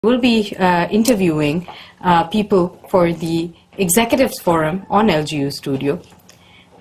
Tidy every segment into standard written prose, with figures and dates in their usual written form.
We'll be interviewing people for the Executives Forum on LGU Studio.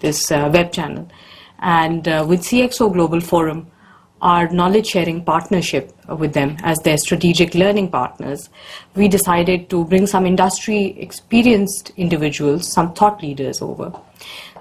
this web channel, and with CXO Global Forum, our knowledge sharing partnership with them as their strategic learning partners, we decided to bring some industry experienced individuals, some thought leaders over.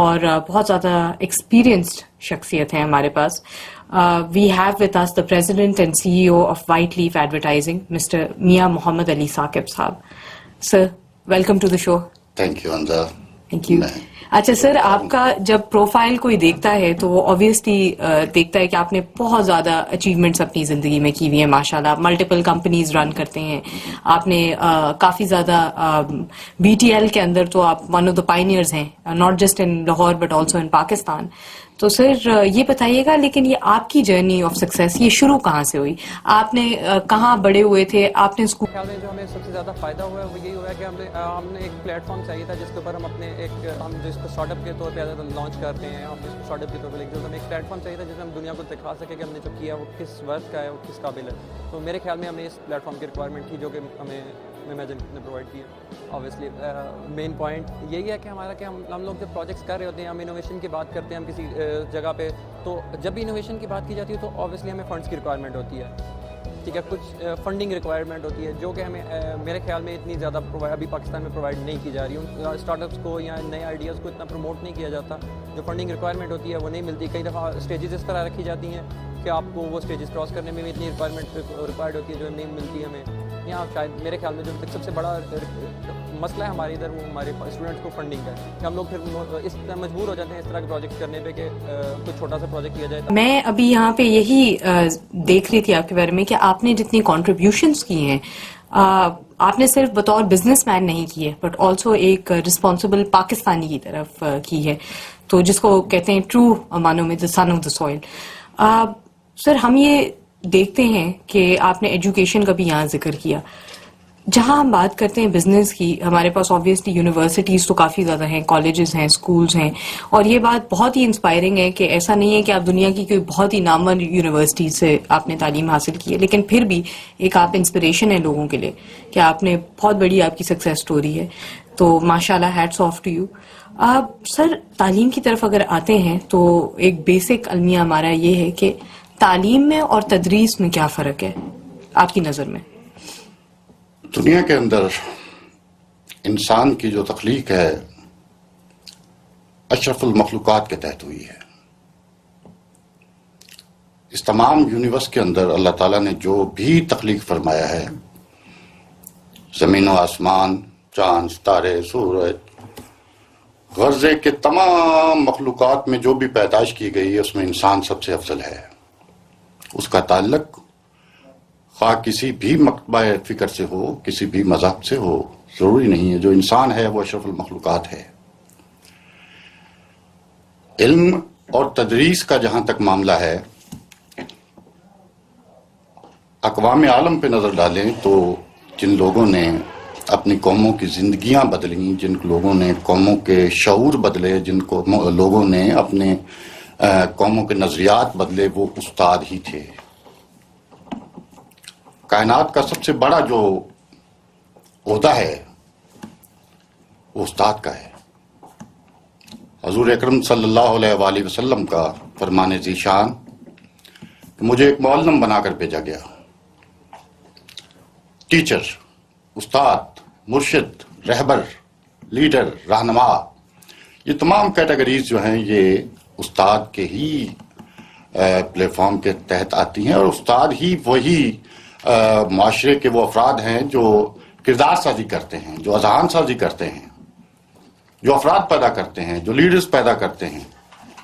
اور بہت زیادہ experienced شخصیت ہیں ہمارے پاس. We have with us the president and C E O of White Leaf Advertising mister Mian Muhammad Ali Saqib sahib. Sir welcome to the show. Thank you اندا. Thank you. اچھا sir, آپ کا جب پروفائل کوئی دیکھتا ہے تو وہ آبویسلی دیکھتا ہے کہ آپ نے بہت زیادہ اچیومنٹس اپنی زندگی میں کی ہوئی ہیں ماشاء اللہ. ملٹیپل کمپنیز رن کرتے ہیں آپ نے، کافی زیادہ بی ٹی ایل کے اندر تو آپ ون آف دا پائنیئرز ہیں، not just in Lahore but also in Pakistan. تو سر یہ بتائیے گا، لیکن یہ آپ کی جرنی آف سکسیس یہ شروع کہاں سے ہوئی؟ آپ نے کہاں بڑے ہوئے تھے؟ آپ نے اسکول خیال میں جو ہمیں سب سے زیادہ فائدہ ہوا ہے وہ یہی ہوا ہے کہ ہم نے ایک پلیٹ فارم چاہیے تھا جس کے اوپر ہم اپنے ہم جو اس کو اسٹارٹ اپ کے طور پہ لانچ کرتے ہیں، ہم اس کو اسٹارٹ اپ کے طور پہ لکھتے ہیں، ہمیں ایک پلیٹ فارم چاہیے تھا جس میں ہم دنیا کو دکھا سکیں کہ ہم نے جو کیا وہ کس ورتھ کا ہے، وہ کس قابل ہے. تو میرے خیال میں ہمیں اس پلیٹ فارم کی ریکوائرمنٹ تھی جو کہ ہمیں امیجن نے پرووائڈ کی ہے. آبویسلی مین پوائنٹ یہی ہے کہ ہمارا کہ ہم لوگ جب پروجیکٹس کر رہے ہوتے ہیں، ہم انوویشن کی بات کرتے ہیں ہم کسی جگہ پہ، تو جب بھی انوویشن کی بات کی جاتی ہے تو آبویسلی ہمیں فنڈس کی ریکوائرمنٹ ہوتی ہے. ٹھیک ہے، کچھ فنڈنگ ریکوائرمنٹ ہوتی ہے جو کہ ہمیں میرے خیال میں اتنی زیادہ ابھی پاکستان میں پرووائڈ نہیں کی جا رہی. اسٹارٹ اپس کو یا نئے آئیڈیاز کو اتنا پروموٹ نہیں کیا جاتا. جو فنڈنگ ریکوائرمنٹ ہوتی ہے وہ نہیں ملتی. کئی دفعہ اسٹیجز اس طرح رکھی جاتی ہیں کہ آپ کو وہ اسٹیجز کراس کرنے میں بھی اتنی ریکوائرمنٹ ریکوائرڈ ہوتی ہے جو نہیں ملتی ہمیں. یہاں شاید میرے خیال میں جو سب سے بڑا مسئلہ ہے ہمارے ادھر وہ ہمارے اسٹوڈنٹس کو فنڈنگ کا ہے کہ ہم لوگ پھر اس طرح مجبور ہو جاتے ہیں اس طرح کے پروجیکٹ کرنے پہ کہ کوئی چھوٹا سا پروجیکٹ کیا جائے. میں ابھی یہاں پہ یہی دیکھ رہی تھی آپ کے بارے میں کہ آپ نے جتنی کنٹریبیوشنس کی ہیں آپ نے صرف بطور بزنس مین نہیں کی ہے بٹ آلسو ایک رسپانسبل پاکستانی کی طرف کی ہے، تو جس کو کہتے ہیں ٹرو معنوں میں دا سن آف دا سوئل. سر ہم یہ دیکھتے ہیں کہ آپ نے ایجوکیشن کا بھی یہاں ذکر کیا. جہاں ہم بات کرتے ہیں بزنس کی، ہمارے پاس آبویسلی یونیورسٹیز تو کافی زیادہ ہیں، کالجز ہیں، اسکولز ہیں، اور یہ بات بہت ہی انسپائرنگ ہے کہ ایسا نہیں ہے کہ آپ دنیا کی کوئی بہت ہی نامور یونیورسٹی سے آپ نے تعلیم حاصل کی ہے، لیکن پھر بھی ایک آپ انسپریشن ہے لوگوں کے لیے کہ آپ نے بہت بڑی آپ کی سکسیس سٹوری ہے. تو ماشاء اللہ ہیٹس آف ٹو یو. سر تعلیم کی طرف اگر آتے ہیں تو ایک بیسک المیہ ہمارا یہ ہے کہ تعلیم میں اور تدریس میں کیا فرق ہے آپ کی نظر میں؟ دنیا کے اندر انسان کی جو تخلیق ہے اشرف المخلوقات کے تحت ہوئی ہے. اس تمام یونیورس کے اندر اللہ تعالیٰ نے جو بھی تخلیق فرمایا ہے، زمین و آسمان، چاند، ستارے، سورج، غرضے کے تمام مخلوقات میں جو بھی پیدائش کی گئی ہے اس میں انسان سب سے افضل ہے. اس کا تعلق خواہ کسی بھی مکتبہ فکر سے ہو، کسی بھی مذہب سے ہو، ضروری نہیں ہے. جو انسان ہے وہ اشرف المخلوقات ہے. علم اور تدریس کا جہاں تک معاملہ ہے، اقوام عالم پہ نظر ڈالیں تو جن لوگوں نے اپنی قوموں کی زندگیاں بدلیں، جن لوگوں نے قوموں کے شعور بدلے، جن لوگوں نے اپنے قوموں کے نظریات بدلے، وہ استاد ہی تھے. کائنات کا سب سے بڑا جو عہدہ ہے وہ استاد کا ہے. حضور اکرم صلی اللہ علیہ وآلہ وسلم کا فرمان ذیشان کہ مجھے ایک معلم بنا کر بھیجا گیا. ٹیچر، استاد، مرشد، رہبر، لیڈر، رہنما، یہ تمام کیٹیگریز جو ہیں یہ استاد کے ہی پلیٹ فارم کے تحت آتی ہیں. اور استاد ہی وہی معاشرے کے وہ افراد ہیں جو کردار سازی کرتے ہیں، جو اذہان سازی کرتے ہیں، جو افراد پیدا کرتے ہیں، جو لیڈرز پیدا کرتے ہیں.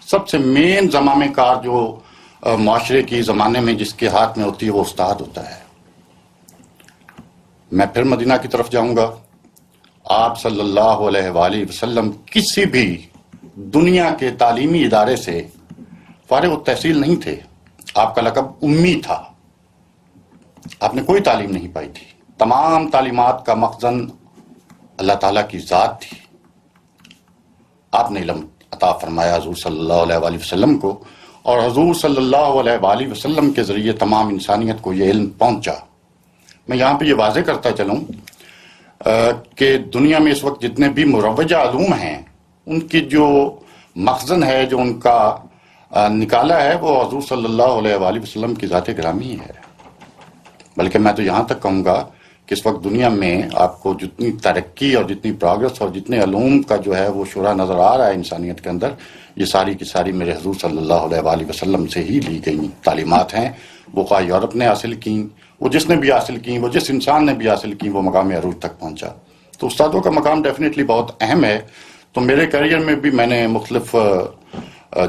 سب سے مین زمامے کار جو معاشرے کی زمانے میں جس کے ہاتھ میں ہوتی ہے وہ استاد ہوتا ہے. میں پھر مدینہ کی طرف جاؤں گا. آپ صلی اللہ علیہ وآلہ وسلم کسی بھی دنیا کے تعلیمی ادارے سے فارغ التحصیل نہیں تھے. آپ کا لقب امی تھا. آپ نے کوئی تعلیم نہیں پائی تھی. تمام تعلیمات کا مخزن اللہ تعالیٰ کی ذات تھی. آپ نے علم عطا فرمایا حضور صلی اللہ علیہ وآلہ وسلم کو، اور حضور صلی اللہ علیہ وآلہ وسلم کے ذریعے تمام انسانیت کو یہ علم پہنچا۔ میں یہاں پہ یہ واضح کرتا چلوں کہ دنیا میں اس وقت جتنے بھی مروجہ علوم ہیں ان کی جو مخزن ہے، جو ان کا نکالا ہے، وہ حضور صلی اللہ علیہ وآلہ وسلم کی ذات گرامی ہے۔ بلکہ میں تو یہاں تک کہوں گا کہ اس وقت دنیا میں آپ کو جتنی ترقی اور جتنی پروگرس اور جتنے علوم کا جو ہے وہ شعرہ نظر آ رہا ہے انسانیت کے اندر، یہ ساری کی ساری میرے حضور صلی اللہ علیہ وآلہ وسلم سے ہی لی گئی تعلیمات ہیں۔ وہ خواہ یورپ نے حاصل کی، وہ جس نے بھی حاصل کی، وہ جس انسان نے بھی حاصل کی، وہ مقام عروج تک پہنچا۔ تو استادوں کا مقام ڈیفینیٹلی بہت اہم ہے۔ تو میرے کیریئر میں بھی میں نے مختلف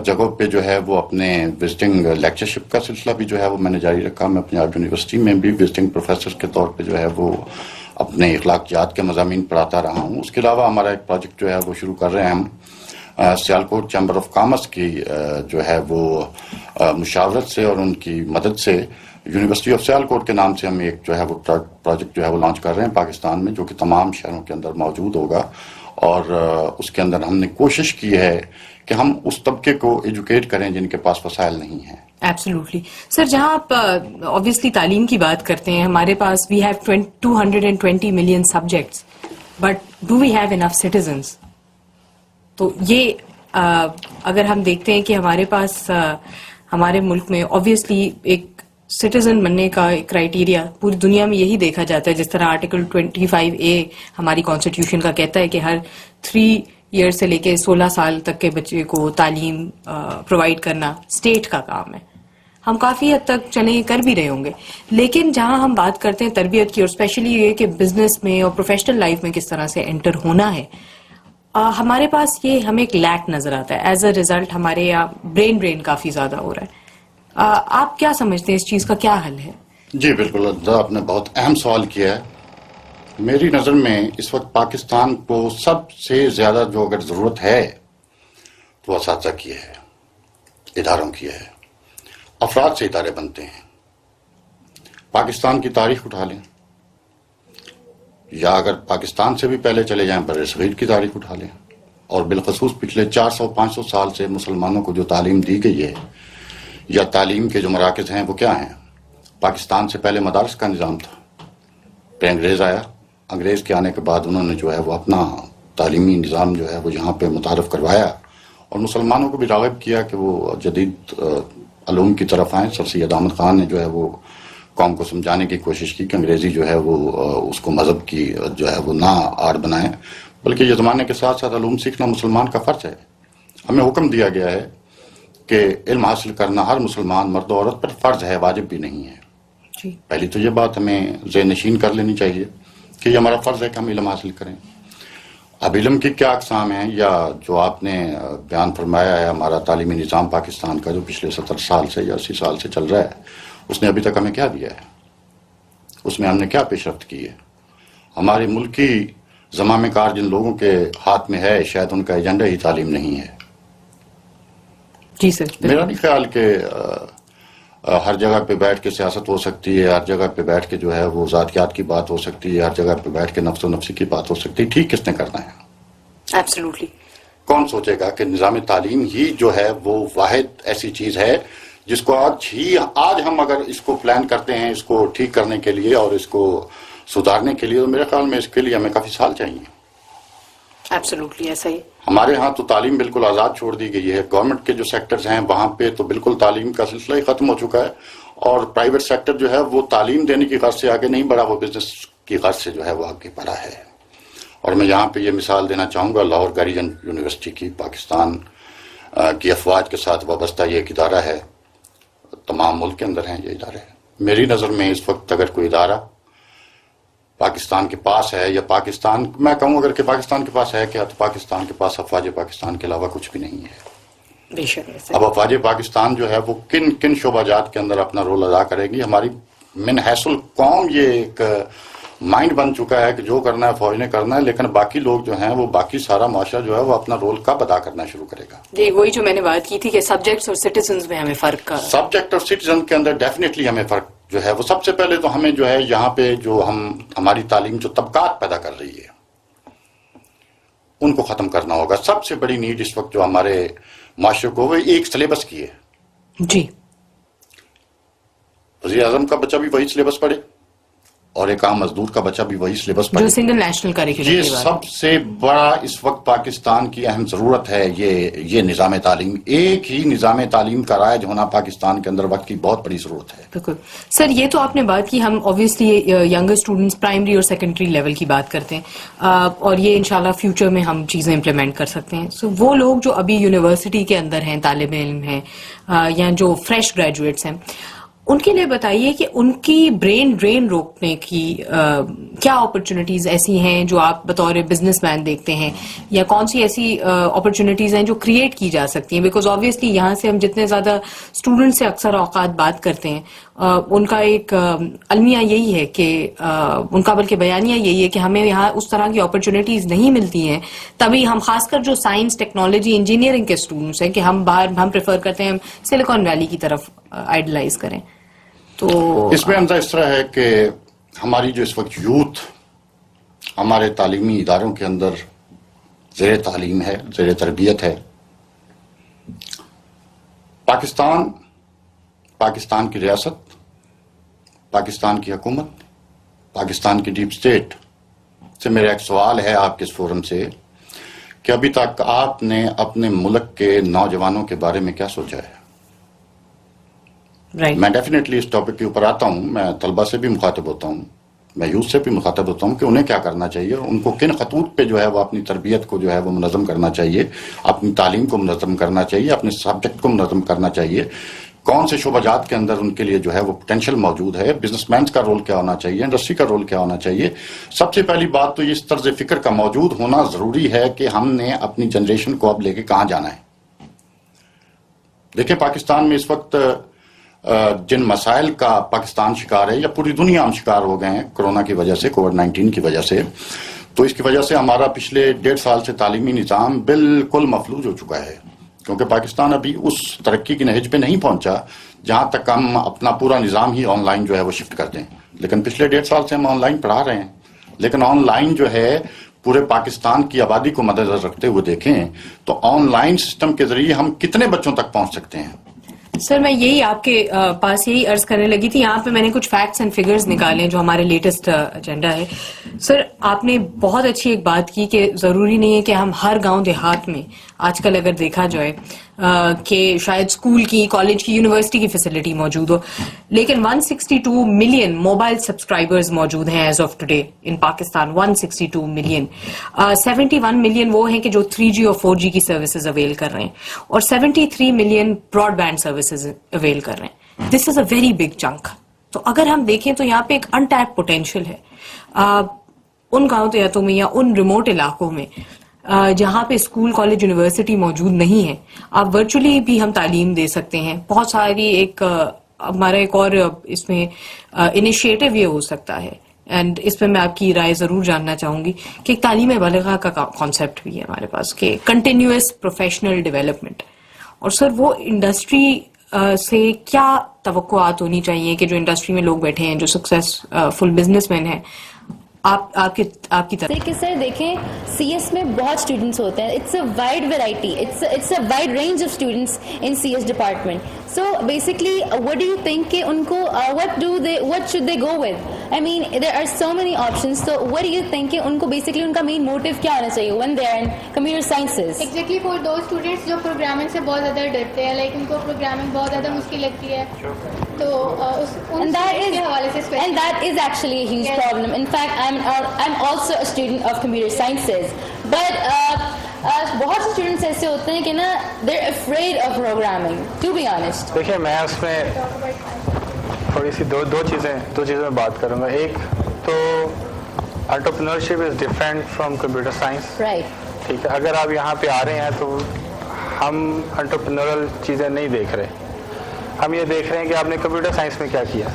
جگہوں پہ جو ہے وہ اپنے وزٹنگ لیکچرشپ کا سلسلہ بھی جو ہے وہ میں نے جاری رکھا۔ میں پنجاب یونیورسٹی میں بھی وزٹنگ پروفیسر کے طور پہ جو ہے وہ اپنے اخلاقیات کے مضامین پڑھاتا رہا ہوں۔ اس کے علاوہ ہمارا ایک پروجیکٹ جو ہے وہ شروع کر رہے ہیں ہم، سیالکوٹ چیمبر آف کامرس کی جو ہے وہ مشاورت سے اور ان کی مدد سے یونیورسٹی آف سیالکوٹ کے نام سے ہم ایک جو ہے وہ پروجیکٹ جو ہے وہ لانچ کر رہے ہیں پاکستان میں، جو کہ تمام شہروں کے اندر موجود ہوگا، اور اس کے اندر ہم نے کوشش کی ہے کہ ہم اس طبقے کو ایجوکیٹ کریں جن کے پاس وسائل نہیں ہیں۔ ایبسلیوٹلی سر، جہاں آپ آبویسلی تعلیم کی بات کرتے ہیں، ہمارے پاس we have 220 million subjects, but do we have enough citizens? تو یہ اگر ہم دیکھتے ہیں کہ ہمارے پاس ہمارے ملک میں آبویسلی ایک سٹیزن بننے کا کرائیٹیریا پوری دنیا میں یہی دیکھا جاتا ہے، جس طرح آرٹیکل 25A ہماری کانسٹیٹیوشن کا کہتا ہے کہ ہر 3 ایئر سے لے کے 16 سال تک کے بچے کو تعلیم پرووائڈ کرنا اسٹیٹ کا کام ہے۔ ہم کافی حد تک چلیں کر بھی رہے ہوں گے، لیکن جہاں ہم بات کرتے ہیں تربیت کی، اور اسپیشلی یہ کہ بزنس میں اور پروفیشنل لائف میں کس طرح سے انٹر ہونا ہے، ہمارے پاس یہ ہمیں ایک لیک نظر آتا ہے۔ ایز اے ریزلٹ ہمارے یہاں برین کافی زیادہ ہو رہا ہے۔ آپ کیا سمجھتے ہیں اس چیز کا کیا حل ہے؟ جی بالکل، آپ نے بہت اہم سوال کیا ہے۔ میری نظر میں اس وقت پاکستان کو سب سے زیادہ جو اگر ضرورت ہے تو اساتذہ کی ہے، اداروں کی ہے، افراد سے ادارے بنتے ہیں۔ پاکستان کی تاریخ اٹھا لیں، یا اگر پاکستان سے بھی پہلے چلے جائیں بر صغیر کی تاریخ اٹھا لیں، اور بالخصوص پچھلے 400-500 سال سے مسلمانوں کو جو تعلیم دی گئی ہے یا تعلیم کے جو مراکز ہیں وہ کیا ہیں؟ پاکستان سے پہلے مدارس کا نظام تھا، پھر انگریز آیا، انگریز کے آنے کے بعد انہوں نے جو ہے وہ اپنا تعلیمی نظام جو ہے وہ یہاں پہ متعارف کروایا، اور مسلمانوں کو بھی راغب کیا کہ وہ جدید علوم کی طرف آئیں۔ سر سید احمد خان نے جو ہے وہ قوم کو سمجھانے کی کوشش کی کہ انگریزی جو ہے وہ اس کو مذہب کی جو ہے وہ نہ آڑ بنائیں، بلکہ یہ زمانے کے ساتھ ساتھ علوم سیکھنا مسلمان کا فرض ہے۔ ہمیں حکم دیا گیا ہے کہ علم حاصل کرنا ہر مسلمان مرد و عورت پر فرض ہے، واجب بھی نہیں ہے۔ جی، پہلی تو یہ بات ہمیں ذہن نشین کر لینی چاہیے کہ یہ ہمارا فرض ہے کہ ہم علم حاصل کریں۔ اب علم کی کیا اقسام ہیں، یا جو آپ نے بیان فرمایا ہے ہمارا تعلیمی نظام پاکستان کا جو پچھلے 70 سال سے یا 80 سال سے چل رہا ہے، اس نے ابھی تک ہمیں کیا دیا ہے، اس میں ہم نے کیا پیش رفت کی ہے؟ ہمارے ملکی زمامِ کار جن لوگوں کے ہاتھ میں ہے، شاید ان کا ایجنڈا ہی تعلیم نہیں ہے۔ جی سر، میرا نہیں خیال کہ ہر جگہ پہ بیٹھ کے سیاست ہو سکتی ہے، ہر جگہ پہ بیٹھ کے جو ہے وہ ذاتیات کی بات ہو سکتی ہے، ہر جگہ پہ بیٹھ کے نفس و نفسی کی بات ہو سکتی ہے۔ ٹھیک کس نے کرنا ہے؟ ایبسلیوٹلی۔ کون سوچے گا کہ نظام تعلیم ہی جو ہے وہ واحد ایسی چیز ہے جس کو آج ہم اگر اس کو پلان کرتے ہیں اس کو ٹھیک کرنے کے لیے اور اس کو سدھارنے کے لیے، تو میرے خیال میں اس کے لیے ہمیں کافی سال چاہیے۔ ایبسلیوٹلی ایسا ہی۔ ہمارے ہاں تو تعلیم بالکل آزاد چھوڑ دی گئی ہے۔ گورنمنٹ کے جو سیکٹرز ہیں وہاں پہ تو بالکل تعلیم کا سلسلہ ہی ختم ہو چکا ہے، اور پرائیویٹ سیکٹر جو ہے وہ تعلیم دینے کی غرض سے آگے نہیں بڑھا، وہ بزنس کی غرض سے جو ہے وہ آگے بڑھا ہے۔ اور میں یہاں پہ یہ مثال دینا چاہوں گا لاہور گاریجن یونیورسٹی کی، پاکستان کی افواج کے ساتھ وابستہ یہ ایک ادارہ ہے، تمام ملک کے اندر ہیں یہ ادارے۔ میری نظر میں اس وقت اگر کوئی ادارہ پاکستان کے پاس ہے، یا پاکستان میں کہوں اگر کہ پاکستان کے پاس ہے کیا، تو پاکستان کے پاس افواج پاکستان کے علاوہ کچھ بھی نہیں ہے۔ بے شک ایسا۔ اب افواج پاکستان جو ہے وہ کن شعبہ جات کے اندر اپنا رول ادا کرے گی؟ ہماری من حیث القوم یہ ایک مائنڈ بن چکا ہے کہ جو کرنا ہے فوج نے کرنا ہے، لیکن باقی لوگ جو ہیں وہ باقی سارا معاشرہ جو ہے وہ اپنا رول کب ادا کرنا شروع کرے گا؟ جی، وہی جو میں نے بات کی تھی کہ سبجیکٹس اور سٹیزنز میں ہمیں فرق کا سبجیکٹ اور سٹیزن کے اندر ڈیفینیٹلی ہمیں فرق جو ہے وہ سب سے پہلے تو ہمیں جو ہے یہاں پہ جو ہماری تعلیم جو طبقات پیدا کر رہی ہے، ان کو ختم کرنا ہوگا. سب سے بڑی نیڈ اس وقت جو ہمارے معاشرے کو وہ ایک سلیبس کی ہے. جی. وزیر اعظم کا بچہ بھی وہی سلیبس پڑھے اور ایک عام مزدور کا بچہ بھی وہی سلیبس پڑھے. جو سنگل نیشنل کریکولم. یہ سب سے بڑا اس وقت پاکستان کی اہم ضرورت ہے. یہ نظام تعلیم, ایک ہی نظام تعلیم کا رائج ہونا پاکستان کے اندر وقت کی بہت بڑی ضرورت ہے. بالکل سر, یہ تو آپ نے بات کی. ہم اوبیسلی ینگر اسٹوڈنٹس پرائمری اور سیکنڈری لیول کی بات کرتے ہیں اور یہ انشاءاللہ فیوچر میں ہم چیزیں امپلیمنٹ کر سکتے ہیں. سو وہ لوگ جو ابھی یونیورسٹی کے اندر ہیں, طالب علم ہیں یا جو فریش گریجویٹس ہیں, ان کے لیے بتائیے کہ ان کی برین ڈرین روکنے کی کیا اپرچونٹیز ایسی ہیں جو آپ بطور بزنس مین دیکھتے ہیں, یا کون سی ایسی اپرچونٹیز ہیں جو کریٹ کی جا سکتی ہیں؟ بیکاز آبویسلی یہاں سے ہم جتنے زیادہ اسٹوڈنٹ سے اکثر اوقات بات کرتے ہیں, ان کا ایک المیہ یہی ہے کہ ان کا بلکہ بیانیہ یہی ہے کہ ہمیں یہاں اس طرح کی اپرچونٹیز نہیں ملتی ہیں. تبھی ہم خاص کر جو سائنس, ٹیکنالوجی, انجینئرنگ کے اسٹوڈنٹس ہیں کہ ہم پریفر کرتے ہیں ہم سلیکان ویلی کی طرف آئیڈلائز کریں. تو اس میں اندر اس طرح ہے کہ ہماری جو اس وقت یوتھ ہمارے تعلیمی اداروں کے اندر زیر تعلیم ہے, زیر تربیت ہے. پاکستان کی ریاست, پاکستان کی حکومت, پاکستان کی ڈیپ اسٹیٹ سے میرا ایک سوال ہے آپ کے اس فورم سے کہ ابھی تک آپ نے اپنے ملک کے نوجوانوں کے بارے میں کیا سوچا ہے؟ میں ڈیفینیٹلی اس ٹاپک کے اوپر آتا ہوں. میں طلبہ سے بھی مخاطب ہوتا ہوں, میں یوتھ سے بھی مخاطب ہوتا ہوں کہ انہیں کیا کرنا چاہیے, ان کو کن خطوط پہ جو ہے وہ اپنی تربیت کو جو ہے وہ منظم کرنا چاہیے, اپنی تعلیم کو منظم کرنا چاہیے, اپنے سبجیکٹ کو منظم کرنا چاہیے, کون سے شعبہ جات کے اندر ان کے لیے جو ہے وہ پوٹینشیل موجود ہے, بزنس مینس کا رول کیا ہونا چاہیے, انڈسٹری کا رول کیا ہونا چاہیے. سب سے پہلی بات تو یہ اس طرز فکر کا موجود ہونا ضروری ہے کہ ہم نے اپنی جنریشن کو اب لے کے کہاں جانا ہے. دیکھیں پاکستان میں اس وقت جن مسائل کا پاکستان شکار ہے یا پوری دنیا ہم شکار ہو گئے ہیں کورونا کی وجہ سے, کووڈ-19 کی وجہ سے, تو اس کی وجہ سے ہمارا پچھلے 1.5 سال سے تعلیمی نظام بالکل مفلوج ہو چکا ہے, کیونکہ پاکستان ابھی اس ترقی کی نہج پہ نہیں پہنچا جہاں تک ہم اپنا پورا نظام ہی آن لائن جو ہے وہ شفٹ کر دیں. لیکن پچھلے 1.5 سال سے ہم آن لائن پڑھا رہے ہیں, لیکن آن لائن جو ہے پورے پاکستان کی آبادی کو مد نظر رکھتے ہوئے دیکھیں تو آن لائن سسٹم کے ذریعے ہم کتنے بچوں تک پہنچ سکتے ہیں. سر میں یہی آپ کے پاس یہی عرض کرنے لگی تھی. یہاں پہ میں نے کچھ فیکٹس اینڈ فگرز نکالے ہیں جو ہمارے لیٹسٹ ایجنڈا ہے. سر آپ نے بہت اچھی ایک بات کی کہ ضروری نہیں ہے کہ ہم ہر گاؤں دیہات میں, آج کل اگر دیکھا جائے کہ شاید اسکول کی, کالج کی, یونیورسٹی کی فیسلٹی موجود ہو, لیکن 162 ملین موبائل سبسکرائبرز موجود ہیں as of today in Pakistan. 162 million. 71 million وہ ہیں کہ جو 3G اور 4G کی سروسز اویل کر رہے ہیں, اور 73 million broadband services avail کر رہے ہیں. This is a very big chunk. تو اگر ہم دیکھیں تو یہاں پہ ایک انٹیپ پوٹینشیل ہے ان گاؤں دیہاتوں میں یا ان ریموٹ علاقوں میں جہاں پہ اسکول, کالج, یونیورسٹی موجود نہیں ہے. آپ ورچولی بھی ہم تعلیم دے سکتے ہیں. بہت ساری ایک ہمارا ایک اور اس میں انیشیٹو یہ ہو سکتا ہے, اینڈ اس پہ میں آپ کی رائے ضرور جاننا چاہوں گی کہ ایک تعلیم بالغہ کا کانسیپٹ بھی ہے ہمارے پاس کہ کنٹینیوس پروفیشنل ڈیولپمنٹ. اور سر وہ انڈسٹری سے کیا توقعات ہونی چاہیے کہ جو انڈسٹری میں لوگ بیٹھے ہیں, جو سکسیسفل بزنس مین ہیں, آپ کی طرف دیکھیں سر, دیکھیں سی ایس میں بہت اسٹوڈنٹس ہوتے ہیں. It's a wide variety, it's a wide range of students in C S department. So basically what do you think کہ ان کو what should they go with? I mean there are so many options. تو what do you think کہ ان کو basically ان کا مین motive کیا ہونا چاہیے when they are in computer sciences? Exactly for those students جو پروگرامنگ سے بہت زیادہ ڈرتے ہیں, لائک ان کو پروگرامنگ بہت زیادہ مشکل لگتی ہے, تو ان کے حوالے سے and that is actually a huge problem. In fact, I'm also a student of computer sciences, but بہت سے اسٹوڈنٹس ایسے ہوتے ہیں کہ نا they're afraid of programming, to be honest. دیکھیں میں اس میں تھوڑی سی دو چیزیں میں بات کروں گا. ایک تو entrepreneurship is different from computer science. Right. ٹھیک ہے, اگر آپ یہاں پہ آ رہے ہیں تو ہم انٹرپرینورل چیزیں نہیں دیکھ رہے, ہم یہ دیکھ رہے ہیں کہ آپ نے کمپیوٹر سائنس میں کیا کیا,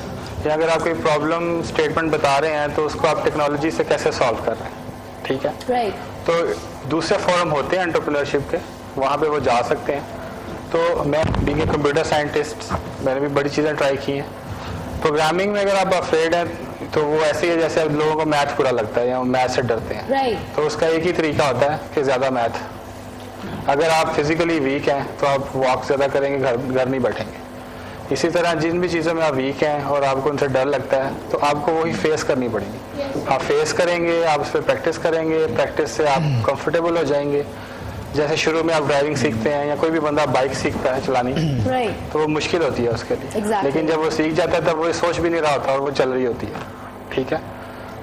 یا اگر آپ کوئی پرابلم اسٹیٹمنٹ بتا رہے ہیں تو اس کو آپ ٹیکنالوجی سے کیسے سالو کر رہے ہیں. ٹھیک ہے, Right. تو دوسرے فورم ہوتے ہیں انٹرپرینورشپ کے, وہاں پہ وہ جا سکتے ہیں. تو میں بینگ اے کمپیوٹر سائنٹسٹ میں نے بھی بڑی چیزیں ٹرائی کی ہیں. پروگرامنگ میں اگر آپ افریڈ ہیں تو وہ ایسے ہی ہے جیسے لوگوں کو میتھ برا لگتا ہے یا وہ میتھ سے ڈرتے ہیں. Right. تو اس کا ایک ہی طریقہ ہوتا ہے کہ زیادہ میتھ. اگر آپ فزیکلی ویک ہیں تو آپ واک زیادہ کریں گے, گھر نہیں بیٹھیں گے. اسی طرح جن بھی چیزوں میں آپ ویک ہیں اور آپ کو ان سے ڈر لگتا ہے تو آپ کو وہی فیس کرنی پڑیں گی. آپ فیس کریں گے, آپ اس پہ پریکٹس کریں گے, پریکٹس سے آپ کمفرٹیبل ہو جائیں گے. جیسے شروع میں آپ ڈرائیونگ سیکھتے ہیں یا کوئی بھی بندہ بائک سیکھتا ہے چلانی, تو وہ مشکل ہوتی ہے اس کے لیے. لیکن جب وہ سیکھ جاتا ہے تب وہ سوچ بھی نہیں رہا ہوتا اور وہ چل رہی ہوتی ہے. ٹھیک ہے,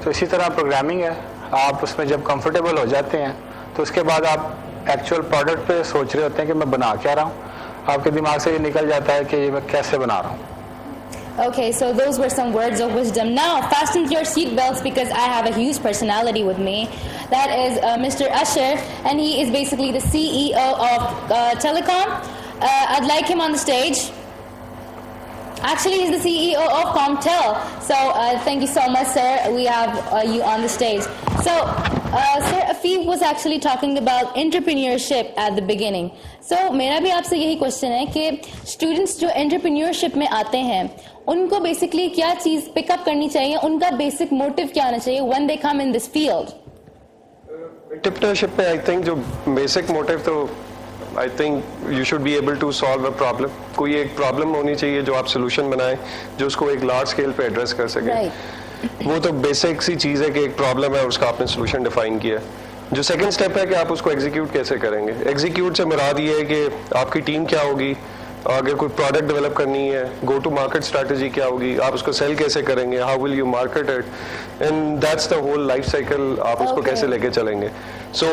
تو اسی طرح پروگرامنگ ہے, آپ اس میں جب کمفرٹیبل ہو جاتے ہیں تو اس کے بعد آپ ایکچوئل پروڈکٹ پہ سوچ رہے ہوتے ہیں کہ میں بنا کیا رہا ہوں. آپ کے دماغ سے یہ نکل جاتا ہے کہ یہ میں کیسے بنا رہا ہوں. Okay, so those were some words of wisdom. Now, fasten your seat belts because I have a huge personality with me. That is Mr. Usher, and he is basically the CEO of Telecom. I'd like him on the stage. Actually, he's the CEO of Comtel. So, thank you so much, sir. We have you on the stage. So, sir, Afif was actually talking about entrepreneurship at the beginning. So, میرا بھی آپ سے یہی question ہے کہ students جو entrepreneurship میں آتے ہیں ان کو بیسکلی کیا چیز پک اپ کرنی چاہیے, ان کا بیسک موٹیو کیا ہونا چاہیے when they come in this field? Entrepreneurship میں آئی تھنک جو بیسک موٹیو تو I think you should be able to solve a problem. کوئی ایک پرابلم ہونی چاہیے جو آپ سولوشن بنائیں جو اس کو ایک لارج اسکیل پہ ایڈریس کر سکیں. وہ تو بیسک سی چیز ہے کہ ایک پرابلم ہے اور اس کا آپ نے سولوشن ڈیفائن کیا ہے. جو سیکنڈ اسٹیپ ہے کہ آپ اس کو ایگزیکیوٹ کیسے کریں گے. ایگزیکیوٹ سے مراد یہ ہے کہ آپ کی ٹیم کیا ہوگی, اگر کوئی پروڈکٹ ڈیولپ کرنی ہے گو ٹو مارکیٹ اسٹریٹجی کیا ہوگی, آپ اس کو سیل کیسے کریں گے, how will you market it, and that's the whole life cycle. آپ اس کو کیسے لے کے چلیں گے. So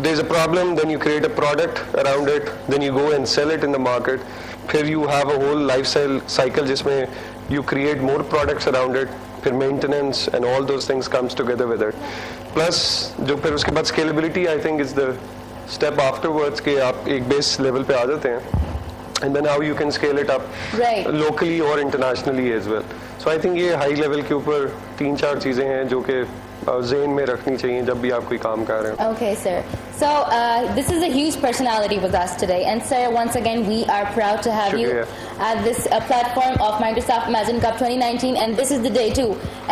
there is a problem, then you create a product around it, then you go and sell it in the market. پھر you have a whole life cycle جس میں you create more products around it, پھر maintenance and all those things comes together with it. Plus جو پھر اس کے بعد scalability I think is the step afterwards کہ آپ ایک بیس لیول پہ آ جاتے ہیں and then how you can scale it up locally اور internationally as well. So I think یہ ہائی لیول کے اوپر 3-4 چیزیں ہیں جو کہ ذہن میں رکھنی چاہیے جب بھی آپ کوئی کام کر رہے ہیں. Okay, sir. So this is a huge personality with us today, and sir, once again we are proud to have you at this platform of Microsoft Imagine Cup 2019, and this is the day too.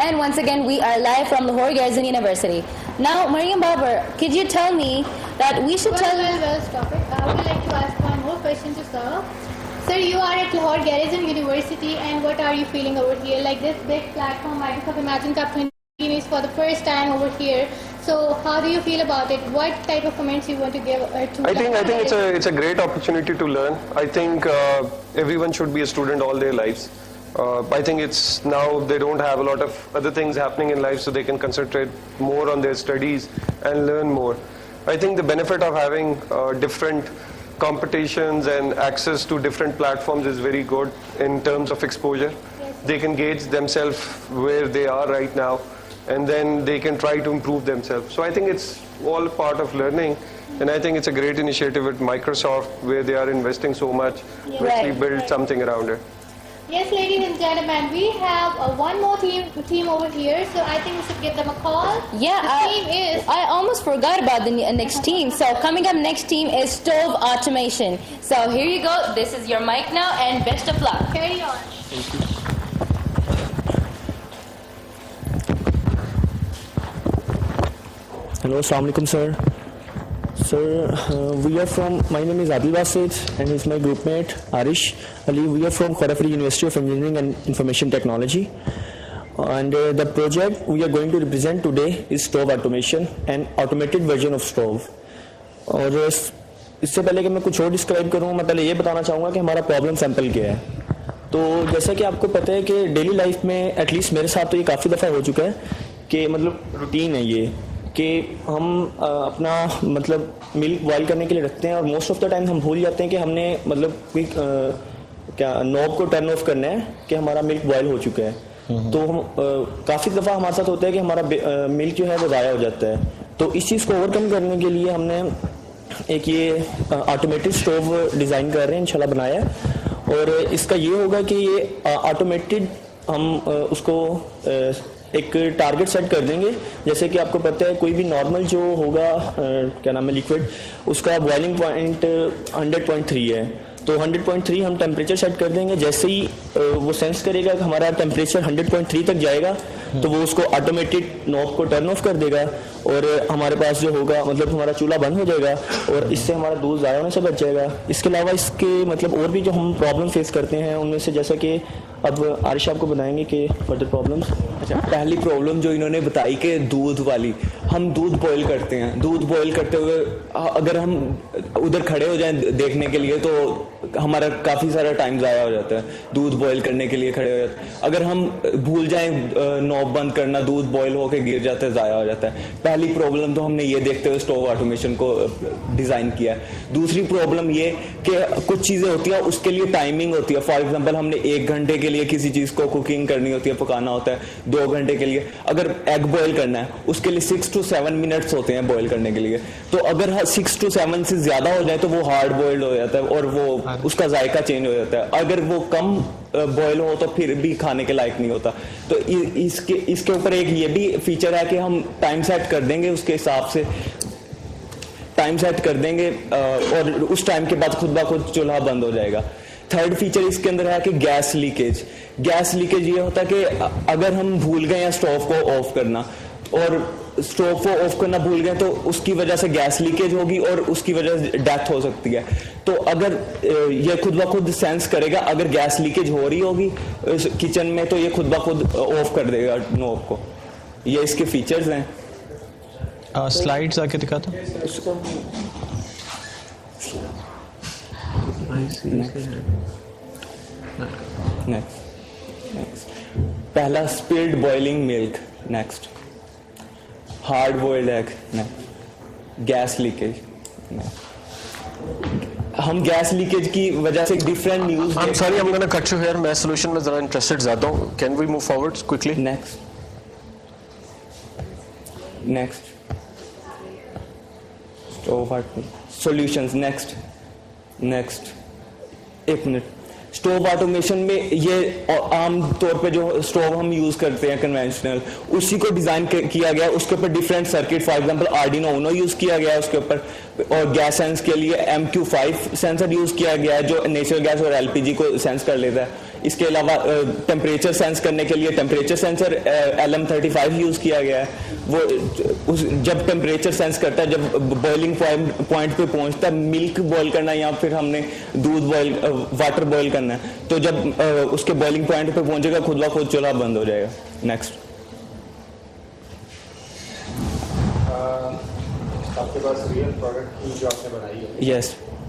And once again we are live from Lahore Garrison University. Now, Mariam Babar, could you tell me that we should Well, stop it. I would like to ask one more question to sir. Sir, you are at Lahore Garrison University, and what are you feeling over here? Like this big platform, Microsoft Imagine Cup 2019 is for the first time over here. So, how do you feel about it? What type of comments you want to give to? I think it's a great opportunity to learn. I think everyone should be a student all their lives. I think it's now they don't have a lot of other things happening in life, so they can concentrate more on their studies and learn more. I think the benefit of having different competitions and access to different platforms is very good in terms of exposure. They can gauge themselves where they are right now, and then they can try to improve themselves. So I think it's all part of learning, and I think it's a great initiative with Microsoft where they are investing so much to actually build something around it. Yes, ladies and gentlemen, we have one more team over here, so I think we should give them a call. Yeah, the team is... I almost forgot about the next team. So coming up next team is Stove Automation. So here you go. This is your mic now, and best of luck. Carry on. Thank you. Hello, assalamu alaikum, sir. Sir, we are from, my name is Adil Basit and he's my group mate Arish Ali. We are from Kharagpur University of Engineering and Information Technology, and the project we are going to represent today is Stove Automation, an automated version of Stove. اور اس سے پہلے کہ میں کچھ اور describe کروں, میں پہلے یہ بتانا چاہوں گا کہ ہمارا پرابلم سیمپل کیا ہے. تو جیسا کہ آپ کو پتہ ہے کہ ڈیلی لائف میں ایٹ لیسٹ میرے ساتھ تو یہ کافی دفعہ ہو چکا ہے کہ مطلب روٹین ہے یہ کہ ہم اپنا مطلب ملک بوائل کرنے کے لیے رکھتے ہیں اور موسٹ آف دا ٹائم ہم بھول جاتے ہیں کہ ہم نے مطلب کوئی کیا نوب کو ٹرن آف کرنا ہے کہ ہمارا ملک بوائل ہو چکا ہے. تو ہم کافی دفعہ ہمارے ساتھ ہوتا ہے کہ ہمارا ملک جو ہے وہ ضائع ہو جاتا ہے. تو اس چیز کو اوور کم کرنے کے لیے ہم نے ایک یہ آٹومیٹڈ اسٹوو ڈیزائن کر رہے ہیں, انشاءاللہ بنایا ہے. اور اس کا یہ ہوگا کہ یہ آٹومیٹڈ ہم اس کو ایک ٹارگٹ سیٹ کر دیں گے. جیسے کہ آپ کو پتہ ہے کوئی بھی نارمل جو ہوگا کیا نام ہے لیکوڈ, اس کا بوائلنگ پوائنٹ 100.3 ہے. تو 100.3 ہم ٹیمپریچر سیٹ کر دیں گے. جیسے ہی وہ سینس کرے گا کہ ہمارا ٹیمپریچر 100.3 تک جائے گا تو وہ اس کو آٹومیٹک نوب کو ٹرن آف کر دے گا اور ہمارے پاس جو ہوگا مطلب ہمارا چولہا بند ہو جائے گا اور اس سے ہمارا دودھ ضائع ہونے سے بچ جائے گا. اس کے علاوہ اس کے مطلب اور بھی جو ہم پرابلم فیس کرتے ہیں ان میں سے جیسا کہ اب عارش آپ کو بتائیں گے کہ فردر پرابلمس. اچھا, پہلی پرابلم جو انہوں نے بتائی کہ دودھ والی, ہم دودھ بوائل کرتے ہیں, دودھ بوائل کرتے ہوئے اگر ہم ادھر کھڑے ہو جائیں دیکھنے کے لیے تو ہمارا کافی سارا ٹائم ضائع ہو جاتا ہے دودھ بوائل کرنے کے لیے کھڑے ہو جاتے ہیں. اگر ہم بھول جائیں نوب بند کرنا, دودھ بوائل ہو کے گر جاتا ہے, ضائع ہو جاتا ہے. پہلی پرابلم تو ہم نے یہ دیکھتے ہوئے اسٹوو آٹومیشن کو ڈیزائن کیا ہے. دوسری پرابلم یہ کہ کچھ چیزیں ہوتی ہیں اس کے لیے ٹائمنگ ہوتی ہے. فار ایگزامپل ہم نے 1 گھنٹے کے لیے کسی چیز کو کوکنگ کرنی ہوتی ہے, پکانا ہوتا ہے 2 گھنٹے کے لیے. اگر ایگ بوائل کرنا ہے اس کے لیے 6 to 7 منٹس ہوتے ہیں بوائل کرنے کے لیے. تو اگر 6 to 7 سے زیادہ ہو جائے تو وہ ہارڈ بوائلڈ ہو جاتا ہے اور وہ اس کا ذائقہ چینج ہو جاتا ہے. اگر وہ کم بوائل ہو تو پھر بھی کھانے کے لائق نہیں ہوتا. تو اس کے اوپر ایک یہ بھی فیچر ہے کہ ہم ٹائم سیٹ کر دیں گے, اس کے حساب سے ٹائم سیٹ کر دیں گے اور اس ٹائم کے بعد خود بخود چولہا بند ہو جائے گا. تھرڈ فیچر اس کے اندر ہے کہ گیس لیکیج. گیس لیکیج یہ ہوتا ہے کہ اگر ہم بھول گئے ہیں اسٹوو کو آف کرنا اور اسٹوو کو آف کرنا بھول گئے تو اس کی وجہ سے گیس لیکیج ہوگی اور اس کی وجہ سے ڈیتھ ہو سکتی ہے. تو اگر یہ خود بخود سینس کرے گا اگر گیس لیکیج ہو رہی ہوگی کچن میں تو یہ خود بخود آف کر دے گا نوب کو. یہ اس کے فیچرز ہیں. سلائڈز آ کے دکھاتا پہلا spilled boiling milk, next hard boiled egg, gas leakage. ہم گیس لیکیج کی وجہ سے different news. I'm sorry, I'm going to cut you here. میں سولوشن میں ذرا انٹرسٹڈ زیادہ ہوں. Can we move forward quickly? Next solutions. Next 1 minute. Stove automation میں یہ عام طور پہ جو اسٹوو ہم یوز کرتے ہیں کنونشنل اسی کو ڈیزائن کیا گیا ہے. اس کے اوپر ڈفرینٹ سرکٹ, فار ایگزامپل آرڈینو اونو یوز کیا گیا ہے اس کے اوپر, اور گیس سینس کے لیے MQ5 سینسر یوز کیا گیا ہے جو نیچرل گیس اور LPG کو سینس کر لیتا ہے. اس کے علاوہ ٹیمپریچر سینس کرنے کے لیے ٹیمپریچر سینسر LM35 یوز کیا گیا ہے. وہ جب ٹیمپریچر سینس کرتا ہے, جب بوائلنگ پوائنٹ پہ پہنچتا ہے, ملک بوائل کرنا ہے یا پھر ہم نے دودھ بوائل واٹر بوائل کرنا ہے, تو جب اس کے بوائلنگ پوائنٹ پہ پہنچے گا خود بخود چولہا بند ہو جائے گا. نیکسٹ. آپ کے پاس ریئل پروڈکٹ جو آپ نے بنائی ہے, یس,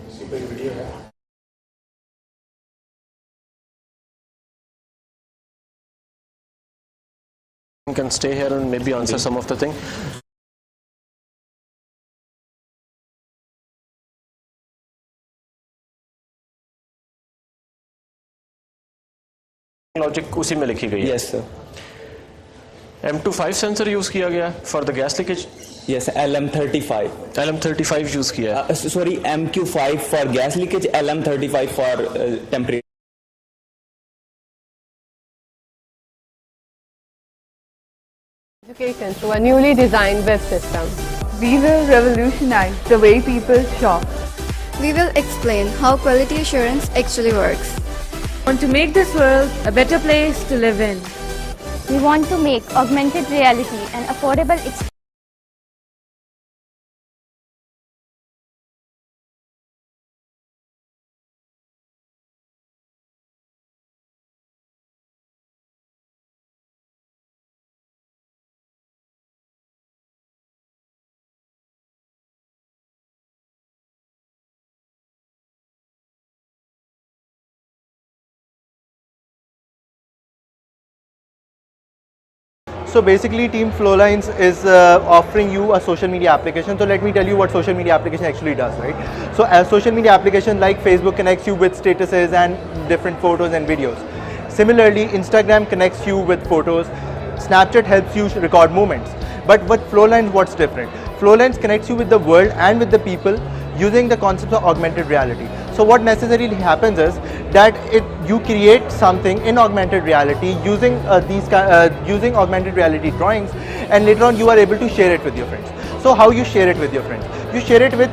اس کی کوئی ویڈیو ہے؟ Can stay here and maybe answer some of the thing. Logic اسی میں لکھی گئی ہے. یس سر. M25 سینسر یوز کیا گیا for the gas leakage. Yes, LM35 use کیا ہے. Sorry, MQ5 for gas leakage, LM35 for temperature. Education through a newly designed web system. We will revolutionize the way people shop. We will explain how quality assurance actually works. We want to make this world a better place to live in. We want to make augmented reality an affordable experience. So basically Team Flowlines is offering you a social media application. So let me tell you what social media application actually does, right? So a social media application like Facebook connects you with statuses and different photos and videos. Similarly, Instagram connects you with photos. Snapchat helps you record moments. But with Flowlines, what's different? Flowlines connects you with the world and with the people using the concept of augmented reality. So what necessarily happens is that you create something in augmented reality using using augmented reality drawings, and later on you are able to share it with your friends. So how you share it with your friends? You share it with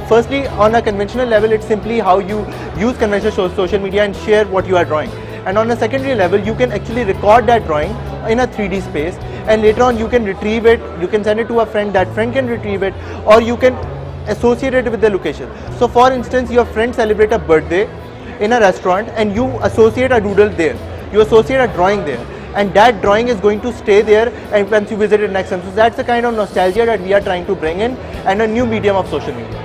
firstly on a conventional level, it's simply how you use conventional social media and share what you are drawing. And on a secondary level, you can actually record that drawing in a 3D space, and later on you can retrieve it, you can send it to a friend, that friend can retrieve it, or you can associate it with the location. So for instance, your friend celebrate a birthday in a restaurant and you associate a doodle there, you associate a drawing there, and that drawing is going to stay there and once you visit it next time. So that's the kind of nostalgia that we are trying to bring in, and a new medium of social media.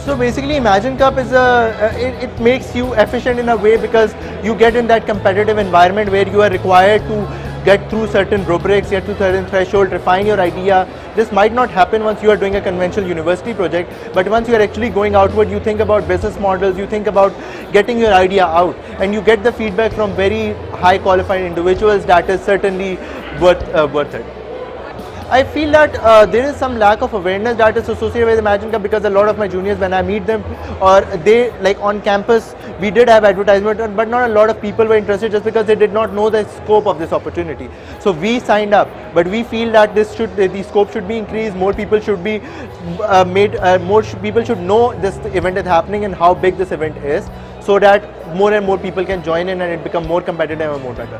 So basically Imagine Cup is it makes you efficient in a way, because you get in that competitive environment where you are required to get through certain rubrics, get through certain threshold, refine your idea. This might not happen once you are doing a conventional university project, but once you are actually going outward, you think about business models, you think about getting your idea out, and you get the feedback from very high qualified individuals. That is certainly worth it. I feel that there is some lack of awareness that is associated with Imagine Cup, because a lot of my juniors, when I meet them, or they, like on campus, we did have advertisement, but not a lot of people were interested just because they did not know the scope of this opportunity. So we signed up, but we feel that the scope should be increased, more people should be people should know this event is happening and how big this event is, so that more and more people can join in and it become more competitive and more better.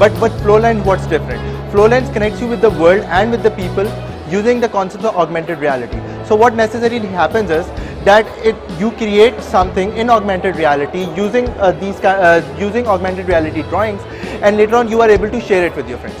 But with Flowline, what's different? Flowline connects you with the world and with the people using the concept of augmented reality. So what necessarily happens is that you create something in augmented reality using using augmented reality drawings, and later on you are able to share it with your friends.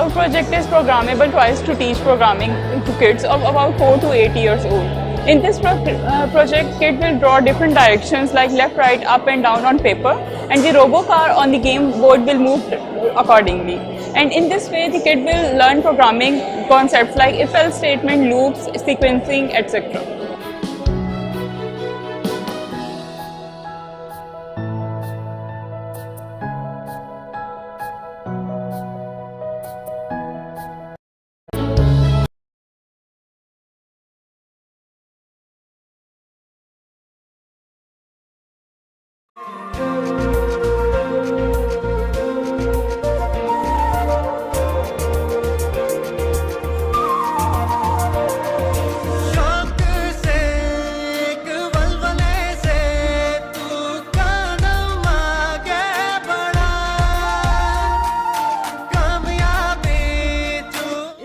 Our project is programmable twice to teach programming to kids of about 4 to 8 years old. In this project, kids will draw different directions like left, right, up and down on paper, and the robo car on the game board will move accordingly. And in this way, the kid will learn programming concepts like if-else statement, loops, sequencing, etc.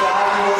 4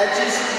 HEC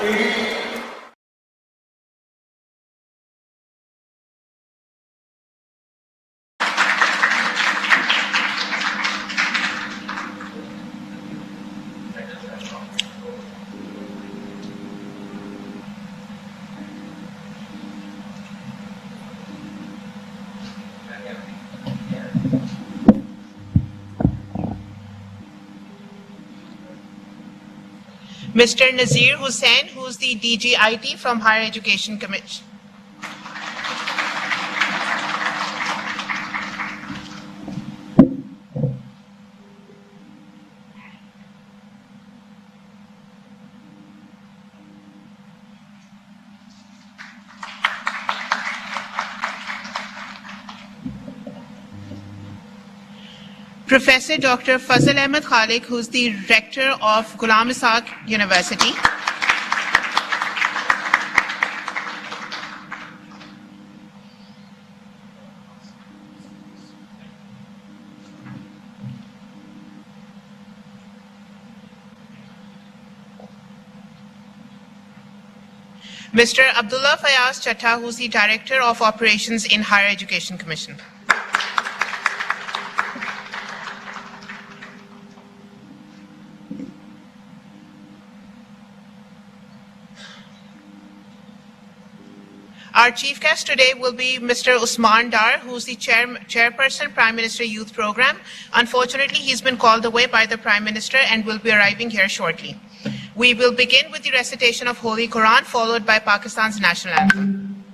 PD Mr. Nazir Hussain, who is the DG IT from Higher Education Commission. Professor Dr. Fazal Ahmed Khalik, who is the Rector of Ghulam Ishaq University. Mr. Abdullah Fayaz Chatta, who is the Director of Operations in Higher Education Commission. Our chief guest today will be Mr. Usman Dar, who is the Chairperson, Prime Minister Youth Program. Unfortunately, he's been called away by the Prime Minister and will be arriving here shortly. We will begin with the recitation of Holy Quran, followed by Pakistan's national anthem.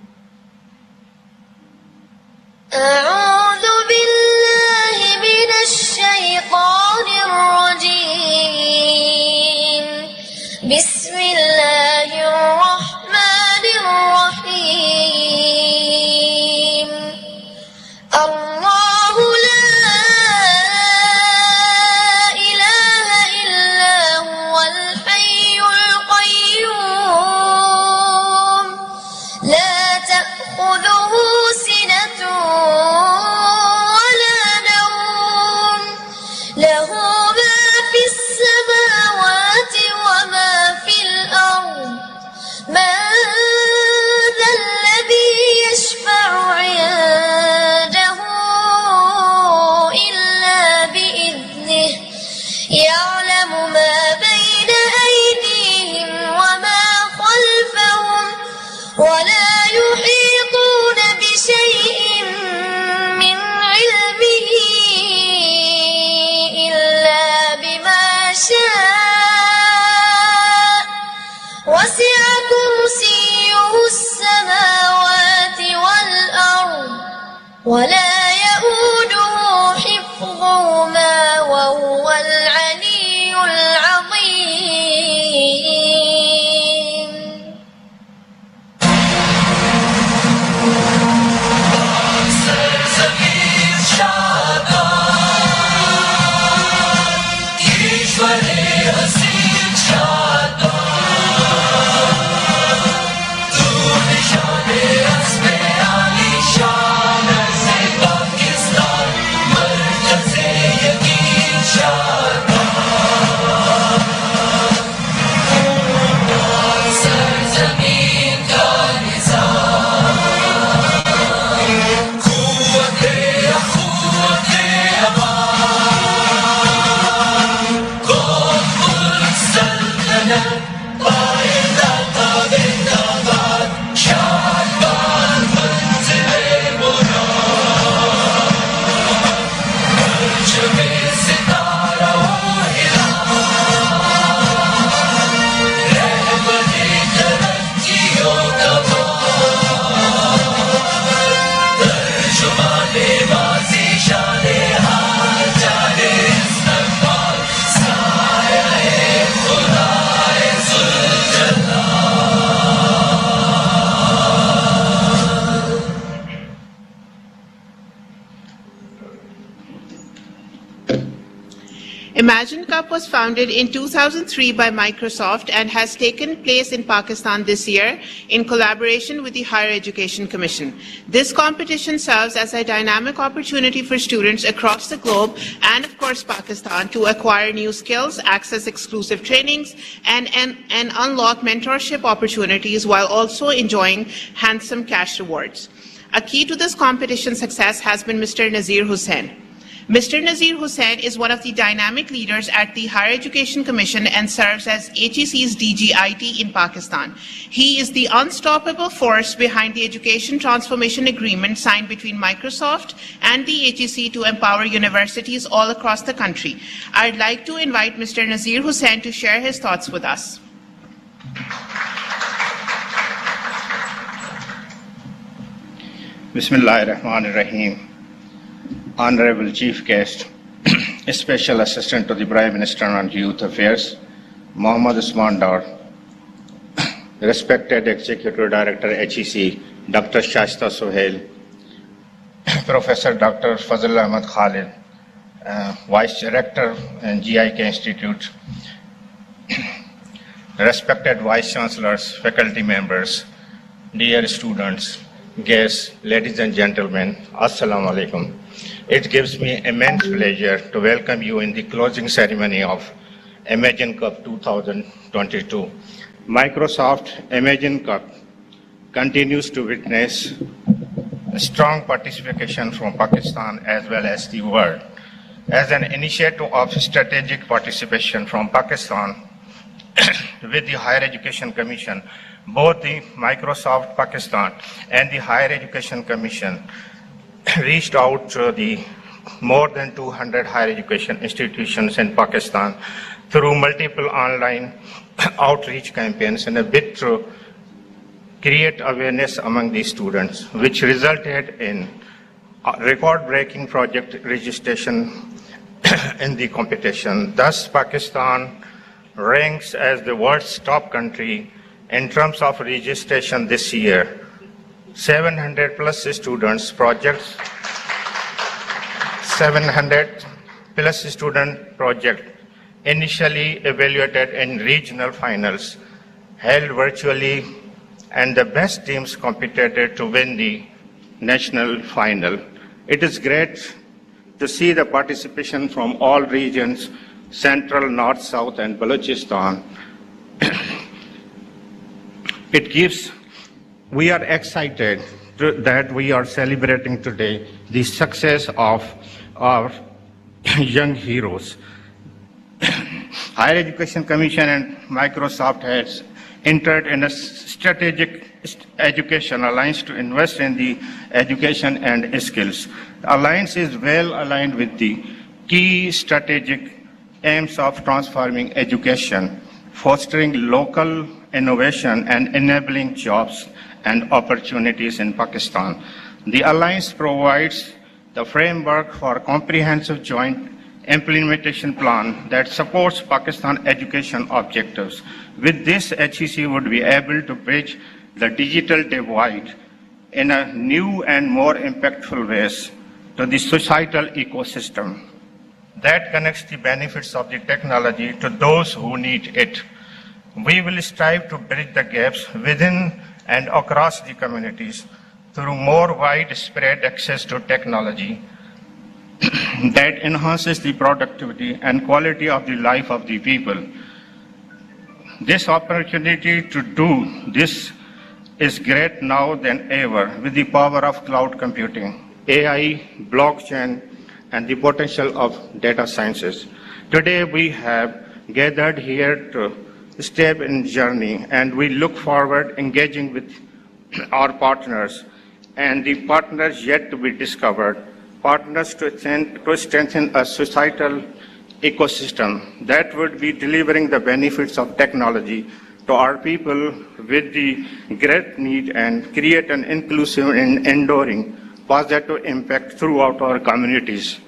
أعوذ بالله من الشيطان الرجيم بسم الله الرحمن الرحيم الله لا إله إلا هو الحي القيوم لا تأخذه سنة ولا نوم له ما في السماوات وما في الأرض من ذا الذي يشفع عنده إلا بإذنه يعلم ما بين أيديهم وما خلفهم ولا يحيطون بشيء من علمه إلا بما شاء وسع كرسيه السماوات والأرض ولا يؤوده حفظهما وهو العلي العظيم Imagine Cup was founded in 2003 by Microsoft and has taken place in Pakistan this year in collaboration with the Higher Education Commission. This competition serves as a dynamic opportunity for students across the globe and, of course, Pakistan to acquire new skills, access exclusive trainings, and unlock mentorship opportunities while also enjoying handsome cash rewards. A key to this competition success has been Mr. Nazir Hussain. Mr. Nazir Hussain is one of the dynamic leaders at the Higher Education Commission and serves as HEC's DG IT in Pakistan. He is the unstoppable force behind the Education Transformation Agreement signed between Microsoft and the HEC to empower universities all across the country. I'd like to invite Mr. Nazir Hussain to share his thoughts with us. Bismillahirrahmanirrahim. Honorable Chief Guest, Special Assistant to the Prime Minister on Youth Affairs, Mohammad Usman Dar, respected Executive Director HEC, Dr. Shasta Sohail, Professor Dr. Fazl Ahmad Khalid, Vice Director and GIK Institute, respected Vice Chancellors, faculty members, dear students, guests, ladies and gentlemen, Assalamu alaikum. It gives me immense pleasure to welcome you in the closing ceremony of Imagine Cup 2022. Microsoft Imagine Cup continues to witness strong participation from Pakistan as well as the world. As an initiative of strategic participation from Pakistan with the Higher Education Commission, both the Microsoft Pakistan and the Higher Education Commission reached out to the more than 200 higher education institutions in Pakistan through multiple online outreach campaigns in a bid to create awareness among the students, which resulted in record-breaking project registration in the competition. Thus, Pakistan ranks as the world's top country in terms of registration this year. 700 plus students projects, 700 plus student project initially evaluated in regional finals, held virtually, and the best teams competed to win the national final. It is great to see the participation from all regions, Central, North, South, and Balochistan. We are excited that we are celebrating today the success of our young heroes. Higher Education Commission and Microsoft has entered in a strategic education alliance to invest in the education and skills. The alliance is well aligned with the key strategic aims of transforming education, fostering local innovation and enabling jobs and opportunities in Pakistan. The alliance provides the framework for a comprehensive joint implementation plan that supports Pakistan education objectives. With this, HEC would be able to bridge the digital divide in a new and more impactful ways to the societal ecosystem that connects the benefits of the technology to those who need it. We will strive to bridge the gaps within and across the communities through more widespread access to technology that enhances the productivity and quality of the life of the people. This opportunity to do this is great now than ever with the power of cloud computing, AI, blockchain, and the potential of data sciences. Today we have gathered here to step in journey, and we look forward engaging with our partners and the partners yet to be discovered, partners to strengthen a societal ecosystem that would be delivering the benefits of technology to our people with the great need and create an inclusive and enduring positive impact throughout our communities.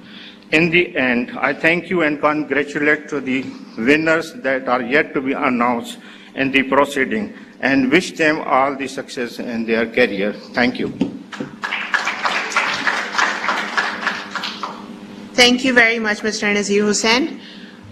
In the end, I thank you and congratulate to the winners that are yet to be announced in the proceeding and wish them all the success in their career. Thank you. Thank you very much, Mr. Nazir Hussain.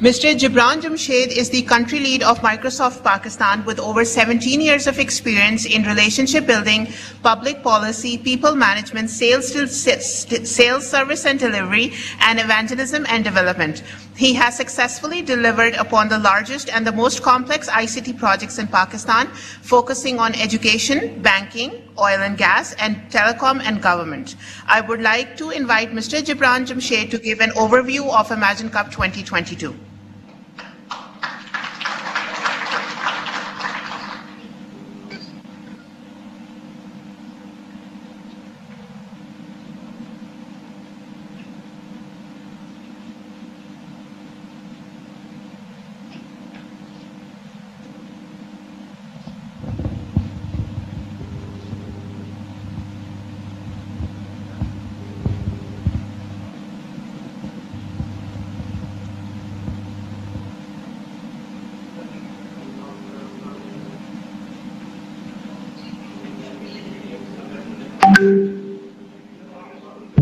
Mr. Gibran Jamshed is the country lead of Microsoft Pakistan with over 17 years of experience in relationship building, public policy, people management, sales, service and delivery, and evangelism and development. He has successfully delivered upon the largest and the most complex ICT projects in Pakistan, focusing on education, banking, oil and gas, and telecom and government. I would like to invite Mr. Gibran Jamshed to give an overview of Imagine Cup 2022.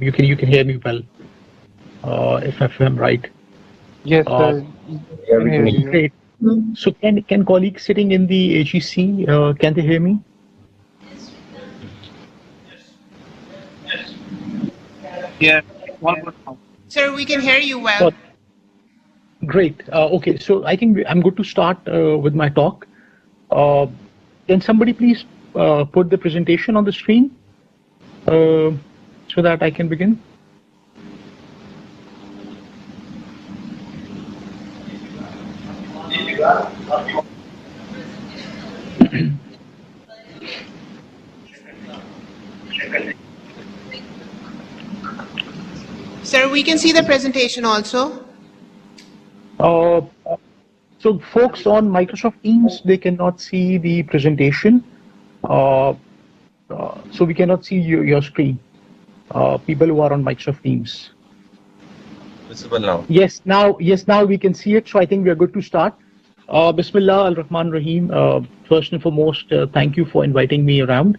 You can hear me well. If I'm right. Yes, sir. Great. So can colleagues sitting in the AGC can they hear me? Yeah. Sir, we can hear you well. Great. Okay, so I think I'm good to start with my talk. Can somebody please put the presentation on the screen so that I can begin? Sir, we can see the presentation also. So folks on Microsoft Teams, they cannot see the presentation. So we cannot see your screen. People who are on Microsoft Teams. Visible now. Yes, now we can see it. So I think we are good to start. Bismillah ar-Rahman Rahim. First and foremost, thank you for inviting me around.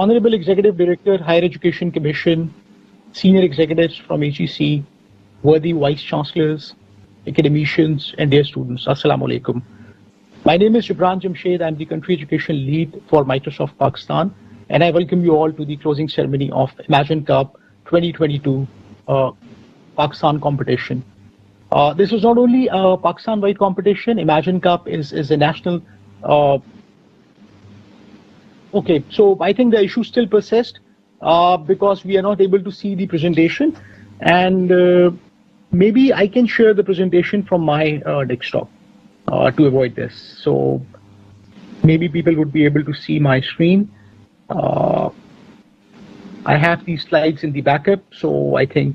Honorable Executive Director, Higher Education Commission, senior executives from HEC, worthy vice chancellors, academicians, and dear students, Assalamu alaikum. My name is Gibran Jamshed. I'm the country education lead for Microsoft Pakistan, and I welcome you all to the closing ceremony of Imagine Cup 2022 Pakistan competition. This is not only a Pakistan-wide competition. Imagine Cup is a national. Okay, so I think the issue still persists because we are not able to see the presentation, and maybe I can share the presentation from my desktop to avoid this. So maybe people would be able to see my screen. I have these slides in the backup, so I think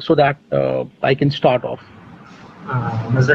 so that I can start off. Sir,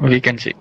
We can see.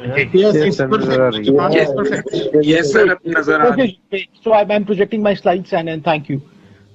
Yes, sir. Yes, sir. Okay, so I'm projecting my slides and thank you.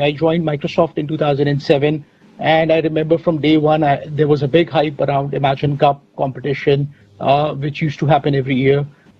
I joined Microsoft in 2007, and I remember from day one there was a big hype around Imagine Cup competition, which used to happen every year.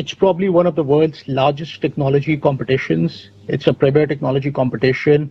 It's probably one of the world's largest technology competitions. It's a premier technology competition.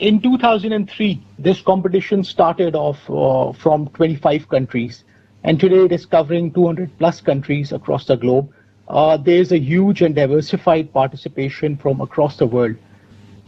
In 2003, this competition started off from 25 countries, and today it is covering 200 plus countries across the globe. There is a huge and diversified participation from across the world.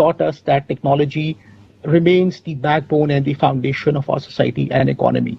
taught us that technology remains the backbone and the foundation of our society and economy.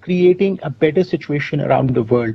creating a better situation around the world.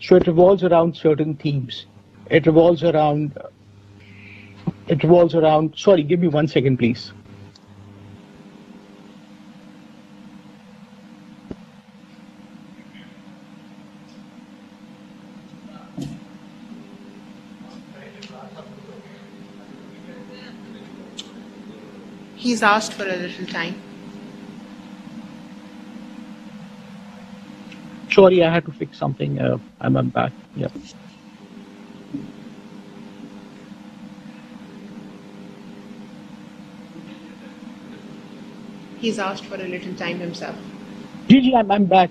so it revolves around certain themes. It revolves around. Sorry, give me 1 second, please. He's asked for a little time. Sorry, I had to fix something. I'm back. Yeah. He's asked for a little time himself. Gigi, I'm back.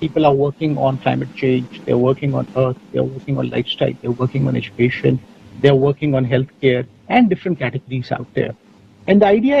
People are working on climate change, they're working on earth, they're working on lifestyle, they're working on education, they're working on healthcare and different categories out there. And the idea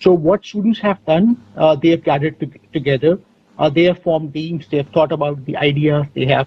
So what students have done, they have gathered together, they have formed teams, they have thought about the ideas, they have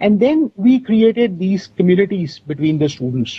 and then we created these communities between the students.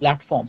platform,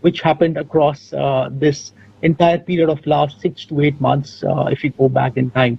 which happened across this entire period of last 6 to 8 months, if you go back in time.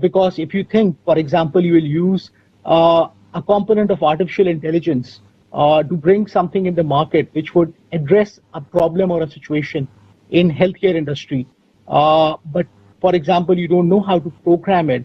Because if you think, for example, you will use a component of artificial intelligence to bring something in the market which would address a problem or a situation in healthcare industry. But for example, you don't know how to program it,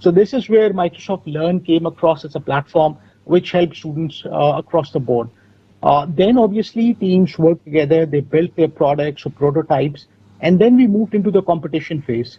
So this is where Microsoft Learn came across as a platform which helps students across the board. Then obviously teams worked together, they built their products or prototypes, and then we moved into the competition phase.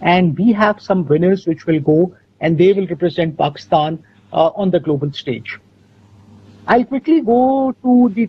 and we have some winners which will go and they will represent Pakistan on the global stage. I'll quickly go to the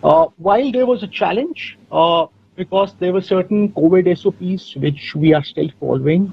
While there was a challenge, because there were certain COVID SOPs which we are still following,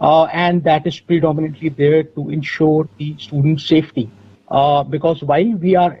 and that is predominantly there to ensure the student safety. Because while we are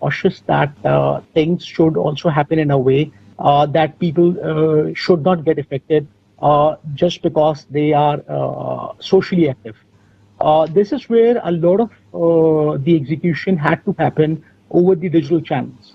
cautious that things should also happen in a way that people should not get affected just because they are socially active. This is where a lot of the execution had to happen over the digital channels.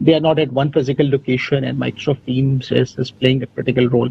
They are not at one physical location, and Microsoft Teams is playing a critical role.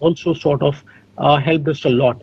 also sort of helped us a lot.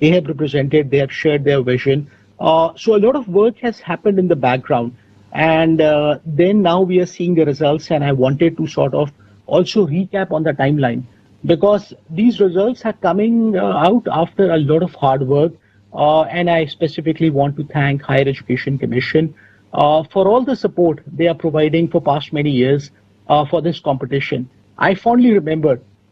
they have represented, they have shared their vision. So a lot of work has happened in the background, and then now we are seeing the results, and I wanted to sort of also recap on the timeline, because these results are coming out after a lot of hard work, and I specifically want to thank Higher Education Commission for all the support they are providing for past many years for this competition. I fondly remember,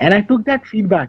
And I took that feedback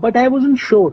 but I wasn't sure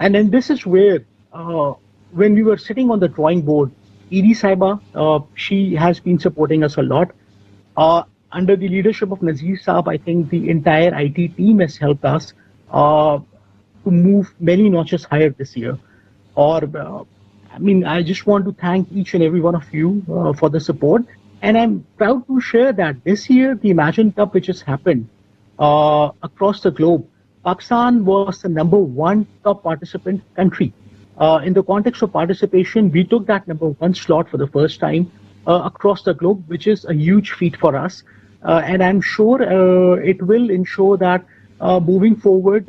And then this is where, when we were sitting on the drawing board, Edie Saiba, she has been supporting us a lot. Under the leadership of Nazir Saab, I think the entire IT team has helped us to move many notches higher this year. Or, I mean, I just want to thank each and every one of you for the support. And I'm proud to share that this year, the Imagine Cup, which has happened across the globe, Pakistan was the #1 top participant country. In the context of participation, we took that #1 slot for the first time across the globe, which is a huge feat for us. And I'm sure it will ensure that moving forward,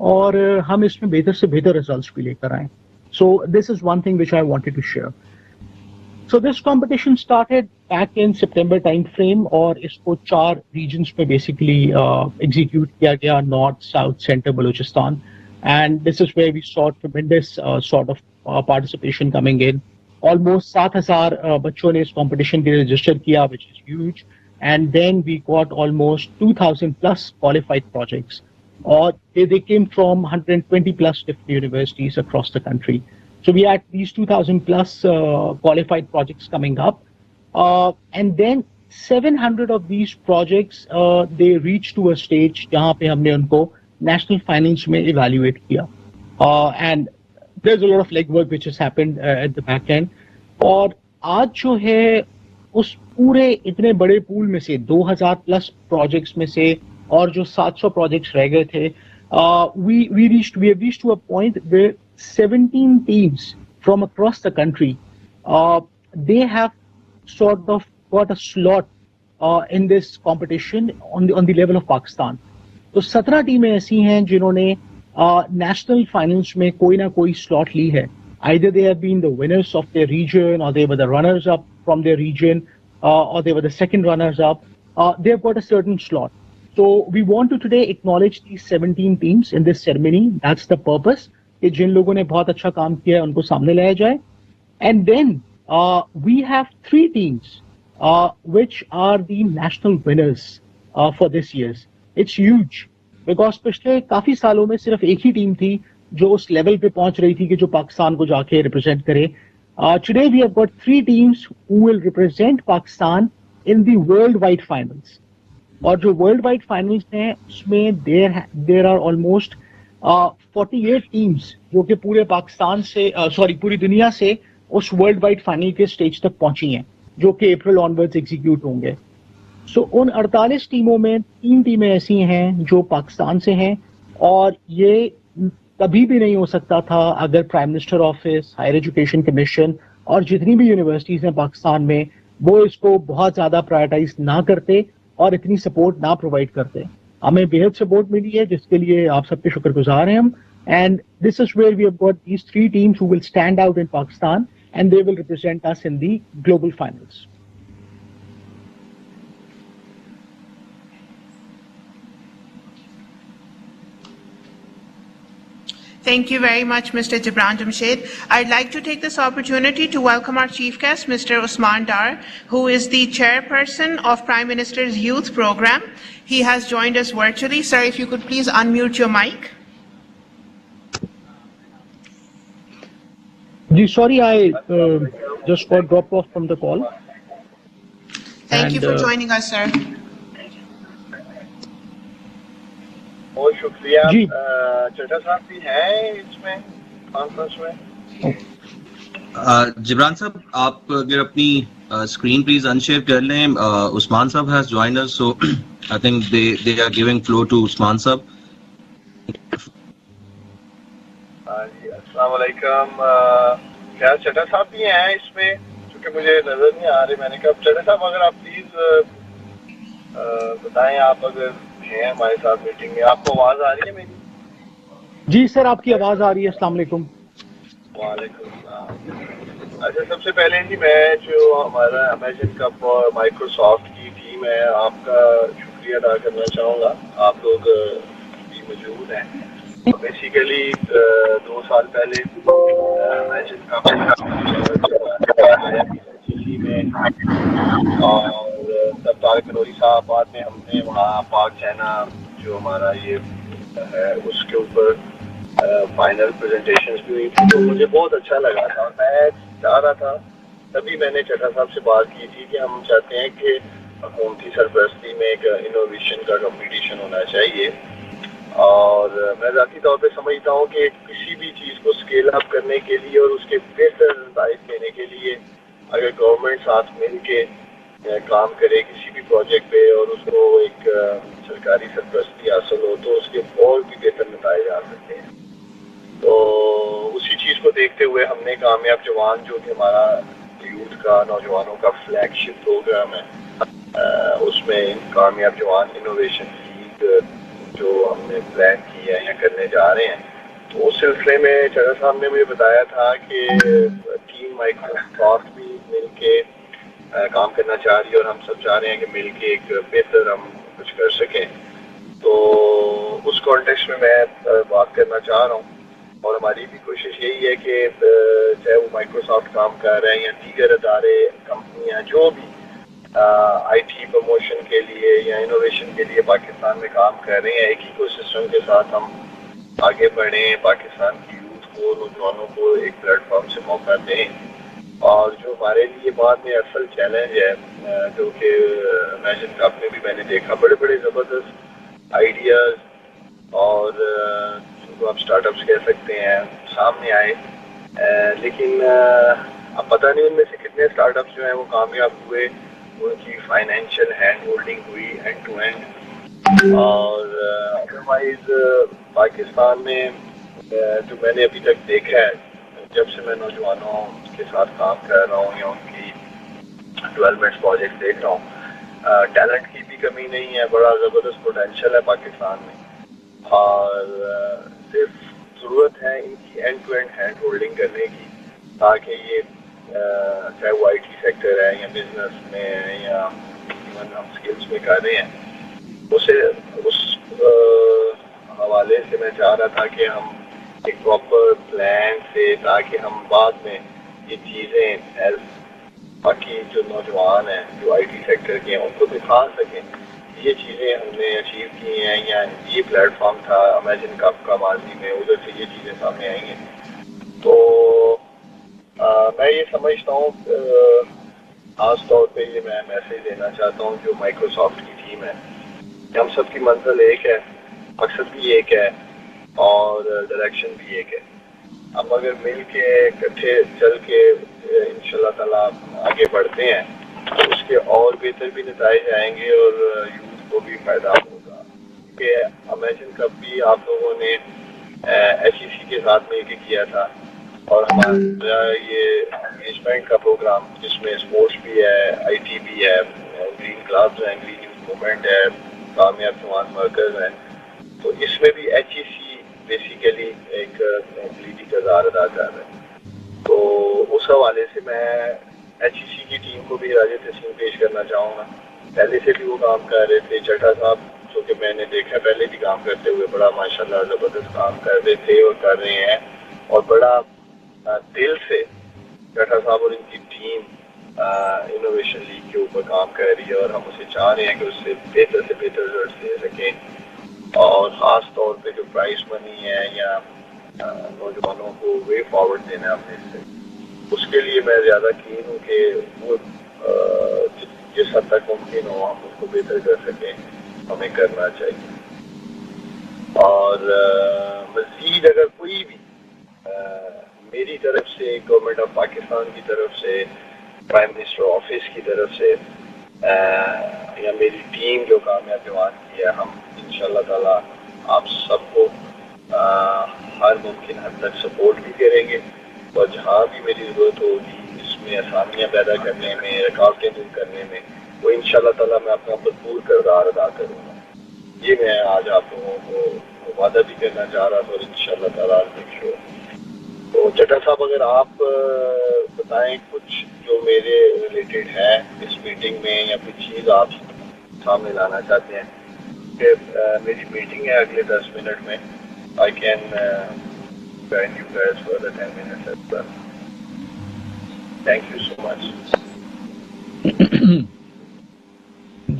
اور ہم اس میں بہتر سے بہتر results بھی لے کر آئیں. So this is one thing which I wanted to share. So this competition started back in September time frame اور اس کو 4 regions میں basically execute کیا گیا: North, South, Center, Balochistan. And this is where we saw tremendous sort of participation coming in. Almost 7,000 بچوں نے اس competition کے لیے register کیا, which is huge. And then we got almost 2,000 plus qualified projects. Or they came from 120 plus different universities across the country. So we had these 2,000 plus qualified projects coming up. And then 700 of these projects, they reached to a stage jahan pe humne unko national finance mein evaluate kiya. And there's a lot of legwork which has happened at the back end. اور آج جو ہے اس پورے اتنے بڑے پول میں سے 2,000 plus projects میں سے اور جو 700 پروجیکٹس رہ گئے تھے, we have reached to a point where 17 teams from across the country, they have sort of got a slot in this competition on the level of Pakistan. تو 17 ٹیمیں ایسی ہیں جنہوں نے نیشنل فائنلس میں کوئی نہ کوئی سلاٹ لی ہے. Either they have been the winners of their region, or they were the runners up from their region, or they were the second runners up. They have got a certain slot. So we want to today acknowledge these 17 teams in this ceremony. That's the purpose. کہ جن لوگوں نے بہت اچھا کام کیا ہے ان کو سامنے لایا جائے. And then we have 3 teams which are the national winners for this year's. It's huge because پچھلے کافی سالوں میں صرف ایک ہی ٹیم تھی جو اس لیول پہ پہنچ رہی تھی کہ جو پاکستان کو جا کے ریپرزینٹ کرے. Today we have got 3 teams who will represent Pakistan in the worldwide finals. اور جو ورلڈ وائڈ فائنلس ہیں اس میں there are almost 48 teams جو کہ پورے پاکستان سے پوری دنیا سے اس ورلڈ وائڈ فائنل کے اسٹیج تک پہنچی ہیں جو کہ اپریل آنورڈز ایگزیکیوٹ ہوں گے. سو ان 48 ٹیموں میں 3 ٹیمیں ایسی ہیں جو پاکستان سے ہیں, اور یہ کبھی بھی نہیں ہو سکتا تھا اگر prime minister office, higher education commission اور جتنی بھی یونیورسٹیز ہیں پاکستان میں وہ اس کو بہت زیادہ پرائرٹائز نہ کرتے اور اتنی سپورٹ نہ پرووائڈ کرتے. ہمیں بہت سپورٹ ملی ہے جس کے لیے آپ سب کے شکر گزار ہیں ہم. And this is where we have got these 3 teams who will stand out in Pakistan and they will represent us in the global finals. Thank you very much, Mr. Gibran Jamshed. I'd like to take this opportunity to welcome our chief guest, Mr. Usman Dar, who is the chairperson of Prime Minister's Youth Program. He has joined us virtually. Sir, if you could please unmute your mic. Sorry, I just got dropped off from the call. Thank you for joining us, sir. بہت شکریہ. چٹا صاحب بھی ہیں اس میں conference میں. جبران صاحب آپ اگر اپنی اسکرین پلیز انشیئر کر لیں. Usman sahib has joined us, so I think they are giving floor to Usman sahib. السلام علیکم. کیا چٹا صاحب بھی ہیں اس میں؟ چونکہ مجھے نظر نہیں آ رہے. میں نے کہا چٹا صاحب اگر آپ پلیز بتائیں, آپ اگر ہیں ہمارے ساتھ میٹنگ میں. آپ کو آواز آ رہی ہے میری؟ جی سر, آپ کی آواز آ رہی ہے. السلام علیکم. وعلیکم السلام. اچھا, سب سے پہلے جی میں جو ہمارا امیجن کپ اور مائکروسافٹ کی ٹیم ہے آپ کا شکریہ ادا کرنا چاہوں گا. آپ لوگ بھی موجود ہیں. بیسیکلی 2 سال پہلے امیجن کپ دلی میں, اور تب طارق کنوری صاحب, بعد میں ہم نے وہاں پاک چائنا جو ہمارا یہ ہے اس کے اوپر فائنل پریزنٹیشنز بھی ہوئی تھی. تو مجھے بہت اچھا لگا تھا. میں چاہ رہا تھا, تبھی میں نے چٹا صاحب سے بات کی تھی کہ ہم چاہتے ہیں کہ حکومتی سرپرستی میں ایک انوویشن کا کمپٹیشن ہونا چاہیے. اور میں ذاتی طور پہ سمجھتا ہوں کہ کسی بھی چیز کو اسکیل اپ کرنے کے لیے اور اس کے بہتر نتائج دینے کے لیے اگر گورنمنٹ ساتھ مل کے کام کرے کسی بھی پروجیکٹ پہ اور اس کو ایک سرکاری سرپرستی حاصل ہو تو اس کے اور بھی بہتر نتائج آ سکتے ہیں. تو اسی چیز کو دیکھتے ہوئے ہم نے کامیاب جوان جو کہ ہمارا یوتھ کا, نوجوانوں کا فلیگ شپ پروگرام ہے, اس میں کامیاب جوان انوویشن لیگ جو ہم نے پلان کی ہے یا کرنے جا رہے ہیں. تو اس سلسلے میں چڑھا صاحب نے مجھے بتایا تھا کہ ٹیم مائیکروسافٹ بھی مل کے کام کرنا چاہ رہی ہے اور ہم سب چاہ رہے ہیں کہ مل کے ایک بہتر ہم کچھ کر سکیں. تو اس کانٹیکسٹ میں بات کرنا چاہ رہا ہوں اور ہماری بھی کوشش یہی ہے کہ چاہے وہ مائیکروسافٹ کام کر رہے ہیں یا دیگر ادارے کمپنیاں جو بھی آئی ٹی پروموشن کے لیے یا انوویشن کے لیے پاکستان میں کام کر رہے ہیں, ایک ایکو سسٹم کے ساتھ ہم آگے بڑھیں, پاکستان کی یوتھ کو, نوجوانوں کو ایک پلیٹ فارم سے موقع دیں. اور جو ہمارے لیے بعد میں اصل چیلنج ہے جو کہ امیجن کپ میں بھی میں نے دیکھا, بڑے بڑے زبردست آئیڈیاز اور جن کو آپ اسٹارٹ اپس کہہ سکتے ہیں سامنے آئے, لیکن اب پتہ نہیں ان میں سے کتنے اسٹارٹ اپس جو ہیں وہ کامیاب ہوئے, ان کی فائنینشیل ہینڈ ہولڈنگ ہوئی اینڈ ٹو اینڈ. اور ادروائز پاکستان میں جو میں نے ابھی تک دیکھا ہے جب سے میں نوجوانوں کے ساتھ کام کر رہا ہوں یا ان کی ڈیولپمنٹ پروجیکٹ دیکھ رہا ہوں, ٹیلنٹ کی بھی کمی نہیں ہے, بڑا زبردست پوٹینشیل ہے پاکستان میں. اور صرف ضرورت ہے ان کی end to end hand holding کرنے کی تاکہ یہ چاہے وہ آئی ٹی سیکٹر ہے یا بزنس میں ہے یا ایون ہم اسکلس میں کر رہے ہیں, اس حوالے سے میں چاہ رہا تھا کہ ہم ایک پراپر پلان سے تاکہ ہم بعد میں یہ چیزیں باقی جو نوجوان ہیں جو آئی ٹی سیکٹر کے ہیں ان کو دکھا سکیں یہ چیزیں ہم نے اچیو کی ہیں یا یہ پلیٹ فارم تھا امیجن کپ کا ماضی میں, ادھر سے یہ چیزیں سامنے آئیں گے. تو میں یہ سمجھتا ہوں خاص طور پہ یہ میں میسج دینا چاہتا ہوں جو مائیکروسافٹ کی ٹیم ہے, ہم سب کی منزل ایک ہے, مقصد بھی ایک ہے اور ڈائریکشن بھی ایک ہے. ہم اگر مل کے اکٹھے چل کے انشاءاللہ تعالیٰ آگے بڑھتے ہیں تو اس کے اور بہتر بھی نتائج آئیں گے اور یوتھ کو بھی فائدہ ہوگا. کیونکہ امیجن کپ بھی آپ لوگوں نے ایچ ای سی کے ساتھ مل کے کیا تھا اور ہمارا یہ انگیجمنٹ کا پروگرام جس میں اسپورٹس بھی ہے, آئی ٹی بھی ہے, گرین کلبز ہیں, گرین یوتھ موومنٹ ہے, کامیاب جوان مرکز ہیں, تو اس میں بھی ایچ ای سی بیسیکلی ایک لیڈی کردار ادا کر رہا ہے. تو اس حوالے سے میں ایچ ای سی کی ٹیم کو بھی راج تسلیم پیش کرنا چاہوں گا. پہلے سے بھی وہ کام کر رہے تھے, چٹھا صاحب جو کہ میں نے دیکھا پہلے بھی کام کرتے ہوئے بڑا ماشاءاللہ زبردست کام کر رہے تھے اور کر رہے ہیں, اور بڑا دل سے چٹھا صاحب اور ان کی ٹیم انوویشن لیگ کے اوپر کام کر رہی ہے اور ہم اسے چاہ رہے ہیں کہ اس سے بہتر رزلٹس دے سکیں. اور خاص طور پہ جو پرائز منی ہے یا نوجوانوں کو وے فارورڈ دینا ہے اپنے سے, اس کے لیے میں زیادہ کین ہوں کہ وہ جس حد تک ممکن ہو ہم اس کو بہتر کر سکیں, ہمیں کرنا چاہیے. اور مزید اگر کوئی بھی میری طرف سے, گورنمنٹ آف پاکستان کی طرف سے, پرائم منسٹر آفس کی طرف سے یا میری ٹیم جو کامیاب جوان کی ہے, ہم انشاءاللہ تعالیٰ آپ سب کو ہر ممکن حد تک سپورٹ بھی کریں گے اور جہاں بھی میری ضرورت ہوگی اس میں آسانیاں پیدا کرنے میں, رکاوٹیں دور کرنے میں, وہ انشاءاللہ تعالیٰ میں اپنا بھرپور کردار ادا کروں گا. یہ میں آج آپ لوگوں کو وعدہ بھی کرنا چاہ رہا تھا اور انشاءاللہ تعالیٰ شو. تو چٹا صاحب اگر آپ بتائیں کچھ جو میرے ریلیٹڈ ہے اس میٹنگ میں یا کچھ چیز آپ سامنے لانا چاہتے ہیں کہ میری میٹنگ ہے اگلے 10 منٹ میں, I can join you guys for the 10 minutes as well. Thank you so much.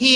He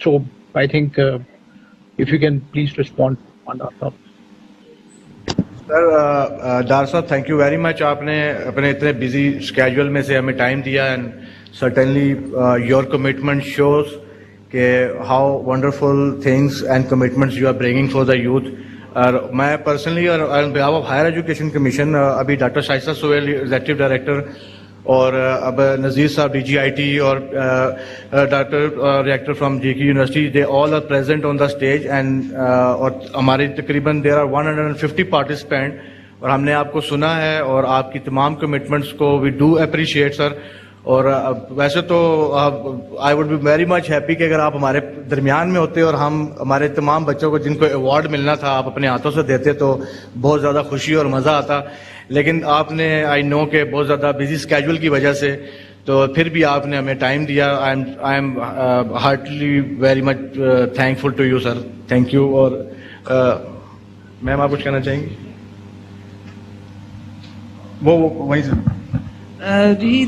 so I think if you can please respond on that. سر ڈار صاحب تھینک یو ویری مچ, آپ نے اپنے اتنے busy schedule میں سے ہمیں time دیا and certainly your commitment shows کہ how wonderful things and commitments you are bringing for the youth. اور میں پرسنلی اور on behalf of Higher education Commission ابھی doctor Shaista Sohail executive director اور اب Nazir sahib D G I T اور doctor rector from J K university, they all are present on the stage and اور ہماری تقریباً دیر آر 150 پارٹیسپینٹ اور ہم نے آپ کو سنا ہے اور آپ کی تمام کمٹمنٹس کو وی ڈو اپریشیٹ سر. اور ویسے تو I would be very much happy کہ اگر آپ ہمارے درمیان میں ہوتے اور ہم ہمارے تمام بچوں کو جن کو ایوارڈ ملنا تھا آپ اپنے ہاتھوں سے دیتے تو بہت زیادہ خوشی اور مزہ آتا. لیکن آپ نے آئی نو کہ بہت زیادہ بزی اسکیجول کی وجہ سے تو پھر بھی آپ نے ہمیں ٹائم دیا. I am heartly very much thankful to you sir. Thank you. اور میم آپ کچھ کہنا چاہیں گی؟ وہ وہیں سے.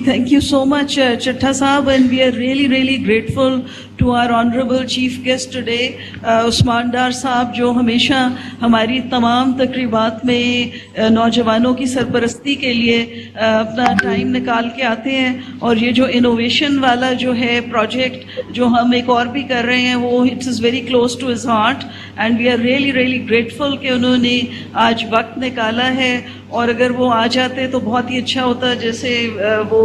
Thank you so much, Chattha Saab, and we are really grateful to our honorable chief guest today, Usman Dar Saab, جو ہمیشہ ہماری تمام تقریبات میں نوجوانوں کی سرپرستی کے لیے اپنا ٹائم نکال کے آتے ہیں. اور یہ جو انوویشن والا جو ہے پروجیکٹ جو ہم ایک اور بھی کر رہے ہیں وہ it is very close to his heart and we are really grateful کہ انہوں نے آج وقت نکالا ہے. اور اگر وہ آ جاتے تو بہت ہی اچھا ہوتا, جیسے وہ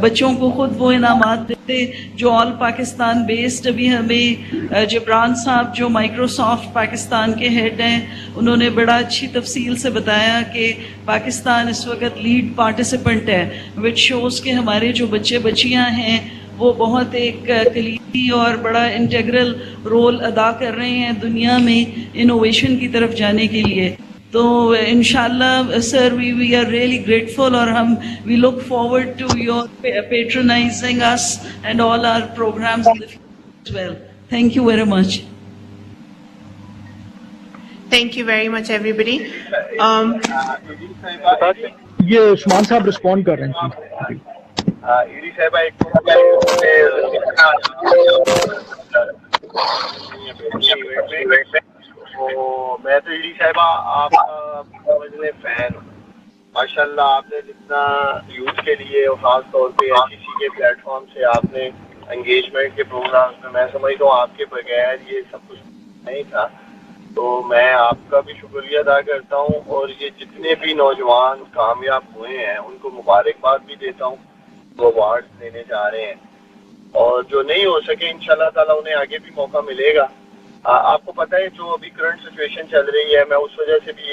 بچوں کو خود وہ انعامات دیتے جو آل پاکستان بیسڈ. ابھی ہمیں جبران صاحب جو مائکروسافٹ پاکستان کے ہیڈ ہیں انہوں نے بڑا اچھی تفصیل سے بتایا کہ پاکستان اس وقت لیڈ پارٹیسپینٹ ہے, وچ شوز کہ ہمارے جو بچے بچیاں ہیں وہ بہت ایک کلیدی اور بڑا انٹیگرل رول ادا کر رہے ہیں دنیا میں انوویشن کی طرف جانے کے لیے. تو انشاءاللہ sir we are really grateful اور ہم we look forward to your patronising us and all our programmes in the future as well. Thank you very much. Thank you very much everybody. یہ عثمان صاحب رسپونڈ کر رہے ہیں. ایڈی صاحبہ ایک میں تو ایڈی صاحبہ آپ کا سمجھنے فین ہوں. ماشاء اللہ آپ نے جتنا یوتھ کے لیے اور خاص طور پہ ICC کے پلیٹ فارم سے آپ نے انگیجمنٹ کے پروگرامز میں سمجھتا ہوں آپ کے بغیر یہ سب کچھ نہیں تھا. تو میں آپ کا بھی شکریہ ادا کرتا ہوں اور یہ جتنے بھی نوجوان کامیاب ہوئے ہیں ان کو مبارکباد بھی دیتا ہوں. وہ ایوارڈ دینے جا رہے ہیں اور جو نہیں ہو سکے انشاءاللہ تعالیٰ انہیں آگے بھی موقع ملے گا. آپ کو پتہ ہے جو ابھی کرنٹ سچویشن چل رہی ہے, میں اس وجہ سے بھی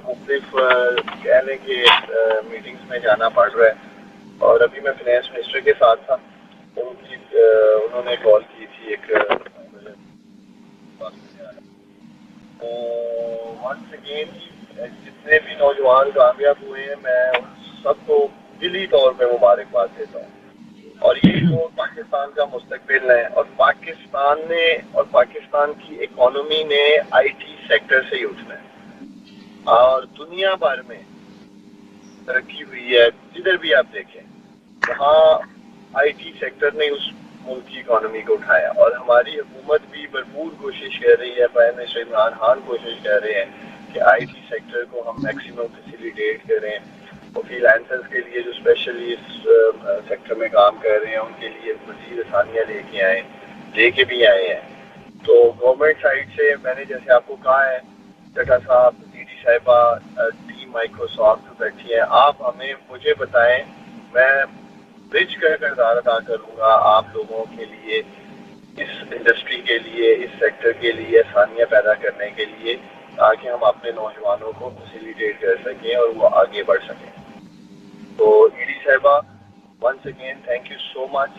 مختلف کہہ لیں کہ میٹنگز میں جانا پڑ رہا ہے. اور ابھی میں فائنانس منسٹر کے ساتھ تھا, انہوں نے کال کی تھی ایک. ونس اگین جتنے بھی نوجوان کامیاب ہوئے ہیں میں ان سب کو دلی طور پہ مبارکباد دیتا ہوں. اور یہ جو پاکستان کا مستقبل ہے اور پاکستان نے اور پاکستان کی اکانومی نے IT سیکٹر سے ہی اٹھنا ہے اور دنیا بھر میں ترقی ہوئی ہے. جدھر بھی آپ دیکھیں وہاں IT سیکٹر نے اس ملک کی اکانومی کو اٹھایا اور ہماری حکومت بھی بھرپور کوشش کر رہی ہے. پرائم منسٹر عمران خان کوشش کر رہے ہیں کہ IT سیکٹر کو ہم میکسیمم فیسیلیٹیٹ کریں. اور فری لانسرز کے لیے جو اسپیشلی اس سیکٹر میں کام کر رہے ہیں ان کے لیے مزید آسانیاں لے کے بھی آئے ہیں. تو گورنمنٹ سائڈ سے میں نے جیسے آپ کو کہا ہے چٹا صاحب, DD صاحبہ, ٹیم مائکروسافٹ بیٹھی ہیں, آپ مجھے بتائیں, میں برج کا کردار ادا کروں گا آپ لوگوں کے لیے, اس انڈسٹری کے لیے, اس سیکٹر کے لیے آسانیاں پیدا کرنے کے لیے تاکہ ہم اپنے نوجوانوں کو فیسیلیٹیٹ کر سکیں اور وہ آگے بڑھ سکیں. تو E D sahiba once again thank you so much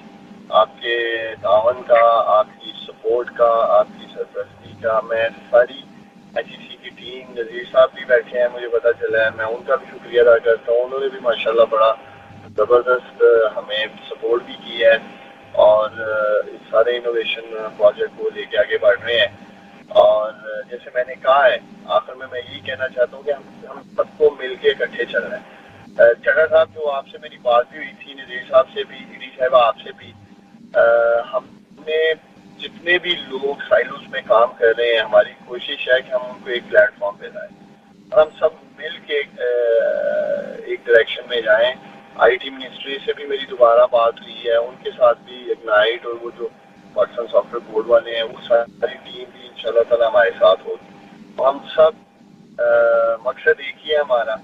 آپ کے تعاون کا, آپ کی سپورٹ کا, آپ کی سرپرستی کا. میں ساری ICC کی ٹیم, نذیر صاحب بھی بیٹھے ہیں مجھے پتہ چلا ہے, میں ان کا بھی شکریہ ادا کرتا ہوں. انہوں نے بھی ماشاءاللہ بڑا زبردست ہمیں سپورٹ بھی کی ہے اور اس سارے انوویشن پروجیکٹ کو لے کے آگے بڑھ رہے ہیں. اور جیسے میں نے کہا ہے آخر میں یہی کہنا چاہتا ہوں کہ ہم سب کو مل کے اکٹھے چل رہے ہیں. چڑھا صاحب جو آپ سے میری بات بھی ہوئی تھی, نذیر صاحب سے بھی, ایڈی صاحبہ آپ سے بھی, ہم نے جتنے بھی لوگ سائلوز میں کام کر رہے ہیں ہماری کوشش ہے کہ ہم ان کو ایک پلیٹ فارم پہ لائیں اور ہم سب مل کے ایک ڈائریکشن میں جائیں. IT منسٹری سے بھی میری دوبارہ بات ہوئی ہے, ان کے ساتھ بھی اگنائٹ اور وہ جو پاکستان سافٹ ویئر بورڈ والے ہیں وہ ساری ٹیم بھی انشاءاللہ تعالیٰ ہمارے ساتھ ہوگی. ہم سب مقصد ایک ہی ہے ہمارا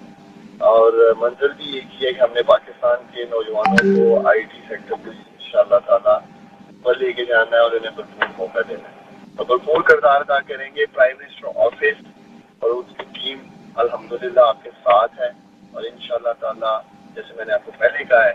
اور منزل بھی ایک ہی ہے کہ ہم نے پاکستان کے نوجوانوں کو IT سیکٹر کو انشاءاللہ تعالیٰ پر لے کے جانا ہے اور انہیں بھرپور موقع دینا ہے اور بھرپور کردار ادا کریں گے. پرائم منسٹر آفس اور اس کی ٹیم الحمدللہ آپ کے ساتھ ہے اور انشاءاللہ تعالیٰ جیسے میں نے آپ کو پہلے کہا ہے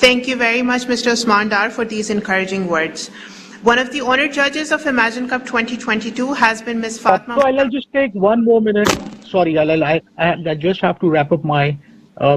Thank you very much, Mr. Usman Dar, for these encouraging words. One of the honored judges of Imagine Cup 2022 has been Ms. Fatma. So I'll just take 1 more minute. Sorry, I just have to wrap up my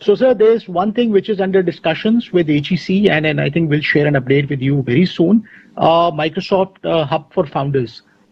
So sir, there's one thing which is under discussions with HEC, and I think we'll share an update with you very soon. Microsoft Hub for Founders,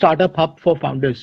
Startup Hub for Founders,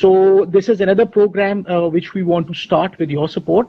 So this is another program which we want to start with your support,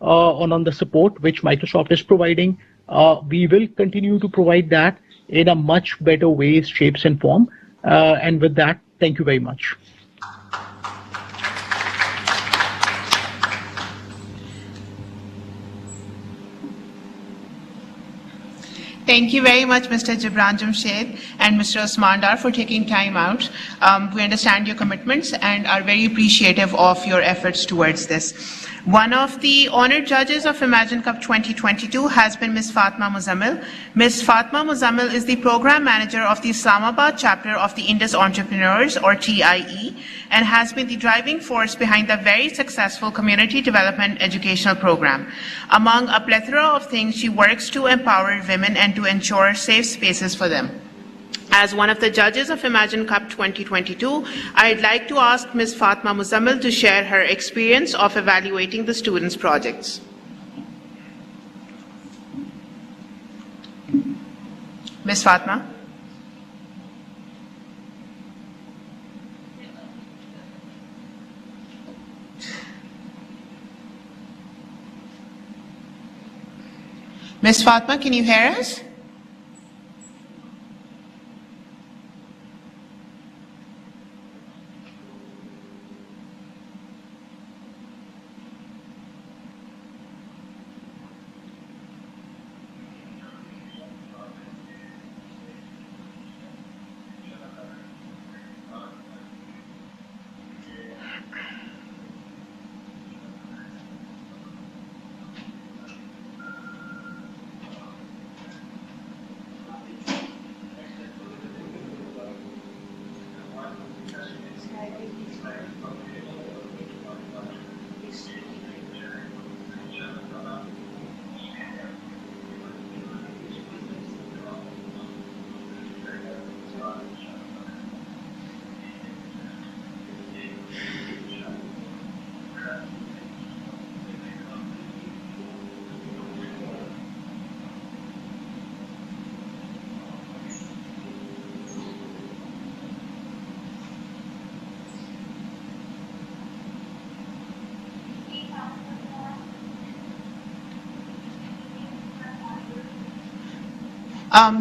on the support which Microsoft is providing. We will continue to provide that in a much better ways, shapes and form. And with that, thank you very much. Thank you very much, Mr. Gibran Jamshed and Mr. Usman Dar, for taking time out. We understand your commitments and are very appreciative of your efforts towards this. One of the honored judges of Imagine Cup 2022 has been Ms. Fatma Muzammil. Ms. Fatma Muzammil is the program manager of the Islamabad chapter of the Indus Entrepreneurs, or TIE, and has been the driving force behind the very successful community development educational program. Among a plethora of things, she works to empower women and to ensure safe spaces for them. As one of the judges of Imagine Cup 2022, I'd like to ask Ms. Fatma Muzammil to share her experience of evaluating the students' projects. Ms. Fatma. Ms. Fatma, can you hear us?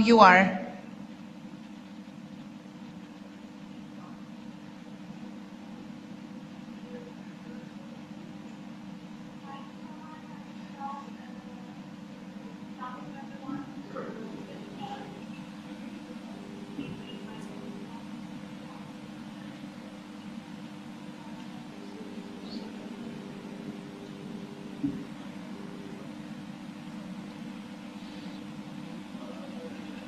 You are.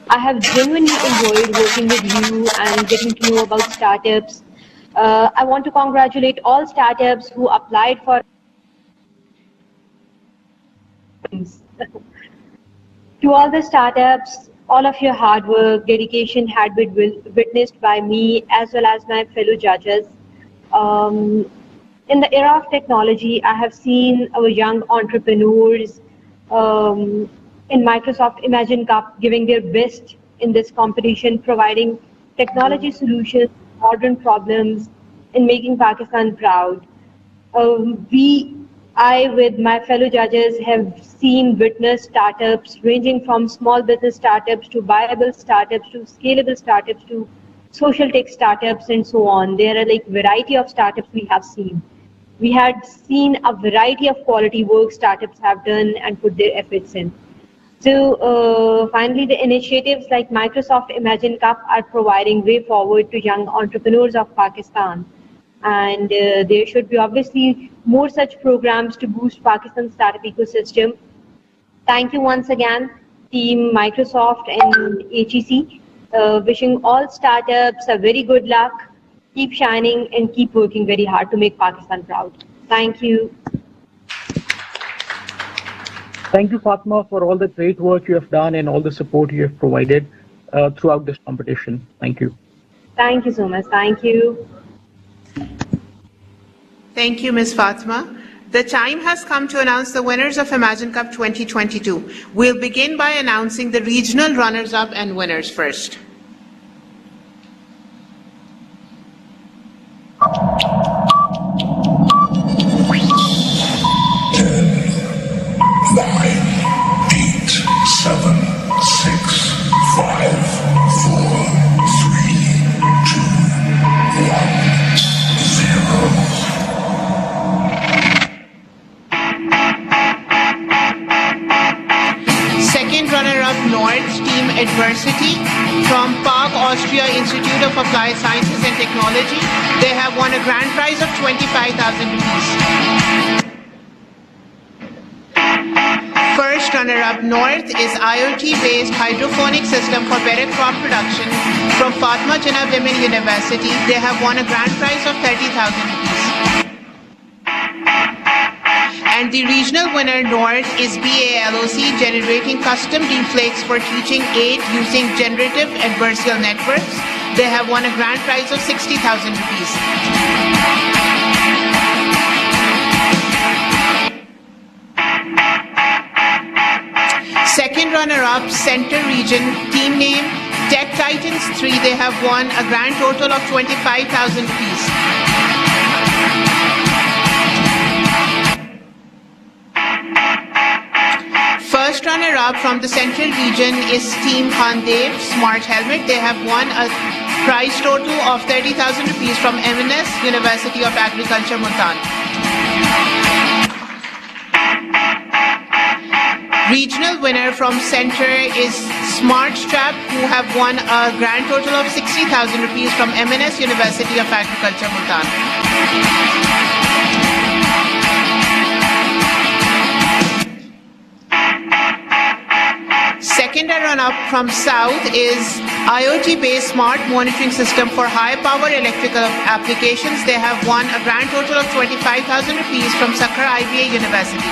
I have genuinely enjoyed working with you and getting to know about startups. I want to congratulate all startups who applied for To all the startups, all of your hard work, dedication had been witnessed by me as well as my fellow judges. In the era of technology, I have seen our young entrepreneurs in Microsoft Imagine Cup giving their best in this competition, providing technology solutions, modern problems, and making Pakistan proud. I, with my fellow judges, have witnessed startups ranging from small business startups to viable startups to scalable startups to social tech startups and so on. There are like variety of startups we have seen. We had seen a variety of quality work startups have done and put their efforts in. So finally, the initiatives like Microsoft Imagine Cup are providing way forward to young entrepreneurs of Pakistan. And there should be obviously more such programs to boost Pakistan's startup ecosystem. Thank you once again, Team Microsoft and HEC. Wishing all startups a very good luck. Keep shining and keep working very hard to make Pakistan proud. Thank you. Thank you, Fatma, for all the great work you have done and all the support you have provided throughout this competition. Thank you. Thank you so much. Thank you. Thank you, Ms. Fatma. The time has come to announce the winners of Imagine Cup 2022. We'll begin by announcing the regional runners-up and winners first. Adversity from Park Austria Institute of Applied Sciences and Technology. They have won a grand prize of 25,000 rupees. First runner-up North is IoT-based hydroponic system for better crop production from Fatma Jinnah Women University. They have won a grand prize of 30,000 rupees. And the regional winner North is BALOC, generating custom deepfakes for teaching aid using generative adversarial networks. They have won a grand prize of 60,000 rupees. Second runner-up, Center Region, team name Tech Titans 3. They have won a grand total of 25,000 rupees. First runner-up from the Central Region is Team Khandev Smart Helmet. They have won a prize total of 30,000 rupees from M&S University of Agriculture, Multan. Regional winner from Center is Smart Strap, who have won a grand total of 60,000 rupees from M&S University of Agriculture, Multan. Second runner-up from South is IoT-based smart monitoring system for high-power electrical applications. They have won a grand total of 25,000 rupees from Sakkar IBA University.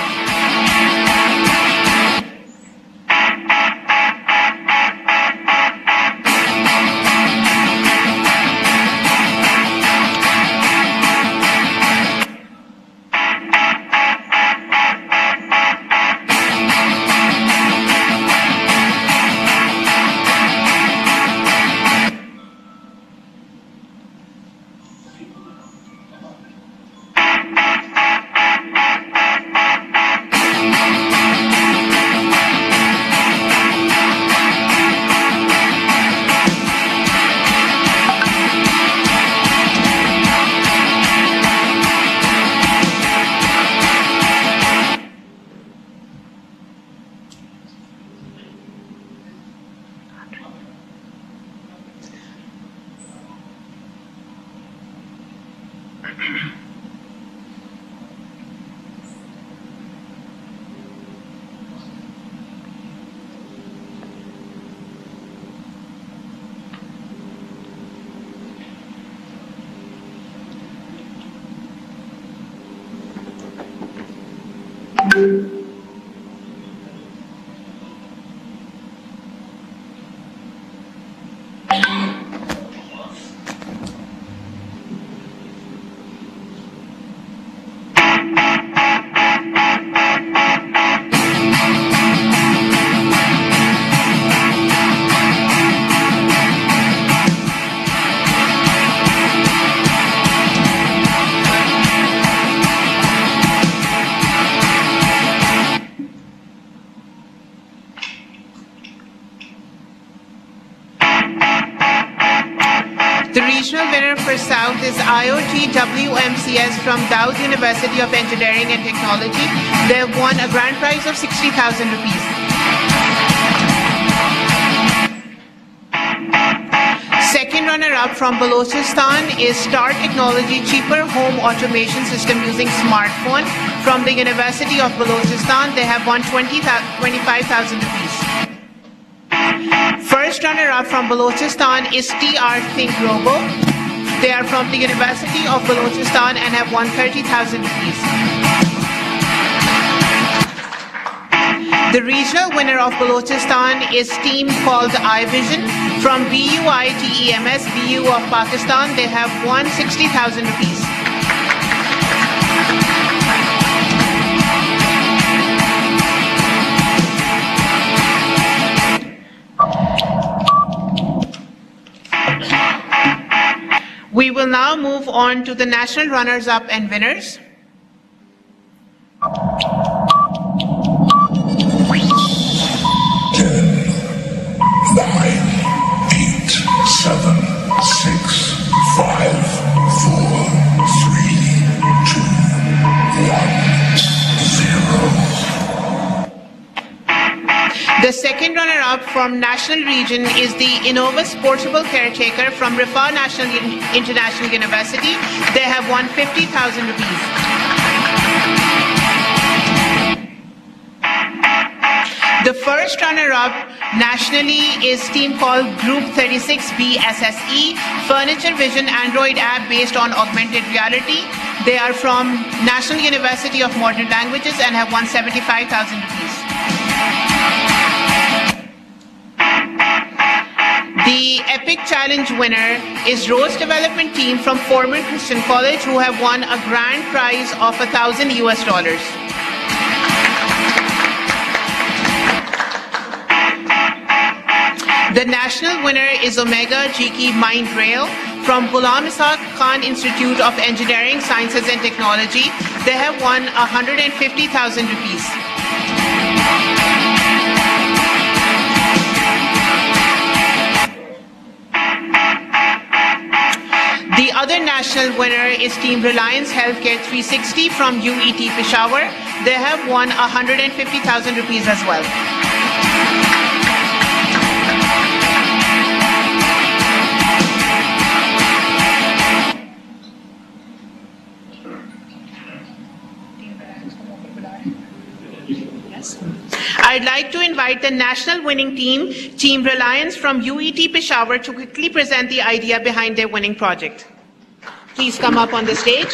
IoT WMCS from Dowd University of Engineering and Technology. They have won a grand prize of 60,000 rupees. Second runner-up from Balochistan is Star Technology Cheaper Home Automation System using smartphone from the University of Balochistan. They have won 25,000 rupees. First runner-up from Balochistan is TR Think Robo. They are from the University of Balochistan and have won 30,000 rupees. The regional winner of Balochistan is team called iVision from BUITEMS, BU of Pakistan. They have won 60,000 rupees. We will now move on to the national runners-up and winners. 7, 6, 5, 4, 3, 2, 1, 0. The second runner-up from national region is the Innovus Portable Caretaker from Rifa National International University. They have won 50,000 rupees. The first runner-up nationally is team called Group 36B SSE, Furniture Vision Android app based on augmented reality. They are from National University of Modern Languages and have won 75,000 rupees. The Epic Challenge winner is Rose Development Team from Foreman Christian College, who have won a grand prize of $1,000 US. The national winner is Omega GK Mind Rail from Ghulam Ishaq Khan Institute of Engineering, Sciences and Technology. They have won 150,000 rupees. The other national winner is Team Reliance Healthcare 360 from UET Peshawar. They have won 150,000 rupees as well. I'd like to invite the national winning team, Team Reliance from UET Peshawar, to quickly present the idea behind their winning project. Please come up on the stage.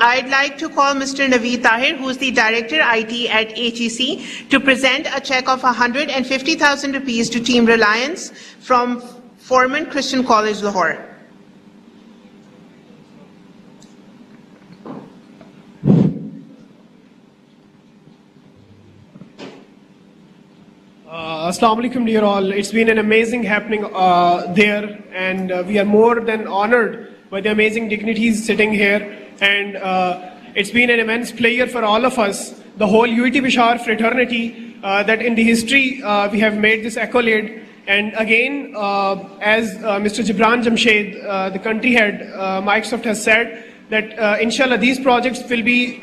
I'd like to call Mr. Naveed Tahir, who is the Director IT at HEC, to present a check of 150,000 rupees to Team Reliance from Foreman Christian College, Lahore. Assalamu alaikum, dear all. It's been an amazing happening there, and we are more than honored by the amazing dignitaries sitting here. And it's been an immense pleasure for all of us, the whole UET Peshawar fraternity, that in the history we have made this accolade. And again, as Mr. Gibran Jamshed, the country head, Microsoft has said that inshallah these projects will be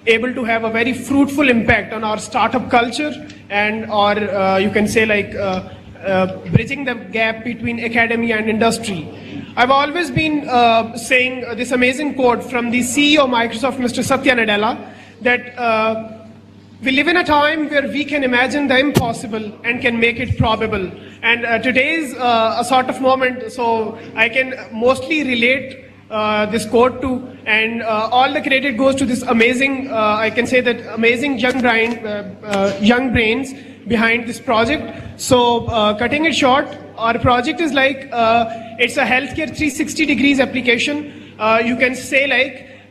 able to have a very fruitful impact on our startup culture and or you can say like bridging the gap between academia and industry. I've always been saying this amazing quote from the CEO of Microsoft, Mr. Satya Nadella, that we live in a time where we can imagine the impossible and can make it probable. And today is a sort of moment, so I can mostly relate this quote to, and all the credit goes to this amazing, I can say that amazing young brains behind this project. So cutting it short, our project is like it's a healthcare 360 degrees application. You can say like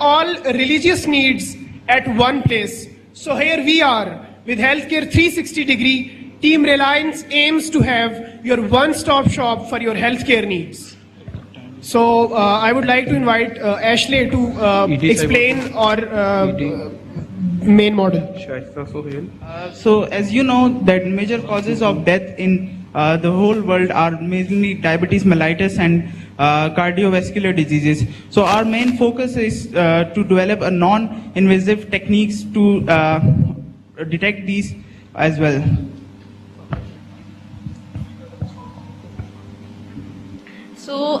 all religious needs at one place. So here we are with healthcare 360 degree. Team Reliance aims to have your one-stop shop for your healthcare needs. So I would like to invite Ashley to explain our main model. So as you know that major causes of death in the whole world are mainly diabetes mellitus and cardiovascular diseases. So our main focus is to develop a non-invasive techniques to detect these as well. So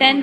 10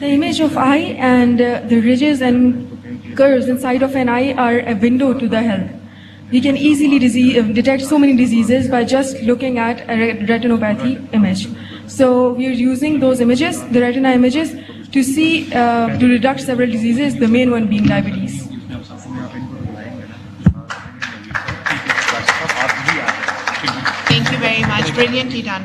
The image of eye and the ridges and curves inside of an eye are a window to the health. We can easily detect so many diseases by just looking at a retinopathy image. So we are using those images, the retina images, to see, to deduct several diseases, the main one being diabetes. Thank you very much. Brilliantly done.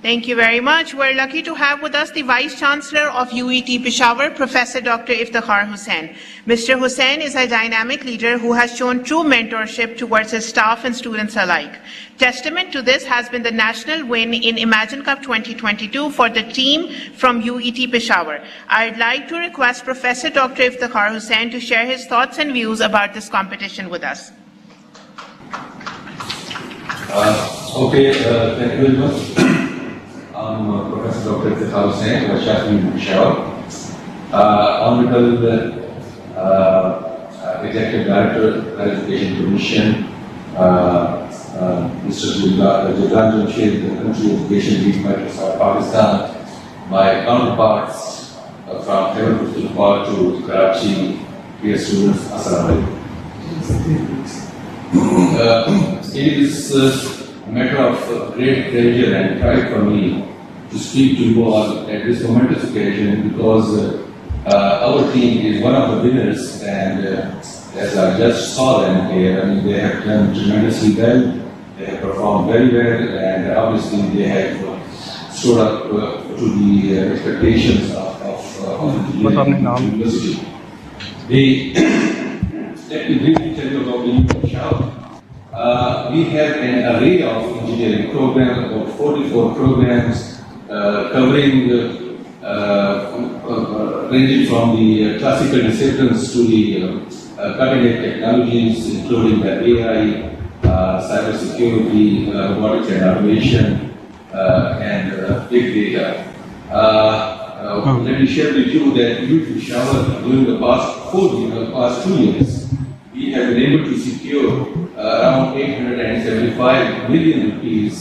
Thank you very much. We're lucky to have with us the Vice Chancellor of UET Peshawar, Professor Dr. Iftikhar Hussain. Mr. Hussain is a dynamic leader who has shown true mentorship towards his staff and students alike. Testament to this has been the national win in Imagine Cup 2022 for the team from UET Peshawar. I'd like to request Professor Dr. Iftikhar Hussain to share his thoughts and views about this competition with us. Thank you very much. I'm Professor Dr. Iftikhar Hussain, Chancellor of Peshawar. Honorable Executive Director, Higher Education Commission, Mr. Jibran Jamshed, the Country Education Lead Microsoft Pakistan, my counterparts from Khyber Pakhtunkhwa to Karachi, dear students, Assalamu alaikum. It is a matter of great pleasure and pride for me to speak to you all at this momentous occasion because our team is one of the winners, and as I just saw them here, I mean, they have done tremendously well, they have performed very well, and obviously they have stood up to the expectations of the university. Let me briefly tell you about the UET. We have an array of engineering programs, about 44 programs, covering ranging from the classical disciplines to the cutting-edge technologies, including the AI, cybersecurity, robotics and automation, and big data. Let me share with you that UET Peshawar, during the past 2 years, we have been able to secure around 875 million rupees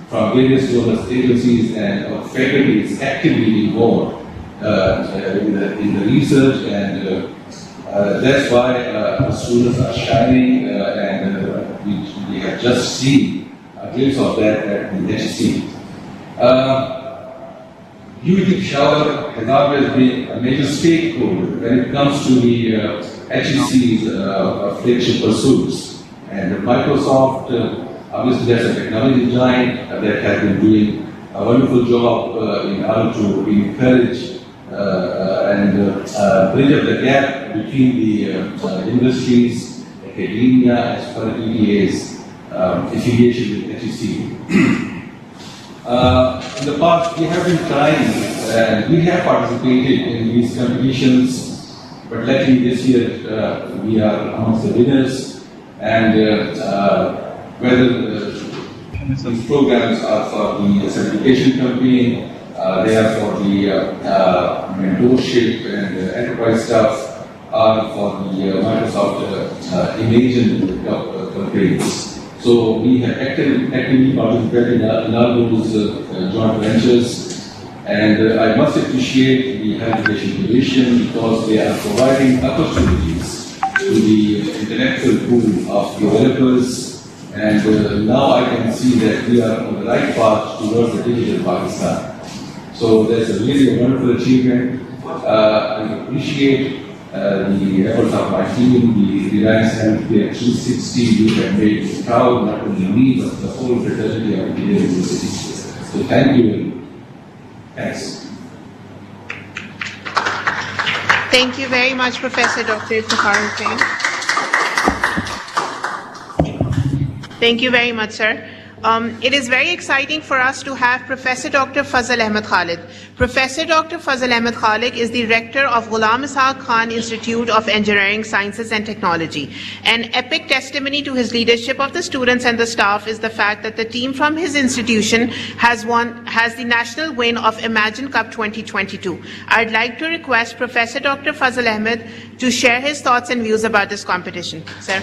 from various donor agencies and faculties actively involved in the research, and that's why the students are shining, and we have just seen a glimpse of that at the HSC. UET Peshawar has always been a major stakeholder when it comes to the HEC's flagship pursuits. And Microsoft, obviously that's a technology giant that has been doing a wonderful job in order to encourage and bridge up the gap between the industries, academia, as far as EDA's affiliation with HEC. In the past, we have been trying, we have participated in these competitions, but luckily this year we are amongst the winners. And whether these programs are for the certification campaign, they are for the mentorship and enterprise stuff, or for the Microsoft Imagine campaigns. So we have actively participated in all those joint ventures. And I must appreciate the Higher Education Commission because they are providing opportunities to the intellectual pool of developers. And now I can see that we are on the right path towards the digital Pakistan. So that's a really wonderful achievement. I appreciate the efforts of my team, the Reliance Healthcare 360. You have made proud not only me but the whole fraternity of the university. So thank you. Thanks. Thank you very much, Professor Dr. Iftikhar Hussain. Thank you very much, sir. It is very exciting for us to have Professor Dr. Fazl Ahmed Khalid. Professor Dr. Fazl Ahmed Khalid is the rector of Ghulam Ishaq Khan Institute of Engineering, Sciences and Technology. An epic testimony to his leadership of the students and the staff is the fact that the team from his institution has the national win of Imagine Cup 2022. I'd like to request Professor Dr. Fazl Ahmed to share his thoughts and views about this competition. Sir.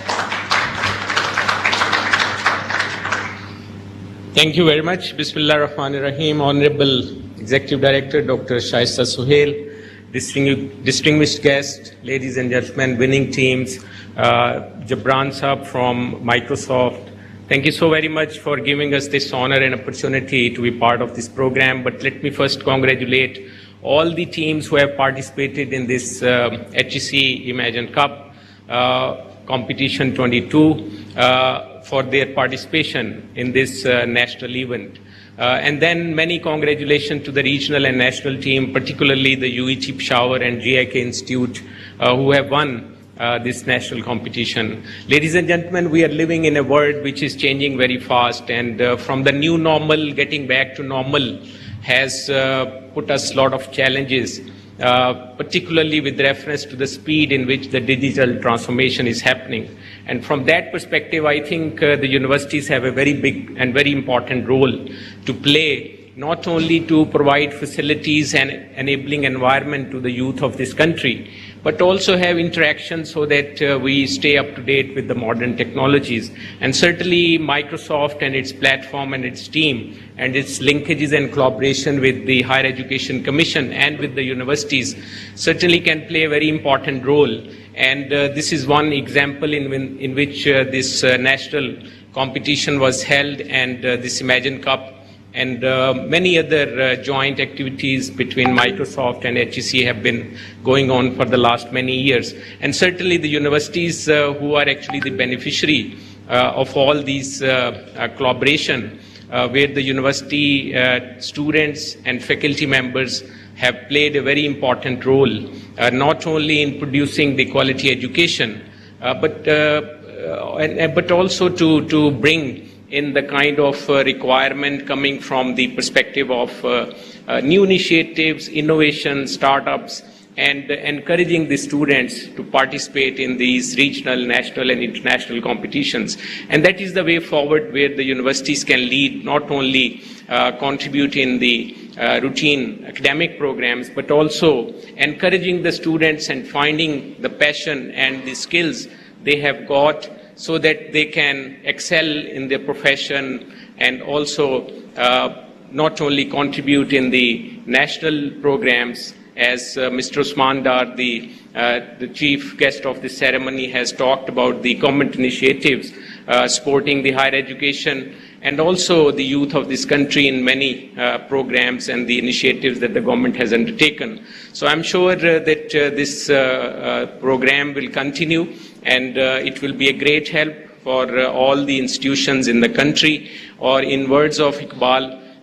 Thank you very much. Bismillah ar-Rahman ar-Rahim. Honorable Executive Director Dr. Shaista Suhail, distinguished guests, ladies and gentlemen, winning teams, Jabran Saab from Microsoft. Thank you so very much for giving us this honor and opportunity to be part of this program. But let me first congratulate all the teams who have participated in this HEC Imagine Cup competition 22. For their participation in this national event. And then many congratulations to the regional and national team, particularly the UET Peshawar and GIK Institute who have won this national competition. Ladies and gentlemen, we are living in a world which is changing very fast, and from the new normal, getting back to normal has put us a lot of challenges. Particularly with reference to the speed in which the digital transformation is happening. And from that perspective, I think the universities have a very big and very important role to play, not only to provide facilities and enabling environment to the youth of this country, but also have interaction so that we stay up to date with the modern technologies. And certainly Microsoft and its platform and its team and its linkages and collaboration with the Higher Education Commission and with the universities certainly can play a very important role. And this is one example in which this national competition was held, and this Imagine Cup and many other joint activities between Microsoft and HEC have been going on for the last many years. And certainly the universities who are actually the beneficiary of all these collaboration, where the university students and faculty members have played a very important role, not only in producing the quality education, but also to bring in the kind of requirement coming from the perspective of new initiatives, innovation, startups, and encouraging the students to participate in these regional, national, and international competitions. And that is the way forward, where the universities can lead, not only contribute in the routine academic programs, but also encouraging the students and finding the passion and the skills they have got so that they can excel in their profession and also not only contribute in the national programs, as Mr. Usman Dar, the chief guest of this ceremony, has talked about the government initiatives supporting the higher education and also the youth of this country in many programs and the initiatives that the government has undertaken. So I'm sure that this program will continue, and it will be a great help for all the institutions in the country. Or in words of Iqbal,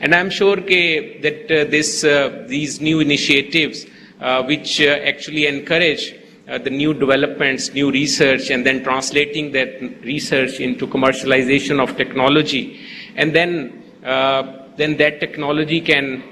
And I'm sure that these new initiatives which actually encourage the new developments, new research, and then translating that research into commercialization of technology, and then that technology can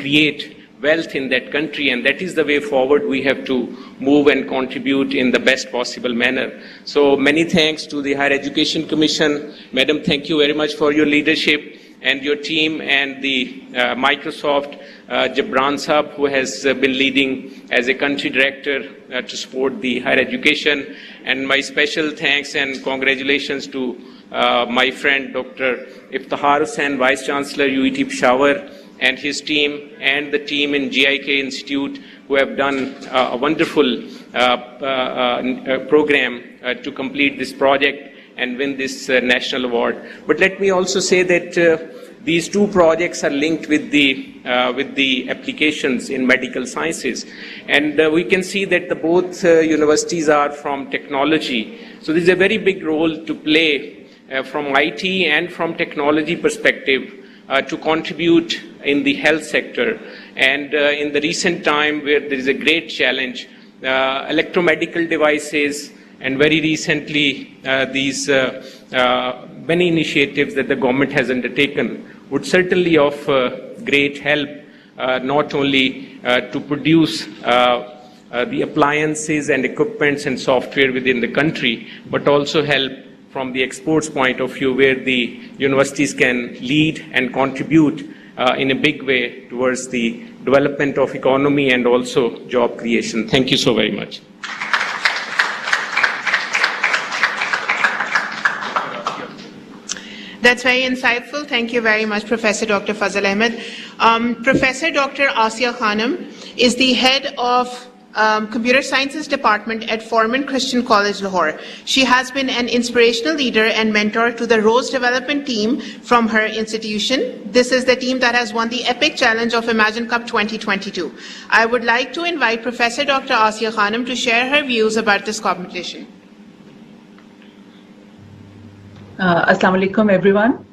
create wealth in that country, and that is the way forward we have to move and contribute in the best possible manner. So many thanks to the Higher Education Commission. Madam, thank you very much for your leadership and your team and the Microsoft Jibran Saab, who has been leading as a country director to support the higher education. And my special thanks and congratulations to my friend Dr. Iftihar Hussain, Vice Chancellor UET Peshawar, and his team, and the team in GIK Institute, who have done a wonderful program to complete this project and win this national award. But let me also say that these two projects are linked with the applications in medical sciences, and we can see that both universities are from technology. So there is a very big role to play from IT and from technology perspective to contribute in the health sector. And in the recent time where there is a great challenge, electromedical devices, and very recently these many initiatives that the government has undertaken would certainly offer great help, not only to produce the appliances and equipments and software within the country, but also help from the exports point of view, where the universities can lead and contribute in a big way towards the development of economy and also job creation. Thank you so very much. That's very insightful. Thank you very much, Professor Dr. Fazal Ahmed. Professor Dr. Asia Khanum is the head of Computer Sciences Department at Foreman Christian College, Lahore. She has been an inspirational leader and mentor to the Rose Development Team from her institution. This is the team that has won the epic challenge of Imagine Cup 2022. I would like to invite Professor Dr. Asia Khanum to share her views about this competition. Assalamu alaikum, everyone.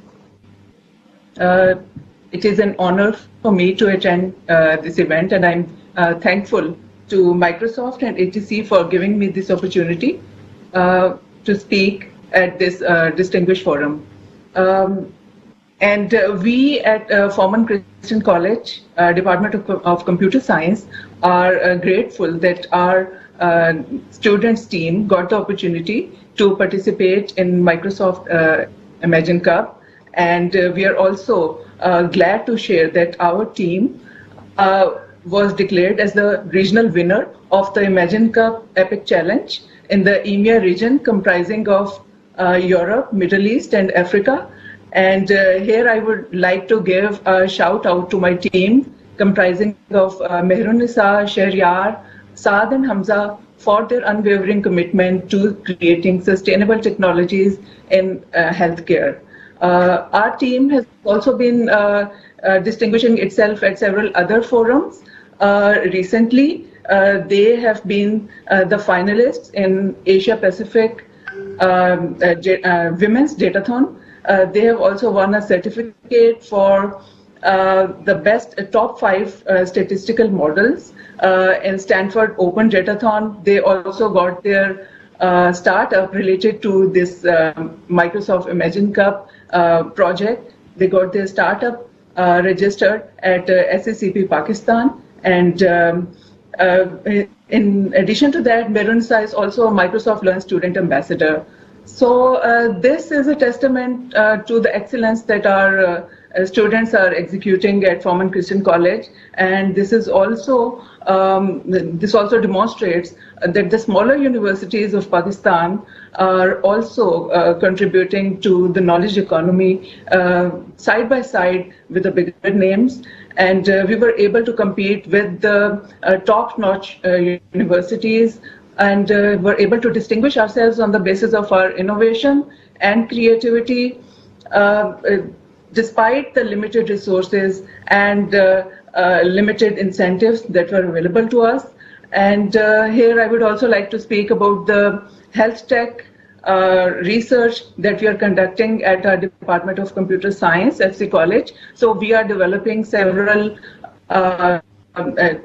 It is an honor for me to attend this event, and I'm thankful to Microsoft and HEC for giving me this opportunity to speak at this distinguished forum. And we at Foreman Christian College, Department of Computer Science, are grateful that our students team got the opportunity to participate in Microsoft Imagine Cup, and we are also glad to share that our team was declared as the regional winner of the Imagine Cup Epic Challenge in the EMEA region, comprising of Europe, Middle East, and Africa. And here I would like to give a shout out to my team, comprising of Mehrun Nisa, Shahriyar, Saad, and Hamza, for their unwavering commitment to creating sustainable technologies in healthcare. Our team has also been distinguishing itself at several other forums. Recently, they have been the finalists in Asia Pacific Women's Datathon. They have also won a certificate for the best top 5 statistical models in Stanford Open Datathon. They also got their startup related to this Microsoft Imagine Cup project. They got their startup registered at SACP Pakistan. And in addition to that, Mehrun is also a Microsoft Learn Student Ambassador. So this is a testament to the excellence that our students are executing at Foreman Christian College, and this is also this also demonstrates that the smaller universities of Pakistan are also contributing to the knowledge economy side by side with the bigger names, and we were able to compete with the top-notch universities, and were able to distinguish ourselves on the basis of our innovation and creativity. Despite the limited resources and limited incentives that were available to us. And here I would also like to speak about the health tech research that we are conducting at our Department of Computer Science, FC College. So we are developing several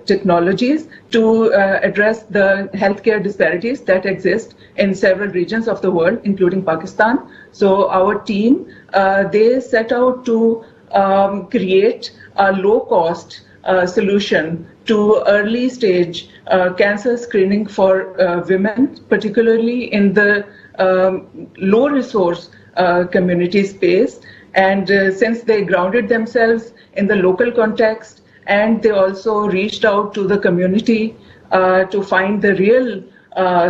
technologies to address the healthcare disparities that exist in several regions of the world, including Pakistan. So our team, they set out to create a low-cost solution to early stage cancer screening for women, particularly in the low resource community space. And since they grounded themselves in the local context and they also reached out to the community to find the real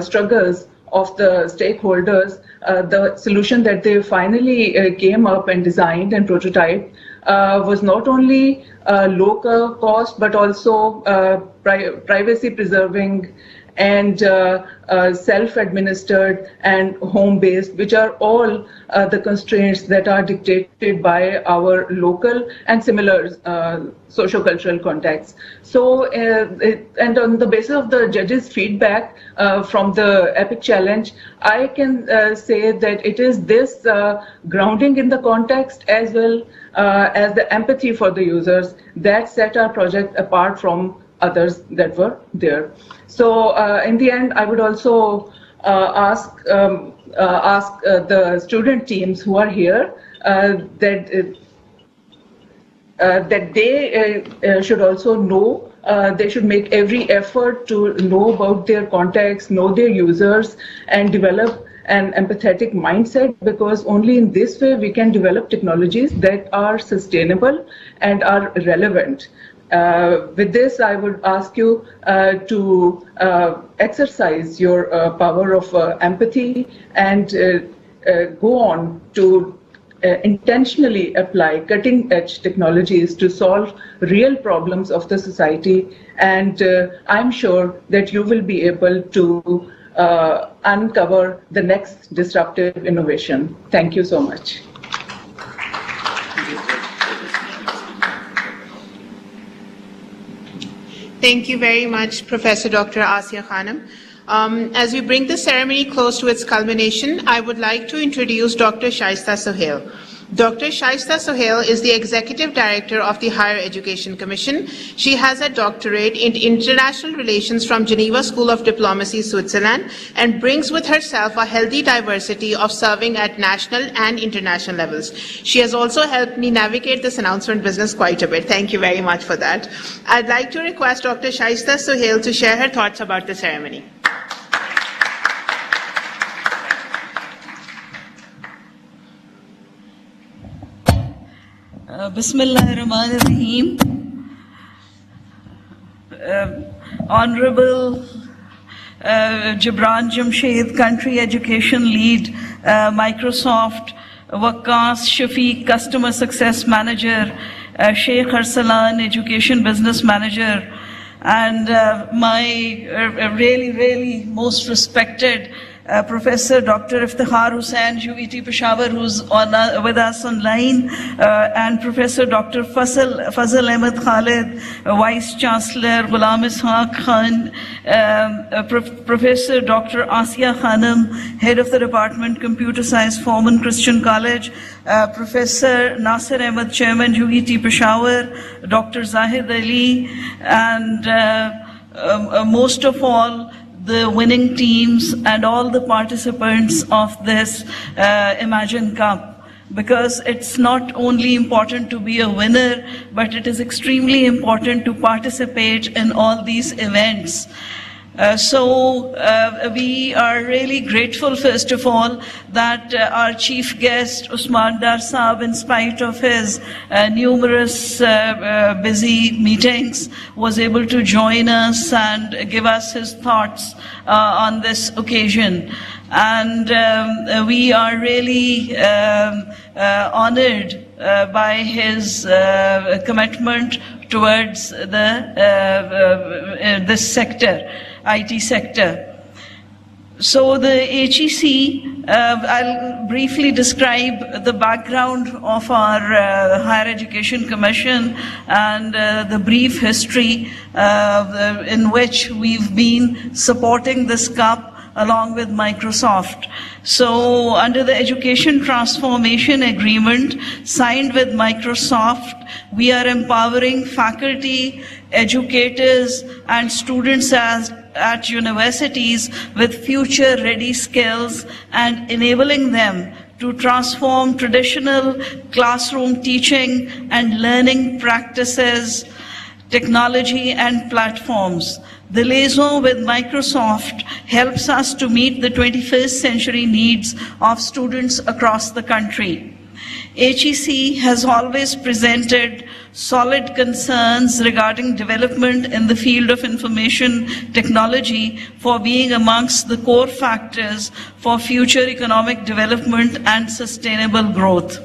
struggles of the stakeholders. The solution that they finally came up and designed and prototyped was not only low cost, but also privacy preserving and self-administered and home-based, which are all the constraints that are dictated by our local and similar socio-cultural contexts. So, and on the basis of the judges' feedback from the EPIC challenge, I can say that it is this grounding in the context as well as the empathy for the users that set our project apart from others that were there. So in the end, I would also ask the student teams who are here that they should also know, they should make every effort to know about their context, know their users, and develop an empathetic mindset, because only in this way we can develop technologies that are sustainable and are relevant. With this, I would ask you to exercise your power of empathy and go on to intentionally apply cutting-edge technologies to solve real problems of the society. And I'm sure that you will be able to uncover the next disruptive innovation. Thank you so much. Thank you very much, Professor Dr. Asia Khanum. As we bring the ceremony close to its culmination, I would like to introduce Dr. Shaista Sohail. Dr. Shaista Sohail is the Executive Director of the Higher Education Commission. She has a doctorate in International Relations from Geneva School of Diplomacy, Switzerland, and brings with herself a healthy diversity of serving at national and international levels. She has also helped me navigate this announcement business quite a bit. Thank you very much for that. I'd like to request Dr. Shaista Sohail to share her thoughts about the ceremony. Bismillahirrahmanirrahim. Honorable Gibran Jamshed, Country Education Lead, Microsoft, Waqas Shafiq, Customer Success Manager, Sheikh Arsalan, Education Business Manager, and my really most respected Professor Dr. Iftikhar Hussain, UET Peshawar, who's with us online, and Professor Dr. Fazal Ahmed Khalid, Vice Chancellor, Ghulam Ishaq Khan, Professor Dr. Asia Khanum, Head of the Department Computer Science, Forman Christian College, Professor Nasir Ahmed, Chairman, UET Peshawar, Dr. Zahid Ali, and most of all, the winning teams and all the participants of this Imagine Cup, because it's not only important to be a winner, but it is extremely important to participate in all these events. So we are really grateful, first of all, that our chief guest, Usman Dar Saab, in spite of his numerous busy meetings, was able to join us and give us his thoughts on this occasion. And we are really honored by his commitment towards this sector, IT sector. So the HEC, I'll briefly describe the background of our Higher Education Commission and the brief history in which we've been supporting this cup along with Microsoft. So under the Education Transformation Agreement signed with Microsoft, we are empowering faculty, educators, and students at universities with future-ready skills and enabling them to transform traditional classroom teaching and learning practices, technology, and platforms. The liaison with Microsoft helps us to meet the 21st century needs of students across the country. HEC has always presented solid concerns regarding development in the field of information technology for being amongst the core factors for future economic development and sustainable growth.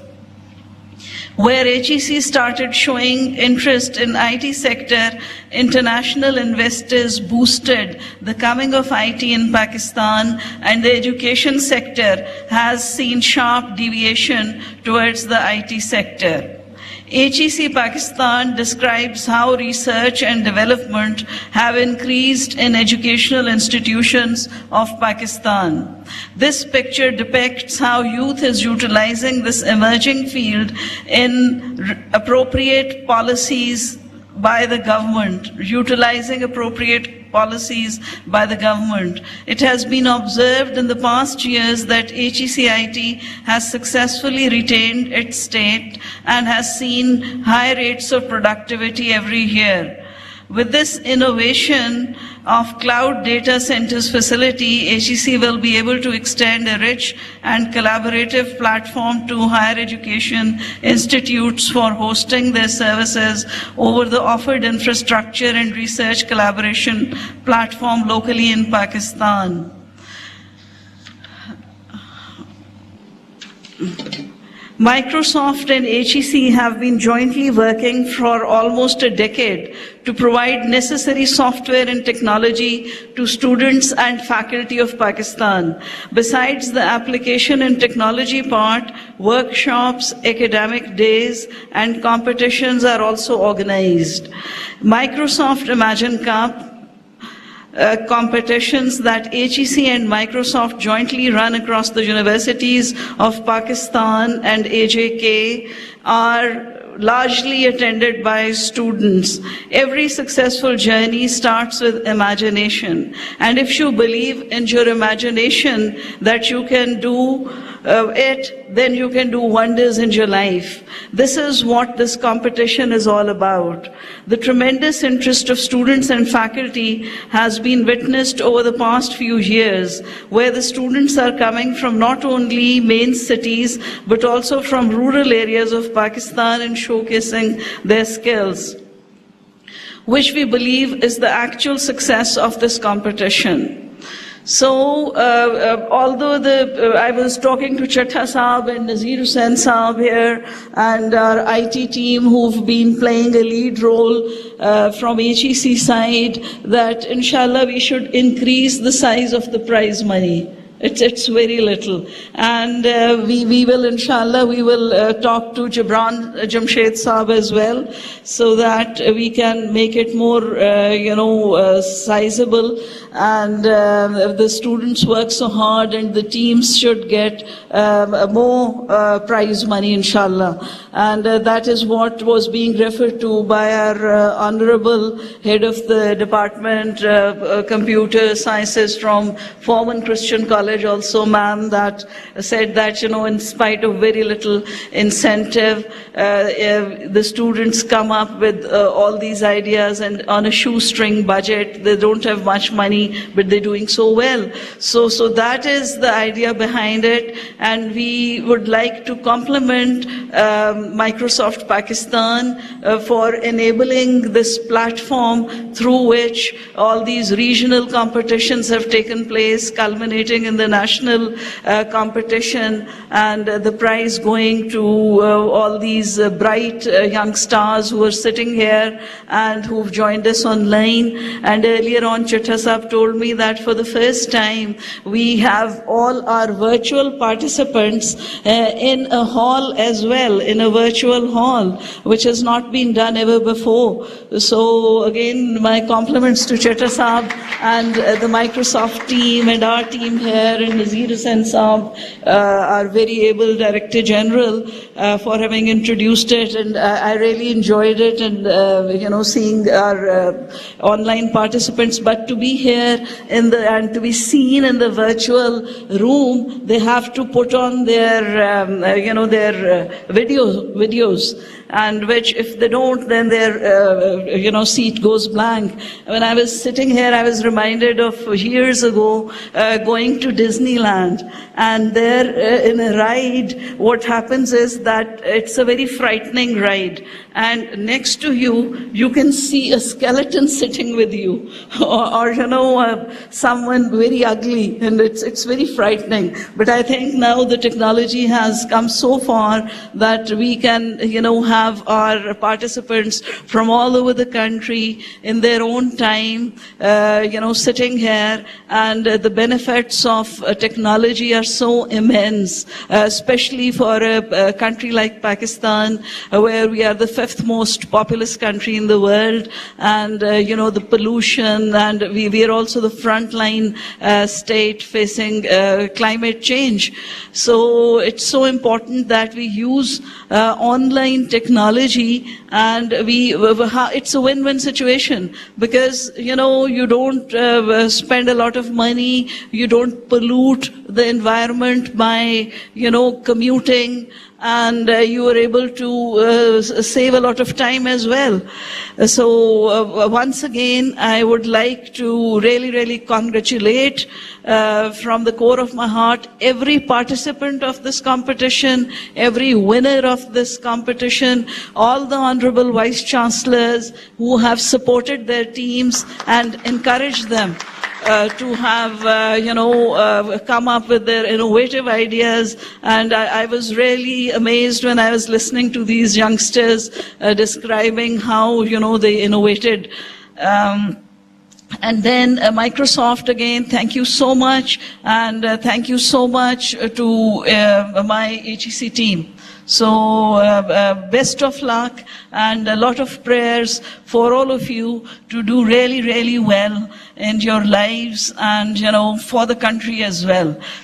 Where HEC started showing interest in IT sector, international investors boosted the coming of IT in Pakistan, and the education sector has seen sharp deviation towards the IT sector. HEC Pakistan describes how research and development have increased in educational institutions of Pakistan. This picture depicts how youth is utilizing this emerging field in appropriate policies by the government, utilizing appropriate policies by the government. It has been observed in the past years that HECIT has successfully retained its state and has seen high rates of productivity every year. With this innovation of cloud data centers facility, HEC will be able to extend a rich and collaborative platform to higher education institutes for hosting their services over the offered infrastructure and research collaboration platform locally in Pakistan. Microsoft and HEC have been jointly working for almost a decade to provide necessary software and technology to students and faculty of Pakistan. Besides the application and technology part, workshops, academic days, and competitions are also organized. Microsoft Imagine Cup competitions that HEC and Microsoft jointly run across the universities of Pakistan and AJK are largely attended by students. Every successful journey starts with imagination. And if you believe in your imagination that you can do then you can do wonders in your life. This is what this competition is all about. The tremendous interest of students and faculty has been witnessed over the past few years, where the students are coming from not only main cities, but also from rural areas of Pakistan and showcasing their skills, which we believe is the actual success of this competition. So, although I was talking to Chattha Saab and Nazir Hussain Saab here, and our IT team who've been playing a lead role from HEC side, that inshallah we should increase the size of the prize money. It's very little. And we will, inshallah, we will talk to Jamshed Saab as well, so that we can make it more, sizable. And the students work so hard, and the teams should get more prize money, inshallah. And that is what was being referred to by our honorable head of the department, computer sciences from Foreman Christian College also, ma'am, that said that, in spite of very little incentive, the students come up with all these ideas, and on a shoestring budget, they don't have much money, but they're doing so well. So that is the idea behind it, and we would like to compliment Microsoft Pakistan for enabling this platform through which all these regional competitions have taken place, culminating in the national competition, and the prize going to all these bright young stars who are sitting here and who've joined us online. And earlier on, Chattha Saab told me that for the first time we have all our virtual participants in a hall as well, in a virtual hall, which has not been done ever before. So again, my compliments to Chattha Saab and the Microsoft team and our team here, and Nazir Hussain Saab, our very able Director General, for having introduced it. And I really enjoyed it, and seeing our online participants. But to be here and to be seen in the virtual room, they have to put on their videos. and which if they don't, then their seat goes blank. When I was sitting here, I was reminded of years ago going to Disneyland, and there in a ride, what happens is that it's a very frightening ride, and next to you can see a skeleton sitting with you, or someone very ugly, and it's very frightening. But I think now the technology has come so far that we can have our participants from all over the country in their own time sitting here, and the benefits of technology are so immense, especially for a country like Pakistan, where we are the 5th most populous country in the world, and the pollution, and we are also the frontline state facing climate change. So it's so important that we use online technology, and it's a win-win situation, because you don't spend a lot of money, you don't pollute the environment by commuting, and you are able to save a lot of time as well. So once again, I would like to really congratulate from the core of my heart every participant of this competition, every winner of this competition, all the honorable vice chancellors who have supported their teams and encouraged them to have, come up with their innovative ideas. And I was really amazed when I was listening to these youngsters describing how, they innovated. And then Microsoft, again, thank you so much. And thank you so much to my HEC team. So best of luck, and a lot of prayers for all of you to do really well in your lives, and for the country as well.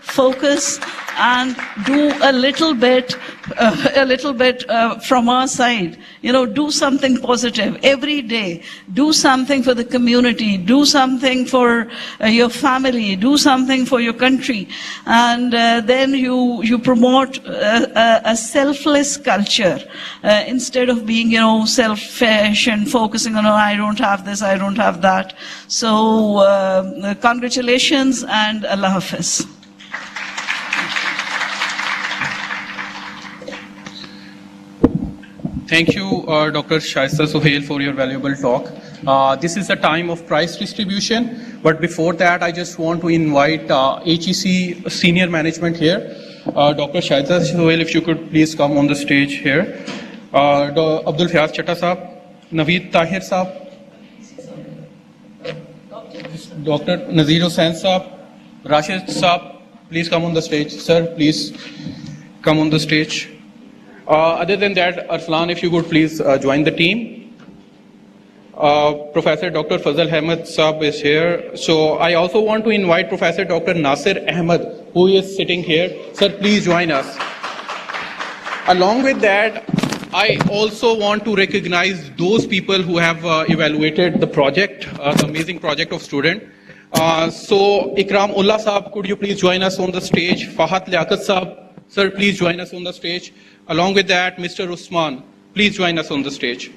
focus and do a little bit from our side. Do something positive every day. Do something for the community. Do something for your family. Do something for your country. And then you promote a selfless culture instead of being, selfish and focusing on, I don't have this, I don't have that. So congratulations and Allah Hafiz. Thank you, Dr. Shaista Suhail, for your valuable talk. This is a time of prize distribution, but before that, I just want to invite HEC senior management here. Dr. Shaista Suhail, if you could please come on the stage here. Abdul Fayaz Chatta Saab, Naveed Tahir Saab, Dr. Nazir Hussain Saab, Rashid Saab, please come on the stage. Sir, please come on the stage. Other than that, Arslan, if you could please join the team. Professor Dr. Fazal Ahmed Saab is here. So I also want to invite Professor Dr. Nasir Ahmed, who is sitting here. Sir, please join us. Along with that, I also want to recognize those people who have evaluated the project, the amazing project of student. So Ikram Ullah Saab, could you please join us on the stage? Fahad Liaquat Saab, sir, please join us on the stage. Along with that, Mr. Usman, please join us on the stage.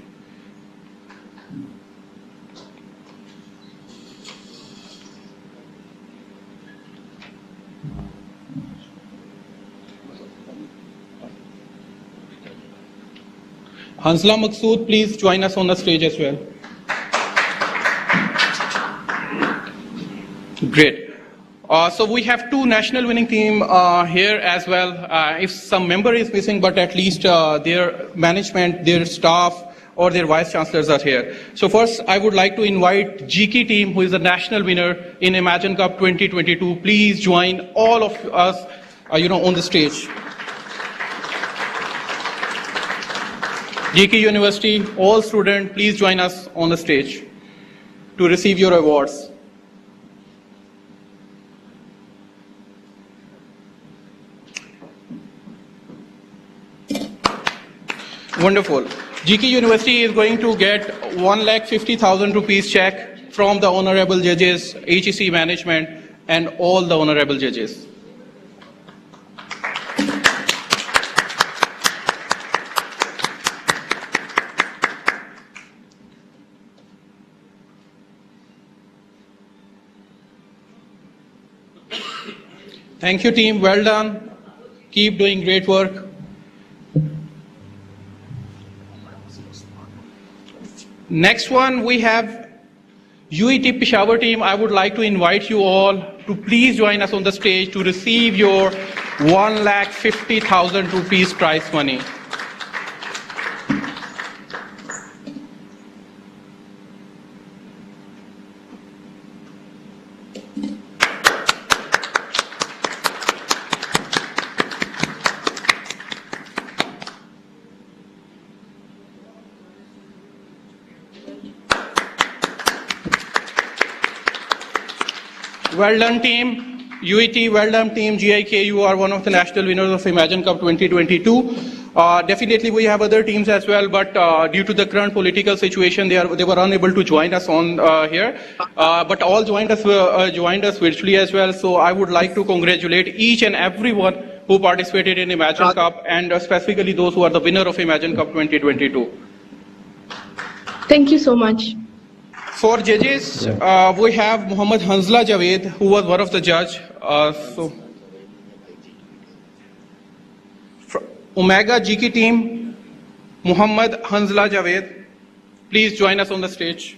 Hansla Maqsood, please join us on the stage as well. Great. So we have two national winning team here as well. If some member is missing, but at least their management, their staff, or their vice chancellors are here. So first, I would like to invite GK team, who is the national winner in Imagine Cup 2022. Please join all of us, on the stage. GK University, all students, please join us on the stage to receive your awards. Wonderful. GK University is going to get 1,50,000 rupees check from the honorable judges, HEC management, and all the honorable judges. Thank you, team. Well done. Keep doing great work. Next one, we have UET Peshawar team. I would like to invite you all to please join us on the stage to receive your 1,50,000 rupees prize money. Well done, team. UET, well done, team. GIK, you are one of the national winners of Imagine Cup 2022. Definitely, we have other teams as well, but due to the current political situation, they were unable to join us on here. But all joined us virtually as well. So I would like to congratulate each and everyone who participated in Imagine Cup, and specifically those who are the winner of Imagine Cup 2022. Thank you so much. For judges, we have Muhammad Hanzla Javed, who was one of the judge. Omega GK team, Muhammad Hanzla Javed, please join us on the stage.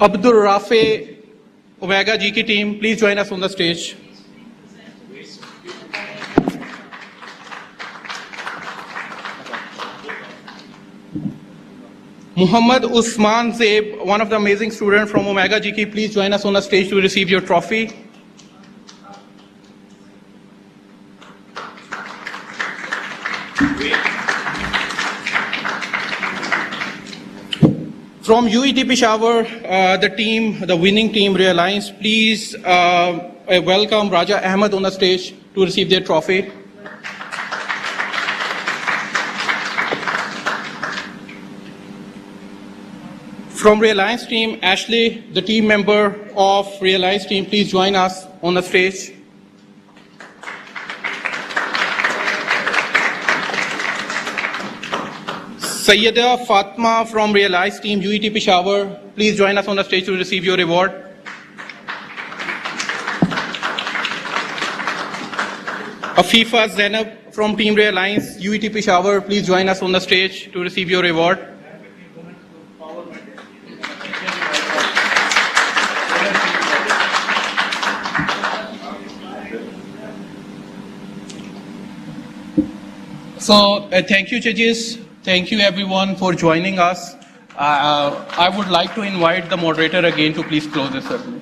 Abdul Rafi, Omega GK team, please join us on the stage. Muhammad Usman Zaib, one of the amazing students from Omega GK, please join us on the stage to receive your trophy. From UET Peshawar, the winning team, Reliance, please welcome Raja Ahmed on the stage to receive their trophy. From Reliance team, Ashley, the team member of Reliance team, please join us on the stage. Sayyida Fatma from Realize team, UET Peshawar, please join us on the stage to receive your reward. Afifa Zainab from Team Realize, UET Peshawar, please join us on the stage to receive your reward. So thank you, judges. Thank you, everyone, for joining us. I would like to invite the moderator again to please close this ceremony.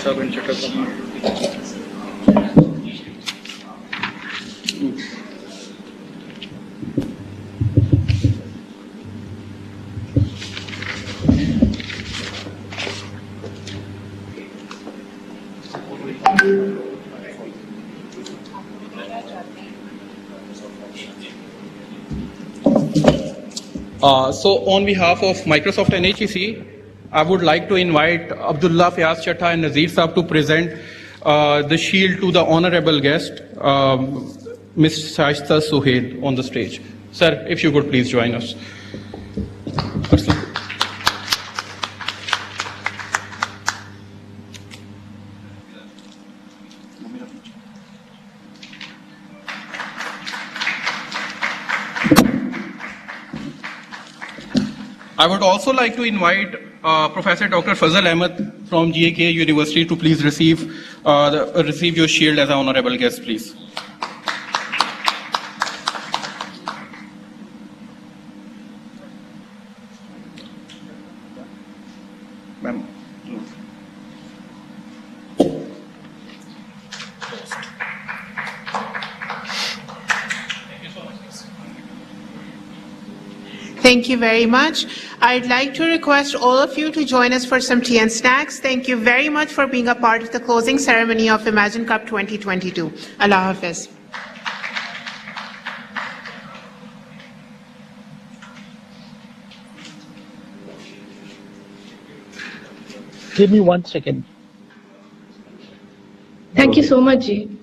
Saab and Chatta Saab. So on behalf of Microsoft and HEC, I would like to invite Abdullah Fayaz Chatta and Nazir Saab to present the shield to the honorable guest, Ms. Shaista Suhail, on the stage. Sir, if you could please join us. I would also like to invite Professor Dr. Fazal Ahmed from GAK University to please receive your shield as an honorable guest, please. Ma'am. Thank you very much. I'd like to request all of you to join us for some tea and snacks. Thank you very much for being a part of the closing ceremony of Imagine Cup 2022. Allah Hafiz. Give me 1 second. Thank you so much, Ji.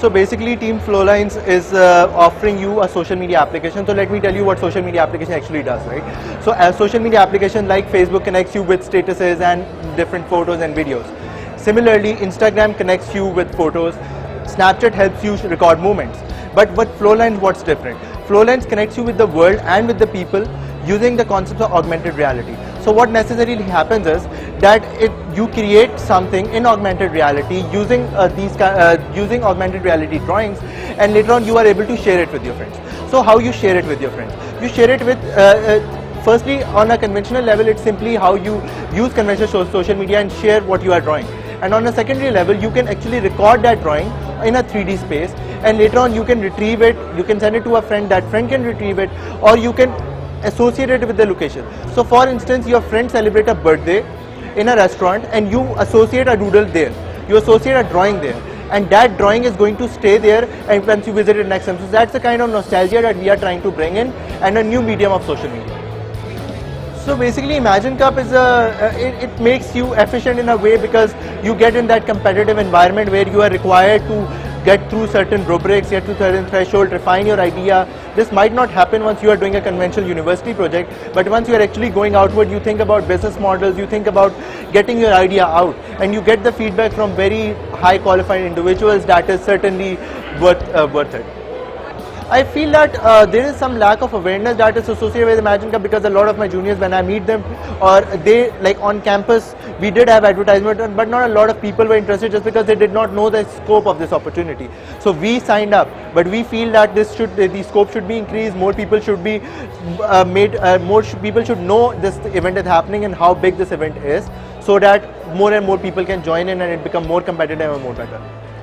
So basically Team Flowlines is offering you a social media application. So let me tell you what social media application actually does, right? So a social media application like Facebook connects you with statuses and different photos and videos. Similarly, Instagram connects you with photos. Snapchat helps you record moments. But with Flowlines, what's different? Flowlines connects you with the world and with the people using the concept of augmented reality. So what necessarily happens is that you create something in augmented reality using using augmented reality drawings, and later on you are able to share it with your friends. So how you share it with your friends? You share it with firstly, on a conventional level, it's simply how you use conventional social media and share what you are drawing. And on a secondary level, you can actually record that drawing in a 3D space, and later on you can retrieve it, you can send it to a friend, that friend can retrieve it, or you can associate it with the location. So for instance, your friend celebrate a birthday in a restaurant and you associate a doodle there, you associate a drawing there, and that drawing is going to stay there and once you visit it next time. So that's the kind of nostalgia that we are trying to bring in, and a new medium of social media. So basically Imagine Cup is it makes you efficient in a way because you get in that competitive environment where you are required to get through certain rubrics, get to certain threshold, refine your idea. This might not happen once you are doing a conventional university project, but once you are actually going outward, you think about business models, you think about getting your idea out, and you get the feedback from very high qualified individuals. That is certainly worth it. I feel that there is some lack of awareness that is associated with Imagine Cup, because a lot of my juniors, when I meet them, or they, like on campus, we did have advertisement, but not a lot of people were interested just because they did not know the scope of this opportunity. So we signed up, but we feel that the scope should be increased, more people should be people should know this event is happening and how big this event is, so that more and more people can join in and it become more competitive and more better.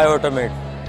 iAutomate.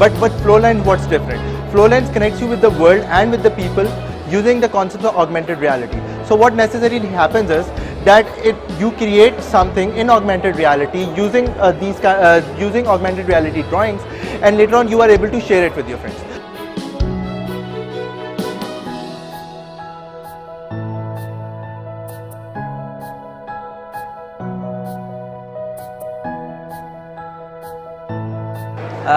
But with Flowlines, what's different? Flowlines connects you with the world and with the people using the concept of augmented reality. So what necessarily happens is that you create something in augmented reality using using augmented reality drawings, and later on you are able to share it with your friends.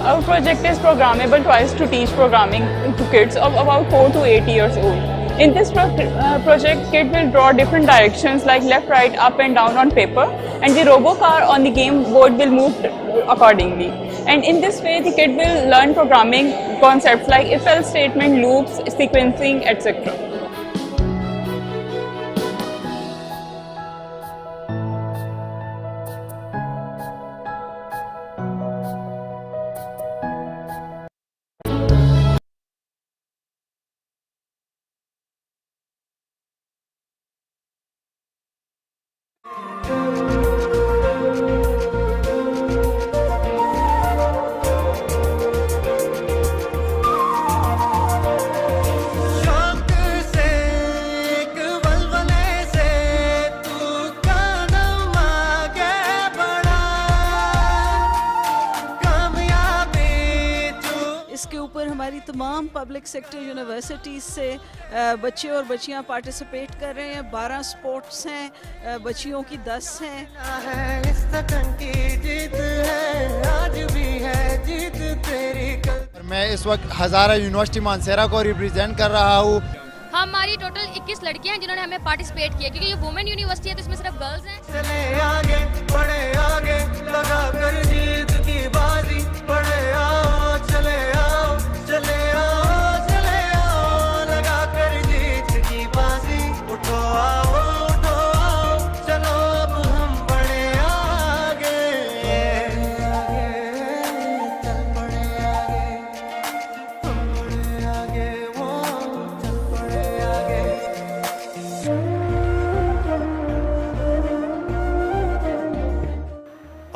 Our project is programmable twice to teach programming to kids of about 4 to 8 years old. In this project, kid will draw different directions like left, right, up and down on paper, and the robocar on the game board will move accordingly. And in this way, the kid will learn programming concepts like if-else statement, loops, sequencing, etc. ہماری تمام public sector universities سے بچے اور بچیاں participate کر رہے ہیں. 12 sports ہیں, بچیوں کی 10 ہیں. میں اس وقت ہزارہ یونیورسٹی مانسیرا کو ریپرزینٹ کر رہا ہوں. ہماری ٹوٹل 21 لڑکیاں ہیں جنہوں نے ہمیں پارٹیسپیٹ کیا, کیونکہ یہ وومن یونیورسٹی ہے تو اس میں صرف گرلز ہیں.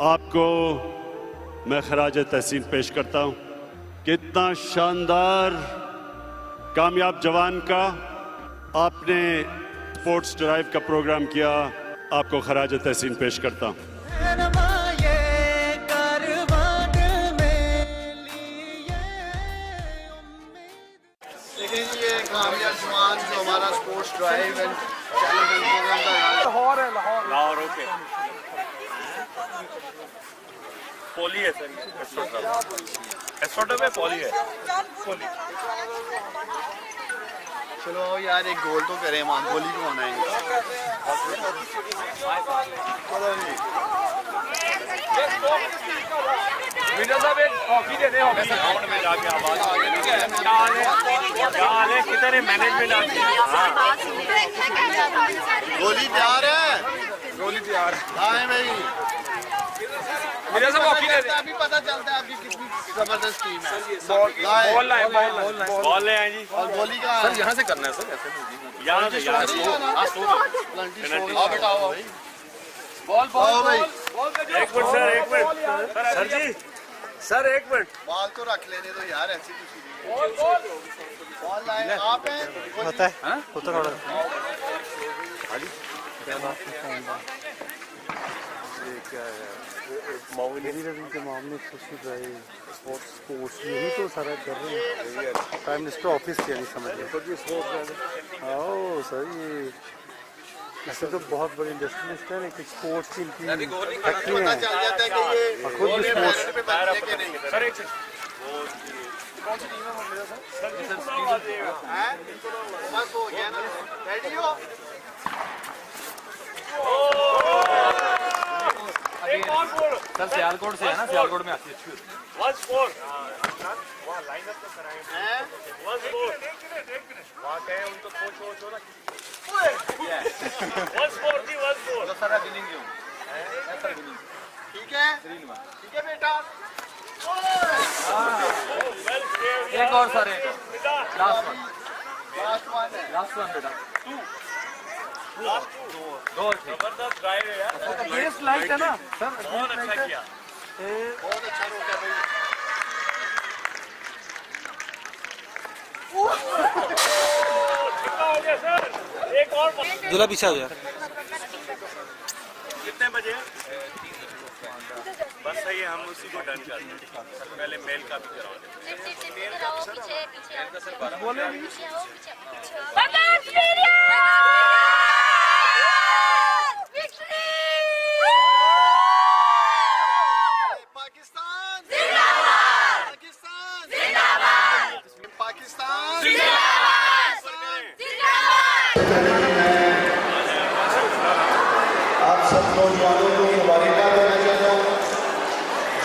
آپ کو میں خراج تحسین پیش کرتا ہوں. کتنا شاندار کامیاب جوان کا آپ نے اسپورٹس ڈرائیو کا پروگرام کیا. آپ کو خراج تحسین پیش کرتا ہوں. لیکن یہ کامیاب جوان جو ہمارا sports drive and challenge program کا لاہور اوکے پولی ہے سر, ایسوٹر میں پولی ہے. چلو یار ایک گول تو کریں, مان گولی کو آنا ہے. ویڈیو صاحب ایک ہاکی دے دیں, ہاکی گراؤنڈ میں جا کے آواز کتنے مینجمنٹ آتی ہے. گولی تیار ہے, گولی تیار ہے بھائی. ابھی پتہ چلتا ہے آپ کی کتنی زبردست ٹیم ہے. بال لے آئیں جی, اور گولی کا سر یہاں سے کرنا ہے سر, یہاں سے ایک منٹ سر, ایک منٹ سر جی, سر ایک منٹ بال تو رکھ لینے دو یار, ایسی بال لائے آپ ہیں ہوتا ہے کے معاملے خوشی رہے اسپورٹس یہی تو سارا کر رہے ہیں. پرائم منسٹر آفس کیا نہیں سمجھ رہے. او سر یہ ایسے تو بہت بڑی انڈسٹریلسٹ ہے, لیکن اسپورٹس کی ان کی فیکٹری ہیں اور خود بھی اسپورٹس. سر سیالکوٹ سے ہے نا, سیالکوٹ میں آتی ہے. ٹھیک ہے بیٹا. ایک اور سر, لاسٹ ون بیٹا. زبردست ڈرائیو ہے یار, بیس لائٹ ہے نا سر, بہت اچھا کیا, بہت اچھا روکا بھائی. ایک اور دلہا پیچھے ہو جائے. کتنے بجے بس صحیح ہے, ہم اسی کو ڈن کرتے ہیں. پہلے میل کا بھی کرا پاکستان زندہ باد.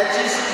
HEC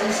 HEC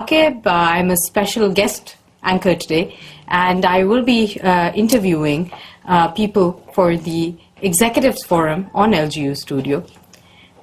I'm a special guest anchor today, and I will be interviewing people for the Executives Forum on LGU Studio.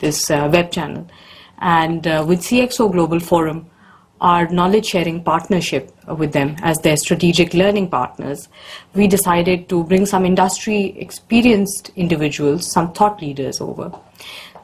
this web channel, and with CXO Global Forum, our knowledge sharing partnership with them as their strategic learning partners, we decided to bring some industry experienced individuals, some thought leaders over.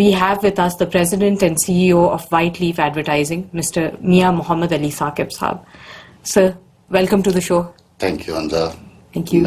We have with us the President and CEO of White Leaf Advertising, Mr. Mia Mohammed Ali Saqib Saab. Sir, welcome to the show. Thank you, Anza. Thank you.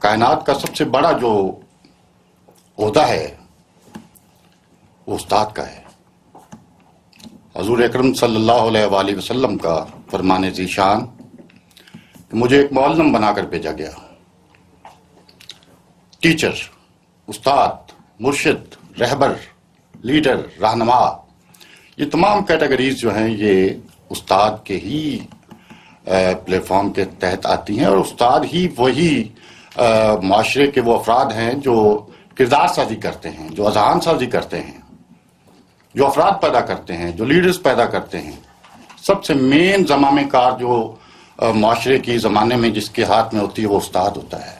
کائنات کا سب سے بڑا جو عہدہ ہے وہ استاد کا ہے. حضور اکرم صلی اللہ علیہ وآلہ وسلم کا فرمان ذیشان کہ مجھے ایک معلم بنا کر بھیجا گیا. ٹیچر، استاد، مرشد، رہبر، لیڈر، رہنما، یہ تمام کیٹیگریز جو ہیں یہ استاد کے ہی پلیٹ فارم کے تحت آتی ہیں، اور استاد ہی وہی معاشرے کے وہ افراد ہیں جو کردار سازی کرتے ہیں، جو اذہان سازی کرتے ہیں، جو افراد پیدا کرتے ہیں، جو لیڈرز پیدا کرتے ہیں. سب سے مین زمامے کار جو معاشرے کی زمانے میں جس کے ہاتھ میں ہوتی ہے وہ استاد ہوتا ہے.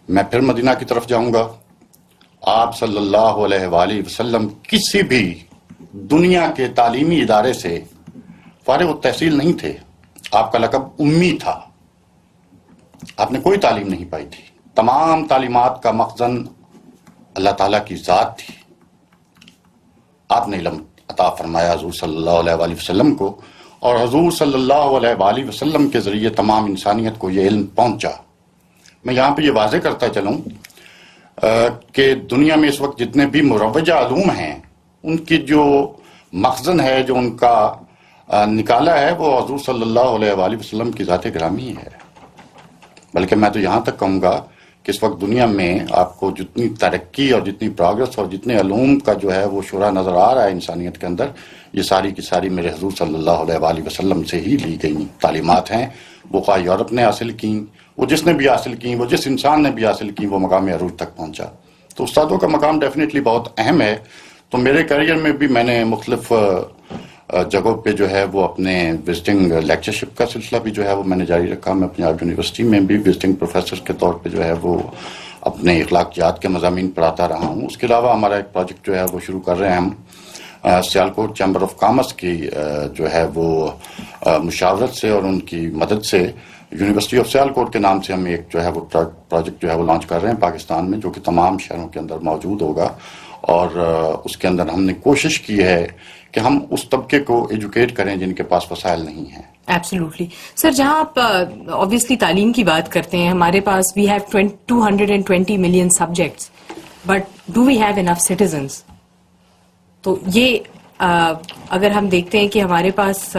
میں پھر مدینہ کی طرف جاؤں گا. آپ صلی اللہ علیہ وآلہ وسلم کسی بھی دنیا کے تعلیمی ادارے سے فارغ التحصیل نہیں تھے. آپ کا لقب امی تھا. آپ نے کوئی تعلیم نہیں پائی تھی. تمام تعلیمات کا مخزن اللہ تعالیٰ کی ذات تھی. آپ نے علم عطا فرمایا حضور صلی اللہ علیہ وآلہ وسلم کو، اور حضور صلی اللہ علیہ وآلہ وسلم کے ذریعے تمام انسانیت کو یہ علم پہنچا. میں یہاں پہ یہ واضح کرتا چلوں کہ دنیا میں اس وقت جتنے بھی مروجہ علوم ہیں ان کی جو مخزن ہے، جو ان کا نکالا ہے، وہ حضور صلی اللہ علیہ وآلہ وسلم کی ذات گرامی ہے. بلکہ میں تو یہاں تک کہوں گا کہ اس وقت دنیا میں آپ کو جتنی ترقی اور جتنی پروگرس اور جتنے علوم کا جو ہے وہ شعرہ نظر آ رہا ہے انسانیت کے اندر، یہ ساری کی ساری میرے حضور صلی اللہ علیہ وآلہ وسلم سے ہی لی گئی تعلیمات ہیں. وہ خواہ یورپ نے حاصل کی، وہ جس نے بھی حاصل کی، وہ جس انسان نے بھی حاصل کی، وہ مقام عروج تک پہنچا. تو استادوں کا مقام ڈیفینیٹلی بہت اہم ہے. تو میرے کیریئر میں بھی میں نے مختلف جگہوں پہ جو ہے وہ اپنے وزٹنگ لیکچرشپ کا سلسلہ بھی جو ہے وہ میں نے جاری رکھا. میں پنجاب یونیورسٹی میں بھی وزٹنگ پروفیسر کے طور پہ جو ہے وہ اپنے اخلاقیات کے مضامین پڑھاتا رہا ہوں. اس کے علاوہ ہمارا ایک پروجیکٹ جو ہے وہ شروع کر رہے ہیں ہم سیالکوٹ چیمبر آف کامرس کی جو ہے وہ مشاورت سے اور ان کی مدد سے یونیورسٹی آف سیالکوٹ کے نام سے ہم ایک جو ہے وہ پروجیکٹ جو ہے وہ لانچ کر رہے ہیں پاکستان میں، جو کہ تمام شہروں کے اندر موجود ہوگا. اور اس کے اندر ہم نے کوشش کی ہے کہ ہم اس طبقے کو ایجوکیٹ کریں جن کے پاس وسائل نہیں ہیں. Absolutely sir. جہاں آپ obviously تعلیم کی بات کرتے ہیں، ہمارے پاس we have 220 million subjects, but do we have enough citizens? تو یہ اگر ہم دیکھتے ہیں کہ ہمارے پاس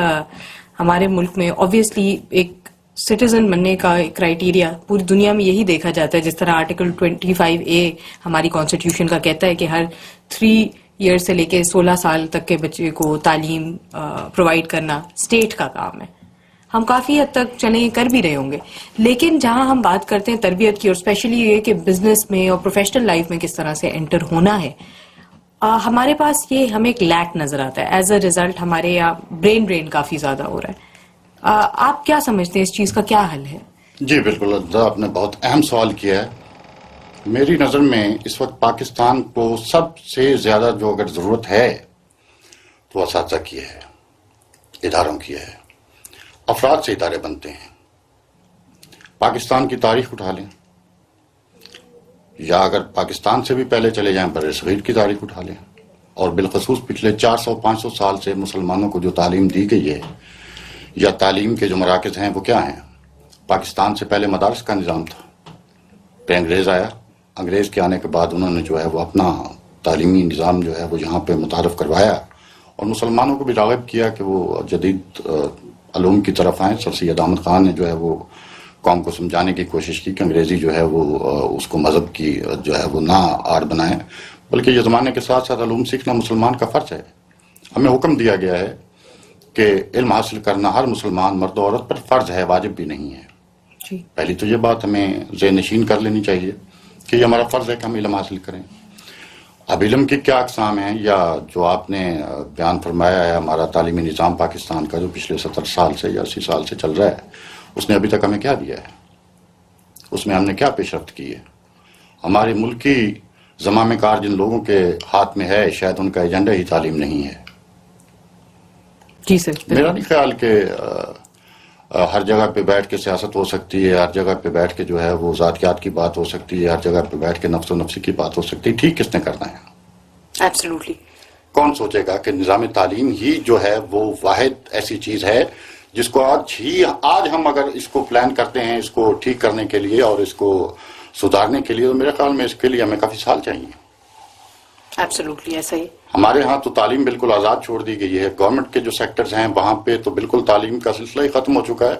ہمارے ملک میں obviously ایک سٹیزن بننے کا کرائیٹیریا پوری دنیا میں یہی دیکھا جاتا ہے. جس طرح آرٹیکل 25A ہماری کانسٹیٹیوشن کا کہتا ہے کہ ہر 3 ایئر سے لے کے 16 سال تک کے بچے کو تعلیم پرووائڈ کرنا اسٹیٹ کا کام ہے. ہم کافی حد تک چلیں کر بھی رہے ہوں گے، لیکن جہاں ہم بات کرتے ہیں تربیت کی، اور اسپیشلی یہ کہ بزنس میں اور پروفیشنل لائف میں کس طرح سے انٹر ہونا ہے، ہمارے پاس یہ ہمیں ایک لیک نظر آتا ہے. ایز اے ریزلٹ ہمارے یہاں برین کافی زیادہ ہو رہا ہے. آپ کیا سمجھتے ہیں اس چیز کا کیا حل ہے؟ جی بالکل، آپ نے بہت اہم سوال کیا ہے. میری نظر میں اس وقت پاکستان کو سب سے زیادہ جو اگر ضرورت ہے تو اساتذہ کی ہے، اداروں کی ہے. افراد سے ادارے بنتے ہیں. پاکستان کی تاریخ اٹھا لیں، یا اگر پاکستان سے بھی پہلے چلے جائیں بر صغیر کی تاریخ اٹھا لیں، اور بالخصوص پچھلے 400-500 سال سے مسلمانوں کو جو تعلیم دی گئی ہے یا تعلیم کے جو مراکز ہیں وہ کیا ہیں. پاکستان سے پہلے مدارس کا نظام تھا، پھر انگریز آیا. انگریز کے آنے کے بعد انہوں نے جو ہے وہ اپنا تعلیمی نظام جو ہے وہ یہاں پہ متعارف کروایا، اور مسلمانوں کو بھی راغب کیا کہ وہ جدید علوم کی طرف آئیں. سر سید احمد خان نے جو ہے وہ قوم کو سمجھانے کی کوشش کی کہ انگریزی جو ہے وہ اس کو مذہب کی جو ہے وہ نہ آڑ بنائیں، بلکہ یہ زمانے کے ساتھ ساتھ علوم سیکھنا مسلمان کا فرض ہے. ہمیں حکم دیا گیا ہے کہ علم حاصل کرنا ہر مسلمان مرد و عورت پر فرض ہے، واجب بھی نہیں ہے. پہلی تو یہ بات ہمیں ذہن نشین کر لینی چاہیے کہ یہ ہمارا فرض ہے کہ ہم علم حاصل کریں. اب علم کی کیا اقسام ہیں، یا جو آپ نے بیان فرمایا ہے ہمارا تعلیمی نظام پاکستان کا جو پچھلے 70 سال سے یا 80 سال سے چل رہا ہے، اس نے ابھی تک ہمیں کیا دیا ہے، اس میں ہم نے کیا پیش رفت کی ہے. ہمارے ملکی زمامے کار جن لوگوں کے ہاتھ میں ہے، شاید ان کا ایجنڈا ہی تعلیم نہیں ہے. جی سر. میرا نہیں خیال کہ ہر جگہ پہ بیٹھ کے سیاست ہو سکتی ہے، ہر جگہ پہ بیٹھ کے جو ہے وہ ذاتیات کی بات ہو سکتی ہے، ہر جگہ پہ بیٹھ کے نفس و نفسی کی بات ہو سکتی ہے. ٹھیک کس نے کرنا ہے؟ ایبسلیوٹلی. کون سوچے گا کہ نظام تعلیم ہی جو ہے وہ واحد ایسی چیز ہے جس کو آج ہم اگر اس کو پلان کرتے ہیں اس کو ٹھیک کرنے کے لیے اور اس کو سدھارنے کے لیے، تو میرے خیال میں اس کے لیے ہمیں کافی سال چاہیے. ایبسولوٹلی ایسا ہی. ہمارے ہاں تو تعلیم بالکل آزاد چھوڑ دی گئی ہے. گورنمنٹ کے جو سیکٹرز ہیں وہاں پہ تو بالکل تعلیم کا سلسلہ ہی ختم ہو چکا ہے،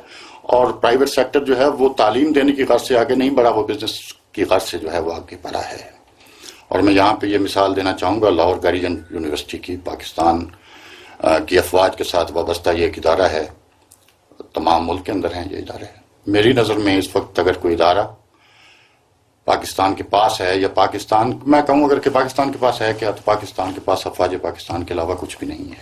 اور پرائیویٹ سیکٹر جو ہے وہ تعلیم دینے کی غرض سے آگے نہیں بڑھا، وہ بزنس کی غرض سے جو ہے وہ آگے بڑھا ہے. اور میں یہاں پہ یہ مثال دینا چاہوں گا لاہور گریجن یونیورسٹی کی. پاکستان کی افواج کے ساتھ وابستہ یہ ایک ادارہ ہے، تمام ملک کے اندر ہیں یہ ادارے. میری نظر میں اس وقت اگر کوئی ادارہ پاکستان کے پاس ہے، یا پاکستان میں کہوں اگر کہ پاکستان کے پاس ہے کیا، تو پاکستان کے پاس افواج پاکستان کے علاوہ کچھ بھی نہیں ہے.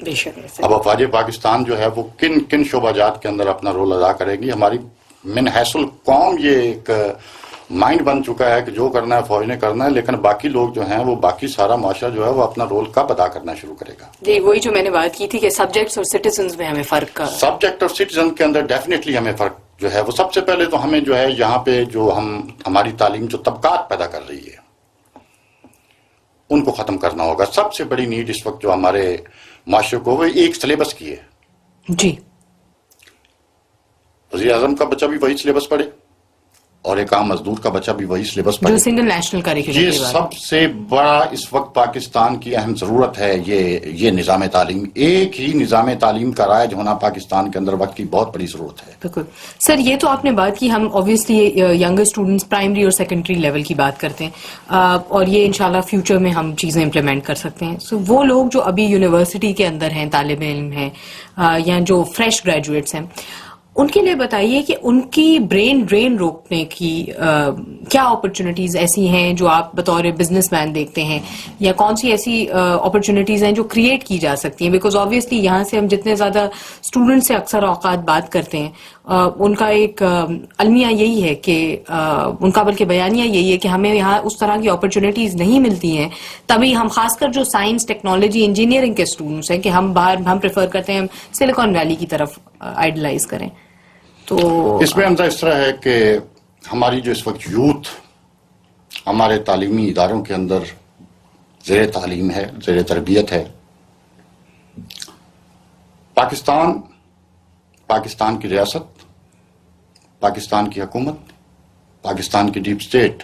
بے شک. اب افواج پاکستان جو ہے وہ کن کن شعبہ جات کے اندر اپنا رول ادا کرے گی. ہماری من حیث القوم یہ ایک مائنڈ بن چکا ہے کہ جو کرنا ہے فوج نے کرنا ہے، لیکن باقی لوگ جو ہیں وہ باقی سارا معاشرہ جو ہے وہ اپنا رول کب ادا کرنا شروع کرے گا. جی وہی جو میں نے بات کی تھی کہ سبجیکٹس اور سٹیزنز میں ہمیں فرق کا سبجیکٹ اور سٹیزن کے اندر ڈیفینیٹلی ہمیں فرق جو ہے وہ سب سے پہلے تو ہمیں جو ہے یہاں پہ جو ہماری تعلیم جو طبقات پیدا کر رہی ہے ان کو ختم کرنا ہوگا. سب سے بڑی نیڈ اس وقت جو ہمارے معاشرے کو وہ ایک سلیبس کی ہے. جی. وزیر اعظم کا بچہ بھی وہی سلیبس پڑھے اور ایک عام مزدور کا بچہ بھی وہی سلیبس پڑھے. جو سنگل نیشنل کریکولم. یہ سب سے بڑا اس وقت پاکستان کی اہم ضرورت ہے. یہ نظام تعلیم، ایک ہی نظام تعلیم کا رائج ہونا پاکستان کے اندر وقت کی بہت بڑی ضرورت ہے. بالکل سر. یہ تو آپ نے بات کی، ہم اوبویسلی ینگر اسٹوڈنٹس پرائمری اور سیکنڈری لیول کی بات کرتے ہیں، اور یہ انشاءاللہ فیوچر میں ہم چیزیں امپلیمنٹ کر سکتے ہیں. سو وہ لوگ جو ابھی یونیورسٹی کے اندر ہیں، طالب علم ہیں یا جو فریش گریجویٹس ہیں، ان کے لیے بتائیے کہ ان کی برین ڈرین روکنے کی کیا اپرچونٹیز ایسی ہیں جو آپ بطور بزنس مین دیکھتے ہیں، یا کون سی ایسی اپرچونٹیز ہیں جو کریٹ کی جا سکتی ہیں؟ بیکاز آبویسلی یہاں سے ہم جتنے زیادہ اسٹوڈنٹ سے اکثر اوقات بات کرتے ہیں، ان کا ایک المیہ یہی ہے کہ ان کا بلکہ بیانیہ یہی ہے کہ ہمیں یہاں اس طرح کی اپرچونٹیز نہیں ملتی ہیں. تبھی ہم خاص کر جو سائنس، ٹیکنالوجی، انجینئرنگ کے اسٹوڈنٹس ہیں کہ ہم پریفر کرتے ہیں ہم سلیکان ویلی کی طرف آئیڈلائز کریں. تو اس میں اس طرح ہے کہ ہماری جو اس وقت یوتھ ہمارے تعلیمی اداروں کے اندر زیر تعلیم ہے، زیر تربیت ہے. پاکستان کی ریاست، پاکستان کی حکومت، پاکستان کی ڈیپ اسٹیٹ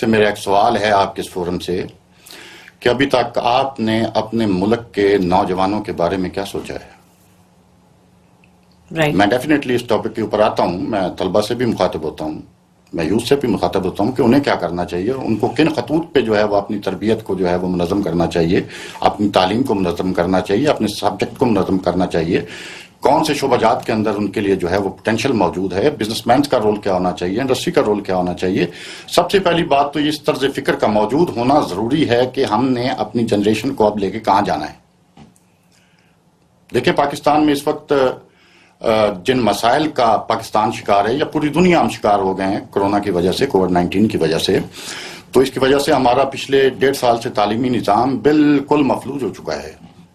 سے میرا ایک سوال ہے آپ کے اس فورم سے کہ ابھی تک آپ نے اپنے ملک کے نوجوانوں کے بارے میں کیا سوچا ہے؟ میں ڈیفینیٹلی اس ٹاپک کے اوپر آتا ہوں. میں طلبہ سے بھی مخاطب ہوتا ہوں، میں یوتھ سے بھی مخاطب ہوتا ہوں کہ انہیں کیا کرنا چاہیے، ان کو کن خطوط پہ جو ہے وہ اپنی تربیت کو جو ہے وہ منظم کرنا چاہیے، اپنی تعلیم کو منظم کرنا چاہیے، اپنے سبجیکٹ کو منظم کرنا چاہیے، کون سے شعبہ جات کے اندر ان کے لیے جو ہے وہ پوٹینشیل موجود ہے، بزنس مینس کا رول کیا ہونا چاہیے، انڈسٹری کا رول کیا ہونا چاہیے. سب سے پہلی بات تو اس طرز فکر کا موجود ہونا ضروری ہے کہ ہم نے اپنی جنریشن کو اب لے کے کہاں جانا ہے. دیکھیں پاکستان میں اس وقت جن مسائل کا پاکستان شکار ہے، یا پوری دنیا ہم شکار ہو گئے ہیں کورونا کی وجہ سے، کووڈ-19 کی وجہ سے، تو اس کی وجہ سے ہمارا پچھلے 1.5 سال سے تعلیمی نظام بالکل مفلوج ہو چکا ہے.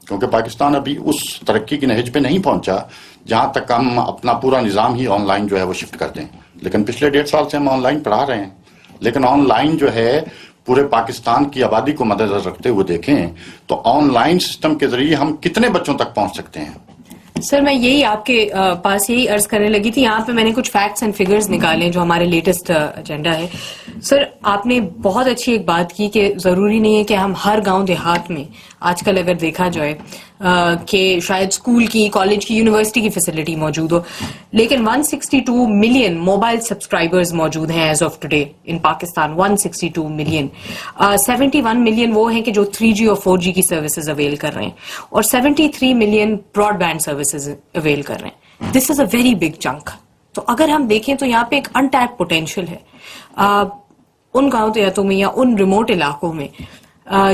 کیونکہ پاکستان ابھی اس ترقی کی نہج پہ نہیں پہنچا جہاں تک ہم اپنا پورا نظام ہی آن لائن جو ہے وہ شفٹ کر دیں. لیکن پچھلے 1.5 سال سے ہم آن لائن پڑھا رہے ہیں، لیکن آن لائن جو ہے پورے پاکستان کی آبادی کو مد نظر رکھتے ہوئے دیکھیں تو آن لائن سسٹم کے ذریعے ہم کتنے بچوں تک پہنچ سکتے ہیں. سر میں یہی آپ کے پاس یہی عرض کرنے لگی تھی. یہاں پہ میں نے کچھ فیکٹس اینڈ فگرز نکالے جو ہمارے لیٹسٹ ایجنڈا ہے. سر آپ نے بہت اچھی ایک بات کی کہ ضروری نہیں ہے کہ ہم ہر گاؤں دیہات میں آج کل اگر دیکھا جائے کہ شاید اسکول کی، کالج کی، یونیورسٹی کی فیسلٹی موجود ہو، لیکن 162 ملین موبائل سبسکرائبرز موجود ہیں as of today in Pakistan. 162 million. 71 million وہ ہیں کہ جو 3G اور 4G کی سروسز اویل کر رہے ہیں، اور 73 million broadband services avail کر رہے ہیں. This is a very big chunk. تو اگر ہم دیکھیں تو یہاں پہ ایک انٹیپ پوٹینشیل ہے ان گاؤں دیہاتوں میں یا ان ریموٹ علاقوں میں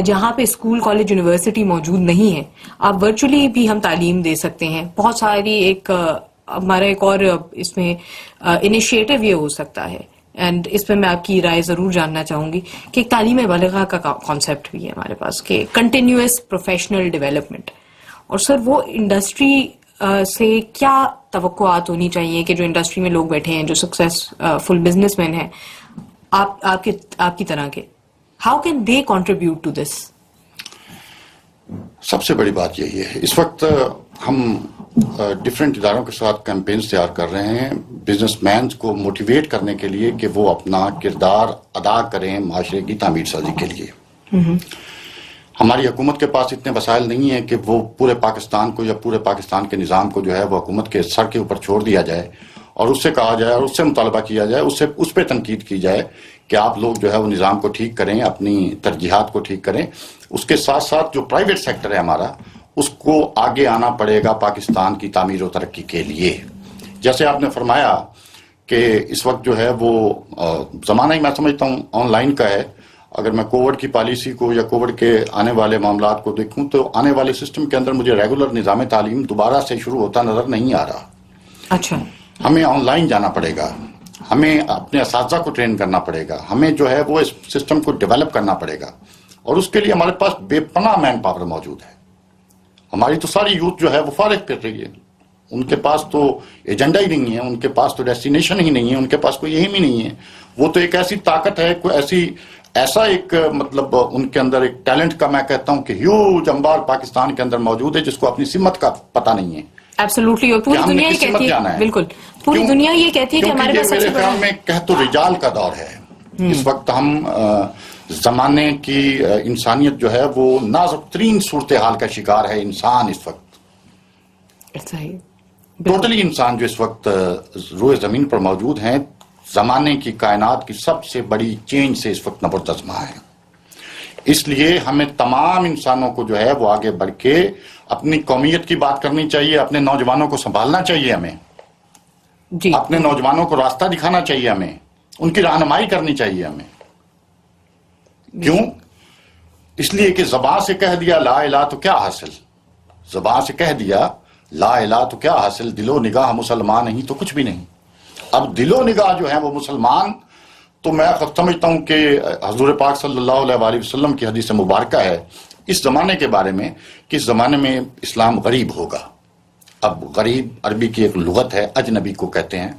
جہاں پہ اسکول، کالج، یونیورسٹی موجود نہیں ہے. آپ ورچولی بھی ہم تعلیم دے سکتے ہیں. بہت ساری ہمارا ایک اور اس میں انیشیٹو یہ ہو سکتا ہے، اینڈ اس پہ میں آپ کی رائے ضرور جاننا چاہوں گی کہ ایک تعلیم بالغہ کا کانسیپٹ بھی ہے ہمارے پاس کہ کنٹینیوس پروفیشنل ڈیولپمنٹ. اور سر وہ انڈسٹری سے کیا توقعات ہونی چاہیے کہ جو انڈسٹری میں لوگ بیٹھے ہیں، جو سکسیسفل بزنس مین ہیں آپ کی طرح کے، how can they contribute to this? سب سے بڑی بات یہی ہے اس وقت ہم ڈفرینٹ اداروں کے ساتھ کیمپینز تیار کر رہے ہیں بزنس مینز کو موٹیویٹ کرنے کے لیے کہ وہ اپنا کردار ادا کریں معاشرے کی تعمیر سازی کے لیے. ہماری حکومت کے پاس اتنے وسائل نہیں ہیں کہ وہ پورے پاکستان کو یا پورے پاکستان کے نظام کو جو ہے وہ حکومت کے سر کے اوپر چھوڑ دیا جائے اور اس سے کہا جائے اور اس سے مطالبہ کیا جائے, اس پہ تنقید کی جائے کہ آپ لوگ جو ہے وہ نظام کو ٹھیک کریں, اپنی ترجیحات کو ٹھیک کریں. اس کے ساتھ ساتھ جو پرائیویٹ سیکٹر ہے ہمارا, اس کو آگے آنا پڑے گا پاکستان کی تعمیر و ترقی کے لیے. جیسے آپ نے فرمایا کہ اس وقت جو ہے وہ زمانہ ہی میں سمجھتا ہوں آن لائن کا ہے. اگر میں کووڈ کی پالیسی کو یا کووڈ کے آنے والے معاملات کو دیکھوں تو آنے والے سسٹم کے اندر مجھے ریگولر نظام تعلیم دوبارہ سے شروع ہوتا نظر نہیں آ رہا. اچھا, ہمیں آن لائن جانا پڑے گا, ہمیں اپنے اساتذہ کو ٹرین کرنا پڑے گا, ہمیں جو ہے وہ اس سسٹم کو ڈیولپ کرنا پڑے گا, اور اس کے لیے ہمارے پاس بے پناہ مین پاور موجود ہے. ہماری تو ساری یوتھ جو ہے وہ فارغ کر رہی ہے, ان کے پاس تو ایجنڈا ہی نہیں ہے, ان کے پاس تو ڈیسٹینیشن ہی نہیں ہے, ان کے پاس کوئی ایم ہی نہیں ہے. وہ تو ایک ایسی طاقت ہے, کوئی ایسا ایک مطلب ان کے اندر ایک ٹیلنٹ کا میں کہتا ہوں کہ ہیوج انبار پاکستان کے اندر موجود ہے جس کو اپنی سمت کا پتہ نہیں ہے. ایبسولوٹلی, اور پوری دنیا یہ کہتی ہے, بالکل پوری دنیا یہ کہتی ہے کہ ہمارے پاس میرے خیال میں قحط الرجال کا دور ہے. اس وقت ہم زمانے کی انسانیت جو ہے وہ نازک ترین صورتحال کا شکار ہے. انسان اس وقت ٹوٹلی انسان جو اس وقت روئے زمین پر موجود ہیں زمانے کی کائنات کی سب سے بڑی چینج سے اس وقت نبردزمہ ہے. اس لیے ہمیں تمام انسانوں کو جو ہے وہ آگے بڑھ کے اپنی قومیت کی بات کرنی چاہیے, اپنے نوجوانوں کو سنبھالنا چاہیے, ہمیں اپنے نوجوانوں کو راستہ دکھانا چاہیے, ہمیں ان کی رہنمائی کرنی چاہیے. ہمیں کیوں؟ اس لیے کہ زبان سے کہہ دیا لا الہ تو کیا حاصل, زبان سے کہہ دیا لا الہ تو کیا حاصل, دل و نگاہ مسلمان نہیں تو کچھ بھی نہیں. اب دل و نگاہ جو ہے وہ مسلمان, تو میں سمجھتا ہوں کہ حضور پاک صلی اللہ علیہ وسلم کی حدیث مبارکہ ہے اس زمانے کے بارے میں کہ اس زمانے میں اسلام غریب ہوگا. اب غریب عربی کی ایک لغت ہے, اجنبی کو کہتے ہیں.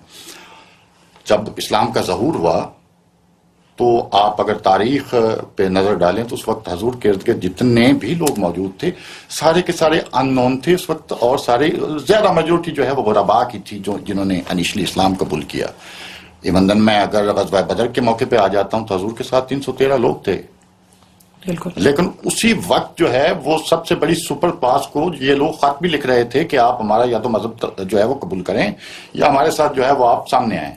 جب اسلام کا ظہور ہوا تو آپ اگر تاریخ پہ نظر ڈالیں تو اس وقت حضور کے ارد گرد جتنے بھی لوگ موجود تھے سارے کے سارے ان نون تھے اس وقت, اور سارے زیادہ میجورٹی جو ہے وہ غرباء کی تھی جنہوں نے انیشلی اسلام قبول کیا. ایون میں اگر غزوہ بدر کے موقع پہ آ جاتا ہوں تو حضور کے ساتھ 313 لوگ تھے. لیکن اسی وقت جو ہے وہ سب سے بڑی سپر پاس کو یہ لوگ خط بھی لکھ رہے تھے کہ آپ ہمارا یا تو مذہب جو ہے وہ قبول کریں یا ہمارے ساتھ جو ہے وہ آپ سامنے آئیں.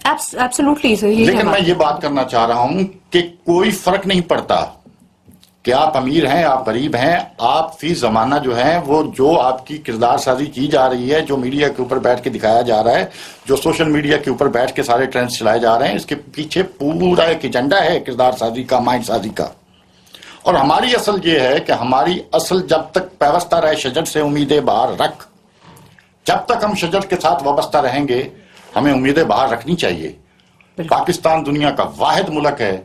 لیکن میں یہ بات کرنا چاہ رہا ہوں کہ کوئی فرق نہیں پڑتا کہ آپ امیر ہیں, آپ غریب ہیں, آپ فی زمانہ جو ہیں وہ جو آپ کی کردار سازی کی جا رہی ہے, جو میڈیا کے اوپر بیٹھ کے دکھایا جا رہا ہے, جو سوشل میڈیا کے اوپر بیٹھ کے سارے ٹرینڈز چلائے جا رہے ہیں, اس کے پیچھے پورا ایک ایجنڈا ہے کردار سازی کا, مائنڈ سازی کا. اور ہماری اصل یہ ہے کہ ہماری اصل جب تک پیوستہ رہے شجر سے امیدیں باہر رکھ, جب تک ہم شجر کے ساتھ وابستہ رہیں گے ہمیں امیدیں باہر رکھنی چاہیے. پاکستان دنیا کا واحد ملک ہے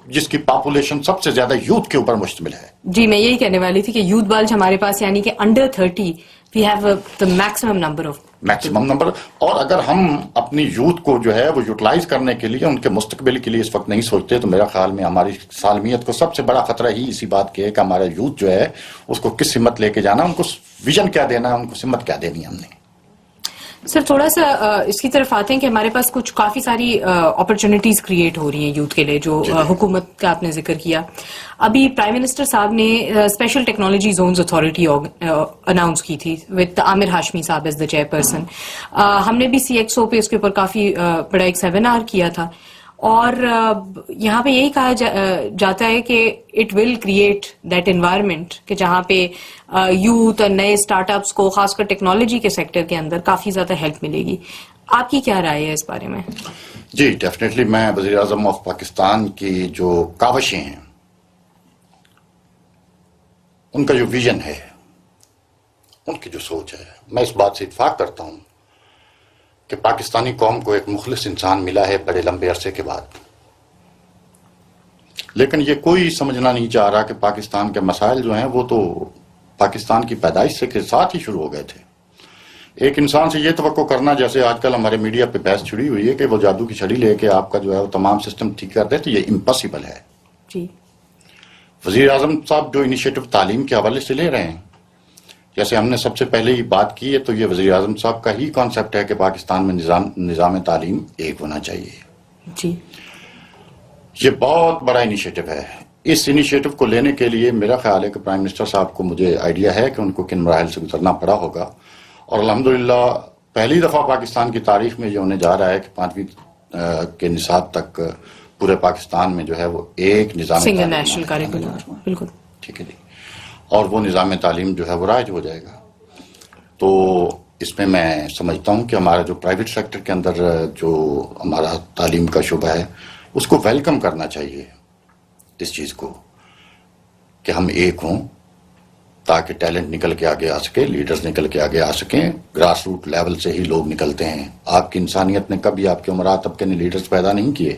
جس کی پاپولیشن سب سے زیادہ یوتھ کے اوپر مشتمل ہے. جی میں یہی کہنے والی تھی کہ یوتھ بالج ہمارے پاس یعنی کہ under 30 we have the maximum number. اور اگر ہم اپنی یوتھ کو جو ہے وہ یوٹیلائز کرنے کے لیے ان کے مستقبل کے لیے اس وقت نہیں سوچتے تو میرا خیال میں ہماری سالمیت کو سب سے بڑا خطرہ ہی اسی بات کی ہے کہ ہمارا یوتھ جو ہے اس کو کس سمت لے کے جانا, ان کو ویژن کیا دینا ہے, ان کو سمت کیا دینی ہے ہم نے. سر تھوڑا سا اس کی طرف آتے ہیں کہ ہمارے پاس کافی ساری اپرچونٹیز کریٹ ہو رہی ہیں یوتھ کے لیے جو حکومت کا آپ نے ذکر کیا. ابھی پرائم منسٹر صاحب نے special technology zones authority announce کی تھی وتھ عامر ہاشمی صاحب ایز دا چیئر پرسن. ہم نے بھی CXO پہ اس کے اوپر کافی بڑا ایک سیمینار کیا تھا, اور یہاں پہ یہی کہا جاتا ہے کہ it will create that environment کہ جہاں پہ یوتھ اور نئے اسٹارٹ اپس کو خاص کر ٹیکنالوجی کے سیکٹر کے اندر کافی زیادہ ہیلپ ملے گی. آپ کی کیا رائے ہے اس بارے میں؟ جی ڈیفینیٹلی میں وزیر اعظم آف پاکستان کی جو کاوشیں ہیں, ان کا جو ویژن ہے, ان کی جو سوچ ہے, میں اس بات سے اتفاق کرتا ہوں کہ پاکستانی قوم کو ایک مخلص انسان ملا ہے بڑے لمبے عرصے کے بعد. لیکن یہ کوئی سمجھنا نہیں چاہ رہا کہ پاکستان کے مسائل جو ہیں وہ تو پاکستان کی پیدائش سے کے ساتھ ہی شروع ہو گئے تھے. ایک انسان سے یہ توقع کرنا, جیسے آج کل ہمارے میڈیا پہ بحث چھڑی ہوئی ہے کہ وہ جادو کی چھڑی لے کے آپ کا جو ہے وہ تمام سسٹم ٹھیک کر دے, تو یہ امپاسبل ہے. جی وزیر اعظم صاحب جو انیشیٹو تعلیم کے حوالے سے لے رہے ہیں, جیسے ہم نے سب سے پہلے ہی بات کی ہے تو یہ وزیر اعظم صاحب کا ہی کانسیپٹ ہے کہ پاکستان میں نظام تعلیم ایک ہونا چاہیے جی. یہ بہت بڑا انیشیٹو ہے. اس انیشیٹو کو لینے کے لیے میرا خیال ہے کہ پرائم منسٹر صاحب کو مجھے آئیڈیا ہے کہ ان کو کن مراحل سے گزرنا پڑا ہوگا, اور الحمدللہ پہلی دفعہ پاکستان کی تاریخ میں یہ ہونے جا رہا ہے کہ 5ویں کے نصاب تک پورے پاکستان میں جو ہے وہ ایک نظام سنگل نیشنل کریکولم. بالکل ٹھیک ہے جی, اور وہ نظام تعلیم جو ہے وہ رائج ہو جائے گا. تو اس میں میں سمجھتا ہوں کہ ہمارا جو پرائیویٹ سیکٹر کے اندر جو ہمارا تعلیم کا شعبہ ہے اس کو ویلکم کرنا چاہیے اس چیز کو کہ ہم ایک ہوں, تاکہ ٹیلنٹ نکل کے آگے آ سکے, لیڈرز نکل کے آگے آ سکیں. گراس روٹ لیول سے ہی لوگ نکلتے ہیں. آپ کی انسانیت نے کبھی آپ کے عمرات طبقے نے لیڈرز پیدا نہیں کیے.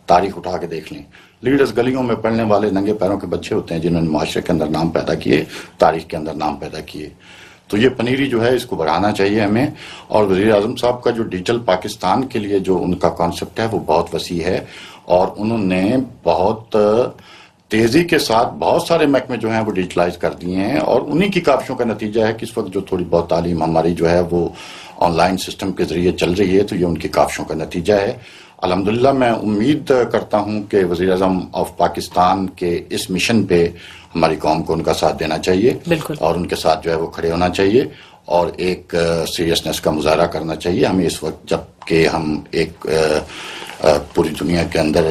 تاریخ اٹھا کے دیکھ لیں, لیڈرز گلیوں میں پڑھنے والے ننگے پیروں کے بچے ہوتے ہیں جنہوں نے معاشرے کے اندر نام پیدا کیے, تاریخ کے اندر نام پیدا کیے. تو یہ پنیری جو ہے اس کو بڑھانا چاہیے ہمیں. اور وزیر اعظم صاحب کا جو ڈیجیٹل پاکستان کے لیے جو ان کا کانسیپٹ ہے وہ بہت وسیع ہے, اور انہوں نے بہت تیزی کے ساتھ بہت سارے محکمے جو ہیں وہ ڈیجیٹلائز کر دیے ہیں, اور انہی کی کاوشوں کا نتیجہ ہے کہ اس وقت جو تھوڑی بہت تعلیم ہماری جو ہے وہ آن لائن سسٹم کے ذریعے چل رہی ہے, تو یہ ان کی کاوشوں کا نتیجہ ہے. الحمدللہ میں امید کرتا ہوں کہ وزیر اعظم آف پاکستان کے اس مشن پہ ہماری قوم کو ان کا ساتھ دینا چاہیے, اور ان کے ساتھ جو ہے وہ کھڑے ہونا چاہیے, اور ایک سیریسنس کا مظاہرہ کرنا چاہیے ہمیں اس وقت, جب کہ ہم ایک پوری دنیا کے اندر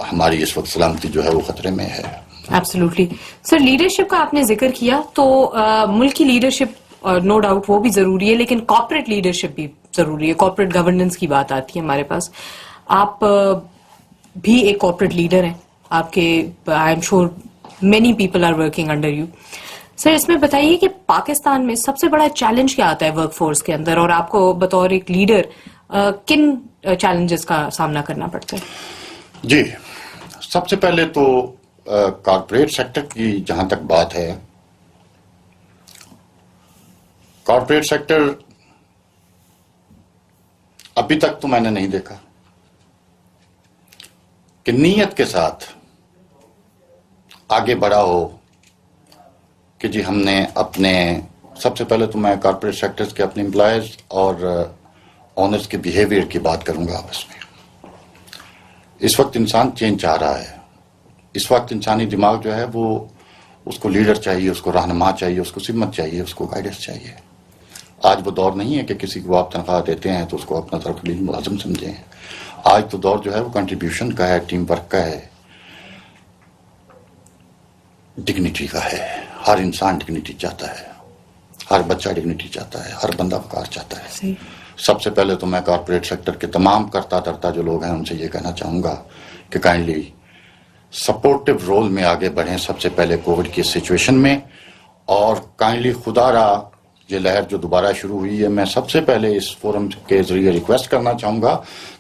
ہماری اس وقت سلامتی جو ہے وہ خطرے میں ہے. ایبسلیوٹلی. سر, لیڈرشپ کا آپ نے ذکر کیا, تو ملک کی لیڈرشپ نو ڈاؤٹ وہ بھی ضروری ہے, لیکن کارپوریٹ لیڈرشپ بھی ضروری ہے. کارپوریٹ گورننس کی بات آتی ہے ہمارے پاس. آپ بھی ایک کارپوریٹ لیڈر ہیں, آپ کے I am sure many people are working under you. Sir, اس میں بتائیے کہ پاکستان میں سب سے بڑا چیلنج کیا آتا ہے ورک فورس کے اندر, اور آپ کو بطور ایک لیڈر کن چیلنجز کا سامنا کرنا پڑتا ہے؟ جی, سب سے پہلے تو کارپوریٹ سیکٹر کی جہاں تک بات ہے, کارپوریٹ سیکٹر ابھی تک تو میں نے نہیں دیکھا کہ نیت کے ساتھ آگے بڑھا ہو کہ جی ہم نے اپنے, سب سے پہلے تو میں کارپوریٹ سیکٹرز کے اپنے امپلائیز اور آنرز کے بیہیویئر کی بات کروں گا آپس میں. اس وقت انسان چینج چاہ رہا ہے. اس وقت انسانی دماغ جو ہے وہ, اس کو لیڈر چاہیے, اس کو رہنما چاہیے, اس کو سمت چاہیے, اس کو گائیڈنس چاہیے. آج وہ دور نہیں ہے کہ کسی کو آپ تنخواہ دیتے ہیں تو اس کو اپنا ترقی ملازم سمجھیں. آج تو دور جو ہے وہ کنٹریبیوشن کا ہے, ٹیم ورک کا ہے, ڈگنیٹی کا ہے. ہر انسان ڈگنیٹی چاہتا ہے, ہر بچہ ڈگنیٹی چاہتا ہے, ہر بندہ وقار چاہتا ہے. سب سے پہلے تو میں کارپوریٹ سیکٹر کے تمام کرتا دھرتا جو لوگ ہیں ان سے یہ کہنا چاہوں گا کہ کائنڈلی سپورٹو رول میں آگے بڑھیں. سب سے پہلے کووڈ کی سچویشن میں, اور کائنڈلی خدا را یہ لہر جو دوبارہ شروع ہوئی ہے, میں سب سے پہلے اس فورم کے ذریعے ریکویسٹ کرنا چاہوں گا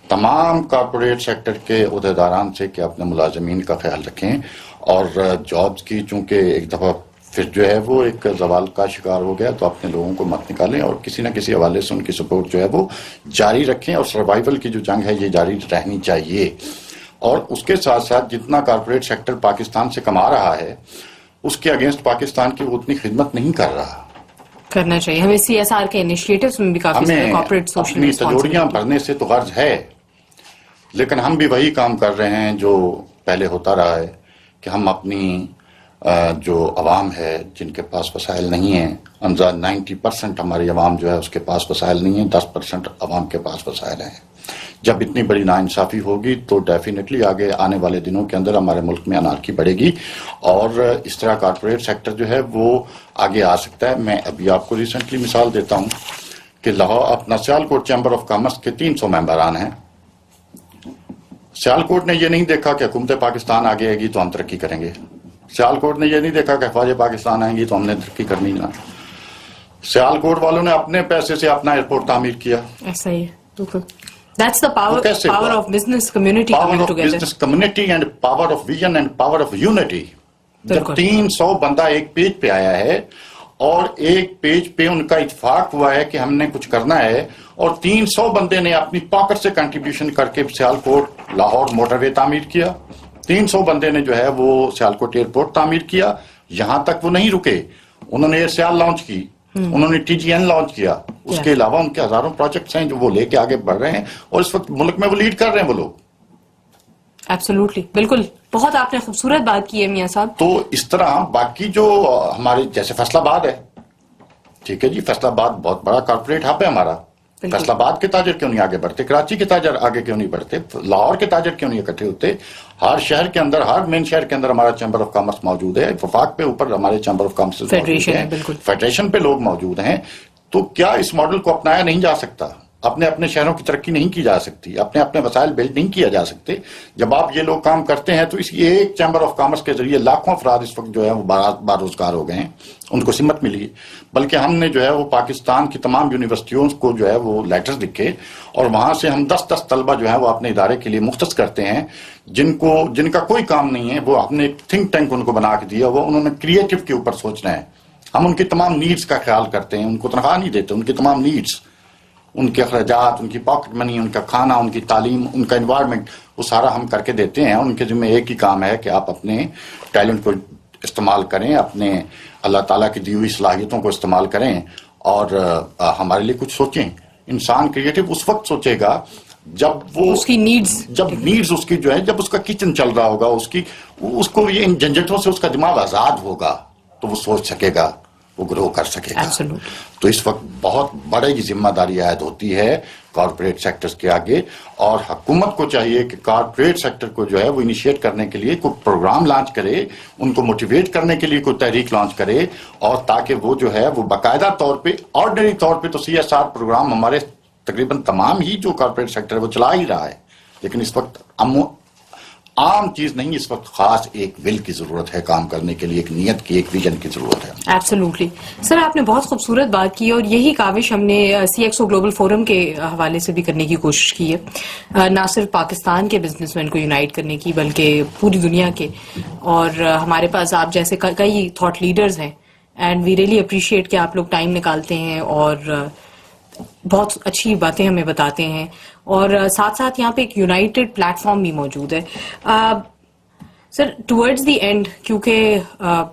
تمام کارپوریٹ سیکٹر کے عہدیداران سے کہ اپنے ملازمین کا خیال رکھیں, اور جابز کی چونکہ ایک دفعہ پھر جو ہے وہ ایک زوال کا شکار ہو گیا تو اپنے لوگوں کو مت نکالیں, اور کسی نہ کسی حوالے سے ان کی سپورٹ جو ہے وہ جاری رکھیں, اور سروائیول کی جو جنگ ہے یہ جاری رہنی چاہیے. اور اس کے ساتھ ساتھ جتنا کارپوریٹ سیکٹر پاکستان سے کما رہا ہے اس کے اگینسٹ پاکستان کی وہ اتنی خدمت نہیں کر رہا. کرنا چاہیے ہمیں. سی ایس آر کے انیشیٹوز میں بھی کافی سارے کارپوریٹ سوشل اپنی تجوریاں بھرنے سے تو غرض ہے, لیکن ہم بھی وہی کام کر رہے ہیں جو پہلے ہوتا رہا ہے کہ ہم اپنی جو عوام ہے جن کے پاس وسائل نہیں ہیں, 90% ہماری عوام جو ہے اس کے پاس وسائل نہیں ہیں, 10% عوام کے پاس وسائل ہیں. جب اتنی بڑی ناانصافی ہوگی تو ڈیفینیٹلی آگے آنے والے دنوں کے اندر ہمارے ملک میں انارکی بڑھے گی, اور اس طرح کارپوریٹ سیکٹر جو ہے وہ آگے آ سکتا ہے. میں ابھی آپ کو ریسنٹلی مثال دیتا ہوں کہ لاہور اپنا سیالکوٹ چیمبر آف کامرس کے 300 ممبران ہیں. سیالکوٹ نے یہ نہیں دیکھا کہ حکومت پاکستان آگے آئے گی تو ہم ترقی کریں گے. سیالکوٹ نے یہ نہیں دیکھا کہ افواج پاکستان آئیں گی تو ہم نے ترقی کرنی نہ. سیالکوٹ والوں نے اپنے پیسے سے اپنا ایئرپورٹ تعمیر کیا. ایسا ہی ہے. That's the power of business community coming together. Power of business community and power of vision and power of unity. جب 300 بندہ ایک پیج پہ آیا ہے اور ایک پیج پہ ان کا اتفاق ہوا ہے کہ ہم نے کچھ کرنا ہے, اور 300 بندے نے اپنی پاکٹ سے کنٹریبیوشن کر کے سیالکوٹ لاہور موٹر وے تعمیر کیا, 300 بندے نے جو ہے وہ سیالکوٹ ایئرپورٹ تعمیر کیا. یہاں تک وہ نہیں رکے, انہوں نے ایئرسیال لانچ کی, انہوں نے TGN لانچ کیا, اس کے علاوہ ان کے ہزاروں پروجیکٹس ہیں جو وہ لے کے آگے بڑھ رہے ہیں, اور اس وقت ملک میں وہ لیڈ کر رہے ہیں وہ لوگ. ایبسولوٹلی, بالکل, بہت آپ نے خوبصورت بات کی ہے میاں صاحب. تو اس طرح باقی جو ہمارے جیسے فیصل آباد ہے, ٹھیک ہے جی, فیصل آباد بہت بڑا کارپوریٹ ہب ہے ہمارا, فیصل آباد کے تاجر کیوں نہیں آگے بڑھتے, کراچی کے تاجر آگے کیوں نہیں بڑھتے, لاہور کے تاجر کیوں نہیں اکٹھے ہوتے. ہر شہر کے اندر, ہر مین شہر کے اندر ہمارا چیمبر آف کامرس موجود ہے, وفاق پہ اوپر ہمارے چیمبر آف کامرس فیڈریشن پہ لوگ موجود ہیں. تو کیا اس ماڈل کو اپنایا نہیں جا سکتا؟ اپنے شہروں کی ترقی نہیں کی جا سکتی, اپنے وسائل بلڈ نہیں کیا جا سکتے. جب آپ یہ لوگ کام کرتے ہیں تو اس ایک چیمبر آف کامرس کے ذریعے لاکھوں افراد اس وقت جو ہے وہ بار روزگار ہو گئے ہیں, ان کو سمت ملی. بلکہ ہم نے جو ہے وہ پاکستان کی تمام یونیورسٹیوں کو جو ہے وہ لیٹر لکھے, اور وہاں سے ہم 10 طلبہ جو ہے وہ اپنے ادارے کے لیے مختص کرتے ہیں, جن کا کوئی کام نہیں ہے. وہ ہم نے ایک تھنک ٹینک ان کو بنا کے دیا, وہ انہوں نے کریٹو کے اوپر سوچنا ہے. ہم ان کی تمام نیڈز کا خیال کرتے ہیں, ان کو تنخواہ نہیں دیتے, ان کی تمام نیڈز, ان کے اخراجات, ان کی پاکٹ منی, ان کا کھانا, ان کی تعلیم, ان کا انوائرمنٹ, وہ سارا ہم کر کے دیتے ہیں. ان کے ذمہ ایک ہی کام ہے کہ آپ اپنے ٹیلنٹ کو استعمال کریں, اپنے اللہ تعالیٰ کی دی ہوئی صلاحیتوں کو استعمال کریں, اور ہمارے لیے کچھ سوچیں. انسان کریٹو اس وقت سوچے گا جب وہ اس کی نیڈز اس کی جو ہے, جب اس کا کچن چل رہا ہوگا, اس کو یہ ان جھنجھٹوں سے اس کا دماغ آزاد ہوگا, تو وہ سوچ سکے گا, وہ گرو کر سکے گا. تو اس وقت بہت بڑی ذمہ داری عائد ہوتی ہے کارپوریٹ سیکٹرز کے آگے, اور حکومت کو چاہیے کہ کارپوریٹ سیکٹر کو جو ہے وہ انیشیٹ کرنے کے لیے کوئی پروگرام لانچ کرے, ان کو موٹیویٹ کرنے کے لیے کوئی تحریک لانچ کرے, اور تاکہ وہ جو ہے وہ باقاعدہ طور پہ, آرڈنری طور پہ تو CSR پروگرام ہمارے تقریباً تمام ہی جو کارپوریٹ سیکٹر ہے وہ چلا ہی رہا ہے, لیکن اس وقت عام چیز نہیں, اس وقت خاص ایک ول کی ضرورت ہے کام کرنے کے لیے, ایک نیت کی, ایک ویژن کی ضرورت ہے. ایبسولوٹلی سر, آپ نے بہت خوبصورت بات کی, اور یہی کاوش ہم نے CXO گلوبل فورم کے حوالے سے بھی کرنے کی کوشش کی ہے, نہ صرف پاکستان کے بزنس مین کو یونائٹ کرنے کی بلکہ پوری دنیا کے. اور ہمارے پاس آپ جیسے کئی تھاٹ لیڈرز ہیں, اینڈ وی ریئلی اپریشیٹ کہ آپ لوگ ٹائم نکالتے ہیں اور بہت اچھی باتیں ہمیں بتاتے ہیں, اور ساتھ ساتھ یہاں پہ ایک یونائٹڈ پلیٹ فارم بھی موجود ہے. سر, ٹورڈز دی اینڈ, کیونکہ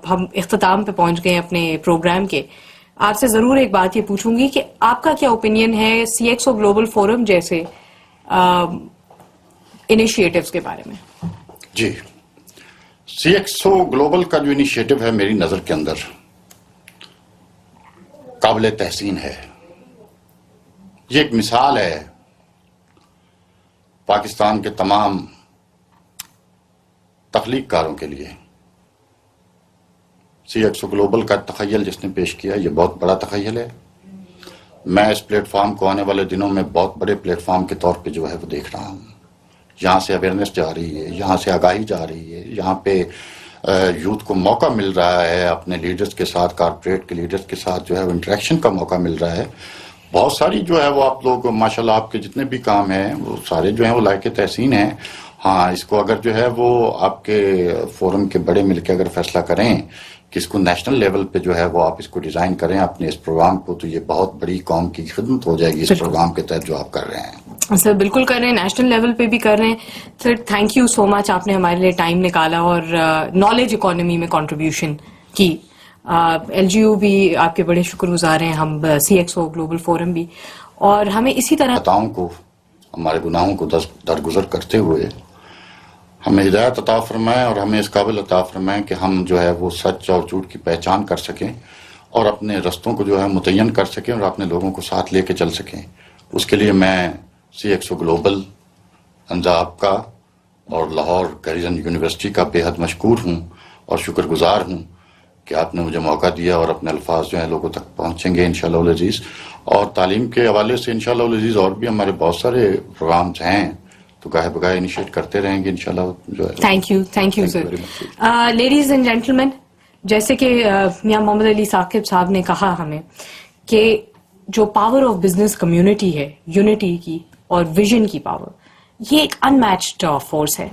ہم اختتام پہ پہنچ گئے اپنے پروگرام کے, آپ سے ضرور ایک بات یہ پوچھوں گی کہ آپ کا کیا اوپینین ہے CXO گلوبل فورم جیسے انیشیٹوز کے بارے میں؟ جی, CXO گلوبل کا جو انیشیٹو ہے میری نظر کے اندر قابل تحسین ہے. یہ ایک مثال ہے پاکستان کے تمام تخلیق کاروں کے لیے. CXO گلوبل کا تخیل جس نے پیش کیا, یہ بہت بڑا تخیل ہے. میں اس پلیٹ فارم کو آنے والے دنوں میں بہت بڑے پلیٹ فارم کے طور پہ جو ہے وہ دیکھ رہا ہوں. یہاں سے اویئرنیس جا رہی ہے, یہاں سے آگاہی جا رہی ہے, یہاں پہ یوتھ کو موقع مل رہا ہے اپنے لیڈرز کے ساتھ, کارپوریٹ کے لیڈرز کے ساتھ جو ہے وہ انٹریکشن کا موقع مل رہا ہے. بہت ساری جو ہے وہ آپ لوگ ماشاءاللہ آپ کے جتنے بھی کام ہیں وہ سارے جو ہیں وہ لائق تحسین ہیں. ہاں, اس کو اگر جو ہے وہ آپ کے فورم کے بڑے مل کے اگر فیصلہ کریں کہ اس کو نیشنل لیول پہ جو ہے وہ آپ اس کو ڈیزائن کریں اپنے اس پروگرام کو, تو یہ بہت بڑی قوم کی خدمت ہو جائے گی اس پروگرام کے تحت جو آپ کر رہے ہیں. سر بالکل کر رہے ہیں, نیشنل لیول پہ بھی کر رہے ہیں. سر تھینک یو سو مچ, آپ نے ہمارے لیے ٹائم نکالا اور نالج اکانومی میں کنٹریبیوشن کی. LGU بھی آپ کے بڑے شکر گزار ہیں, ہم CXO گلوبل فورم بھی, اور ہمیں اسی طرح خطاؤں کو, ہمارے گناہوں کو درگزر کرتے ہوئے ہمیں ہدایت عطا فرمائے, اور ہمیں اس قابل عطا فرمائے کہ ہم جو ہے وہ سچ اور جھوٹ کی پہچان کر سکیں, اور اپنے رستوں کو جو ہے متعین کر سکیں, اور اپنے لوگوں کو ساتھ لے کے چل سکیں. اس کے لیے میں CXO گلوبل, انجاب کا اور لاہور گریزن یونیورسٹی کا بے حد مشکور ہوں اور شکر گزار ہوں کہ آپ نے مجھے موقع دیا, اور اپنے الفاظ جو ہیں لوگوں تک پہنچیں گے انشاءاللہ العزیز. اور تعلیم کے حوالے سے انشاءاللہ العزیز اور بھی ہمارے بہت سارے پروگرامز ہیں, تو گاہے بگاہے انیشیٹ کرتے رہیں گے انشاءاللہ جو ہے. Thank you sir. Ladies and gentlemen, جیسے کہ میاں محمد علی ثاقب صاحب نے کہا ہمیں کہ جو پاور آف بزنس کمیونٹی ہے, یونٹی کی اور ویژن کی پاور, یہ ایک ان میچڈ فورس ہے.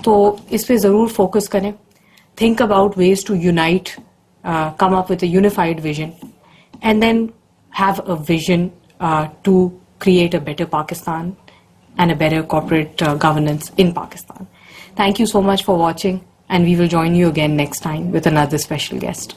تو اس پہ ضرور فوکس کریں. Think about ways to unite, come up with a unified vision, and then have a vision to create a better Pakistan and a better corporate governance in Pakistan. Thank you so much for watching, and we will join you again next time with another special guest.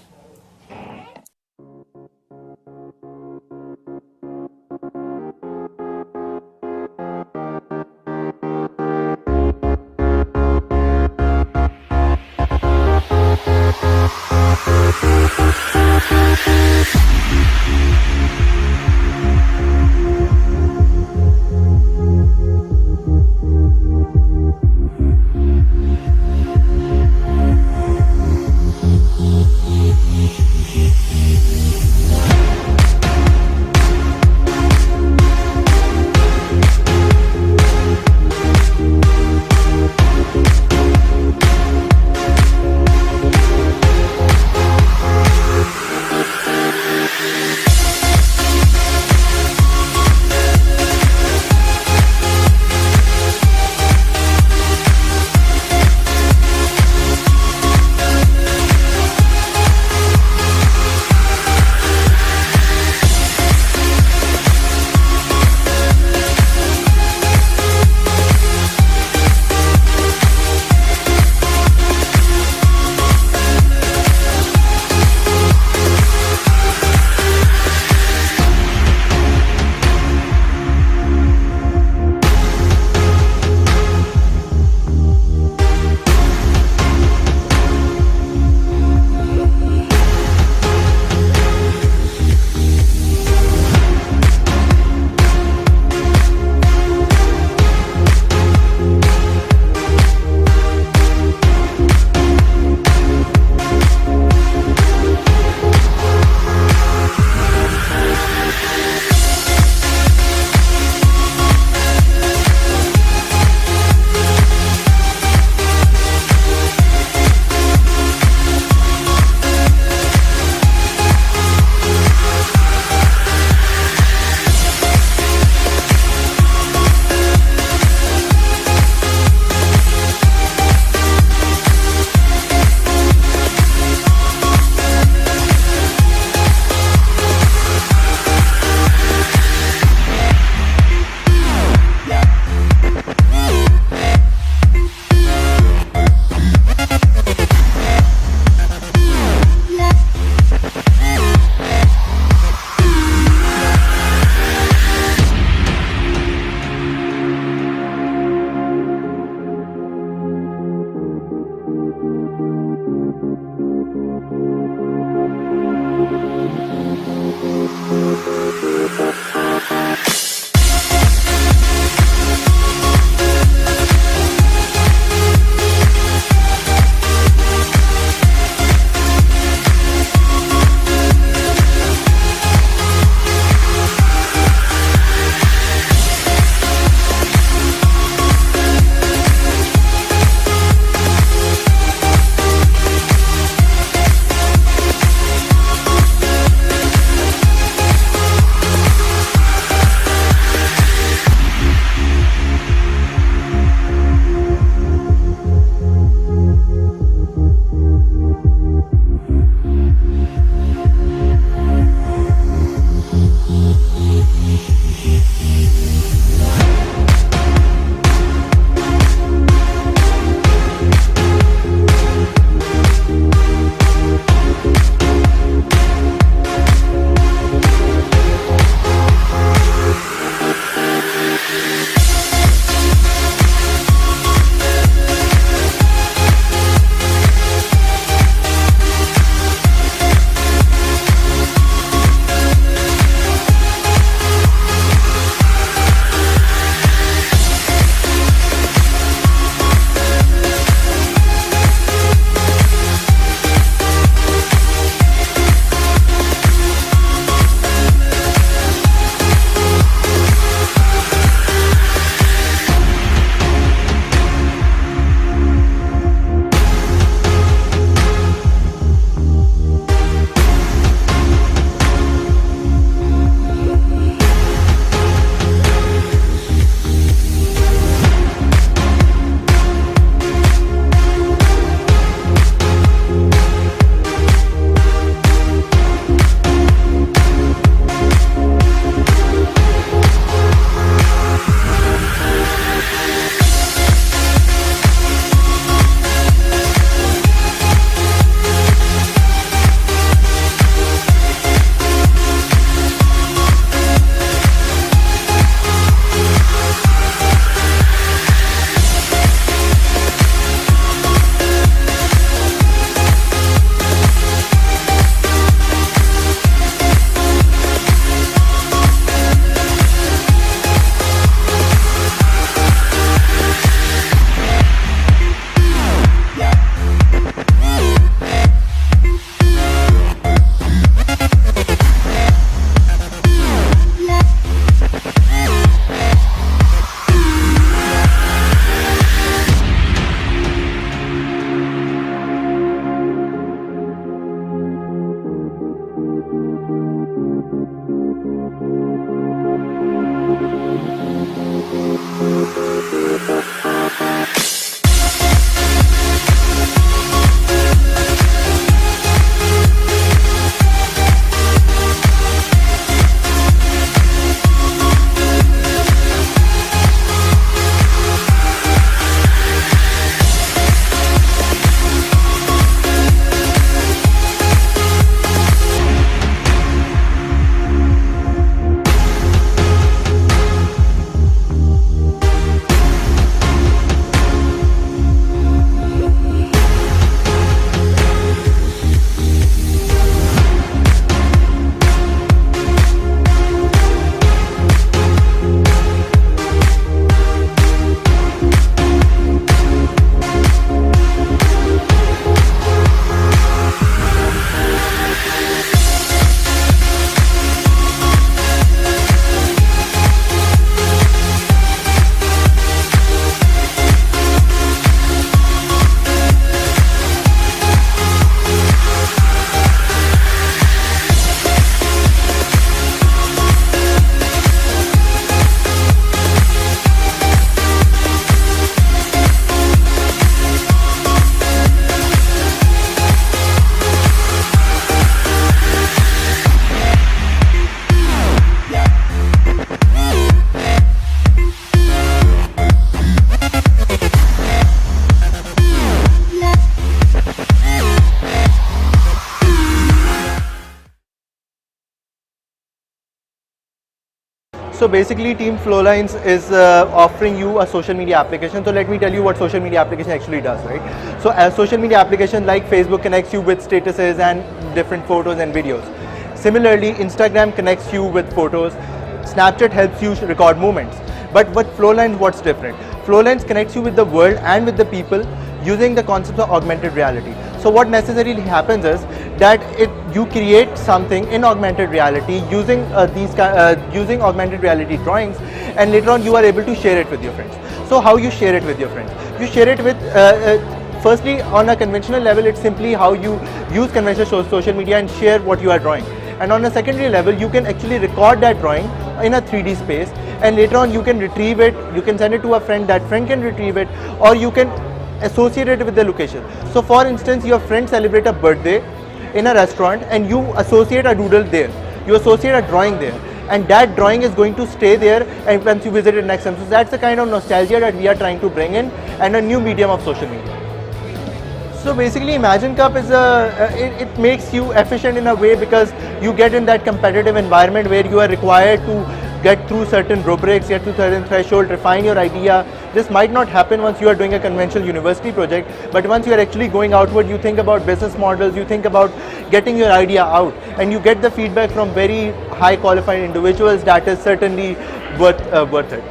So basically Team Flowlines is offering you a social media application. So let me tell you what social media application actually does, right? So a social media application like Facebook connects you with statuses and different photos and videos. Similarly, Instagram connects you with photos. Snapchat helps you record moments. But Flowlines, what's different? Flowlines connects you with the world and with the people using the concept of augmented reality. So what necessarily happens is that you create something in augmented reality using using augmented reality drawings, and later on you are able to share it with your friends. So how you share it with your friends? You share it with firstly, on a conventional level, it's simply how you use conventional social media and share what you are drawing. And on a secondary level, you can actually record that drawing in a 3D space, and later on you can retrieve it, you can send it to a friend, that friend can retrieve it, or you can associate it with the location. So for instance, your friend celebrate a birthday in a restaurant and you associate a doodle there, you associate a drawing there, and that drawing is going to stay there and once you visit it next time. So that's the kind of nostalgia that we are trying to bring in, and a new medium of social media. So basically Imagine Cup is it makes you efficient in a way because you get in that competitive environment where you are required to get through certain rubrics, get through certain threshold, refine your idea. This might not happen once you are doing a conventional university project, but once you are actually going outward, you think about business models, you think about getting your idea out, and you get the feedback from very high qualified individuals. That is certainly worth it.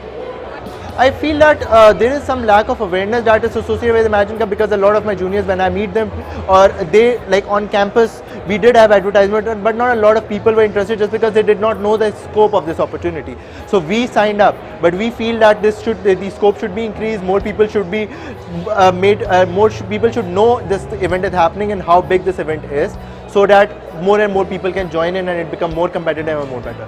I feel that there is some lack of awareness that is associated with Imagine Cup, because a lot of my juniors, when I meet them, or they, like on campus, we did have advertisement, but not a lot of people were interested just because they did not know the scope of this opportunity. So we signed up, but we feel that the scope should be increased, more people should be people should know this event is happening and how big this event is, so that more and more people can join in and it become more competitive and more better.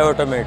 iAutomate.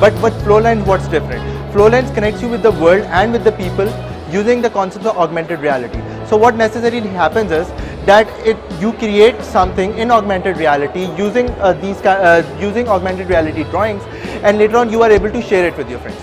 But with Flowlines, what's different? Flowlines connects you with the world and with the people using the concept of augmented reality. So what necessarily happens is that you create something in augmented reality using using augmented reality drawings, and later on you are able to share it with your friends.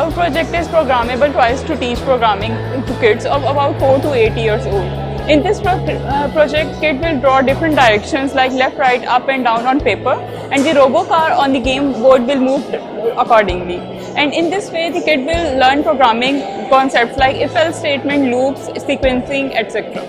Our project is programmable twice to teach programming to kids of about 4 to 8 years old. In this project, kids will draw different directions like left, right, up and down on paper, and the robo car on the game board will move accordingly. And in this way, the kid will learn programming concepts like if-else statement, loops, sequencing, etc.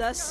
10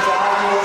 4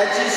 HEC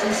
HEC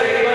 11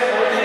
90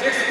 6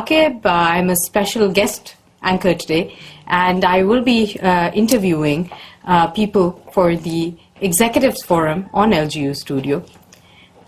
Akib, I'm a special guest anchor today, and I will be interviewing people for the Executives Forum on LGU Studio.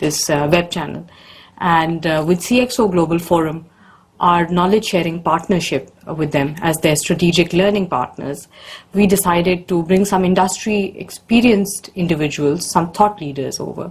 this web channel, and with CXO Global Forum, our knowledge sharing partnership with them as their strategic learning partners, we decided to bring some industry experienced individuals, some thought leaders over.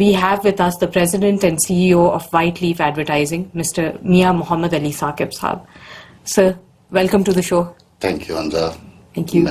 We have with us the President and CEO of White Leaf Advertising, Mr. Mia Mohammed Ali Saqib Saab. Sir, welcome to the show. Thank you, Anza. Thank you.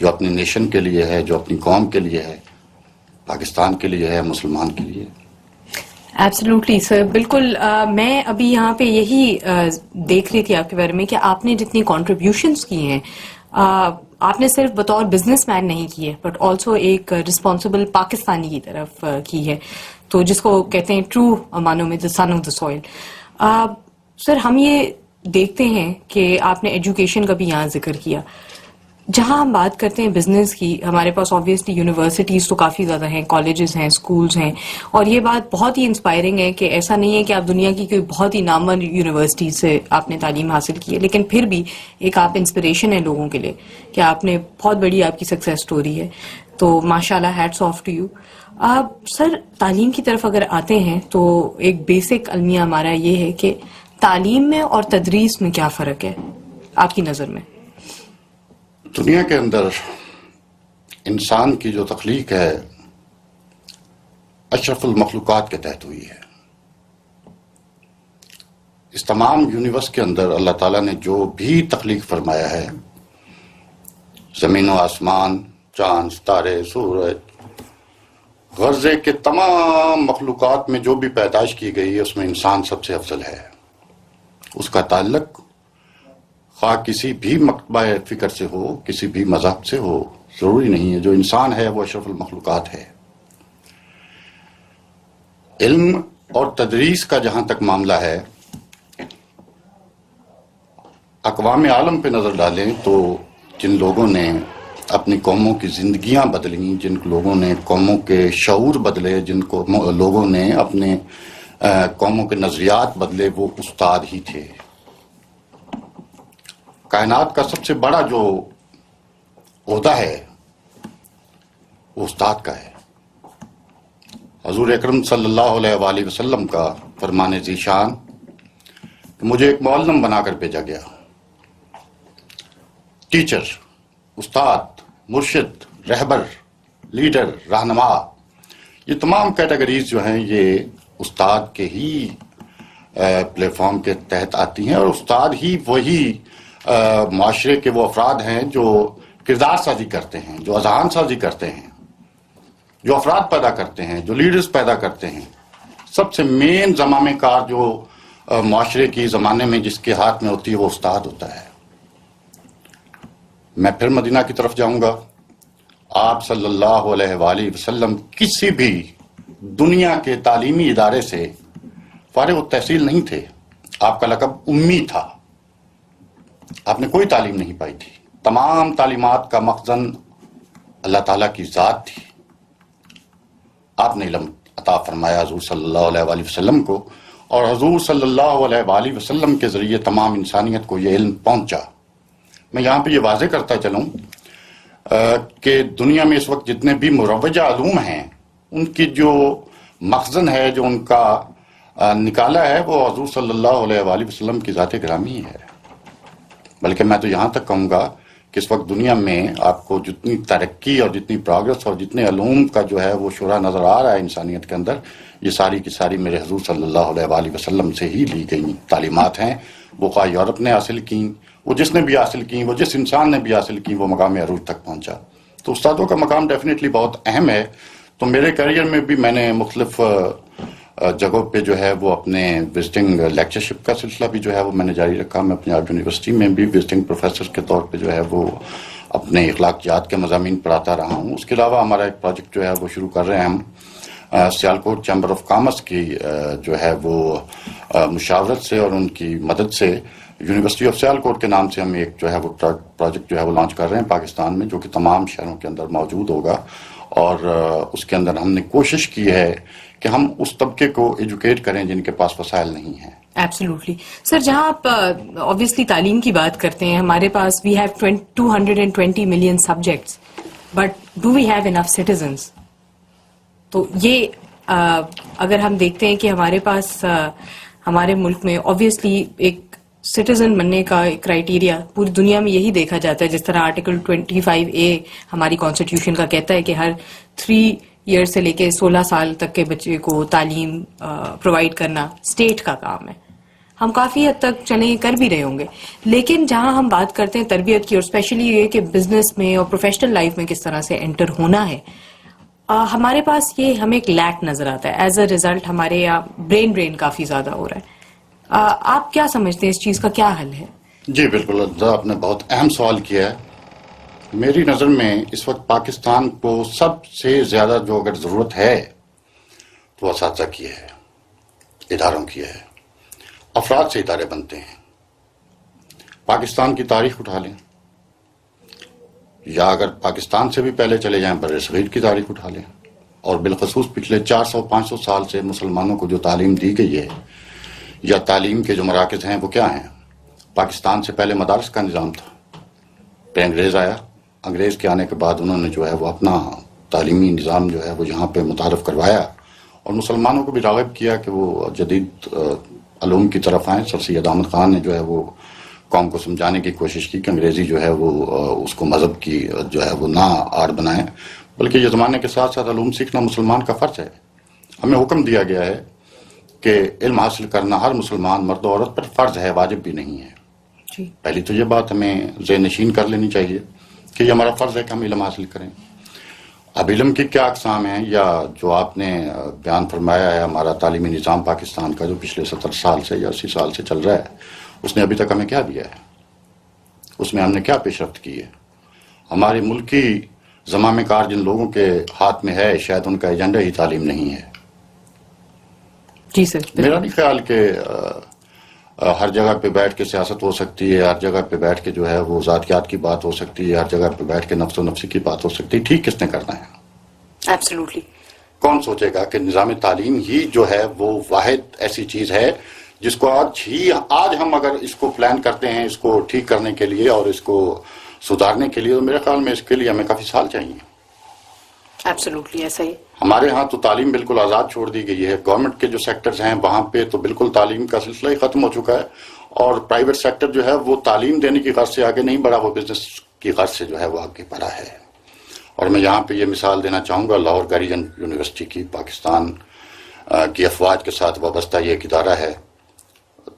جو اپنی nation کے لیے ہے, جو اپنی قوم کے لیے ہے, پاکستان کے لیے ہے, مسلمان کے لیے. ایبسلیوٹلی سر, بالکل. میں ابھی یہاں پہ یہی دیکھ رہی تھی آپ کے بارے میں کہ آپ نے جتنی کنٹریبیوشنس کی ہیں, آپ نے صرف بطور بزنس مین نہیں کی ہے بٹ آلسو ایک رسپانسبل پاکستانی کی طرف کی ہے, تو جس کو کہتے ہیں ٹرو معنوں میں دا سن آف دا سوئل. سر, ہم یہ دیکھتے ہیں کہ آپ نے ایجوکیشن کا بھی یہاں ذکر کیا. جہاں ہم بات کرتے ہیں بزنس کی, ہمارے پاس آبویسلی یونیورسٹیز تو کافی زیادہ ہیں, کالجز ہیں, اسکولز ہیں, اور یہ بات بہت ہی انسپائرنگ ہے کہ ایسا نہیں ہے کہ آپ دنیا کی کوئی بہت ہی نامور یونیورسٹی سے آپ نے تعلیم حاصل کی ہے, لیکن پھر بھی ایک آپ انسپریشن ہے لوگوں کے لیے کہ آپ نے بہت بڑی آپ کی سکسیس سٹوری ہے. تو ماشاء اللہ, ہیٹس آف ٹو یو. سر, تعلیم کی طرف اگر آتے ہیں تو ایک بیسک المیہ ہمارا یہ ہے کہ تعلیم میں اور تدریس میں کیا فرق ہے آپ کی نظر میں؟ دنیا کے اندر انسان کی جو تخلیق ہے اشرف المخلوقات کے تحت ہوئی ہے. اس تمام یونیورس کے اندر اللہ تعالیٰ نے جو بھی تخلیق فرمایا ہے, زمین و آسمان, چاند, ستارے, سورج, غرضے کے تمام مخلوقات میں جو بھی پیدائش کی گئی ہے اس میں انسان سب سے افضل ہے. اس کا تعلق خواہ کسی بھی مکتبہ فکر سے ہو, کسی بھی مذہب سے ہو, ضروری نہیں ہے. جو انسان ہے وہ اشرف المخلوقات ہے. علم اور تدریس کا جہاں تک معاملہ ہے, اقوام عالم پہ نظر ڈالیں تو جن لوگوں نے اپنی قوموں کی زندگیاں بدلیں, جن لوگوں نے قوموں کے شعور بدلے, جن کو لوگوں نے اپنے قوموں کے نظریات بدلے, وہ استاد ہی تھے. کائنات کا سب سے بڑا جو عہدہ ہے وہ استاد کا ہے. حضور اکرم صلی اللہ علیہ وآلہ وسلم کا فرمان ذیشان کہ مجھے ایک معلم بنا کر بھیجا گیا. ٹیچر, استاد, مرشد, رہبر, لیڈر, رہنما, یہ تمام کیٹیگریز جو ہیں یہ استاد کے ہی پلیٹ فارم کے تحت آتی ہیں, اور استاد ہی وہی معاشرے کے وہ افراد ہیں جو کردار سازی کرتے ہیں, جو اذہان سازی کرتے ہیں, جو افراد پیدا کرتے ہیں, جو لیڈرز پیدا کرتے ہیں. سب سے مین زمامے کار جو معاشرے کی زمانے میں جس کے ہاتھ میں ہوتی ہے وہ استاد ہوتا ہے. میں پھر مدینہ کی طرف جاؤں گا. آپ صلی اللہ علیہ وآلہ وسلم کسی بھی دنیا کے تعلیمی ادارے سے فارغ التحصیل نہیں تھے. آپ کا لقب امی تھا. آپ نے کوئی تعلیم نہیں پائی تھی. تمام تعلیمات کا مخزن اللہ تعالیٰ کی ذات تھی. آپ نے علم عطا فرمایا حضور صلی اللہ علیہ وآلہ وسلم کو, اور حضور صلی اللہ علیہ وآلہ وسلم کے ذریعے تمام انسانیت کو یہ علم پہنچا. میں یہاں پہ یہ واضح کرتا چلوں کہ دنیا میں اس وقت جتنے بھی مروجہ علوم ہیں ان کی جو مخزن ہے, جو ان کا نکالا ہے, وہ حضور صلی اللہ علیہ وآلہ وسلم کی ذات گرامی ہے. بلکہ میں تو یہاں تک کہوں گا کہ اس وقت دنیا میں آپ کو جتنی ترقی اور جتنی پروگرس اور جتنے علوم کا جو ہے وہ شعرہ نظر آ رہا ہے انسانیت کے اندر, یہ ساری کی ساری میرے حضور صلی اللہ علیہ وآلہ وسلم سے ہی لی گئی تعلیمات ہیں. وہ خواہ یورپ نے حاصل کیں, وہ جس نے بھی حاصل کیں, وہ جس انسان نے بھی حاصل کیں, وہ مقام عروج تک پہنچا. تو استادوں کا مقام ڈیفینیٹلی بہت اہم ہے. تو میرے کیریئر میں بھی میں نے مختلف جگہوں پہ جو ہے وہ اپنے وزٹنگ لیکچرشپ کا سلسلہ بھی جو ہے وہ میں نے جاری رکھا. میں اپنی آرٹ یونیورسٹی میں بھی وزٹنگ پروفیسر کے طور پہ جو ہے وہ اپنے اخلاقیات کے مضامین پڑھاتا رہا ہوں. اس کے علاوہ ہمارا ایک پروجیکٹ جو ہے وہ شروع کر رہے ہیں ہم, سیالکوٹ چیمبر آف کامرس کی جو ہے وہ مشاورت سے اور ان کی مدد سے یونیورسٹی آف سیالکوٹ کے نام سے ہم ایک جو ہے وہ پروجیکٹ جو ہے وہ لانچ کر رہے ہیں پاکستان میں, جو کہ تمام شہروں کے اندر موجود ہوگا. اور اس کے اندر ہم نے کوشش کی ہے کہ ہم اس طبقے کو ایجوکیٹ کریں جن کے پاس وسائل نہیں ہیں. ایبسلیوٹلی سر, جہاں آپ آبویسلی تعلیم کی بات کرتے ہیں, ہمارے پاس we have 220 million subjects, but do we have enough citizens? تو یہ اگر ہم دیکھتے ہیں کہ ہمارے پاس ہمارے ملک میں آبویسلی ایک سٹیزن بننے کا کرائیٹیریا پوری دنیا میں یہی دیکھا جاتا ہے, جس طرح آرٹیکل 25A ہماری کانسٹیٹیوشن کا کہتا ہے کہ ہر 3 ایئر سے لے کے 16 سال تک کے بچے کو تعلیم پرووائڈ کرنا اسٹیٹ کا کام ہے. ہم کافی حد تک چلیں کر بھی رہے ہوں گے. لیکن جہاں ہم بات کرتے ہیں تربیت کی اور اسپیشلی یہ کہ بزنس میں اور پروفیشنل لائف میں کس طرح سے انٹر ہونا ہے, ہمارے پاس یہ ہمیں ایک لیک نظر آتا ہے. ایز اے ریزلٹ ہمارے یہاں برین ڈرین کافی زیادہ ہو رہا ہے. آپ کیا سمجھتے ہیں اس چیز کا کیا حل ہے؟ جی بالکل, آپ نے بہت اہم سوال کیا ہے. میری نظر میں اس وقت پاکستان کو سب سے زیادہ جو اگر ضرورت ہے تو اساتذہ کی ہے, اداروں کی ہے. افراد سے ادارے بنتے ہیں. پاکستان کی تاریخ اٹھا لیں, یا اگر پاکستان سے بھی پہلے چلے جائیں بر صغیر کی تاریخ اٹھا لیں, اور بالخصوص پچھلے 400-500 سال سے مسلمانوں کو جو تعلیم دی گئی ہے یا تعلیم کے جو مراکز ہیں وہ کیا ہیں. پاکستان سے پہلے مدارس کا نظام تھا, پھر انگریز آیا. انگریز کے آنے کے بعد انہوں نے جو ہے وہ اپنا تعلیمی نظام جو ہے وہ یہاں پہ متعارف کروایا, اور مسلمانوں کو بھی راغب کیا کہ وہ جدید علوم کی طرف آئیں. سر سید احمد خان نے جو ہے وہ قوم کو سمجھانے کی کوشش کی کہ انگریزی جو ہے وہ اس کو مذہب کی جو ہے وہ نہ آڑ بنائیں, بلکہ یہ زمانے کے ساتھ ساتھ علوم سیکھنا مسلمان کا فرض ہے. ہمیں حکم دیا گیا ہے کہ علم حاصل کرنا ہر مسلمان مرد و عورت پر فرض ہے, واجب بھی نہیں ہے. پہلی تو یہ بات ہمیں ذہن نشین کر لینی چاہیے کہ یہ ہمارا فرض ہے کہ ہم علم حاصل کریں. اب علم کی کیا اقسام ہیں, یا جو آپ نے بیان فرمایا ہے ہمارا تعلیمی نظام پاکستان کا جو پچھلے 70 سال سے یا 80 سال سے چل رہا ہے, اس نے ابھی تک ہمیں کیا دیا ہے, اس میں ہم نے کیا پیش رفت کی ہے. ہماری ملکی زمام کار جن لوگوں کے ہاتھ میں ہے شاید ان کا ایجنڈا ہی تعلیم نہیں ہے. جی سر, میرا نہیں خیال کہ ہر جگہ پہ بیٹھ کے سیاست ہو سکتی ہے, ہر جگہ پہ بیٹھ کے جو ہے وہ ذاتیات کی بات ہو سکتی ہے, ہر جگہ پہ بیٹھ کے نفس و نفسی کی بات ہو سکتی ہے. ٹھیک کس نے کرنا ہے؟ ایبسلیوٹلی. کون سوچے گا کہ نظام تعلیم ہی جو ہے وہ واحد ایسی چیز ہے جس کو آج ہم اگر اس کو پلان کرتے ہیں اس کو ٹھیک کرنے کے لیے اور اس کو سدھارنے کے لیے, تو میرے خیال میں اس کے لیے ہمیں کافی سال چاہیے. ایبسلیوٹلی ایسا ہی. ہمارے ہاں تو تعلیم بالکل آزاد چھوڑ دی گئی ہے. گورنمنٹ کے جو سیکٹرز ہیں وہاں پہ تو بالکل تعلیم کا سلسلہ ہی ختم ہو چکا ہے, اور پرائیویٹ سیکٹر جو ہے وہ تعلیم دینے کی غرض سے آگے نہیں بڑھا, وہ بزنس کی غرض سے جو ہے وہ آگے بڑھا ہے. اور میں یہاں پہ یہ مثال دینا چاہوں گا لاہور گیریجن یونیورسٹی کی. پاکستان کی افواج کے ساتھ وابستہ یہ ایک ادارہ ہے,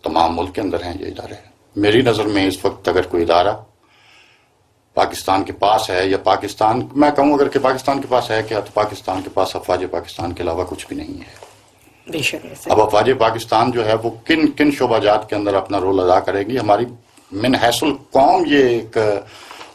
تمام ملک کے اندر ہیں یہ ادارے. میری نظر میں اس وقت اگر کوئی ادارہ پاکستان کے پاس ہے, یا پاکستان میں کہوں اگر کہ پاکستان کے پاس ہے کیا, تو پاکستان کے پاس افواج پاکستان کے علاوہ کچھ بھی نہیں ہے. اب افواج پاکستان جو ہے وہ کن کن شعبہ جات کے اندر اپنا رول ادا کرے گی. ہماری من حیث القوم یہ ایک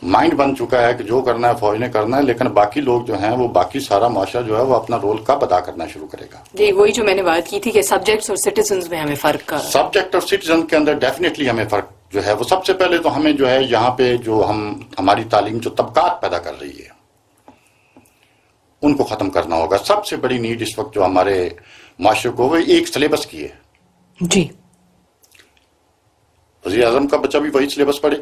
مائنڈ بن چکا ہے کہ جو کرنا ہے فوج نے کرنا ہے, لیکن باقی لوگ جو ہیں وہ باقی سارا معاشرہ جو ہے وہ اپنا رول کب ادا کرنا شروع کرے گا. جی وہی جو میں نے بات کی تھی کہ سبجیکٹس اور سٹیزنز میں ہمیں فرق, سبجیکٹ اور سٹیزن کے اندر ڈیفینیٹلی ہمیں فرق جو ہے وہ سب سے پہلے تو ہمیں جو ہے یہاں پہ جو ہماری تعلیم جو طبقات پیدا کر رہی ہے ان کو ختم کرنا ہوگا. سب سے بڑی نیڈ اس وقت جو ہمارے معاشرے کو وہ ایک سلیبس کی ہے. جی, وزیر اعظم کا بچہ بھی وہی سلیبس پڑھے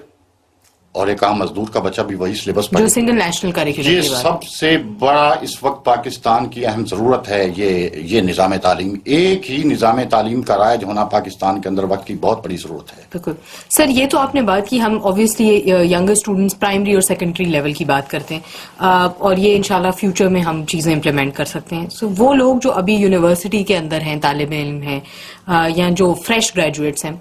اور ایک عام مزدور کا بچہ بھی وہی سلیبس پڑھے. جو سنگل نیشنل کریکولم. یہ سب سے بڑا اس وقت پاکستان کی اہم ضرورت ہے. یہ نظام تعلیم, ایک ہی نظام تعلیم کا رائج ہونا پاکستان کے اندر وقت کی بہت بڑی ضرورت ہے. بالکل سر, یہ تو آپ نے بات کی. ہم اوبیسلی ینگر اسٹوڈنٹس پرائمری اور سیکنڈری لیول کی بات کرتے ہیں, اور یہ انشاءاللہ فیوچر میں ہم چیزیں امپلیمنٹ کر سکتے ہیں. سو وہ لوگ جو ابھی یونیورسٹی کے اندر ہیں, طالب علم ہیں یا جو فریش گریجویٹس ہیں,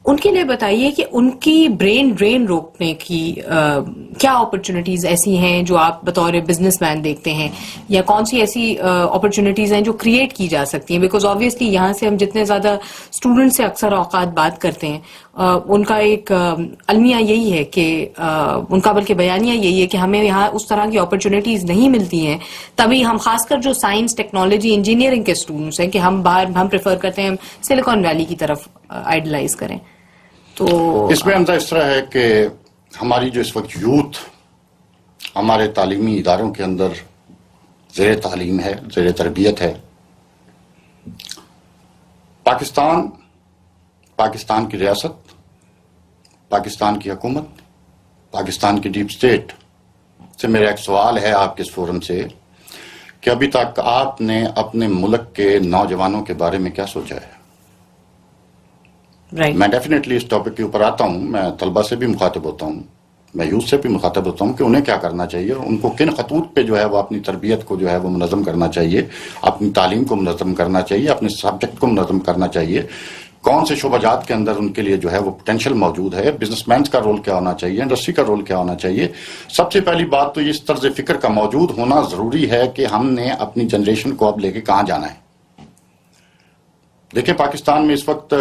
ان کے لیے بتائیے کہ ان کی برین ڈرین روکنے کی کیا اپرچونٹیز ایسی ہیں جو آپ بطور بزنس مین دیکھتے ہیں, یا کون سی ایسی اپرچونٹیز ہیں جو کریٹ کی جا سکتی ہیں. بیکاز آبویسلی یہاں سے ہم جتنے زیادہ اسٹوڈنٹ سے اکثر اوقات بات کرتے ہیں, ان کا ایک المیہ یہی ہے کہ ان کا بلکہ بیانیہ یہی ہے کہ ہمیں یہاں اس طرح کی اپرچونٹیز نہیں ملتی ہیں. تبھی ہم خاص کر جو سائنس, ٹیکنالوجی, انجینئرنگ کے اسٹوڈنٹس ہیں کہ ہم پریفر کرتے ہیں ہم سلیکان ویلی کی طرف آئیڈلائز کریں. تو اس میں اندر اس طرح ہے کہ ہماری جو اس وقت یوتھ ہمارے تعلیمی اداروں کے اندر زیر تعلیم ہے, زیر تربیت ہے. پاکستان کی ریاست, پاکستان کی حکومت, پاکستان کی ڈیپ اسٹیٹ سے میرا ایک سوال ہے آپ کے اس فورم سے کہ ابھی تک آپ نے اپنے ملک کے نوجوانوں کے بارے میں کیا سوچا ہے؟ میں ڈیفینیٹلی اس ٹاپک کے اوپر آتا ہوں, میں طلبہ سے بھی مخاطب ہوتا ہوں, میں یوتھ سے بھی مخاطب ہوتا ہوں کہ انہیں کیا کرنا چاہیے, ان کو کن خطوط پہ جو ہے وہ اپنی تربیت کو جو ہے وہ منظم کرنا چاہیے, اپنی تعلیم کو منظم کرنا چاہیے, اپنے سبجیکٹ کو منظم کرنا چاہیے. کون سے شعبہ جات کے اندر ان کے لیے جو ہے وہ پوٹینشیل موجود ہے, بزنس مینس کا رول کیا ہونا چاہیے, انڈسٹری کا رول کیا ہونا چاہیے. سب سے پہلی بات تو اس طرز فکر کا موجود ہونا ضروری ہے کہ ہم نے اپنی جنریشن کو اب لے کے کہاں جانا ہے. دیکھیں پاکستان میں اس وقت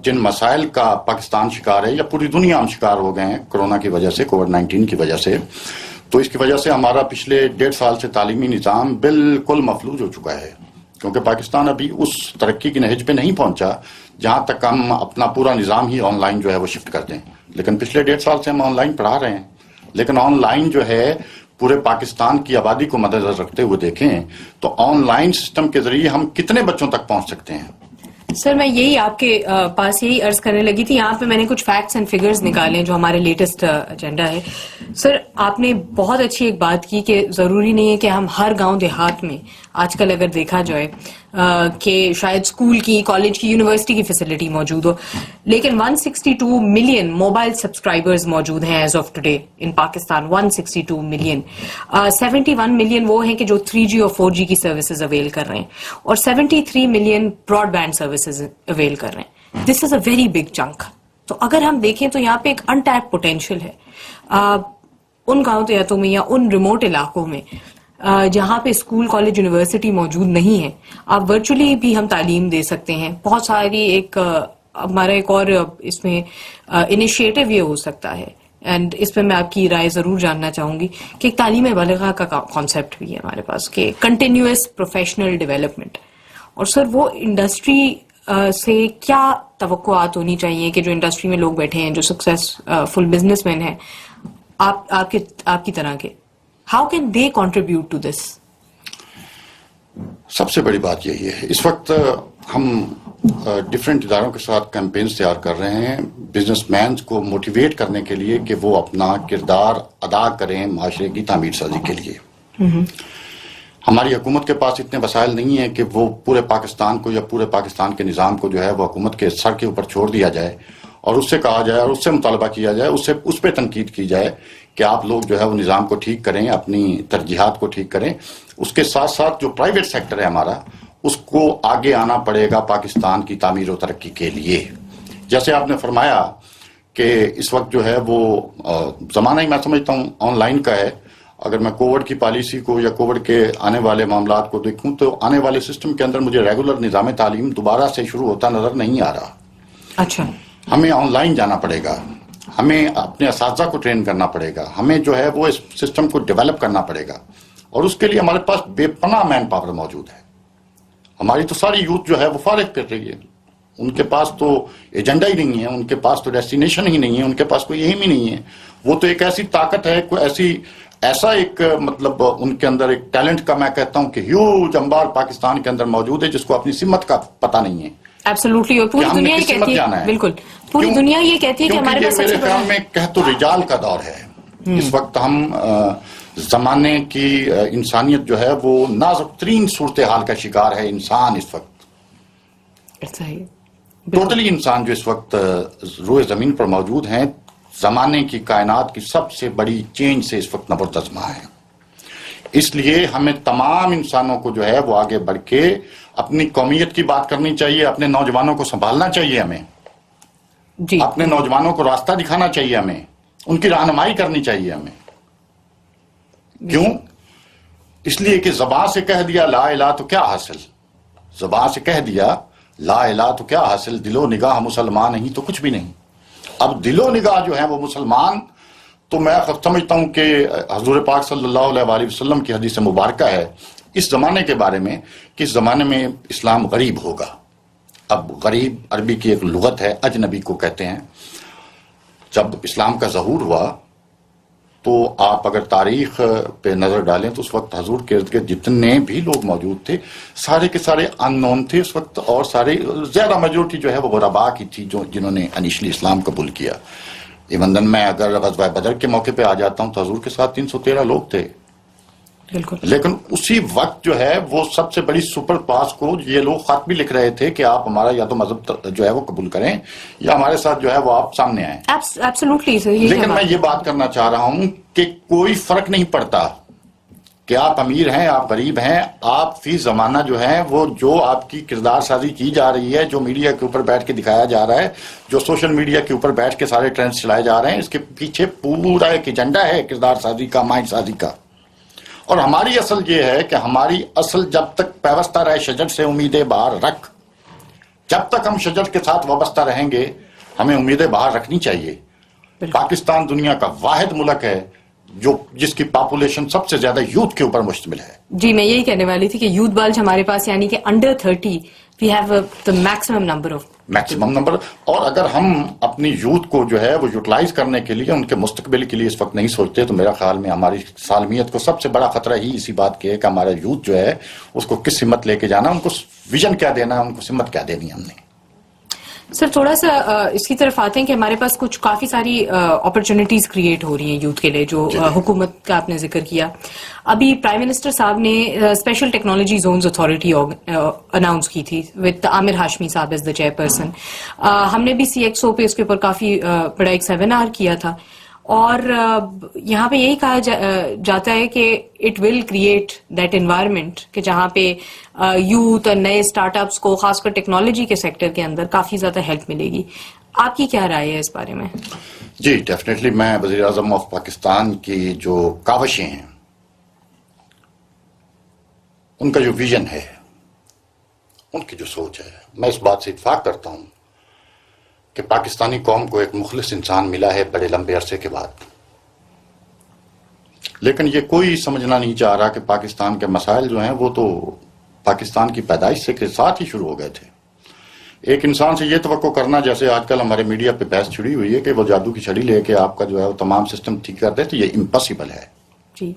جن مسائل کا پاکستان شکار ہے یا پوری دنیا ہم شکار ہو گئے ہیں کورونا کی وجہ سے, کووڈ-19 کی وجہ سے, تو اس کی وجہ سے ہمارا پچھلے 1.5 سال سے تعلیمی نظام بالکل مفلوج ہو چکا ہے, کیونکہ پاکستان ابھی اس ترقی کی نہج پہ نہیں پہنچا جہاں تک ہم اپنا پورا نظام ہی آن لائن جو ہے وہ شفٹ کر دیں. لیکن پچھلے 1.5 سال سے ہم آن لائن پڑھا رہے ہیں, لیکن آن لائن جو ہے پورے پاکستان کی آبادی کو مد نظر رکھتے ہوئے دیکھیں تو آن لائن سسٹم کے ذریعے ہم کتنے بچوں تک پہنچ سکتے ہیں. سر میں یہی آپ کے پاس یہی عرض کرنے لگی تھی, یہاں پہ میں نے کچھ فیکٹس اینڈ فگرز نکالے ہیں جو ہمارے لیٹسٹ ایجنڈا ہے. سر آپ نے بہت اچھی ایک بات کی کہ ضروری نہیں ہے کہ ہم ہر گاؤں دیہات میں, آج کل اگر دیکھا جائے کہ شاید اسکول کی, کالج کی, یونیورسٹی کی فیسلٹی موجود ہو, لیکن 162 ملین موبائل سبسکرائبرز موجود ہیں as of today in Pakistan. 162 million, 71 million وہ ہیں کہ جو 3G اور 4G کی سروسز اویل کر رہے ہیں, اور 73 million broadband services avail کر رہے ہیں. This is a very big chunk. تو اگر ہم دیکھیں تو یہاں پہ ایک انٹیپ پوٹینشیل ہے ان گاؤں دیہاتوں میں یا ان ریموٹ علاقوں میں جہاں پہ اسکول, کالج, یونیورسٹی موجود نہیں ہے. آپ ورچولی بھی ہم تعلیم دے سکتے ہیں. بہت ساری ایک ہمارا ایک اور اس میں انیشیٹو یہ ہو سکتا ہے, اینڈ اس پہ میں آپ کی رائے ضرور جاننا چاہوں گی کہ ایک تعلیم بالغہ کا کانسیپٹ بھی ہے ہمارے پاس کہ کنٹینیوس پروفیشنل ڈیولپمنٹ. اور سر وہ انڈسٹری سے کیا توقعات ہونی چاہیے کہ جو انڈسٹری میں لوگ بیٹھے ہیں, جو سکسیسفل بزنس مین ہیں آپ کی طرح کے, how can they contribute to this? سب سے بڑی بات یہی ہے اس وقت ہم ڈفرینٹ اداروں کے ساتھ کیمپینز تیار کر رہے ہیں بزنس مینز کو موٹیویٹ کرنے کے لیے کہ وہ اپنا کردار ادا کریں معاشرے کی تعمیر سازی کے لیے. ہماری حکومت کے پاس اتنے وسائل نہیں ہیں کہ وہ پورے پاکستان کو یا پورے پاکستان کے نظام کو جو ہے وہ حکومت کے سر کے اوپر چھوڑ دیا جائے اور اس سے کہا جائے اور اس سے مطالبہ کیا جائے, اس پہ تنقید کی جائے کہ آپ لوگ جو ہے وہ نظام کو ٹھیک کریں, اپنی ترجیحات کو ٹھیک کریں. اس کے ساتھ ساتھ جو پرائیویٹ سیکٹر ہے ہمارا, اس کو آگے آنا پڑے گا پاکستان کی تعمیر و ترقی کے لیے. جیسے آپ نے فرمایا کہ اس وقت جو ہے وہ زمانہ ہی میں سمجھتا ہوں آن لائن کا ہے. اگر میں کووڈ کی پالیسی کو یا کووڈ کے آنے والے معاملات کو دیکھوں تو آنے والے سسٹم کے اندر مجھے ریگولر نظام تعلیم دوبارہ سے شروع ہوتا نظر نہیں آ رہا. اچھا, ہمیں آن لائن جانا پڑے گا, ہمیں اپنے اساتذہ کو ٹرین کرنا پڑے گا, ہمیں جو ہے وہ اس سسٹم کو ڈیولپ کرنا پڑے گا, اور اس کے لیے ہمارے پاس بے پناہ مین پاور موجود ہے. ہماری تو ساری یوتھ جو ہے وہ فارغ پھر رہی ہے, ان کے پاس تو ایجنڈا ہی نہیں ہے, ان کے پاس تو ڈیسٹینیشن ہی نہیں ہے, ان کے پاس کوئی ایم ہی نہیں ہے. وہ تو ایک ایسی طاقت ہے, کوئی ایسا ایک مطلب ان کے اندر ایک ٹیلنٹ کا میں کہتا ہوں کہ ہیوج انبار پاکستان کے اندر موجود ہے جس کو اپنی سمت کا پتہ نہیں ہے. ایبسولوٹلی, اور پوری دنیا یہ کہتی ہے, بالکل پوری دنیا یہ کہتی ہے کہ ہمارے پاس میرے خیال میں کہت و رجال کا دور ہے. اس وقت ہم زمانے کی انسانیت جو ہے وہ نازک ترین صورتحال کا شکار ہے. انسان اس وقت ٹوٹلی انسان جو اس وقت روئے زمین پر موجود ہیں, زمانے کی کائنات کی سب سے بڑی چینج سے اس وقت نبردزمہ ہے. اس لیے ہمیں تمام انسانوں کو جو ہے وہ آگے بڑھ کے اپنی قومیت کی بات کرنی چاہیے, اپنے نوجوانوں کو سنبھالنا چاہیے, ہمیں اپنے نوجوانوں کو راستہ دکھانا چاہیے, ہمیں ان کی رہنمائی کرنی چاہیے. ہمیں کیوں؟ اس لیے کہ زبان سے کہہ دیا لا الہ تو کیا حاصل, زبان سے کہہ دیا لا الہ تو کیا حاصل, دل و نگاہ مسلمان نہیں تو کچھ بھی نہیں. اب دل و نگاہ جو ہے وہ مسلمان, تو میں سمجھتا ہوں کہ حضور پاک صلی اللہ علیہ وآلہ وسلم کی حدیث مبارکہ ہے اس زمانے کے بارے میں کہ اس زمانے میں اسلام غریب ہوگا. اب غریب عربی کی ایک لغت ہے, اجنبی کو کہتے ہیں. جب اسلام کا ظہور ہوا تو آپ اگر تاریخ پہ نظر ڈالیں تو اس وقت حضور کے ارد گرد جتنے بھی لوگ موجود تھے سارے کے سارے ان نون تھے اس وقت, اور سارے زیادہ میجورٹی جو ہے وہ غرباء کی تھی جنہوں نے انیشلی اسلام قبول کیا. ایون دن میں اگر غزوہ بدر کے موقع پہ آ جاتا ہوں تو حضور کے ساتھ 313 لوگ تھے. لیکن اسی وقت جو ہے وہ سب سے بڑی سپر پاس کو یہ لوگ خط بھی لکھ رہے تھے کہ آپ ہمارا یا تو مذہب جو ہے وہ قبول کریں یا ہمارے ساتھ جو ہے وہ آپ سامنے آئیں. ایبسولوٹلی. لیکن میں یہ بات کرنا چاہ رہا ہوں کہ کوئی فرق نہیں پڑتا کہ آپ امیر ہیں، آپ غریب ہیں، آپ فی زمانہ جو ہیں وہ جو آپ کی کردار سازی کی جا رہی ہے، جو میڈیا کے اوپر بیٹھ کے دکھایا جا رہا ہے، جو سوشل میڈیا کے اوپر بیٹھ کے سارے ٹرینڈز چلائے جا رہے ہیں، اس کے پیچھے پورا ایک ایجنڈا ہے کردار سازی کا، مائنڈ سازی کا. اور ہماری اصل یہ ہے کہ ہماری اصل جب تک پیوستہ رہے شجر سے امیدیں باہر رکھ، جب تک ہم شجر کے ساتھ وابستہ رہیں گے ہمیں امیدیں باہر رکھنی چاہیے. پاکستان دنیا کا واحد ملک ہے جس کی پاپولیشن سب سے زیادہ یوتھ کے اوپر مشتمل ہے. جی میں یہی کہنے والی تھی کہ یوتھ بالج ہمارے پاس یعنی کہ under 30 we have the maximum number. اور اگر ہم اپنی یوتھ کو جو ہے وہ یوٹیلائز کرنے کے لیے، ان کے مستقبل کے لیے اس وقت نہیں سوچتے، تو میرا خیال میں ہماری سالمیت کو سب سے بڑا خطرہ ہی اسی بات کے ہے کہ ہمارا یوتھ جو ہے اس کو کس سمت لے کے جانا، ان کو ویژن کیا دینا، ان کو سمت کیا دینی ہم نے. سر تھوڑا سا اس کی طرف آتے ہیں کہ ہمارے پاس کافی ساری اپرچونٹیز کریٹ ہو رہی ہیں یوتھ کے لیے، جو حکومت کا آپ نے ذکر کیا. ابھی پرائم منسٹر صاحب نے special technology zones authority announce کی تھی وتھ عامر ہاشمی صاحب ایز دا چیئر پرسن. ہم نے بھی CXO پہ اس کے اوپر کافی بڑا ایک سیمینار کیا تھا، اور یہاں پہ یہی کہا جاتا ہے کہ it will create that environment کہ جہاں پہ یوتھ اور نئے اسٹارٹ اپس کو خاص کر ٹیکنالوجی کے سیکٹر کے اندر کافی زیادہ ہیلپ ملے گی. آپ کی کیا رائے ہے اس بارے میں؟ جی ڈیفینیٹلی میں وزیر اعظم آف پاکستان کی جو کاوشیں ہیں، ان کا جو ویژن ہے، ان کی جو سوچ ہے، میں اس بات سے اتفاق کرتا ہوں کہ پاکستانی قوم کو ایک مخلص انسان ملا ہے بڑے لمبے عرصے کے بعد. لیکن یہ کوئی سمجھنا نہیں چاہ رہا کہ پاکستان کے مسائل جو ہیں وہ تو پاکستان کی پیدائش سے کے ساتھ ہی شروع ہو گئے تھے. ایک انسان سے یہ توقع کرنا، جیسے آج کل ہمارے میڈیا پہ بحث چھڑی ہوئی ہے کہ وہ جادو کی چھڑی لے کے آپ کا جو ہے وہ تمام سسٹم ٹھیک کر دے، تو یہ امپاسبل ہے. جی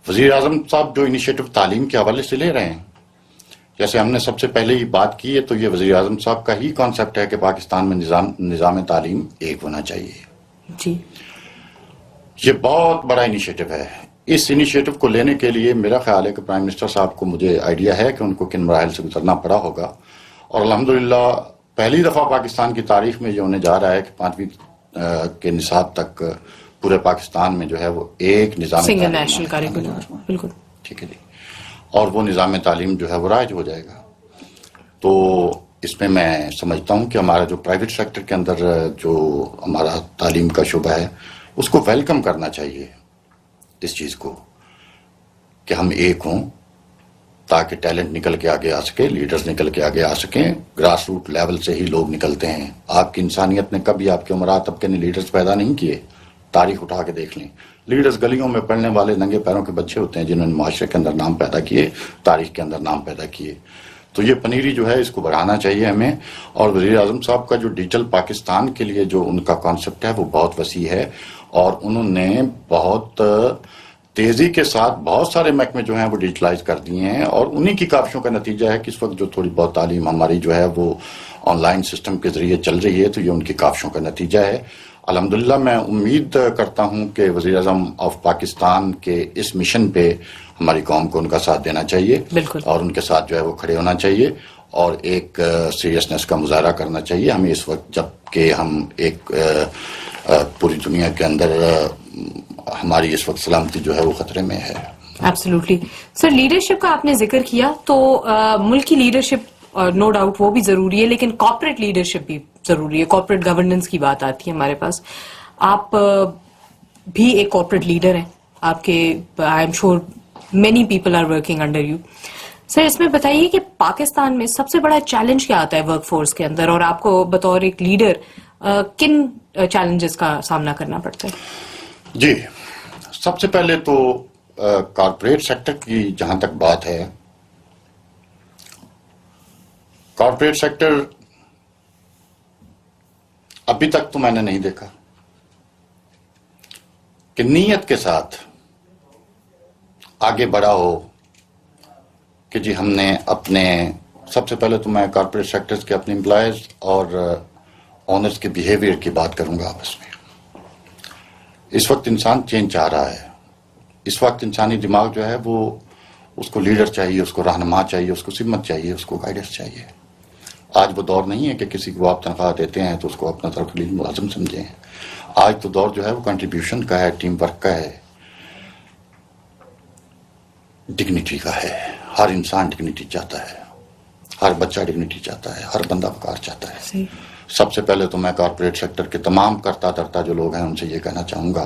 وزیر اعظم صاحب جو انیشیٹو تعلیم کے حوالے سے لے رہے ہیں، جیسے ہم نے سب سے پہلے ہی بات کی ہے، تو یہ وزیر اعظم صاحب کا ہی کانسیپٹ ہے کہ پاکستان میں نظام تعلیم ایک ہونا چاہیے. جی یہ بہت بڑا انیشیٹو ہے. اس انیشیٹو کو لینے کے لیے میرا خیال ہے کہ پرائم منسٹر صاحب کو، مجھے آئیڈیا ہے کہ ان کو کن مراحل سے گزرنا پڑا ہوگا، اور الحمدللہ پہلی دفعہ پاکستان کی تاریخ میں یہ ہونے جا رہا ہے کہ 5ویں کے نصاب تک پورے پاکستان میں جو ہے وہ ایک نظام سنگل نیشنل کریکولم. بالکل ٹھیک ہے جی، اور وہ نظام تعلیم جو ہے وہ رائج ہو جائے گا. تو اس میں میں سمجھتا ہوں کہ ہمارا جو پرائیویٹ سیکٹر کے اندر جو ہمارا تعلیم کا شعبہ ہے اس کو ویلکم کرنا چاہیے اس چیز کو کہ ہم ایک ہوں، تاکہ ٹیلنٹ نکل کے آگے آ سکے، لیڈرز نکل کے آگے آ سکیں. گراس روٹ لیول سے ہی لوگ نکلتے ہیں. آپ کی انسانیت نے کبھی آپ کے عمرات طبقے نے لیڈرز پیدا نہیں کیے. تاریخ اٹھا کے دیکھ لیں، لیڈرز گلیوں میں پڑھنے والے ننگے پیروں کے بچے ہوتے ہیں جنہوں نے معاشرے کے اندر نام پیدا کیے، تاریخ کے اندر نام پیدا کیے. تو یہ پنیری جو ہے اس کو بڑھانا چاہیے ہمیں. اور وزیر اعظم صاحب کا جو ڈیجیٹل پاکستان کے لیے جو ان کا کانسیپٹ ہے وہ بہت وسیع ہے، اور انہوں نے بہت تیزی کے ساتھ بہت سارے محکمے جو ہیں وہ ڈیجیٹلائز کر دیے ہیں. اور انہی کی کاوشوں کا نتیجہ ہے کہ اس وقت جو تھوڑی بہت تعلیم ہماری جو ہے وہ آن لائن سسٹم کے ذریعے چل رہی ہے، تو یہ ان کی کاوشوں کا نتیجہ ہے. الحمدللہ میں امید کرتا ہوں کہ وزیر اعظم آف پاکستان کے اس مشن پہ ہماری قوم کو ان کا ساتھ دینا چاہیے، اور ان کے ساتھ جو ہے وہ کھڑے ہونا چاہیے، اور ایک سیریسنس کا مظاہرہ کرنا چاہیے ہمیں اس وقت، جب کہ ہم ایک پوری دنیا کے اندر ہماری اس وقت سلامتی جو ہے وہ خطرے میں ہے. ایبسلیوٹلی. سر لیڈرشپ کا آپ نے ذکر کیا، تو ملک کی لیڈرشپ نو ڈاؤٹ وہ بھی ضروری ہے، لیکن کارپوریٹ لیڈرشپ بھی ضروری ہے. کارپوریٹ گورننس کی بات آتی ہے ہمارے پاس. آپ بھی ایک کارپوریٹ لیڈر ہیں، آپ کے I am sure many people are working under you. Sir اس میں بتائیے کہ پاکستان میں سب سے بڑا چیلنج کیا آتا ہے ورک فورس کے اندر، اور آپ کو بطور ایک لیڈر کن چیلنجز کا سامنا کرنا پڑتا ہے؟ جی سب سے پہلے تو کارپوریٹ سیکٹر کی جہاں تک بات ہے، کارپوریٹ سیکٹر ابھی تک تو میں نے نہیں دیکھا کہ نیت کے ساتھ آگے بڑھا ہو کہ جی ہم نے اپنے، سب سے پہلے تو میں کارپوریٹ سیکٹرز کے اپنے امپلائیز اور آنرز کے بیہیویئر کی بات کروں گا آپس میں. اس وقت انسان چینج چاہ رہا ہے. اس وقت انسانی دماغ جو ہے وہ، اس کو لیڈر چاہیے، اس کو رہنما چاہیے، اس کو سمت چاہیے، اس کو گائیڈنس چاہیے. آج وہ دور نہیں ہے کہ کسی کو آپ تنخواہ دیتے ہیں تو اس کو اپنا ترقیل ملازم سمجھیں. آج تو دور جو ہے وہ کنٹریبیوشن کا ہے، ٹیم ورک کا ہے. ڈگنیٹی کا ہے. ہر انسان ڈگنیٹی چاہتا ہے, ہر بچہ ڈگنیٹی چاہتا ہے, ہر بندہ وقار چاہتا ہے. سب سے پہلے تو میں کارپوریٹ سیکٹر کے تمام کرتا دھرتا جو لوگ ہیں ان سے یہ کہنا چاہوں گا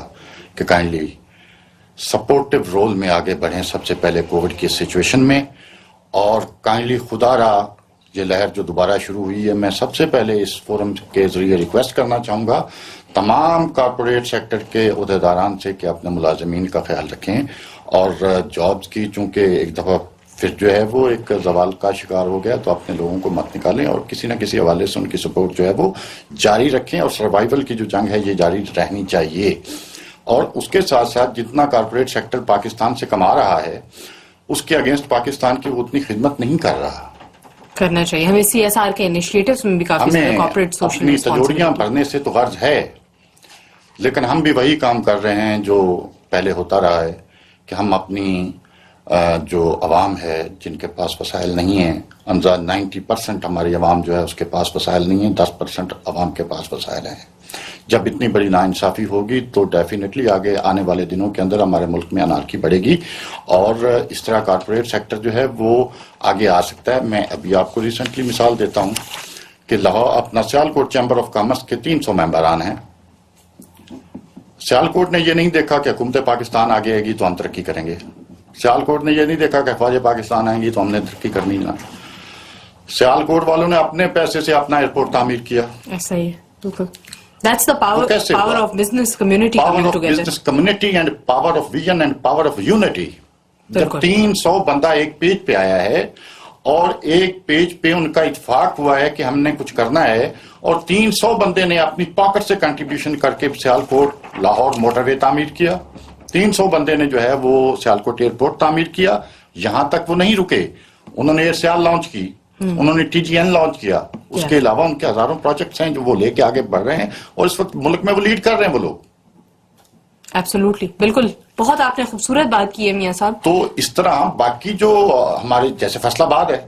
کہ کائنڈلی سپورٹو رول میں آگے بڑھیں سب سے پہلے کووڈ کی سچویشن میں, اور کائنڈلی خدا را یہ لہر جو دوبارہ شروع ہوئی ہے, میں سب سے پہلے اس فورم کے ذریعے ریکویسٹ کرنا چاہوں گا تمام کارپوریٹ سیکٹر کے عہدیداران سے کہ اپنے ملازمین کا خیال رکھیں, اور جابز کی چونکہ ایک دفعہ پھر جو ہے وہ ایک زوال کا شکار ہو گیا تو اپنے لوگوں کو مت نکالیں, اور کسی نہ کسی حوالے سے ان کی سپورٹ جو ہے وہ جاری رکھیں, اور سروائیول کی جو جنگ ہے یہ جاری رہنی چاہیے. اور اس کے ساتھ ساتھ جتنا کارپوریٹ سیکٹر پاکستان سے کما رہا ہے اس کے اگینسٹ پاکستان کی وہ اتنی خدمت نہیں کر رہا. کرنا چاہیے ہمیں. CSR کے انیشیٹوز میں بھی کافی سارے کارپوریٹ سوشل اپنی تجوریاں بھرنے سے تو غرض ہے, لیکن ہم بھی وہی کام کر رہے ہیں جو پہلے ہوتا رہا ہے کہ ہم اپنی جو عوام ہے جن کے پاس وسائل نہیں ہیں, 90% ہماری عوام جو ہے اس کے پاس وسائل نہیں ہیں, 10% عوام کے پاس وسائل ہیں. جب اتنی بڑی ناانصافی ہوگی تو ڈیفینیٹلی آگے آنے والے دنوں کے اندر ہمارے ملک میں انارکی بڑھے گی, اور اس طرح کارپوریٹ سیکٹر جو ہے وہ آگے آ سکتا ہے. میں ابھی آپ کو ریسنٹلی مثال دیتا ہوں کہ لاہور اپنا سیالکوٹ چیمبر آف کامرس کے 300 ممبران ہیں. سیالکوٹ نے یہ نہیں دیکھا کہ حکومت پاکستان آگے آئے گی تو ہم ترقی کریں گے. سیالکوٹ نے یہ نہیں دیکھا کہ افواج پاکستان آئیں گی تو ہم نے ترقی کرنی نہ. سیالکوٹ والوں نے اپنے پیسے سے اپنا ایئرپورٹ تعمیر کیا. ایسا ہی ہے. That's the power of business community coming together. Business community and power of vision and power of unity. جب 300 بندہ ایک پیج پہ آیا ہے اور ایک پیج پہ ان کا اتفاق ہوا ہے کہ ہم نے کچھ کرنا ہے, اور 300 بندے نے اپنی پاکٹ سے کنٹریبیوشن کر کے سیالکوٹ لاہور موٹر وے تعمیر کیا, 300 بندے نے جو ہے وہ سیالکوٹ ایئرپورٹ تعمیر کیا. یہاں تک وہ نہیں رکے, انہوں نے ایئر سیال لانچ کی, انہوں نے TGN لانچ کیا. اس کے علاوہ ان کے ہزاروں پروجیکٹس ہیں جو وہ لے کے آگے بڑھ رہے ہیں, اور اس وقت ملک میں وہ لیڈ کر رہے ہیں وہ لوگ. ایبسولوٹلی, بالکل. بہت آپ نے خوبصورت بات کی ہے میاں صاحب. تو اس طرح باقی جو ہمارے جیسے فیصل آباد ہے,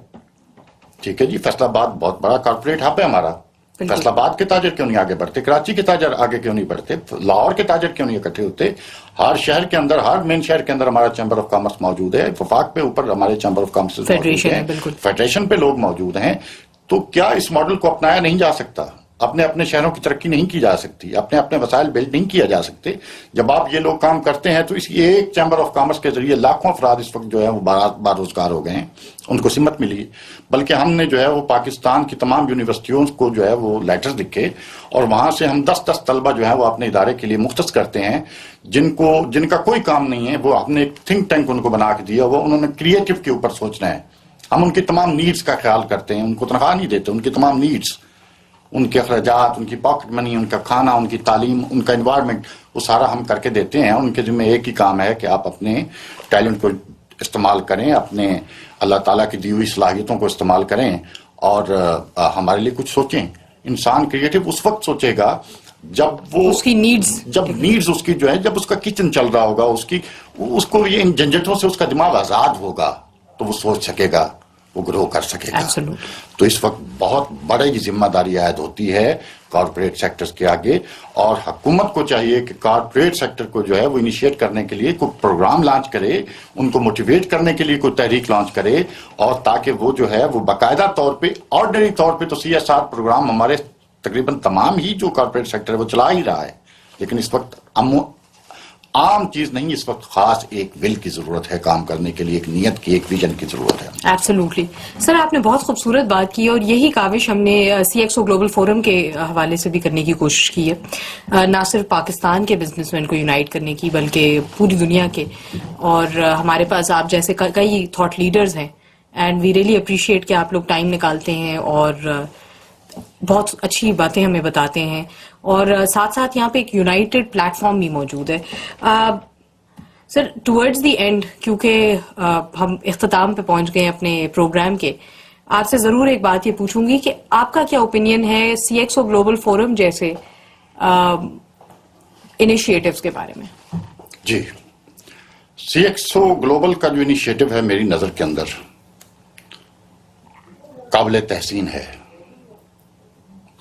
ٹھیک ہے جی, فیصل آباد بہت بڑا کارپوریٹ ہب ہے ہمارا. فیصل آباد کے تاجر کیوں نہیں آگے بڑھتے, کراچی کے تاجر آگے کیوں نہیں بڑھتے, لاہور کے تاجر کیوں نہیں اکٹھے ہوتے. ہر شہر کے اندر, ہر مین شہر کے اندر ہمارا چیمبر آف کامرس موجود ہے. وفاق پہ اوپر ہمارے چیمبر آف کامرس فیڈریشن پہ لوگ موجود ہیں. تو کیا اس ماڈل کو اپنایا نہیں جا سکتا؟ اپنے اپنے شہروں کی ترقی نہیں کی جا سکتی, اپنے اپنے وسائل بلڈ نہیں کیا جا سکتے. جب آپ یہ لوگ کام کرتے ہیں تو اس ایک چیمبر آف کامرس کے ذریعے لاکھوں افراد اس وقت جو ہے وہ باروزگار ہو گئے ہیں, ان کو سمت ملی. بلکہ ہم نے جو ہے وہ پاکستان کی تمام یونیورسٹیوں کو جو ہے وہ لیٹرز لکھے, اور وہاں سے ہم 10 طلبہ جو ہے وہ اپنے ادارے کے لیے مختص کرتے ہیں جن کا کوئی کام نہیں ہے. وہ ہم نے ایک تھنک ٹینک ان کو بنا کے دیا, وہ انہوں نے کریٹو کے اوپر سوچنا ہے. ہم ان کی تمام نیڈز کا خیال کرتے ہیں, ان کو تنخواہ نہیں دیتے, ان کی تمام نیڈز, ان کے اخراجات, ان کی پاکٹ منی, ان کا کھانا, ان کی تعلیم, ان کا انوائرمنٹ, وہ سارا ہم کر کے دیتے ہیں. ان کے ذمہ ایک ہی کام ہے کہ آپ اپنے ٹیلنٹ کو استعمال کریں, اپنے اللہ تعالیٰ کی دی ہوئی صلاحیتوں کو استعمال کریں, اور ہمارے لیے کچھ سوچیں. انسان کریٹو اس وقت سوچے گا جب وہ اس کی نیڈز اس کی جو ہے, جب اس کا کچن چل رہا ہوگا, اس کو یہ ان جھنجھٹوں سے اس کا دماغ آزاد ہوگا تو وہ سوچ سکے گا, وہ گرو کر سکے گا. تو اس وقت بہت بڑی ذمہ داری عائد ہوتی ہے کارپوریٹ سیکٹرز کے آگے, اور حکومت کو چاہیے کہ کارپوریٹ سیکٹر کو جو ہے وہ انیشیٹ کرنے کے لیے کوئی پروگرام لانچ کرے, ان کو موٹیویٹ کرنے کے لیے کوئی تحریک لانچ کرے, اور تاکہ وہ جو ہے وہ باقاعدہ طور پہ, آرڈنری طور پہ تو CSR پروگرام ہمارے تقریباً تمام ہی جو کارپوریٹ سیکٹر ہے وہ چلا ہی رہا ہے, لیکن اس وقت عام چیز نہیں, اس وقت خاص ایک ول کی ضرورت ہے کام کرنے کے لیے, ایک نیت کی, ایک ویژن کی ضرورت ہے. ایبسولوٹلی. سر آپ نے بہت خوبصورت بات کی, اور یہی کاوش ہم نے CXO گلوبل فورم کے حوالے سے بھی کرنے کی کوشش کی ہے, نہ صرف پاکستان کے بزنس مین کو یونائٹ کرنے کی بلکہ پوری دنیا کے. اور ہمارے پاس آپ جیسے کئی تھاٹ لیڈرز ہیں, اینڈ وی ریئلی اپریشیٹ کہ آپ لوگ ٹائم نکالتے ہیں اور بہت اچھی باتیں ہمیں بتاتے ہیں, اور ساتھ ساتھ یہاں پہ ایک یونائٹڈ پلیٹ فارم بھی موجود ہے. سر ٹورڈز دی اینڈ, کیونکہ ہم اختتام پہ پہنچ گئے اپنے پروگرام کے, آپ سے ضرور ایک بات یہ پوچھوں گی کہ آپ کا کیا اوپینین ہے CXO گلوبل فورم جیسے انیشیٹوز کے بارے میں؟ جی, CXO گلوبل کا جو انیشیٹو ہے میری نظر کے اندر قابل تحسین ہے.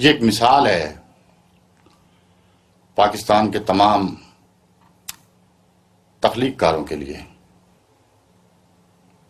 یہ ایک مثال ہے پاکستان کے تمام تخلیق کاروں کے لیے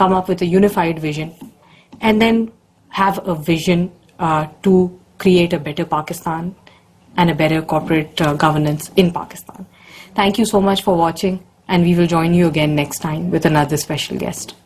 come up with a unified vision, and then have a vision to create a better Pakistan and a better corporate governance in Pakistan. Thank you so much for watching, and we will join you again next time with another special guest.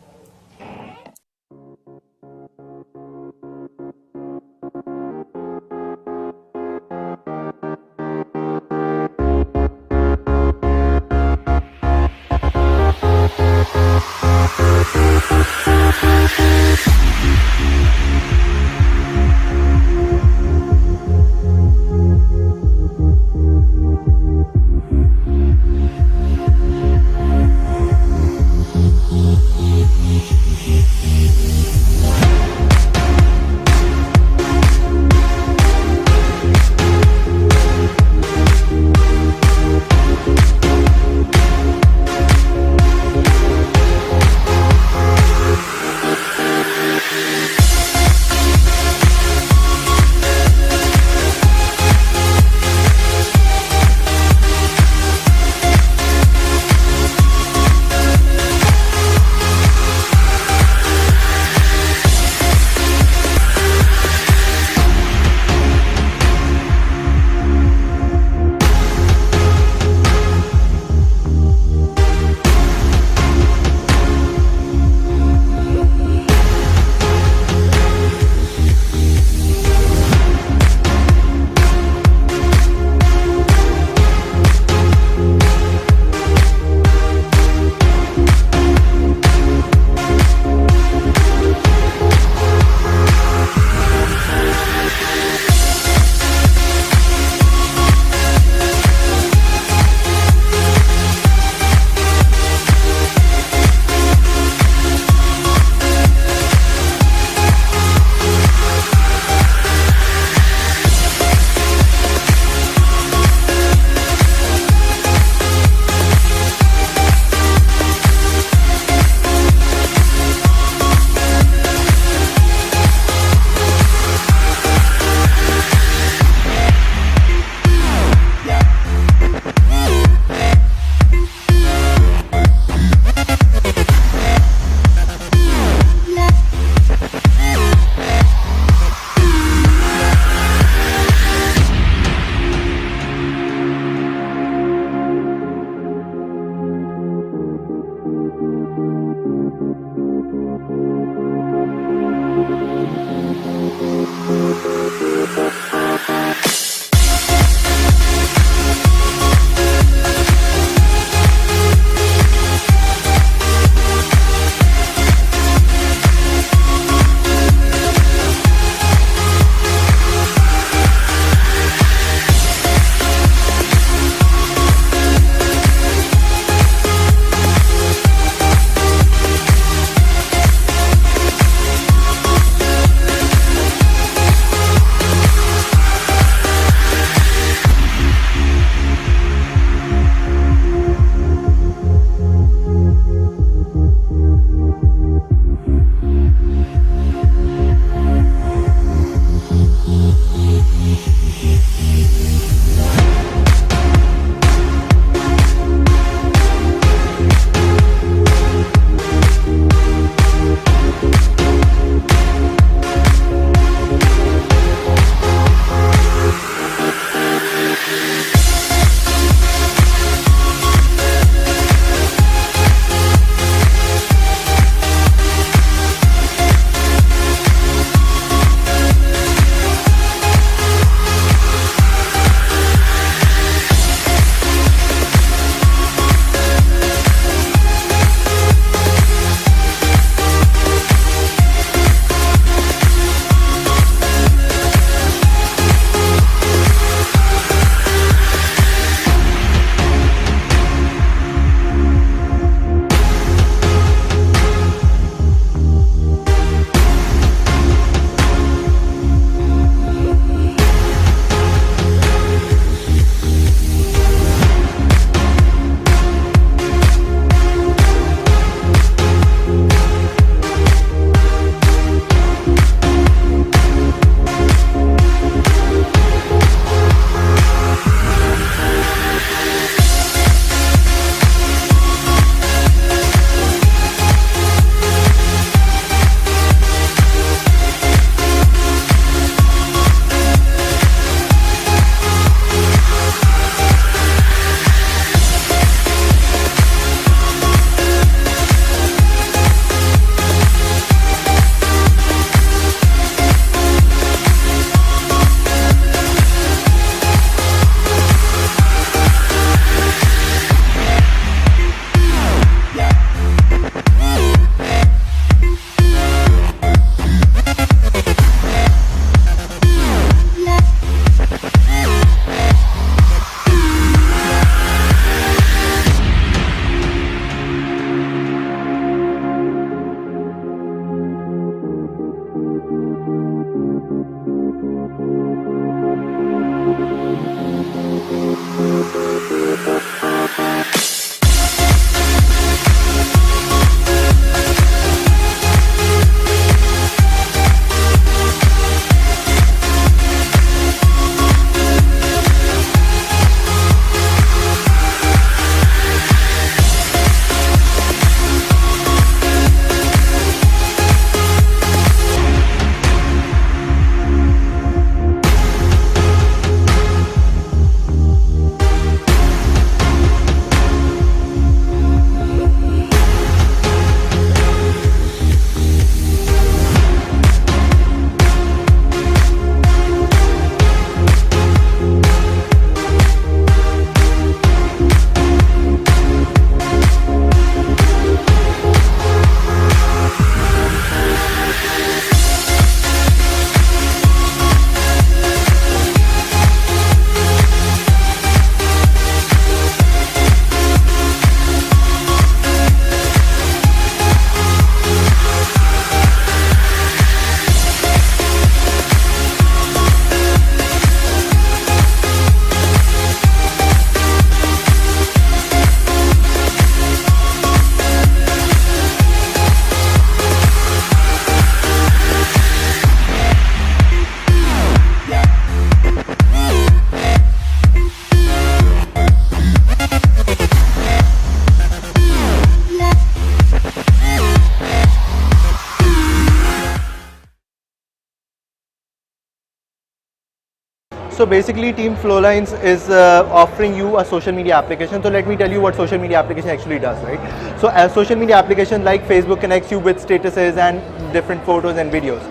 So basically Team Flowlines is offering you a social media application. So let me tell you what social media application actually does, right? So a social media application like Facebook connects you with statuses and different photos and videos.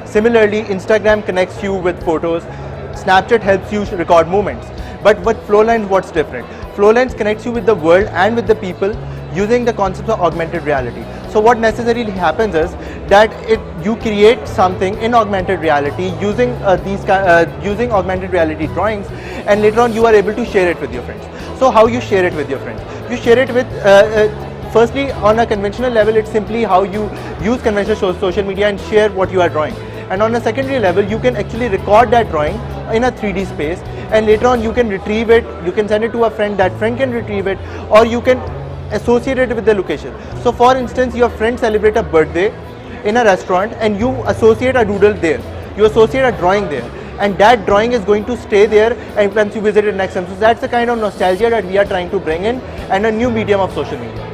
Similarly, Instagram connects you with photos. Snapchat helps you record moments. But with Flowlines, what's different? Flowlines connects you with the world and with the people using the concept of augmented reality. So what necessarily happens is that you create something in augmented reality using using augmented reality drawings, and later on you are able to share it with your friends. So how you share it with your friends? You share it with firstly, on a conventional level, it's simply how you use conventional social media and share what you are drawing. And on a secondary level, you can actually record that drawing in a 3D space, and later on you can retrieve it, you can send it to a friend, that friend can retrieve it, or you can associate it with the location. So for instance, your friend celebrate a birthday in a restaurant and you associate a doodle there, you associate a drawing there, and that drawing is going to stay there and once you visit it next time. So that's the kind of nostalgia that we are trying to bring in, and a new medium of social media.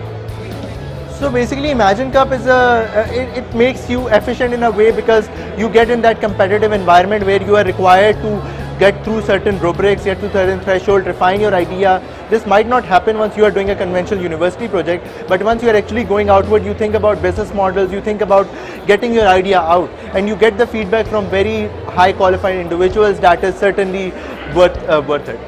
So basically Imagine Cup is it makes you efficient in a way because you get in that competitive environment where you are required to get through certain rubrics, get to certain threshold, refine your idea. This might not happen once you are doing a conventional university project, but once you are actually going outward, you think about business models, you think about getting your idea out, and you get the feedback from very high qualified individuals. That is certainly worth it.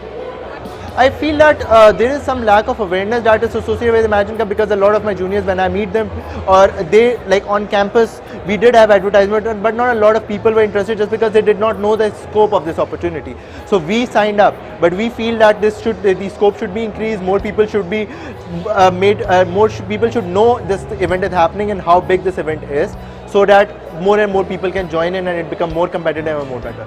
I feel that there is some lack of awareness that is associated with Imagine Cup, because a lot of my juniors, when I meet them, or they, like on campus, we did have advertisement, but not a lot of people were interested just because they did not know the scope of this opportunity. So we signed up, but we feel that the scope should be increased, more people should be people should know this event is happening and how big this event is, so that more and more people can join in and it become more competitive and more better.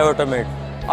iAutomate.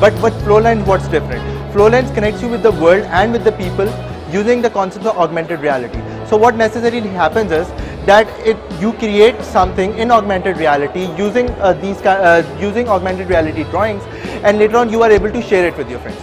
But with Flowlines, what's different? Flowlines connects you with the world and with the people using the concept of augmented reality. So what necessarily happens is that you create something in augmented reality using using augmented reality drawings, and later on you are able to share it with your friends.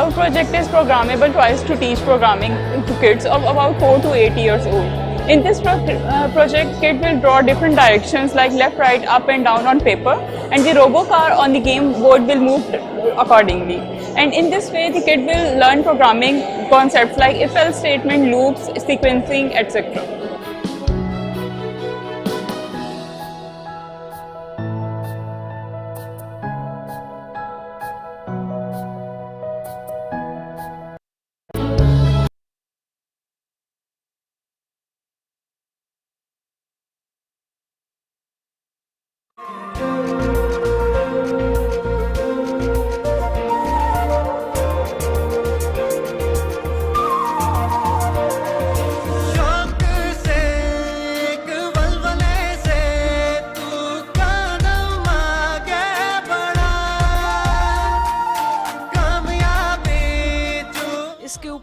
Our project is programmable twice to teach programming to kids of about 4 to 8 years old. In this project, kids will draw different directions like left, right, up and down on paper, and the robo-car on the game board will move accordingly. And in this way, the kid will learn programming concepts like if-else statement, loops, sequencing, etc.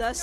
10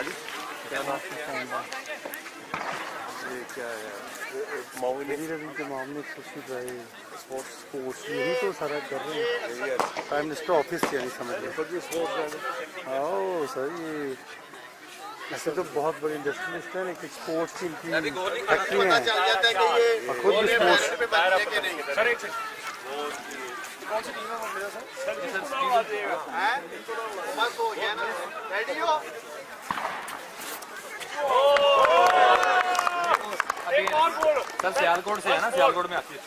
یہ کیا ہے میری ربی کے معاملے خوشی رہے sports یہی تو سارا کر رہے ہیں پرائم منسٹر آفس سے نہیں سمجھ رہے ہاں سر یہ ایسے تو بہت بڑی انڈسٹریلسٹ ہے لیکن اسپورٹس کی ان کی فیکٹری ہیں اور خود بھی اسپورٹس سر سیالکوٹ سے ہے نا سیالکوٹ میں آتی ہے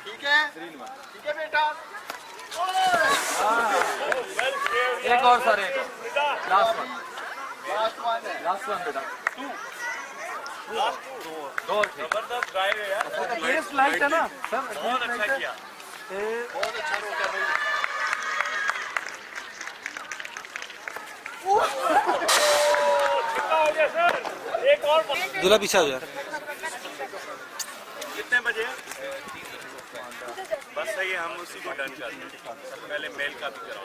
ٹھیک ہے بیٹا ایک اور سر ایک لاسٹ ون بیٹا دو زبردست ڈرائیو ہے یار ٹیسٹ لائٹ ہے نا سر بہت اچھا کیا بہت اچھا روکا بھائی کتنا ہو گیا سر ایک اور دلہا پیچھے ہو جائے کتنے بجے بس صحیح ہے ہم اسی کو ڈن کرتے ہیں پہلے میل کا بھی کرا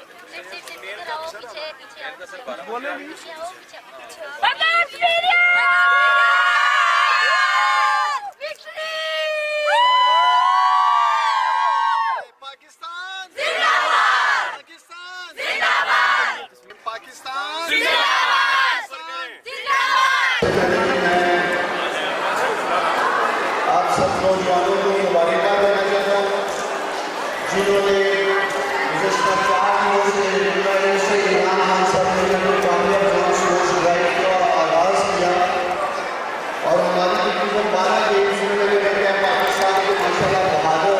آپ سب نوجوانوں کو مبارکباد دینا چاہتا ہوں جنہوں نے گزشتہ 4 دنوں سے عمران خان صاحب نے کامیاب جان اسپورٹس ڈرائیو کا آغاز کیا اور ہماری تقریباً 12 گیمز میں لے کر کے پاکستان کے ماشاءاللہ بہادر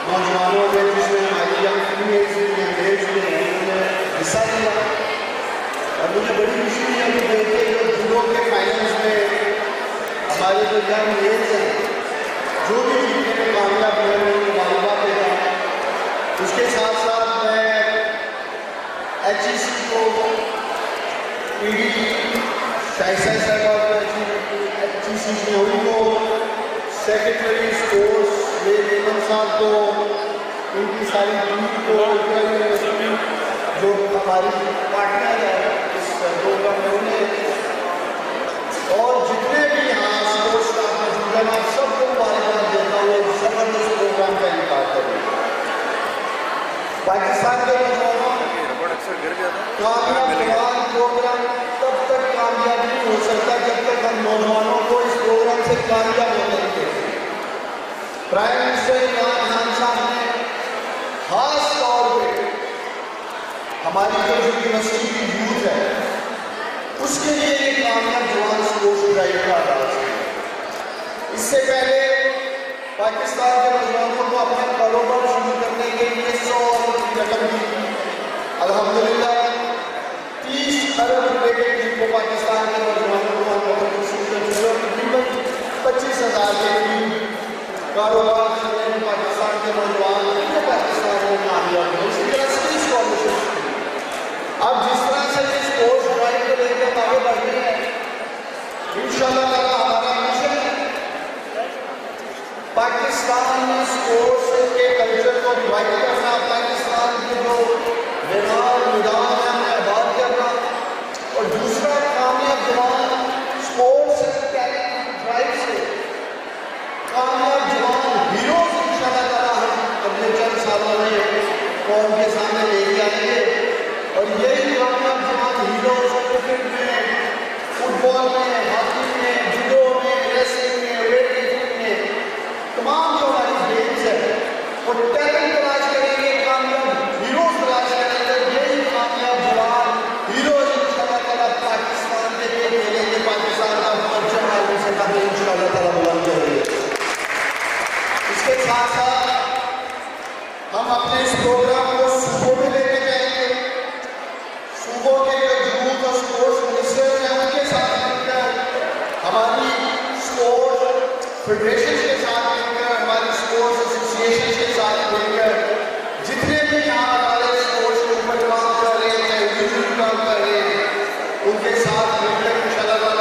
نوجوانوں نے جس میں ہماری ینگ فیمیلز نے انگریز نے انہوں نے حصہ لیا اور مجھے بڑی خوشی ہے کہ دیکھتے کہ جنوں کے فائنلز میں ہمارے جو ینگ میلز ہیں جو بھی جیتنے میں کامیاب ہوئے ہیں ان کو مبارکباد دیتا ہوں اس کے ساتھ ساتھ میں ایچ ای سی کو پی ڈی شائستہ صاحب ایچ ای سی شنوری کو سیکرٹری اسپورٹس میمن صاحب کو ان کی ساری ٹیم کو جو ہماری پارٹنر ہے اس پروگرام میں انہیں اور جتنے بھی یہاں اسپورٹس کا موجود ہے میں سب کو مبارکباد دیتا ہوں ایک زبردست پروگرام کا انعقاد کریں پاکستان کے نوجوانوں کامیاب جوان پروگرام تب تک کامیاب نہیں ہو سکتا جب تک ہم نوجوانوں کو اس پروگرام سے کامیاب ہونے دیں پرائم منسٹر عمران خان صاحب نے خاص طور پہ ہماری جو یونیورسٹی کی یوتھ ہے اس کے لیے ایک کامیاب جوان اسپورٹس ڈرائیو کا آغاز ہے اس سے پہلے پاکستان کے نوجوانوں کو اپنا کاروبار شروع کرنے کے لیے 100 ارب کی رقم دی الحمدللہ 30 ارب روپے کے ٹیم کو پاکستان کے نوجوانوں کو تقریباً 25,000 کے قریب کاروبار کرنے میں پاکستان کے نوجوان پورے پاکستان میں کامیاب ہیں اسی طرح سے اسکالرشپ اب جس طرح سے اسپورٹس ڈرائیو کو لے کر آگے بڑھ رہے ہیں انشاءاللہ تعالیٰ ہمارا مشن ہے پاکستان میں اسپورٹس کے کلچر کو ریوائو کرنا پاکستان کے جو میدان ہے ہمیں آباد کرنا اور دوسرا کامیاب جوان اسپورٹس ڈرائیو سے کامیاب جوان ہیروز انشاءاللہ تعالیٰ ہم اگلے چند سالوں میں قوم کے سامنے لے کے آئیں گے اور یہی کامیاب جوان ہیروز کرکٹ میں فٹ بال میں ہاکی میں جوڈو میں ریسلنگ میں ویٹ لفٹنگ میں تمام جو ہماری گیمز ہیں وہ ٹیلنٹ تلاش کریں گے کامیاب ہیروز تلاش کریں گے یہی کامیاب جوان ہیروز انشاءاللہ تعالیٰ پاکستان کے لیے کھیلیں گے پاکستان کا پرچم عالمی سطح پہ انشاءاللہ تعالیٰ بلند کریں گے اس کے ساتھ ساتھ ہم اپنے اس پروگرام کو صوبوں میں لے کے جائیں گے صوبوں کے جو یوتھ اور اسپورٹس منسٹر ہیں ان کے ساتھ مل کر ہماری اسپورٹس فیڈریشن کے ساتھ مل کر ہماری اسپورٹس ایسوسیشن کے ساتھ مل کر جتنے بھی یہاں ہمارے اسپورٹس کے اوپر کام کر رہے ہیں چاہے یونین کام کر رہے ہیں ان کے ساتھ مل کر انشاءاللہ تعالیٰ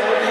90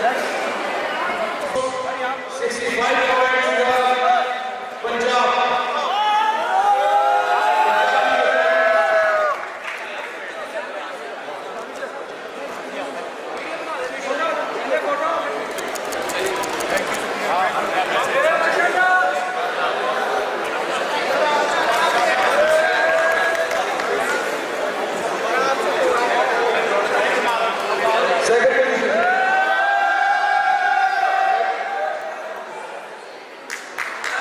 Next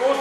2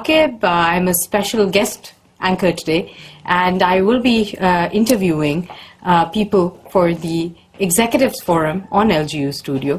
Akib, I'm a special guest anchor today, and I will be interviewing people for the Executives Forum on LGU Studio.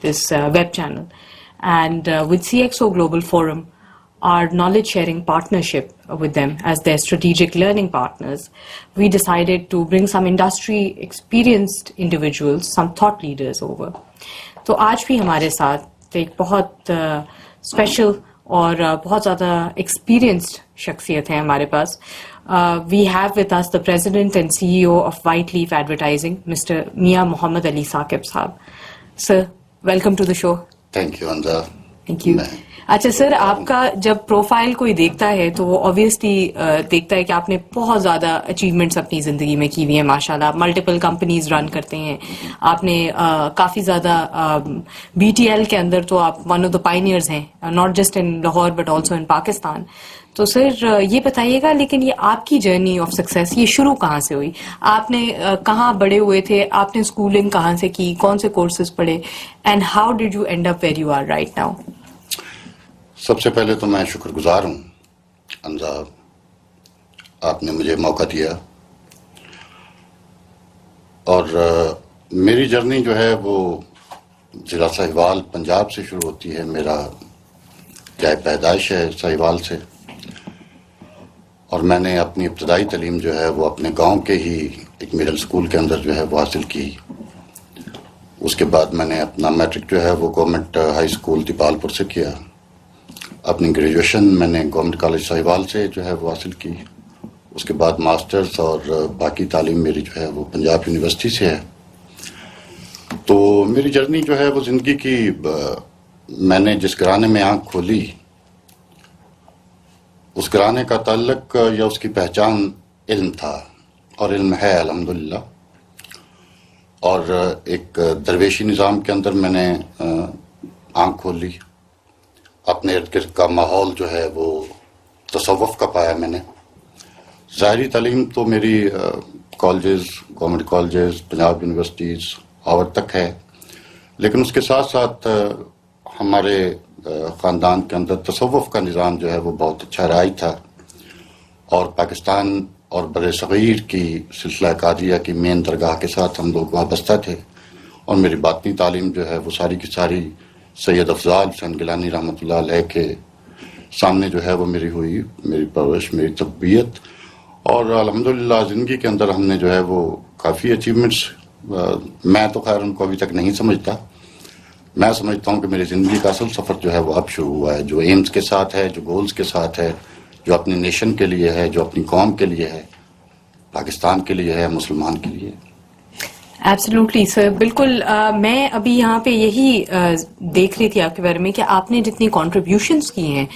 this web channel, and with CXO Global Forum, our knowledge sharing partnership with them as their strategic learning partners, we decided to bring some industry experienced individuals, some thought leaders over. تو آج بھی ہمارے ساتھ ایک بہت special اور بہت زیادہ ایکسپیرئنسڈ شخصیت ہے ہمارے پاس. We have with us the president and C E O of White Leaf Advertising mister Mian Muhammad Ali Saqib sahib. Sir welcome to the show. Thank you انزا. Thank you. اچھا سر, آپ کا جب پروفائل کوئی دیکھتا ہے تو وہ آبویسلی دیکھتا ہے کہ آپ نے بہت زیادہ اچیومنٹس اپنی زندگی میں کی ہوئی ہیں ماشاء اللہ. ملٹیپل کمپنیز رن کرتے ہیں آپ نے, کافی زیادہ بی ٹی ایل کے اندر تو آپ ون آف دا پائنیئرز ہیں, not just in Lahore but also in Pakistan. تو سر یہ بتائیے گا, لیکن یہ آپ کی جرنی آف سکسیس یہ شروع کہاں سے ہوئی؟ آپ نے کہاں بڑے ہوئے تھے, آپ نے اسکولنگ کہاں سے کی, کون سے کورسز پڑھے, and how did you end up where you are right now? سب سے پہلے تو میں شکر گزار ہوں انزا, آپ نے مجھے موقع دیا. اور میری جرنی جو ہے وہ ضلع سہیوال پنجاب سے شروع ہوتی ہے. میرا جائے پیدائش ہے سہیوال سے, اور میں نے اپنی ابتدائی تعلیم جو ہے وہ اپنے گاؤں کے ہی ایک مڈل اسکول کے اندر جو ہے وہ حاصل کی. اس کے بعد میں نے اپنا میٹرک جو ہے وہ گورنمنٹ ہائی اسکول دیپال پور سے کیا. اپنی گریجویشن میں نے گورنمنٹ کالج سہیوال سے جو ہے وہ حاصل کی. اس کے بعد ماسٹرز اور باقی تعلیم میری جو ہے وہ پنجاب یونیورسٹی سے ہے. تو میری جرنی جو ہے وہ زندگی کی, میں نے جس گھرانے میں آنکھ کھولی اس گھرانے کا تعلق یا اس کی پہچان علم تھا, اور علم ہے الحمدللہ. اور ایک درویشی نظام کے اندر میں نے آنکھ کھولی. اپنے ارد گرد کا ماحول جو ہے وہ تصوف کا پایا میں نے. ظاہری تعلیم تو میری colleges, government colleges, Punjab universities, Howard تک ہے, لیکن اس کے ساتھ ساتھ ہمارے خاندان کے اندر تصوف کا نظام جو ہے وہ بہت اچھا رائج تھا. اور پاکستان اور بر صغیر کی سلسلہ قادریہ کی مین درگاہ کے ساتھ ہم لوگ وابستہ تھے. اور میری باطنی تعلیم جو ہے وہ ساری کی ساری سید افضال حسین گیلانی رحمۃ اللہ علیہ کے سامنے جو ہے وہ میری ہوئی, میری پرورش, میری تربیت. اور الحمدللہ زندگی کے اندر ہم نے جو ہے وہ کافی اچیومنٹس, میں تو خیر ان کو ابھی تک نہیں سمجھتا. میں سمجھتا ہوں کہ میری زندگی کا اصل سفر جو ہے وہ اب شروع ہوا ہے, جو ایمز کے ساتھ ہے, جو گولز کے ساتھ ہے, جو اپنی نیشن کے لیے ہے, جو اپنی قوم کے لیے ہے, پاکستان کے لیے ہے, مسلمان کے لیے. ایبسلیوٹلی سر, بالکل. میں ابھی یہاں پہ یہی دیکھ رہی تھی آپ کے بارے میں کہ آپ نے جتنی کنٹریبیوشنس کی ہیں,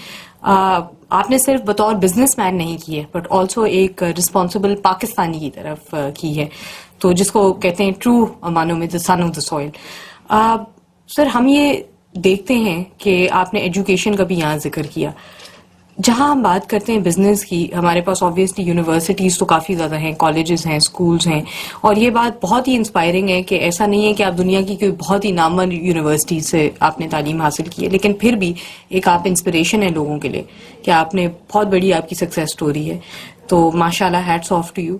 آپ نے صرف بطور بزنس مین نہیں کی ہے بٹ آلسو ایک رسپانسبل پاکستانی کی طرف کی ہے, تو جس کو کہتے ہیں ٹرو مانوں میں دا سن آف دا سوئل. سر ہم یہ دیکھتے ہیں کہ آپ نے ایجوکیشن کا بھی یہاں ذکر کیا. جہاں ہم بات کرتے ہیں بزنس کی، ہمارے پاس آبویسلی یونیورسٹیز تو کافی زیادہ ہیں، کالجز ہیں، اسکولز ہیں، اور یہ بات بہت ہی انسپائرنگ ہے کہ ایسا نہیں ہے کہ آپ دنیا کی کوئی بہت ہی نامور یونیورسٹی سے آپ نے تعلیم حاصل کی ہے، لیکن پھر بھی ایک آپ انسپریشن ہے لوگوں کے لیے کہ آپ نے بہت بڑی آپ کی سکسیس سٹوری ہے. تو ماشاء اللہ، ہیٹس آف ٹو یو.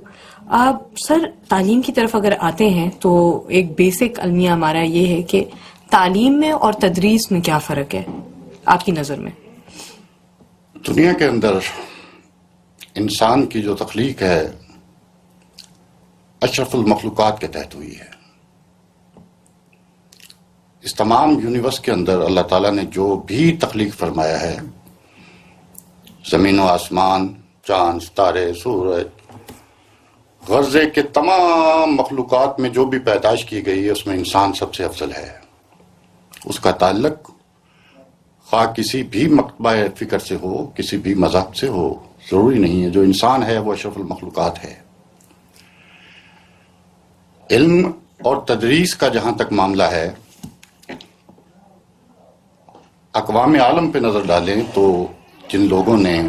آپ سر تعلیم کی طرف اگر آتے ہیں تو ایک بیسک المیہ ہمارا یہ ہے کہ تعلیم میں اور تدریس میں کیا فرق ہے آپ کی نظر میں؟ دنیا کے اندر انسان کی جو تخلیق ہے اشرف المخلوقات کے تحت ہوئی ہے. اس تمام یونیورس کے اندر اللہ تعالیٰ نے جو بھی تخلیق فرمایا ہے، زمین و آسمان، چاند، ستارے، سورج، غرضے کے تمام مخلوقات میں جو بھی پیدائش کی گئی ہے اس میں انسان سب سے افضل ہے. اس کا تعلق خواہ کسی بھی مکتبہ فکر سے ہو، کسی بھی مذہب سے ہو، ضروری نہیں ہے. جو انسان ہے وہ اشرف المخلوقات ہے. علم اور تدریس کا جہاں تک معاملہ ہے، اقوام عالم پہ نظر ڈالیں تو جن لوگوں نے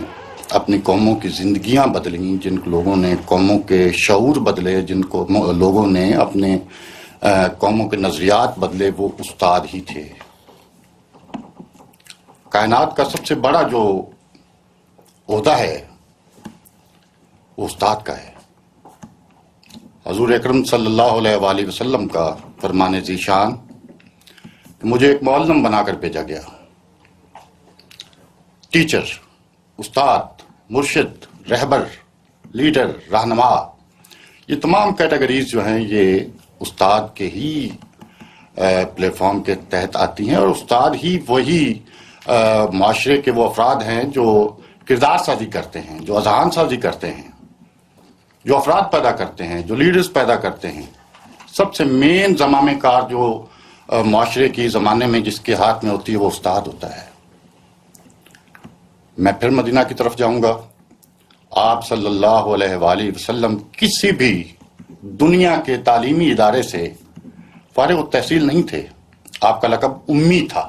اپنی قوموں کی زندگیاں بدلیں، جن لوگوں نے قوموں کے شعور بدلے، جن کو لوگوں نے اپنے قوموں کے نظریات بدلے، وہ استاد ہی تھے. کائنات کا سب سے بڑا جو عہدہ ہے وہ استاد کا ہے. حضور اکرم صلی اللہ علیہ وآلہ وسلم کا فرمان ذیشان کہ مجھے ایک معلم بنا کر بھیجا گیا. ٹیچر، استاد، مرشد، رہبر، لیڈر، رہنما، یہ تمام کیٹیگریز جو ہیں یہ استاد کے ہی پلیٹ فارم کے تحت آتی ہیں، اور استاد ہی وہی معاشرے کے وہ افراد ہیں جو کردار سازی کرتے ہیں، جو اذہان سازی کرتے ہیں، جو افراد پیدا کرتے ہیں، جو لیڈرز پیدا کرتے ہیں. سب سے مین زمامے کار جو معاشرے کی زمانے میں جس کے ہاتھ میں ہوتی ہے وہ استاد ہوتا ہے. میں پھر مدینہ کی طرف جاؤں گا. آپ صلی اللہ علیہ وآلہ وسلم کسی بھی دنیا کے تعلیمی ادارے سے فارغ التحصیل نہیں تھے. آپ کا لقب امی تھا.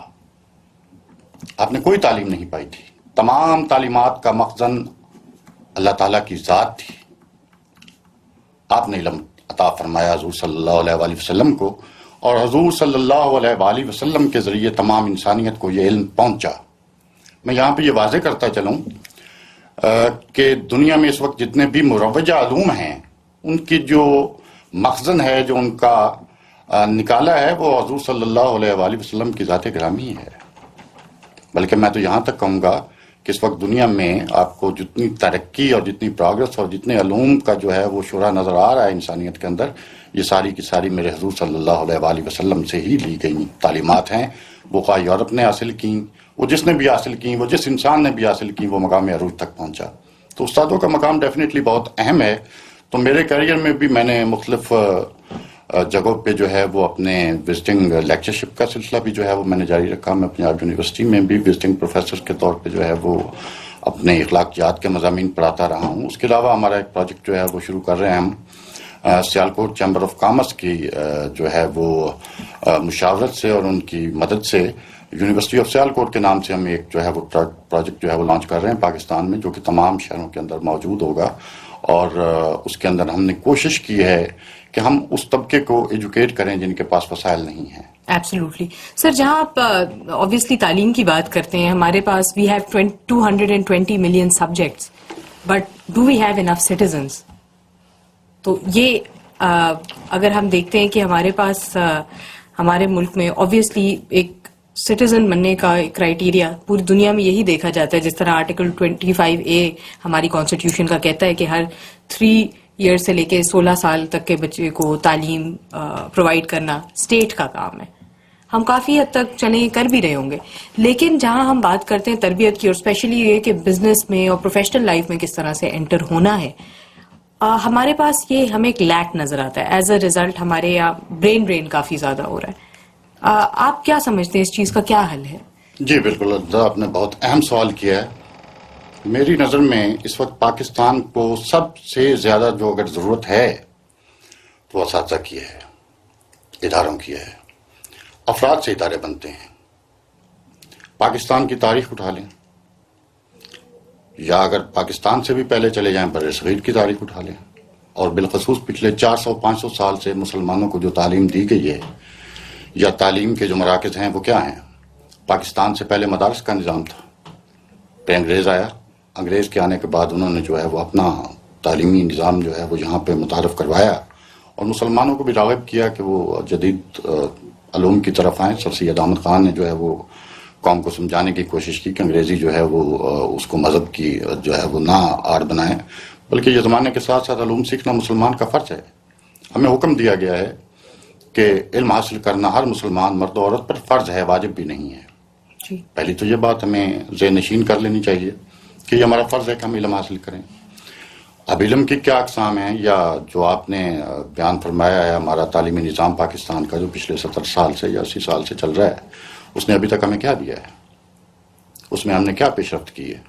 آپ نے کوئی تعلیم نہیں پائی تھی. تمام تعلیمات کا مخزن اللہ تعالیٰ کی ذات تھی. آپ نے علم عطا فرمایا حضور صلی اللہ علیہ وآلہ وسلم کو، اور حضور صلی اللہ علیہ وآلہ وسلم کے ذریعے تمام انسانیت کو یہ علم پہنچا. میں یہاں پہ یہ واضح کرتا چلوں کہ دنیا میں اس وقت جتنے بھی مروجہ علوم ہیں ان کی جو مخزن ہے، جو ان کا نکالا ہے، وہ حضور صلی اللہ علیہ وآلہ وسلم کی ذات گرامی ہے. بلکہ میں تو یہاں تک کہوں گا کہ اس وقت دنیا میں آپ کو جتنی ترقی اور جتنی پروگرس اور جتنے علوم کا جو ہے وہ شعرہ نظر آ رہا ہے انسانیت کے اندر، یہ ساری کی ساری میرے حضور صلی اللہ علیہ وآلہ وسلم سے ہی لی گئی تعلیمات ہیں. وہ خواہ یورپ نے حاصل کی، وہ جس نے بھی حاصل کی، وہ جس انسان نے بھی حاصل کی، وہ مقام عروج تک پہنچا. تو استادوں کا مقام ڈیفینیٹلی بہت اہم ہے. تو میرے کیریئر میں بھی میں نے مختلف جگہوں پہ جو ہے وہ اپنے وزٹنگ لیکچرشپ کا سلسلہ بھی جو ہے وہ میں نے جاری رکھا. میں پنجاب یونیورسٹی میں بھی وزٹنگ پروفیسر کے طور پہ جو ہے وہ اپنے اخلاقیات کے مضامین پڑھاتا رہا ہوں. اس کے علاوہ ہمارا ایک پروجیکٹ جو ہے وہ شروع کر رہے ہیں ہم سیالکوٹ چیمبر آف کامرس کی جو ہے وہ مشاورت سے اور ان کی مدد سے یونیورسٹی آف سیالکوٹ کے نام سے ہم ایک جو ہے وہ پروجیکٹ جو ہے وہ لانچ کر رہے ہیں پاکستان میں، جو کہ تمام شہروں کے اندر موجود ہوگا. اور اس کے اندر ہم نے کوشش کی ہے کہ ہم اس طبقے کو ایجوکیٹ کریں جن کے پاس وسائل نہیں ہیں. Absolutely sir. جہاں آپ آبویسلی تعلیم کی بات کرتے ہیں، ہمارے پاس we have 220 million subjects, but do we have enough citizens? تو یہ اگر ہم دیکھتے ہیں کہ ہمارے پاس ہمارے ملک میں آبویسلی ایک سٹیزن بننے کا کرائیٹیریا پوری دنیا میں یہی دیکھا جاتا ہے. جس طرح آرٹیکل 25A ہماری کانسٹیٹیوشن کا کہتا ہے کہ ہر 3 ایئر سے لے کے 16 سال تک کے بچے کو تعلیم پرووائڈ کرنا اسٹیٹ کا کام ہے. ہم کافی حد تک چلیں کر بھی رہے ہوں گے، لیکن جہاں ہم بات کرتے ہیں تربیت کی، اور اسپیشلی یہ کہ بزنس میں اور پروفیشنل لائف میں کس طرح سے انٹر ہونا ہے، ہمارے پاس یہ ہمیں ایک لیک نظر آتا ہے. ایز اے ریزلٹ ہمارے یہاں برین ڈرین کافی زیادہ ہو رہا ہے. آپ کیا سمجھتے ہیں اس چیز کا کیا حل ہے؟ جی بالکل، آپ نے بہت اہم سوال کیا ہے. میری نظر میں اس وقت پاکستان کو سب سے زیادہ جو اگر ضرورت ہے تو اساتذہ کی ہے، اداروں کی ہے. افراد سے ادارے بنتے ہیں. پاکستان کی تاریخ اٹھا لیں، یا اگر پاکستان سے بھی پہلے چلے جائیں بر صغیر کی تاریخ اٹھا لیں، اور بالخصوص پچھلے 400-500 سال سے مسلمانوں کو جو تعلیم دی گئی ہے یا تعلیم کے جو مراکز ہیں وہ کیا ہیں؟ پاکستان سے پہلے مدارس کا نظام تھا، پھر انگریز آیا، انگریز کے آنے کے بعد انہوں نے جو ہے وہ اپنا تعلیمی نظام جو ہے وہ یہاں پہ متعارف کروایا اور مسلمانوں کو بھی راغب کیا کہ وہ جدید علوم کی طرف آئیں. سر سید احمد خان نے جو ہے وہ قوم کو سمجھانے کی کوشش کی کہ انگریزی جو ہے وہ اس کو مذہب کی جو ہے وہ نہ آڑ بنائیں، بلکہ یہ زمانے کے ساتھ ساتھ علوم سیکھنا مسلمان کا فرض ہے. ہمیں حکم دیا گیا ہے کہ علم حاصل کرنا ہر مسلمان مرد و عورت پر فرض ہے، واجب بھی نہیں ہے. پہلی تو یہ بات ہمیں ذہن نشین کر لینی چاہیے کہ یہ ہمارا فرض ہے کہ ہم علم حاصل کریں. اب علم کی کیا اقسام ہیں، یا جو آپ نے بیان فرمایا ہے ہمارا تعلیمی نظام پاکستان کا جو پچھلے 70 سال سے یا 80 سال سے چل رہا ہے، اس نے ابھی تک ہمیں کیا دیا ہے، اس میں ہم نے کیا پیش رفت کی ہے؟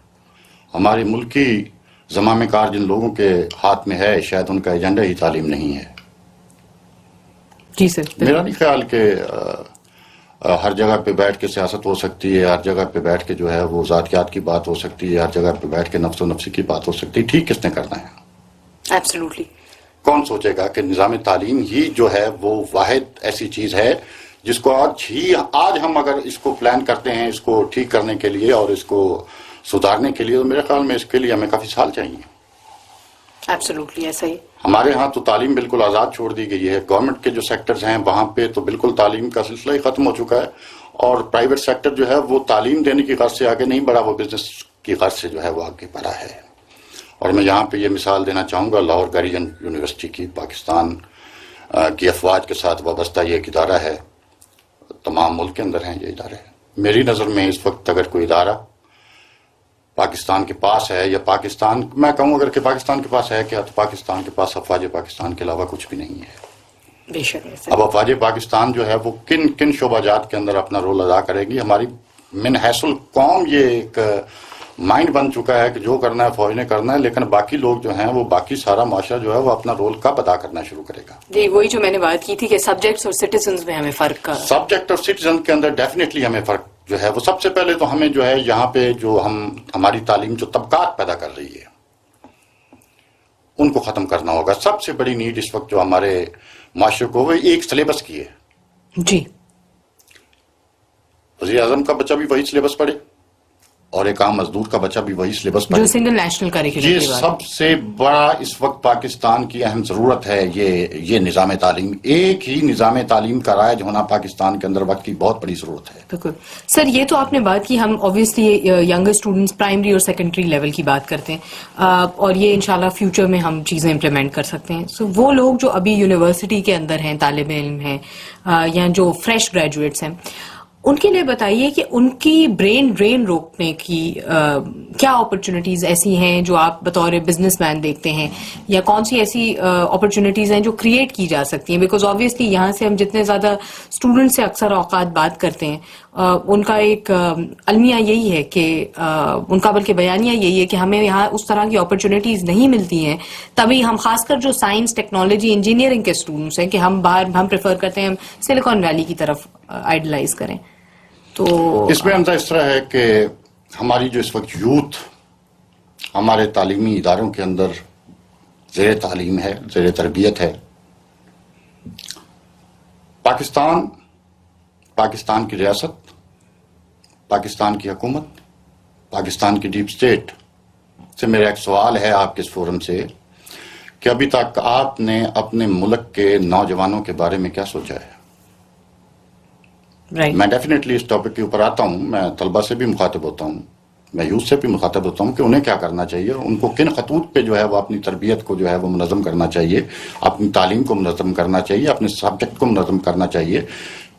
ہمارے ملکی زمام کار جن لوگوں کے ہاتھ میں ہے شاید ان کا ایجنڈا ہی تعلیم نہیں ہے. جی سر، میرا نہیں خیال کہ ہر جگہ پہ بیٹھ کے سیاست ہو سکتی ہے، ہر جگہ پہ بیٹھ کے جو ہے وہ ذاتیات کی بات ہو سکتی ہے، ہر جگہ پہ بیٹھ کے نفس و نفسی کی بات ہو سکتی ہے. ٹھیک کس نے کرنا ہے؟ ایبسلیوٹلی. کون سوچے گا کہ نظام تعلیم ہی جو ہے وہ واحد ایسی چیز ہے جس کو آج ہم اگر اس کو پلان کرتے ہیں اس کو ٹھیک کرنے کے لیے اور اس کو سدھارنے کے لیے، تو میرے خیال میں اس کے لیے ہمیں کافی سال چاہیے. ایبسلیوٹلی ایسا ہی. ہمارے ہاں تو تعلیم بالکل آزاد چھوڑ دی گئی ہے. گورنمنٹ کے جو سیکٹرز ہیں وہاں پہ تو بالکل تعلیم کا سلسلہ ہی ختم ہو چکا ہے، اور پرائیویٹ سیکٹر جو ہے وہ تعلیم دینے کی غرض سے آگے نہیں بڑھا، وہ بزنس کی غرض سے جو ہے وہ آگے بڑھا ہے. اور میں یہاں پہ یہ مثال دینا چاہوں گا لاہور گارجن یونیورسٹی کی. پاکستان کی افواج کے ساتھ وابستہ یہ ایک ادارہ ہے، تمام ملک کے اندر ہیں یہ ادارے. میری نظر میں اس وقت اگر کوئی ادارہ پاکستان کے پاس ہے، یا پاکستان میں کہوں اگر کہ پاکستان کے پاس ہے کیا، تو پاکستان کے پاس افواج پاکستان کے علاوہ کچھ بھی نہیں ہے. بے شک. اب افواج پاکستان جو ہے وہ کن کن شعبہ جات کے اندر اپنا رول ادا کرے گی؟ ہماری من حیث القوم یہ ایک مائنڈ بن چکا ہے کہ جو کرنا ہے فوج نے کرنا ہے، لیکن باقی لوگ جو ہیں وہ باقی سارا معاشرہ جو ہے وہ اپنا رول کب ادا کرنا شروع کرے گا؟ جی وہی جو میں نے بات کی تھی کہ سبجیکٹس اور سٹیزنز میں ہمیں فرق کا سبجیکٹ اور سٹیزن کے اندر ڈیفینیٹلی ہمیں فرق جو ہے وہ سب سے پہلے تو ہمیں جو ہے یہاں پہ جو ہماری تعلیم جو طبقات پیدا کر رہی ہے ان کو ختم کرنا ہوگا. سب سے بڑی نیڈ اس وقت جو ہمارے معاشرے کو وہ ایک سلیبس کی ہے. جی وزیر اعظم کا بچہ بھی وہی سلیبس پڑھے اور ایک عام مزدور کا بچہ بھی وہی سلیبس پڑھے. جو سنگل نیشنل کریکولم یہ سب سے بڑا اس وقت پاکستان کی اہم ضرورت ہے. یہ نظام تعلیم، ایک ہی نظام تعلیم کا رائج ہونا پاکستان کے اندر وقت کی بہت بڑی ضرورت ہے. بالکل سر، یہ تو آپ نے بات کی. ہم اوبیسلی ینگر اسٹوڈنٹس پرائمری اور سیکنڈری لیول کی بات کرتے ہیں، اور یہ انشاءاللہ فیوچر میں ہم چیزیں امپلیمنٹ کر سکتے ہیں. سو وہ لوگ جو ابھی یونیورسٹی کے اندر ہیں، طالب علم ہیں یا جو فریش گریجویٹس ہیں، ان کے لیے بتائیے کہ ان کی برین ڈرین روکنے کی کیا اپرچونٹیز ایسی ہیں جو آپ بطور بزنس مین دیکھتے ہیں، یا کون سی ایسی اپرچونٹیز ہیں جو کریٹ کی جا سکتی ہیں؟ بیکاز آبویسلی یہاں سے ہم جتنے زیادہ اسٹوڈنٹ سے اکثر اوقات بات کرتے ہیں، ان کا ایک المیہ یہی ہے کہ ان کا بلکہ بیانیہ یہی ہے کہ ہمیں یہاں اس طرح کی اپرچونٹیز نہیں ملتی ہیں. تبھی ہم خاص کر جو سائنس، ٹیکنالوجی، انجینئرنگ کے اسٹوڈنٹس ہیں کہ ہم پریفر کرتے ہیں ہم سلیکان ویلی کی طرف آئیڈلائز کریں. تو اس میں اندر اس طرح ہے کہ ہماری جو اس وقت یوتھ ہمارے تعلیمی اداروں کے اندر زیر تعلیم ہے، زیر تربیت ہے. پاکستان کی ریاست، پاکستان کی حکومت، پاکستان کی ڈیپ اسٹیٹ سے میرا ایک سوال ہے آپ کے اس فورم سے کہ ابھی تک آپ نے اپنے ملک کے نوجوانوں کے بارے میں کیا سوچا ہے؟ میں ڈیفینیٹلی اس ٹاپک کے اوپر آتا ہوں، میں طلبہ سے بھی مخاطب ہوتا ہوں، میں یوتھ سے بھی مخاطب ہوتا ہوں کہ انہیں کیا کرنا چاہیے، ان کو کن خطوط پہ جو ہے وہ اپنی تربیت کو جو ہے وہ منظم کرنا چاہیے، اپنی تعلیم کو منظم کرنا چاہیے، اپنے سبجیکٹ کو منظم کرنا چاہیے،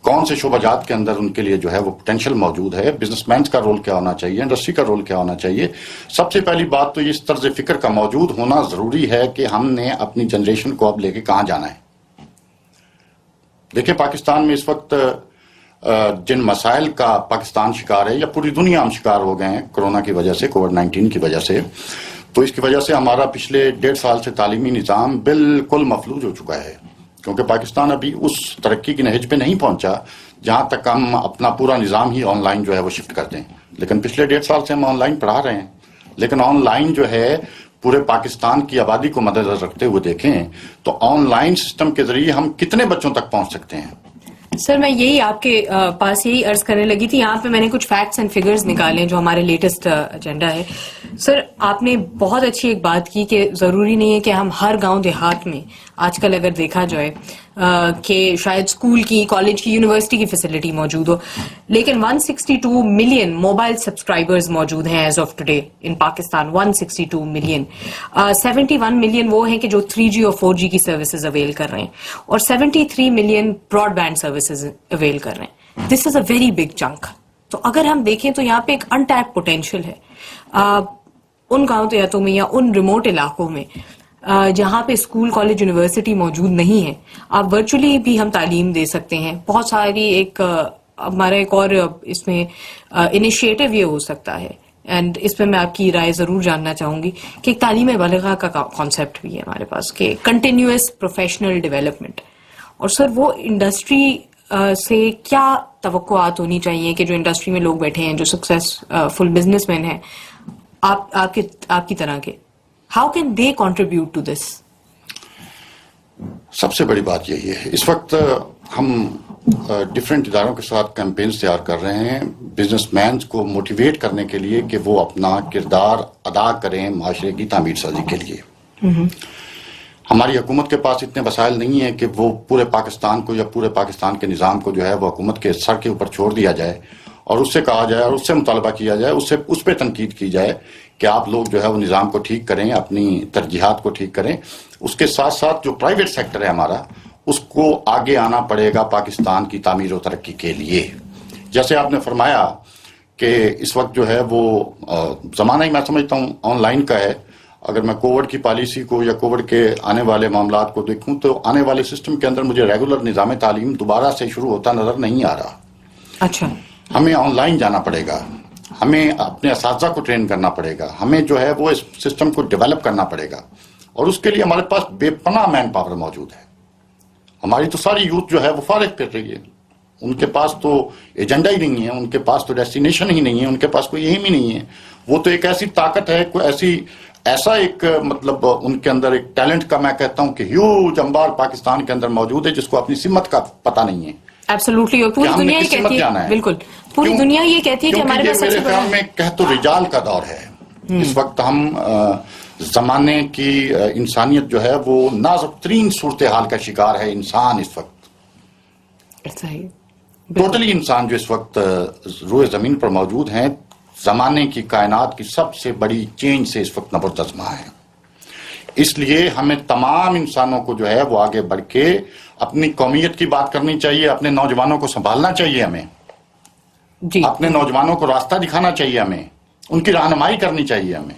کون سے شعبہ جات کے اندر ان کے لیے جو ہے وہ پوٹینشیل موجود ہے، بزنس مینس کا رول کیا ہونا چاہیے، انڈسٹری کا رول کیا ہونا چاہیے. سب سے پہلی بات تو اس طرز فکر کا موجود ہونا ضروری ہے کہ ہم نے اپنی جنریشن کو اب لے کے کہاں جانا ہے. دیکھیں پاکستان میں اس وقت جن مسائل کا پاکستان شکار ہے یا پوری دنیا ہم شکار ہو گئے ہیں کورونا کی وجہ سے، کووڈ-19 کی وجہ سے، تو اس کی وجہ سے ہمارا پچھلے 1.5 سال سے تعلیمی نظام بالکل مفلوج ہو چکا ہے، کیونکہ پاکستان ابھی اس ترقی کی نہج پہ نہیں پہنچا جہاں تک ہم اپنا پورا نظام ہی آن لائن جو ہے وہ شفٹ کر دیں. لیکن پچھلے 1.5 سال سے ہم آن لائن پڑھا رہے ہیں، لیکن آن لائن جو ہے پورے پاکستان کی آبادی کو مد نظر رکھتے ہوئے دیکھیں تو آن لائن سسٹم کے ذریعے ہم کتنے بچوں تک پہنچ سکتے ہیں. سر میں یہی آپ کے پاس یہی عرض کرنے لگی تھی. یہاں پہ میں نے کچھ فیکٹس اینڈ فگرز نکالے جو ہمارے لیٹسٹ ایجنڈا ہے. سر آپ نے بہت اچھی ایک بات کی کہ ضروری نہیں ہے کہ ہم ہر گاؤں دیہات میں آج کل اگر دیکھا جائے کہ شاید اسکول کی, کالج کی, یونیورسٹی کی فیسلٹی موجود ہو, لیکن 162 ملین موبائل سبسکرائبرز موجود ہیں as of today in Pakistan. 162 million. 71 million وہ ہیں کہ جو 3G اور 4G کی سروسز اویل کر رہے ہیں, اور 73 million broadband services avail کر رہے ہیں. This is a very big chunk. تو اگر ہم دیکھیں تو یہاں پہ ایک انٹیپ پوٹینشیل ہے ان گاؤں دیہاتوں میں یا ان ریموٹ علاقوں میں جہاں پہ اسکول, کالج, یونیورسٹی موجود نہیں ہے. آپ ورچولی بھی ہم تعلیم دے سکتے ہیں. بہت ساری ایک ہمارا ایک اور اس میں انیشیٹو یہ ہو سکتا ہے, اینڈ اس پہ میں آپ کی رائے ضرور جاننا چاہوں گی کہ ایک تعلیم بالغہ کا کانسیپٹ بھی ہے ہمارے پاس کہ کنٹینیوس پروفیشنل ڈیولپمنٹ. اور سر وہ انڈسٹری سے کیا توقعات ہونی چاہیے کہ جو انڈسٹری میں لوگ بیٹھے ہیں, جو سکسیسفل بزنس مین ہیں آپ کی طرح کے, how can they contribute to this? سب سے بڑی بات یہی ہے اس وقت ہم ڈفرینٹ اداروں کے ساتھ کیمپینز تیار کر رہے ہیں بزنس مینز کو موٹیویٹ کرنے کے لیے کہ وہ اپنا کردار ادا کریں معاشرے کی تعمیر سازی کے لیے. ہماری حکومت کے پاس اتنے وسائل نہیں ہیں کہ وہ پورے پاکستان کو یا پورے پاکستان کے نظام کو جو ہے وہ حکومت کے سر کے اوپر چھوڑ دیا جائے اور اس سے کہا جائے اور اس سے مطالبہ کیا جائے, اس پہ تنقید کی جائے کہ آپ لوگ جو ہے وہ نظام کو ٹھیک کریں, اپنی ترجیحات کو ٹھیک کریں. اس کے ساتھ ساتھ جو پرائیویٹ سیکٹر ہے ہمارا, اس کو آگے آنا پڑے گا پاکستان کی تعمیر و ترقی کے لیے. جیسے آپ نے فرمایا کہ اس وقت جو ہے وہ زمانہ ہی میں سمجھتا ہوں آن لائن کا ہے. اگر میں کووڈ کی پالیسی کو یا کووڈ کے آنے والے معاملات کو دیکھوں تو آنے والے سسٹم کے اندر مجھے ریگولر نظام تعلیم دوبارہ سے شروع ہوتا نظر نہیں آ رہا. اچھا, ہمیں آن لائن جانا پڑے گا, ہمیں اپنے اساتذہ کو ٹرین کرنا پڑے گا, ہمیں جو ہے وہ اس سسٹم کو ڈیولپ کرنا پڑے گا, اور اس کے لیے ہمارے پاس بے پناہ مین پاور موجود ہے. ہماری تو ساری یوتھ جو ہے وہ فارغ پھر رہی ہے, ان کے پاس تو ایجنڈا ہی نہیں ہے, ان کے پاس تو ڈیسٹینیشن ہی نہیں ہے, ان کے پاس کوئی ایم ہی نہیں ہے. وہ تو ایک ایسی طاقت ہے, کوئی ایسا ایک مطلب ان کے اندر ایک ٹیلنٹ کا میں کہتا ہوں کہ ہیوج انبار پاکستان کے اندر موجود ہے جس کو اپنی سمت کا پتہ نہیں ہے. ایبسولوٹلی, اور پوری دنیا یہ کہتی ہے, بالکل پوری دنیا یہ کہتی ہے کہ ہمارے پاس میرے خیال میں کہت و رجال کا دور ہے. اس وقت ہم زمانے کی انسانیت جو ہے وہ نازک ترین صورتحال کا شکار ہے. انسان اس وقت ٹوٹلی انسان جو اس وقت روئے زمین پر موجود ہیں زمانے کی کائنات کی سب سے بڑی چینج سے اس وقت نبردزمہ ہے. اس لیے ہمیں تمام انسانوں کو جو ہے وہ آگے بڑھ کے اپنی قومیت کی بات کرنی چاہیے, اپنے نوجوانوں کو سنبھالنا چاہیے, ہمیں اپنے نوجوانوں کو راستہ دکھانا چاہیے, ہمیں ان کی رہنمائی کرنی چاہیے. ہمیں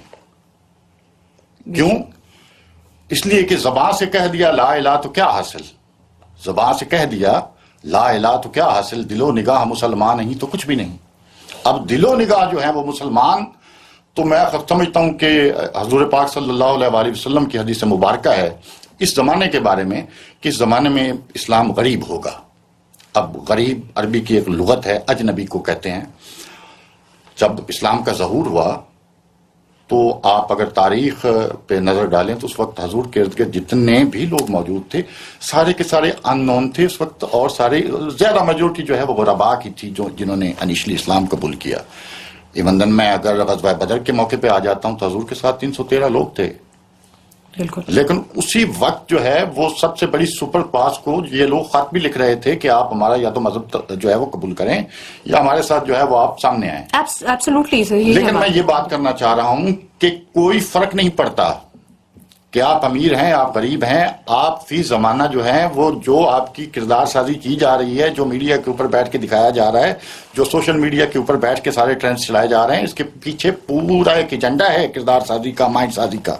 کیوں؟ اس لیے کہ زبان سے کہہ دیا لا الہ تو کیا حاصل, زبان سے کہہ دیا لا الہ تو کیا حاصل, دل و نگاہ مسلمان نہیں تو کچھ بھی نہیں. اب دل و نگاہ جو ہے وہ مسلمان, تو میں سمجھتا ہوں کہ حضور پاک صلی اللہ علیہ وسلم کی حدیث مبارکہ ہے اس زمانے کے بارے میں کہ اس زمانے میں اسلام غریب ہوگا. اب غریب عربی کی ایک لغت ہے, اجنبی کو کہتے ہیں. جب اسلام کا ظہور ہوا تو آپ اگر تاریخ پہ نظر ڈالیں تو اس وقت حضور کے ارد گرد جتنے بھی لوگ موجود تھے سارے کے سارے ان نون تھے اس وقت, اور سارے زیادہ میجورٹی جو ہے وہ غرباء کی تھی جنہوں نے انیشلی اسلام قبول کیا. ایون میں اگر غزوہ بدر کے موقع پہ آ جاتا ہوں تو حضور کے ساتھ 313 لوگ تھے. لیکن اسی وقت جو ہے وہ سب سے بڑی سپر پاس کو یہ لوگ خط بھی لکھ رہے تھے کہ آپ ہمارا یا تو مذہب جو ہے وہ قبول کریں یا ہمارے ساتھ جو ہے وہ آپ سامنے آئیں. لیکن میں یہ بات کرنا چاہ رہا ہوں کہ کوئی فرق نہیں پڑتا کہ آپ امیر ہیں, آپ غریب ہیں, آپ فی زمانہ جو ہیں وہ جو آپ کی کردار سازی کی جا رہی ہے, جو میڈیا کے اوپر بیٹھ کے دکھایا جا رہا ہے, جو سوشل میڈیا کے اوپر بیٹھ کے سارے ٹرینڈز چلائے جا رہے ہیں, اس کے پیچھے پورا ایک ایجنڈا ہے کردار سازی کا, مائنڈ سازی کا.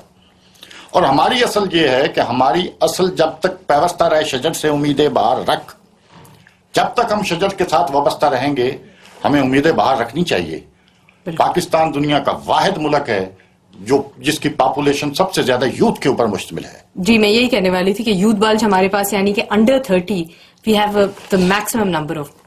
اور ہماری اصل یہ ہے کہ ہماری اصل جب تک پیوستہ رہے شجر سے امیدیں باہر رکھ, جب تک ہم شجر کے ساتھ وابستہ رہیں گے ہمیں امیدیں باہر رکھنی چاہیے. پاکستان دنیا کا واحد ملک ہے جس کی پاپولیشن سب سے زیادہ یوتھ کے اوپر مشتمل ہے. جی میں یہی کہنے والی تھی کہ یوتھ بالج ہمارے پاس یعنی کہ under 30 We have the maximum number of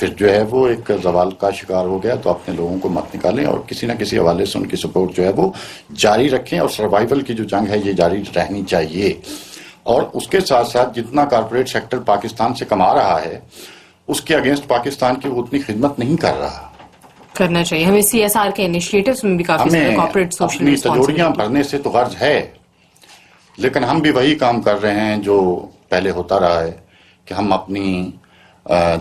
پھر جو ہے وہ ایک زوال کا شکار ہو گیا تو اپنے لوگوں کو مت نکالیں اور کسی نہ کسی حوالے سے ان کی سپورٹ جو ہے وہ جاری رکھیں اور سروائیول کی جو جنگ ہے یہ جاری رہنی چاہیے. اور اس کے ساتھ ساتھ جتنا کارپوریٹ سیکٹر پاکستان سے کما رہا ہے اس کے اگینسٹ پاکستان کی وہ اتنی خدمت نہیں کر رہا. کرنا چاہیے ہمیں CSR کے انیشیٹوز میں بھی کافی سارے کارپوریٹ سوشل اپنی تجوریاں بھرنے سے تو غرض ہے لیکن ہم بھی وہی کام کر رہے ہیں جو پہلے ہوتا رہا ہے کہ ہم اپنی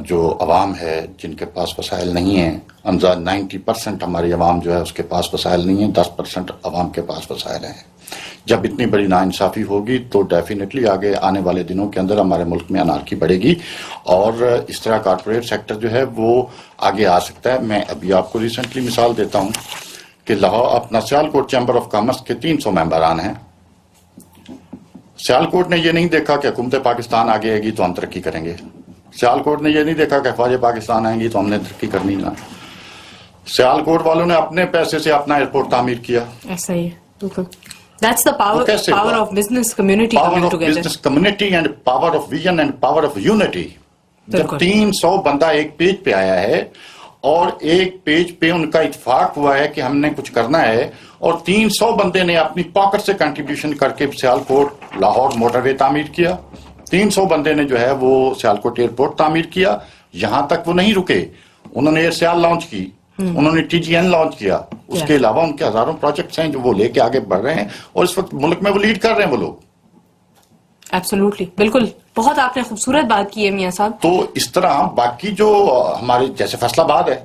جو عوام ہے جن کے پاس وسائل نہیں ہیں، انداز 90% ہماری عوام جو ہے اس کے پاس وسائل نہیں ہیں، 10% عوام کے پاس وسائل ہیں. جب اتنی بڑی ناانصافی ہوگی تو ڈیفینیٹلی آگے آنے والے دنوں کے اندر ہمارے ملک میں انارکی بڑھے گی اور اس طرح کارپوریٹ سیکٹر جو ہے وہ آگے آ سکتا ہے. میں ابھی آپ کو ریسنٹلی مثال دیتا ہوں کہ لاہور اپنا سیالکوٹ چیمبر آف کامرس کے 300 ممبران ہیں. سیالکوٹ نے یہ نہیں دیکھا کہ حکومت پاکستان آگے آئے گی تو ہم ترقی کریں گے. سیالکوٹ نے یہ نہیں دیکھا کہ فوج پاکستان آئیں گی تو ہم نے ترقی کرنی نہ. سیالکوٹ والوں نے اپنے پیسے سے اپنا ایئرپورٹ تعمیر کیا. ایسا ہی ہے. That's the power of business community coming together. Power of business community and power of vision and power of unity. جب 300 بندہ ایک پیج پہ آیا ہے اور ایک پیج پہ ان کا اتفاق ہوا ہے کہ ہم نے کچھ کرنا ہے اور 300 بندے نے اپنی پاکٹ سے کنٹریبیوشن کر کے سیالکوٹ لاہور موٹر وے تعمیر کیا. 300 بندے نے جو ہے وہ سیالکوٹ ایئرپورٹ تعمیر کیا. یہاں تک وہ نہیں رکے، انہوں نے ایئر سیال لانچ کی، انہوں نے TGN لانچ کیا. اس کے علاوہ ان کے ہزاروں پروجیکٹس ہیں جو وہ لے کے آگے بڑھ رہے ہیں اور اس وقت ملک میں وہ لیڈ کر رہے ہیں وہ لوگ. ایبسولوٹلی، بالکل. بہت آپ نے خوبصورت بات کی ہے میاں صاحب. تو اس طرح باقی جو ہمارے جیسے فیصل آباد ہے،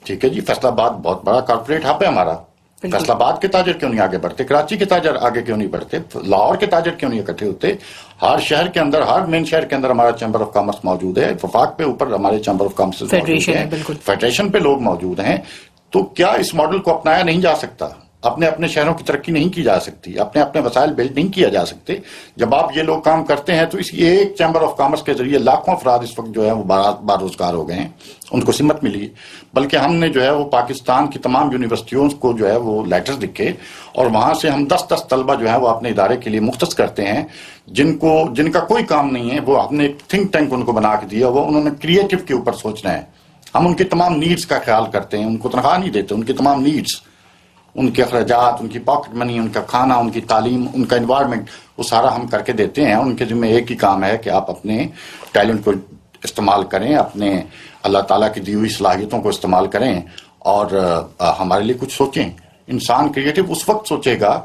ٹھیک ہے جی، فیصل آباد بہت بڑا کارپوریٹ ہب ہے ہمارا. فیصل آباد کے تاجر کیوں نہیں آگے بڑھتے؟ کراچی کے تاجر آگے کیوں نہیں بڑھتے؟ لاہور کے تاجر کیوں نہیں اکٹھے ہوتے؟ ہر شہر کے اندر، ہر مین شہر کے اندر ہمارا چیمبر آف کامرس موجود ہے. وفاق پہ اوپر ہمارے چیمبر آف کامرس فیڈریشن پہ لوگ موجود ہیں. تو کیا اس ماڈل کو اپنایا نہیں جا سکتا؟ اپنے اپنے شہروں کی ترقی نہیں کی جا سکتی؟ اپنے اپنے وسائل بلڈ نہیں کیا جا سکتے؟ جب آپ یہ لوگ کام کرتے ہیں تو اس ایک چیمبر آف کامرس کے ذریعے لاکھوں افراد اس وقت جو ہے وہ بار روزگار ہو گئے ہیں، ان کو سمت ملی. بلکہ ہم نے جو ہے وہ پاکستان کی تمام یونیورسٹیوں کو جو ہے وہ لیٹر لکھے اور وہاں سے ہم 10 طلبہ جو ہے وہ اپنے ادارے کے لیے مختص کرتے ہیں جن کا کوئی کام نہیں ہے. وہ ہم نے ایک تھنک ٹینک ان کو بنا کے دیا، وہ انہوں نے کریٹو کے اوپر سوچنا ہے. ہم ان کی تمام نیڈز کا خیال کرتے ہیں، ان کو تنخواہ نہیں دیتے، ان کی تمام نیڈز، ان کے اخراجات، ان کی پاکٹ منی، ان کا کھانا، ان کی تعلیم، ان کا انوائرمنٹ، وہ سارا ہم کر کے دیتے ہیں. ان کے ذمہ ایک ہی کام ہے کہ آپ اپنے ٹیلنٹ کو استعمال کریں، اپنے اللہ تعالیٰ کی دی ہوئی صلاحیتوں کو استعمال کریں اور ہمارے لیے کچھ سوچیں. انسان کریٹو اس وقت سوچے گا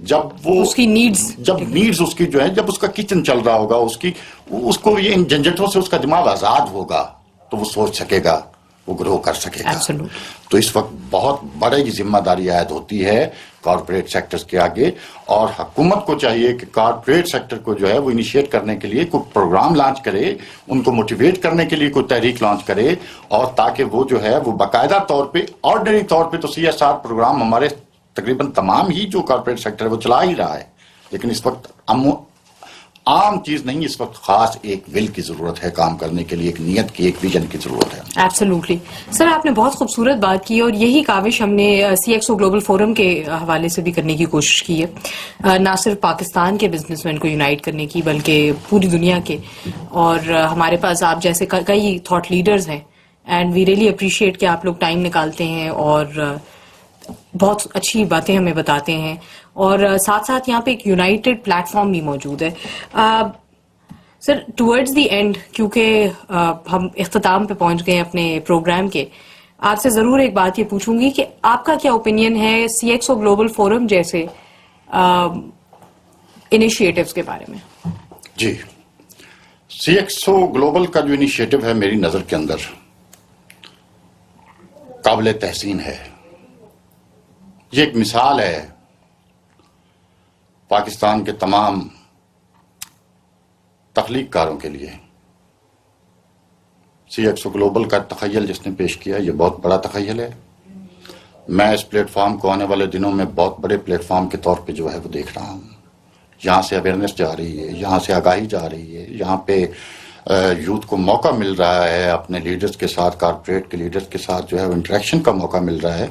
جب وہ اس کی نیڈز اس کی جو ہے، جب اس کا کچن چل رہا ہوگا، اس کو یہ ان جھنجھٹوں سے اس کا دماغ آزاد ہوگا تو وہ سوچ سکے گا، وہ گرو کر سکے گا. تو اس وقت بہت بڑی ذمہ داری عائد ہوتی ہے کارپوریٹ سیکٹرز کے آگے اور حکومت کو چاہیے کہ کارپوریٹ سیکٹر کو جو ہے وہ انیشیٹ کرنے کے لیے کوئی پروگرام لانچ کرے، ان کو موٹیویٹ کرنے کے لیے کوئی تحریک لانچ کرے اور تاکہ وہ جو ہے وہ باقاعدہ طور پہ، آرڈنری طور پہ تو CSR پروگرام ہمارے تقریباً تمام ہی جو کارپوریٹ سیکٹر ہے وہ چلا ہی رہا ہے، لیکن اس وقت عام چیز نہیں، اس وقت خاص ایک ول کی ضرورت ہے کام کرنے کے لیے، ایک نیت کی، ایک ویژن کی ضرورت ہے. ایبسولوٹلی. سر آپ نے بہت خوبصورت بات کی اور یہی کاوش ہم نے CXO گلوبل فورم کے حوالے سے بھی کرنے کی کوشش کی ہے، نہ صرف پاکستان کے بزنس مین کو یونائٹ کرنے کی بلکہ پوری دنیا کے. اور ہمارے پاس آپ جیسے کئی تھاٹ لیڈرز ہیں اینڈ وی ریئلی اپریشیٹ کہ آپ لوگ ٹائم نکالتے ہیں اور بہت اچھی باتیں ہمیں بتاتے ہیں اور ساتھ ساتھ یہاں پہ ایک یونائٹڈ پلیٹ فارم بھی موجود ہے. سر ٹورڈز دی اینڈ، کیونکہ ہم اختتام پہ پہنچ گئے اپنے پروگرام کے، آپ سے ضرور ایک بات یہ پوچھوں گی کہ آپ کا کیا اوپینین ہے CXO گلوبل فورم جیسے انیشیٹوز کے بارے میں؟ جی، CXO گلوبل کا جو انیشیٹو ہے میری نظر کے اندر قابل تحسین ہے. یہ ایک مثال ہے پاکستان کے تمام تخلیق کاروں کے لیے. CXO گلوبل کا تخیل جس نے پیش کیا یہ بہت بڑا تخیل ہے. میں اس پلیٹ فارم کو آنے والے دنوں میں بہت بڑے پلیٹ فارم کے طور پہ جو ہے وہ دیکھ رہا ہوں. یہاں سے اویئرنیس جا رہی ہے، یہاں سے آگاہی جا رہی ہے، یہاں پہ یوتھ کو موقع مل رہا ہے اپنے لیڈرز کے ساتھ، کارپوریٹ کے لیڈرز کے ساتھ جو ہے وہ انٹریکشن کا موقع مل رہا ہے.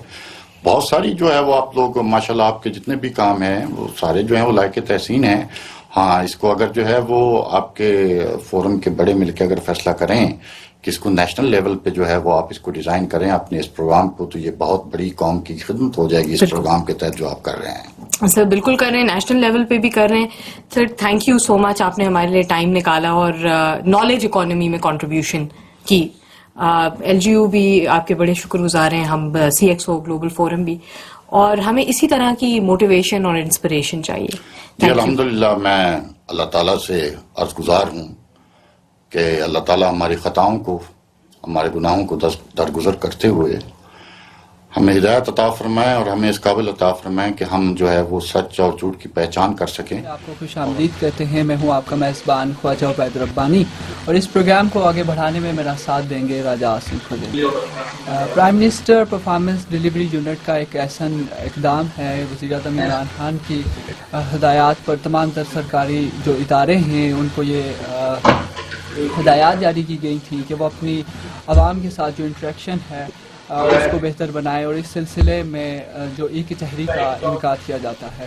بہت ساری جو ہے وہ آپ لوگ ماشاءاللہ آپ کے جتنے بھی کام ہیں وہ سارے جو ہیں وہ لائق تحسین ہیں. ہاں، اس کو اگر جو ہے وہ آپ کے فورم کے بڑے مل کے اگر فیصلہ کریں کہ اس کو نیشنل لیول پہ جو ہے وہ آپ اس کو ڈیزائن کریں اپنے اس پروگرام کو, تو یہ بہت بڑی قوم کی خدمت ہو جائے گی اس پروگرام کے تحت جو آپ کر رہے ہیں. سر بالکل کر رہے ہیں, نیشنل لیول پہ بھی کر رہے ہیں. سر تھینک یو سو مچ, آپ نے ہمارے لیے ٹائم نکالا اور نالج اکانومی میں کنٹریبیوشن کی. ایل جی یو بھی آپ کے بڑے شکر گزار ہیں, ہم سی ایکس او گلوبل فورم بھی, اور ہمیں اسی طرح کی موٹیویشن اور انسپریشن چاہیے. جی الحمدللہ میں اللہ تعالیٰ سے عرض گزار ہوں کہ اللہ تعالیٰ ہماری خطاؤں کو, ہمارے گناہوں کو درگزر کرتے ہوئے ہمیں ہدایت عطا فرمائیں اور ہمیں اس قابل عطا فرمائیں کہ ہم جو ہے وہ سچ اور جھوٹ کی پہچان کر سکیں. آپ کو خوش آمدید کہتے ہیں. میں ہوں آپ کا میزبان خواجہ عبید ربانی, اور اس پروگرام کو آگے بڑھانے میں میرا ساتھ دیں گے Raja Asim Khizar. Prime minister performance delivery unit کا ایک ایسا اقدام ہے, وزیر اعظم عمران خان کی ہدایات پر تمام تر سرکاری جو ادارے ہیں ان کو یہ ہدایات جاری کی گئی تھیں کہ وہ اپنی عوام کے ساتھ جو انٹریکشن ہے اس کو بہتر بنائے, اور اس سلسلے میں جو ای کچہری کا انعقاد کیا جاتا ہے.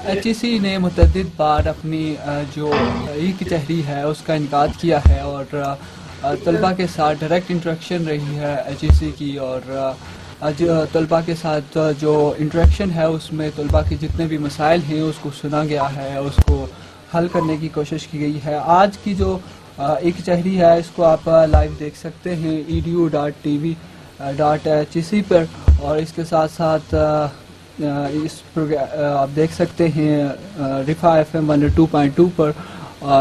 ایچ ای سی نے متعدد بار اپنی جو ای کچہری ہے اس کا انعقاد کیا ہے, اور طلباء کے ساتھ ڈائریکٹ انٹریکشن رہی ہے ایچ ای سی کی, اور طلباء کے ساتھ جو انٹریکشن ہے اس میں طلباء کے جتنے بھی مسائل ہیں اس کو سنا گیا ہے, اس کو حل کرنے کی کوشش کی گئی ہے. آج کی جو ای کچہری ہے اس کو آپ لائیو دیکھ سکتے ہیں edu.tv.hec پر, اور اس کے ساتھ ساتھ اس آپ دیکھ سکتے ہیں رفا FM 102.2 پر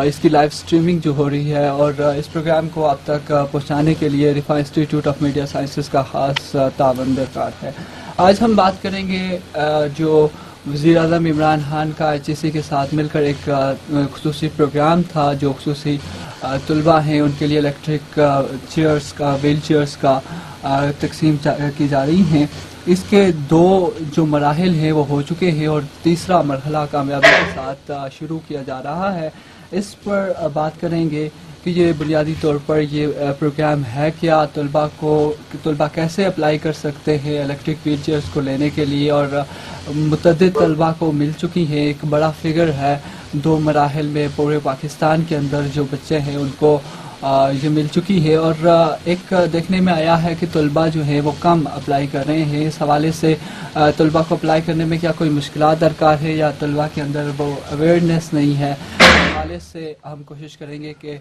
اس کی لائیو سٹریمنگ جو ہو رہی ہے, اور اس پروگرام کو آپ تک پہنچانے کے لیے رفا انسٹیٹیوٹ آف میڈیا سائنسز کا خاص تعاون درکار ہے. آج ہم بات کریں گے جو وزیر اعظم عمران خان کا ایچ ای سی کے ساتھ مل کر ایک خصوصی پروگرام تھا, جو خصوصی طلباء ہیں ان کے لیے الیکٹرک چیئرز کا, ویل چیئرز کا تقسیم کی جا رہی ہیں. اس کے 2 جو مراحل ہیں وہ ہو چکے ہیں, اور تیسرا مرحلہ کامیابی کے ساتھ شروع کیا جا رہا ہے. اس پر بات کریں گے کہ یہ بنیادی طور پر یہ پروگرام ہے کیا, طلباء کیسے اپلائی کر سکتے ہیں الیکٹرک ویل چیئرز کو لینے کے لیے, اور متعدد طلباء کو مل چکی ہیں. ایک بڑا فگر ہے 2 مراحل میں پورے پاکستان کے اندر جو بچے ہیں ان کو یہ مل چکی ہے, اور ایک دیکھنے میں آیا ہے کہ طلباء جو ہیں وہ کم اپلائی کر رہے ہیں. اس حوالے سے طلباء کو اپلائی کرنے میں کیا کوئی مشکلات درکار ہے, یا طلباء کے اندر وہ اویئرنیس نہیں ہے, اس حوالے سے ہم کوشش کریں گے کہ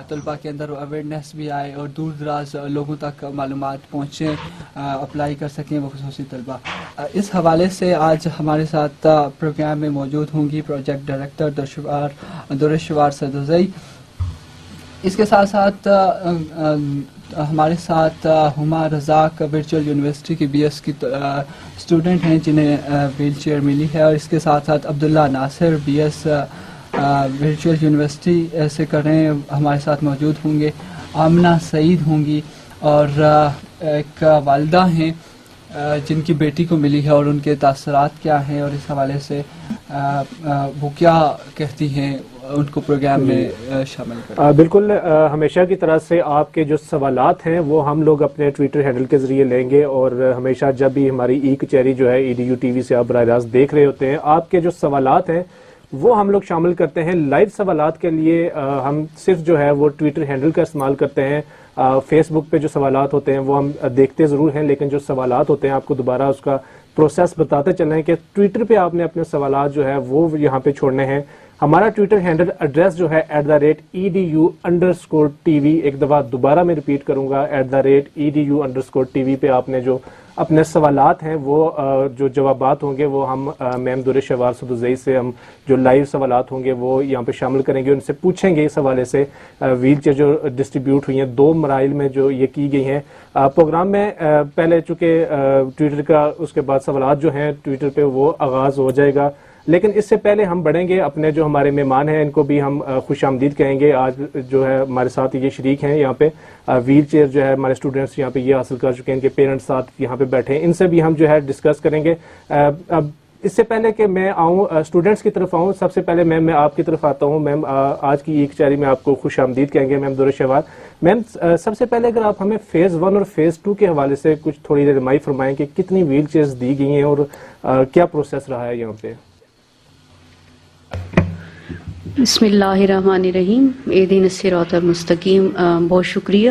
طلباء کے اندر اویئرنیس بھی آئے اور دور دراز لوگوں تک معلومات پہنچیں, اپلائی کر سکیں وہ خصوصی طلباء. اس حوالے سے آج ہمارے ساتھ پروگرام میں موجود ہوں گی پروجیکٹ ڈائریکٹر دورشوار سدوزئی. اس کے ساتھ ساتھ ہمارے ساتھ ہما رزاق ورچوئل یونیورسٹی کی بی ایس کی اسٹوڈنٹ ہیں جنہیں ویل چیئر ملی ہے, اور اس کے ساتھ ساتھ عبداللہ ناصر بی ایس ورچوئل یونیورسٹی سے کر رہے ہیں, ہمارے ساتھ موجود ہوں گے. آمنہ سعید ہوں گی, اور ایک والدہ ہیں جن کی بیٹی کو ملی ہے, اور ان کے تاثرات کیا ہیں, اور اس حوالے سے وہ کیا کہتی ہیں, ان کو پروگرام میں شامل کریں. بالکل, ہمیشہ کی طرح سے آپ کے جو سوالات ہیں وہ ہم لوگ اپنے ٹویٹر ہینڈل کے ذریعے لیں گے, اور ہمیشہ جب بھی ہماری ای کچہری جو ہے EDU TV سے آپ براہ راست دیکھ رہے ہوتے ہیں, آپ کے جو سوالات ہیں وہ ہم لوگ شامل کرتے ہیں. لائیو سوالات کے لیے ہم صرف جو ہے وہ ٹویٹر ہینڈل کا استعمال کرتے ہیں. فیس بک پہ جو سوالات ہوتے ہیں وہ ہم دیکھتے ضرور ہیں, لیکن جو سوالات ہوتے ہیں آپ کو دوبارہ اس کا پروسیس بتاتے چلیں کہ ٹویٹر پہ آپ نے اپنے سوالات جو ہے وہ یہاں پہ چھوڑنے ہیں. ہمارا ٹویٹر ہینڈل ایڈریس جو ہے @edu_TV, ایک دفعہ دوبارہ میں ریپیٹ کروں گا, @edu_TV پہ آپ نے جو اپنے سوالات ہیں وہ جو جوابات ہوں گے وہ ہم میم دورشوار سدوزئی سے ہم جو لائیو سوالات ہوں گے وہ یہاں پہ شامل کریں گے, ان سے پوچھیں گے اس حوالے سے ویل چیئر جو ڈسٹریبیوٹ ہوئی ہیں 2 مراحل میں جو یہ کی گئی ہیں. پروگرام میں پہلے چونکہ ٹویٹر کا اس کے بعد سوالات جو ہیں ٹویٹر پہ وہ آغاز ہو جائے گا, لیکن اس سے پہلے ہم بڑھیں گے. اپنے جو ہمارے مہمان ہیں ان کو بھی ہم خوش آمدید کہیں گے. آج جو ہے ہمارے ساتھ یہ شریک ہیں یہاں پہ ویل چیئر جو ہے ہمارے اسٹوڈنٹس یہاں پہ یہ حاصل کر چکے ہیں, ان کے پیرنٹس ساتھ یہاں پہ بیٹھے ہیں, ان سے بھی ہم جو ہے ڈسکس کریں گے. اب اس سے پہلے کہ میں آؤں اسٹوڈنٹس کی طرف آؤں, سب سے پہلے میم میں آپ کی طرف آتا ہوں. میم آج کی ایک کچہری میں آپ کو خوش آمدید کہیں گے میم دورشوار. میم سب سے پہلے اگر آپ ہمیں فیز 1 اور فیز 2 کے حوالے سے کچھ تھوڑی رہنمائی فرمائیں کہ کتنی ویل چیئرز دی گئی ہیں اور کیا پروسیس رہا ہے یہاں پہ. بسم اللہ الرحمن الرحیم. اہدنا الصراط المستقیم. بہت شکریہ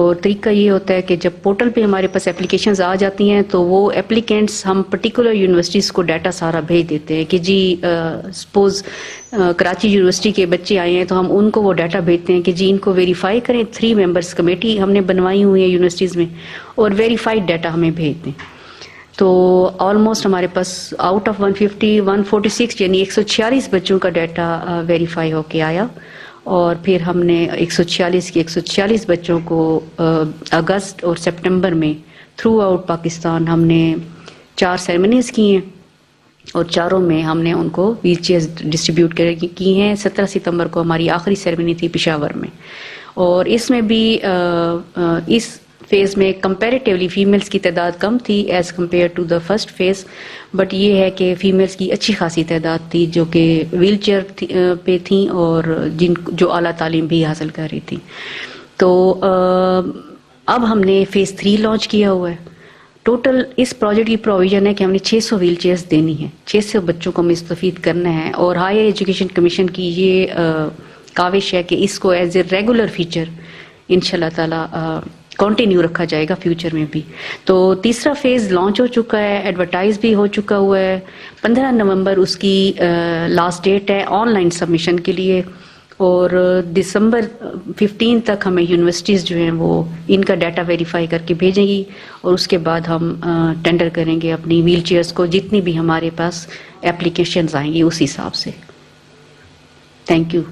اور طریقہ یہ ہوتا ہے کہ جب پورٹل پہ ہمارے پاس اپلیکیشنز آ جاتی ہیں تو وہ اپلیکینٹس ہم پرٹیکولر یونیورسٹیز کو ڈیٹا سارا بھیج دیتے ہیں کہ جی سپوز کراچی یونیورسٹی کے بچے آئے ہیں تو ہم ان کو وہ ڈیٹا بھیجتے ہیں کہ جی ان کو ویریفائی کریں. 3 ممبرس کمیٹی ہم نے بنوائی ہوئی ہے یونیورسٹیز میں اور ویریفائڈ ڈیٹا ہمیں بھیج دیں. تو آلموسٹ ہمارے پاس آؤٹ آف 150 146 یعنی 146 بچوں کا ڈیٹا ویریفائی ہو کے آیا. اور پھر ہم نے 146 بچوں کو اگست اور سپٹمبر میں تھرو آؤٹ پاکستان ہم نے 4 سیرمنیز کی ہیں اور چاروں میں ہم نے ان کو ویل چیئرز ڈسٹریبیوٹ کی ہیں. 17 ستمبر کو ہماری آخری سیرمنی تھی پشاور میں. اور اس میں بھی اس فیز میں کمپیریٹیولی فیمیلز کی تعداد کم تھی as compare to the first phase, but یہ ہے کہ فیمیلز کی اچھی خاصی تعداد تھی جو کہ ویل چیئر پہ تھیں اور جو اعلیٰ تعلیم بھی حاصل کر رہی تھیں. تو اب ہم نے فیز 3 لانچ کیا ہوا ہے. ٹوٹل اس پروجیکٹ کی پروویژن ہے کہ ہم نے 600 ویل چیئرز دینی ہیں, 600 بچوں کو مستفید کرنا ہے. اور ہائر ایجوکیشن کمیشن کی یہ کاوش ہے کہ اس کو ایز اے ریگولر فیچر انشاءاللہ تعالی کنٹینیو رکھا جائے گا فیوچر میں بھی. تو تیسرا فیز لانچ ہو چکا ہے, ایڈورٹائز بھی ہو چکا ہوا ہے. 15 نومبر اس کی لاسٹ ڈیٹ ہے آن لائن سبمیشن کے لیے. اور دسمبر 15 تک ہمیں یونیورسٹیز جو ہیں وہ ان کا ڈیٹا ویریفائی کر کے بھیجیں گی اور اس کے بعد ہم ٹینڈر کریں گے اپنی ویل چیئرز کو, جتنی بھی ہمارے پاس اپلیکیشنز آئیں گی اس حساب سے. Thank you.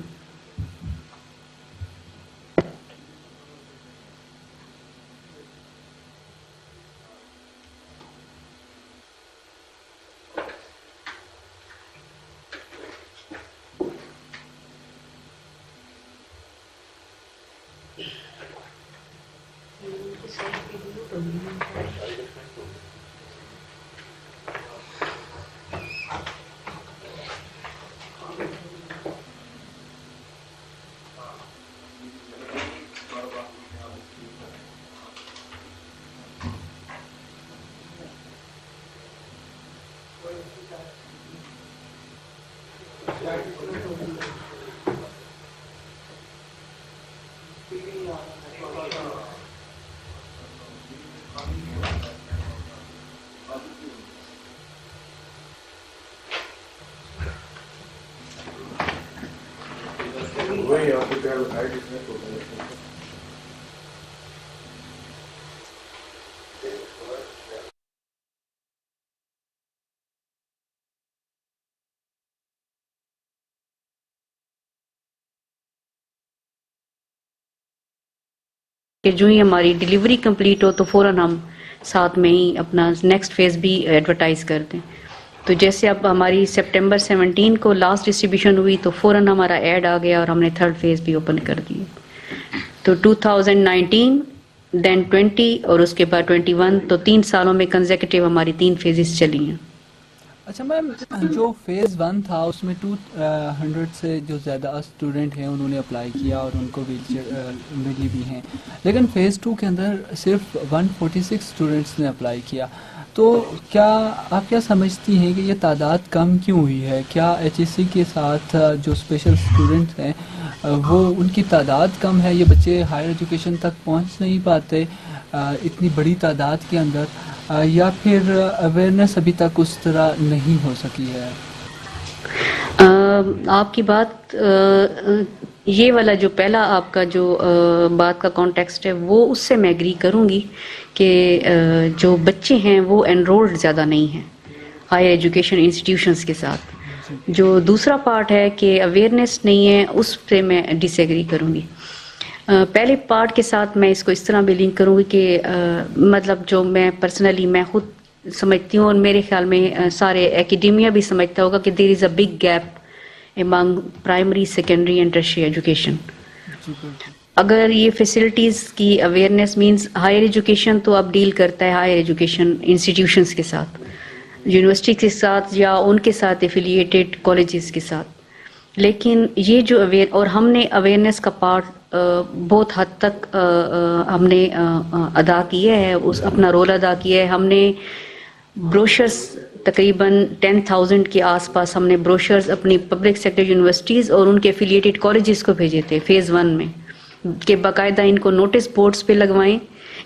کہ جو ہی ہماری ڈیلیوری کمپلیٹ ہو تو فوراً ہم ساتھ میں ہی اپنا نیکسٹ فیز بھی ایڈورٹائز کر دیں. تو جیسے اب ہماری سپٹمبر 17 کو لاسٹ ڈسٹریبیوشن ہوئی تو فوراً ہمارا ایڈ آ گیا اور ہم نے 3rd فیز بھی اوپن کر دی. تو 2019 دین 20 اور اس کے بعد 21, تو 3 سالوں میں کنزیکٹیو ہماری 3 فیزز چلی ہیں. اچھا میم, جو فیز 1 تھا اس میں 200 سے جو زیادہ اسٹوڈنٹ ہیں انہوں نے اپلائی کیا اور ان کو ویل چیئر ملی بھی ہیں, لیکن فیز 2 کے اندر صرف 146 اسٹوڈنٹس نے اپلائی کیا. تو کیا آپ کیا سمجھتی ہیں کہ یہ تعداد کم کیوں ہوئی ہے؟ کیا ایچ ای سی کے ساتھ جو اسپیشل اسٹوڈنٹس ہیں وہ ان کی تعداد کم ہے, یہ بچے ہائر ایجوکیشن تک پہنچ نہیں پاتے اتنی بڑی تعداد کے اندر, یا پھر اویئرنیس ابھی تک اس طرح نہیں ہو سکی ہے؟ آپ کی بات یہ والا جو پہلا آپ کا جو بات کا کانٹیکسٹ ہے وہ اس سے میں ایگری کروں گی کہ جو بچے ہیں وہ انرولڈ زیادہ نہیں ہیں ہائر ایجوکیشن انسٹیٹیوشنز کے ساتھ. جو دوسرا پارٹ ہے کہ اویئرنیس نہیں ہے, اس پہ میں ڈس ایگری کروں گی. پہلے پارٹ کے ساتھ میں اس کو اس طرح بھی لنک کروں گی کہ مطلب جو میں پرسنلی میں خود سمجھتی ہوں اور میرے خیال میں سارے ایکیڈیمیا بھی سمجھتا ہوگا کہ there is a big gap among primary, secondary and tertiary education. اگر یہ فیسلٹیز کی اویئرنیس مینز ہائر ایجوکیشن تو اب ڈیل کرتا ہے ہائر ایجوکیشن انسٹیٹیوشنز کے ساتھ, یونیورسٹی کے ساتھ یا ان کے ساتھ ایفیلیٹڈ کالجز کے ساتھ. لیکن یہ جو اور ہم نے اویئرنیس کا پارٹ بہت حد تک ہم نے ادا کیا ہے, اپنا رول ادا کیا ہے. ہم نے بروشرز تقریباً 10,000 کے آس پاس ہم نے بروشرز اپنی پبلک سیکٹر یونیورسٹیز اور ان کے ایفیلیٹڈ کالجز کو بھیجے تھے فیز 1 میں. کہ باقاعدہ ان کو نوٹس بورڈز پہ لگوائیں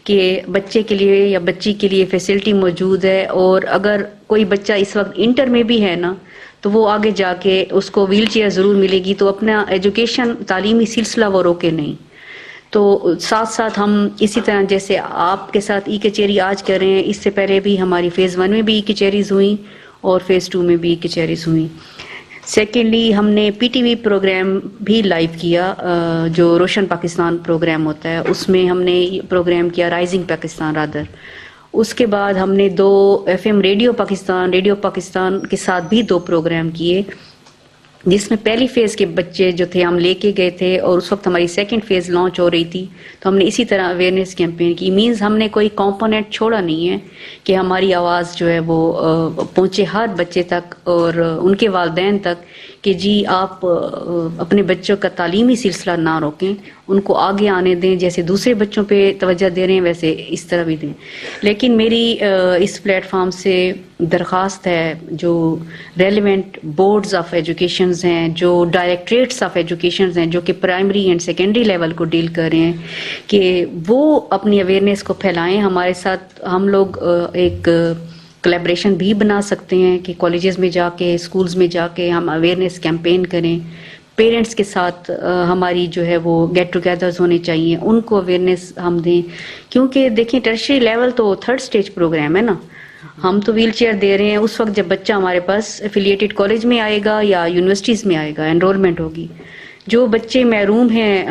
کہ بچے کے لیے یا بچی کے لیے فیسلٹی موجود ہے، اور اگر کوئی بچہ اس وقت انٹر میں بھی ہے نا تو وہ آگے جا کے اس کو ویل چیئر ضرور ملے گی، تو اپنا ایجوکیشن تعلیمی سلسلہ وہ روکے نہیں۔ تو ساتھ ساتھ ہم اسی طرح جیسے آپ کے ساتھ ای کچہری آج کر رہے ہیں، اس سے پہلے بھی ہماری فیز 1 میں بھی ای کچہریز ہوئیں اور فیز 2 میں بھی ای کچہریز ہوئیں۔ سیکنڈلی ہم نے پی ٹی وی پروگرام بھی لائیو کیا، جو روشن پاکستان پروگرام ہوتا ہے، اس میں ہم نے پروگرام کیا رائزنگ پاکستان رادر۔ اس کے بعد ہم نے 2 FM ریڈیو پاکستان کے ساتھ بھی 2 پروگرام کیے، جس میں پہلی فیز کے بچے جو تھے ہم لے کے گئے تھے، اور اس وقت ہماری سیکنڈ فیز لانچ ہو رہی تھی، تو ہم نے اسی طرح اویئرنیس کیمپین کی۔ مینز ہم نے کوئی کمپوننٹ چھوڑا نہیں ہے کہ ہماری آواز جو ہے وہ پہنچے ہر بچے تک اور ان کے والدین تک، کہ جی آپ اپنے بچوں کا تعلیمی سلسلہ نہ روکیں، ان کو آگے آنے دیں، جیسے دوسرے بچوں پہ توجہ دے رہے ہیں ویسے اس طرح بھی دیں۔ لیکن میری اس پلیٹ فارم سے درخواست ہے، جو ریلیونٹ بورڈز آف ایجوکیشنز ہیں، جو ڈائریکٹریٹس آف ایجوکیشنز ہیں، جو کہ پرائمری اینڈ سیکنڈری لیول کو ڈیل کر رہے ہیں، کہ وہ اپنی اویئرنیس کو پھیلائیں۔ ہمارے ساتھ ہم لوگ ایک کولیبریشن بھی بنا سکتے ہیں کہ کالجز میں جا کے، اسکولز میں جا کے ہم اویئرنیس کیمپین کریں۔ پیرنٹس کے ساتھ ہماری جو ہے وہ گیٹ ٹوگیدرز ہونے چاہیے، ان کو اویئرنیس ہم دیں، کیونکہ دیکھیں ٹرشری لیول تو 3rd اسٹیج پروگرام ہے نا، ہم تو ویل چیئر دے رہے ہیں اس وقت جب بچہ ہمارے پاس ایفیلیٹڈ کالج میں آئے گا یا یونیورسٹیز میں آئے گا، انرولمنٹ ہوگی۔ جو بچے محروم ہیں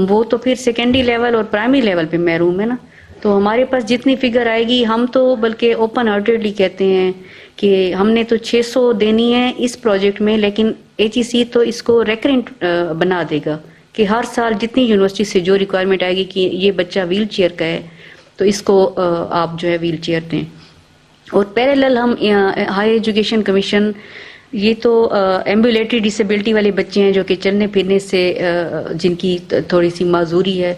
وہ تو پھر سیکنڈری لیول اور پرائمری لیول پہ محروم ہے نا، تو ہمارے پاس جتنی فگر آئے گی، ہم تو بلکہ اوپن ہارٹیڈلی کہتے ہیں کہ ہم نے تو 600 دینی ہے اس پروجیکٹ میں، لیکن HEC تو اس کو ریکرنٹ بنا دے گا کہ ہر سال جتنی یونیورسٹی سے جو ریکوائرمنٹ آئے گی کہ یہ بچہ ویل چیئر کا ہے تو اس کو آپ جو ہے ویل چیئر دیں۔ اور پیرالل ہم ہائر ایجوکیشن کمیشن، یہ تو ایمبولیٹری ڈسیبلٹی والے بچے ہیں جو کہ چلنے پھرنے سے جن کی تھوڑی سی معذوری ہے،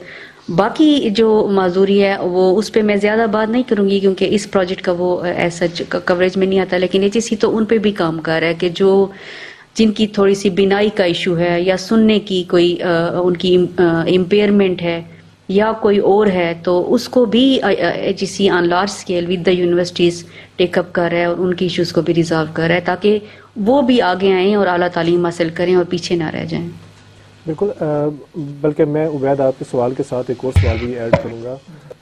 باقی جو معذوری ہے وہ اس پہ میں زیادہ بات نہیں کروں گی کیونکہ اس پروجیکٹ کا وہ ایسا کوریج میں نہیں آتا، لیکن HEC تو ان پہ بھی کام کر رہا ہے کہ جو جن کی تھوڑی سی بینائی کا ایشو ہے یا سننے کی کوئی ان کی امپیئرمنٹ ہے یا کوئی اور ہے، تو اس کو بھی HEC on large scale with the universities take up کر رہا ہے اور ان کی ایشوز کو بھی ریزالو کر رہا ہے تاکہ وہ بھی آگے آئیں اور اعلیٰ تعلیم حاصل کریں اور پیچھے نہ رہ جائیں۔ بالکل، بلکہ میں عبید آپ کے سوال کے ساتھ ایک اور سوال بھی ایڈ کروں گا۔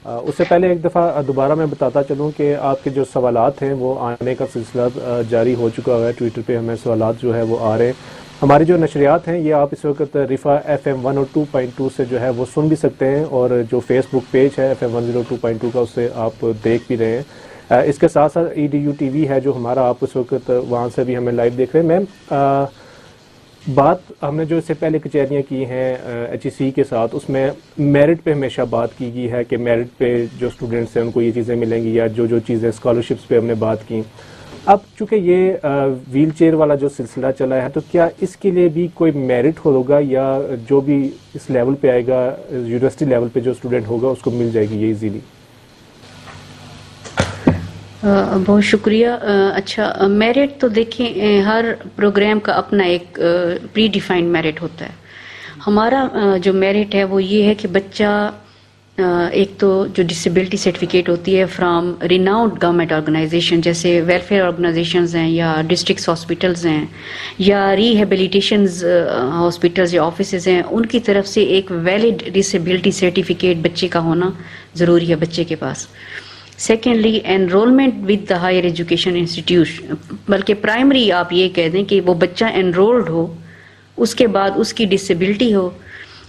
اس سے پہلے ایک دفعہ دوبارہ میں بتاتا چلوں کہ آپ کے جو سوالات ہیں وہ آنے کا سلسلہ جاری ہو چکا ہے، ٹویٹر پہ ہمیں سوالات جو ہے وہ آ رہے ہیں۔ ہماری جو نشریات ہیں یہ آپ اس وقت رفا FM 102.2 سے جو ہے وہ سن بھی سکتے ہیں، اور جو فیس بک پیج ہے FM 102.2 کا، اس سے آپ دیکھ بھی رہے ہیں۔ اس کے ساتھ ساتھ EDU TV ہے جو ہمارا، آپ اس وقت وہاں سے بھی ہمیں لائیو دیکھ رہے ہیں۔ میم، بات ہم نے جو اس سے پہلے کچہریاں کی ہیں HEC کے ساتھ، اس میں میرٹ پہ ہمیشہ بات کی گئی ہے کہ میرٹ پہ جو اسٹوڈنٹس ہیں ان کو یہ چیزیں ملیں گی، یا جو چیزیں اسکالرشپس پہ ہم نے بات کی۔ اب چونکہ یہ ویل چیئر والا جو سلسلہ چلا ہے، تو کیا اس کے لیے بھی کوئی میرٹ ہوگا، یا جو بھی اس لیول پہ آئے گا، یونیورسٹی لیول پہ جو اسٹوڈنٹ ہوگا اس کو مل جائے گی یہ ایزیلی؟ بہت شکریہ۔ اچھا، میرٹ تو دیکھیں ہر پروگرام کا اپنا ایک پری ڈیفائنڈ میرٹ ہوتا ہے۔ ہمارا جو میرٹ ہے وہ یہ ہے کہ بچہ ایک تو جو ڈسیبلٹی سرٹیفکیٹ ہوتی ہے فرام ریناؤنڈ گورنمنٹ آرگنائزیشن، جیسے ویلفیئر آرگنائزیشنز ہیں یا ڈسٹرکٹس ہاسپٹلز ہیں یا ریہیبلیٹیشنز ہاسپٹلز یا آفیسز ہیں، ان کی طرف سے ایک ویلڈ ڈسیبلٹی سرٹیفکیٹ بچے کا ہونا ضروری ہے بچے کے پاس۔ Secondly, enrolment with the higher education institution, بلکہ پرائمری آپ یہ کہہ دیں کہ وہ بچہ انرولڈ ہو، اس کے بعد اس کی ڈسیبلٹی ہو،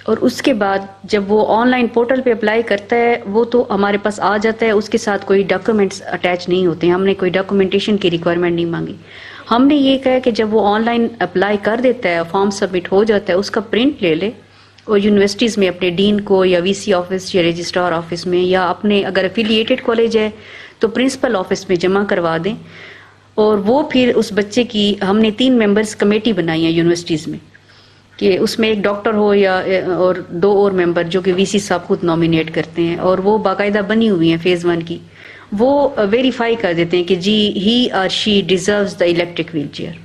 اور اس کے بعد جب وہ آن لائن پورٹل پہ اپلائی کرتا ہے وہ تو ہمارے پاس آ جاتا ہے، اس کے ساتھ کوئی ڈاکومنٹس اٹیچ نہیں ہوتے ہیں، ہم نے کوئی ڈاکومنٹیشن کی ریکوائرمنٹ نہیں مانگی۔ ہم نے یہ کہا کہ جب وہ آن لائن اپلائی کر دیتا ہے، فارم سبمٹ ہو جاتا ہے، اس کا پرنٹ لے لے اور یونیورسٹیز میں اپنے ڈین کو یا VC آفس یا رجسٹرار آفس میں، یا اپنے اگر افیلیٹڈ کالج ہے تو پرنسپل آفس میں جمع کروا دیں، اور وہ پھر اس بچے کی، ہم نے 3 ممبرز کمیٹی بنائی ہے یونیورسٹیز میں کہ اس میں ایک ڈاکٹر ہو یا اور 2 اور ممبر جو کہ VC صاحب خود نامینیٹ کرتے ہیں، اور وہ باقاعدہ بنی ہوئی ہیں فیز 1 کی، وہ ویریفائی کر دیتے ہیں کہ جی ہی اور she deserves the electric wheelchair.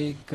1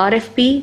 RFP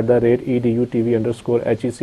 @edutv_HEC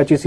HEC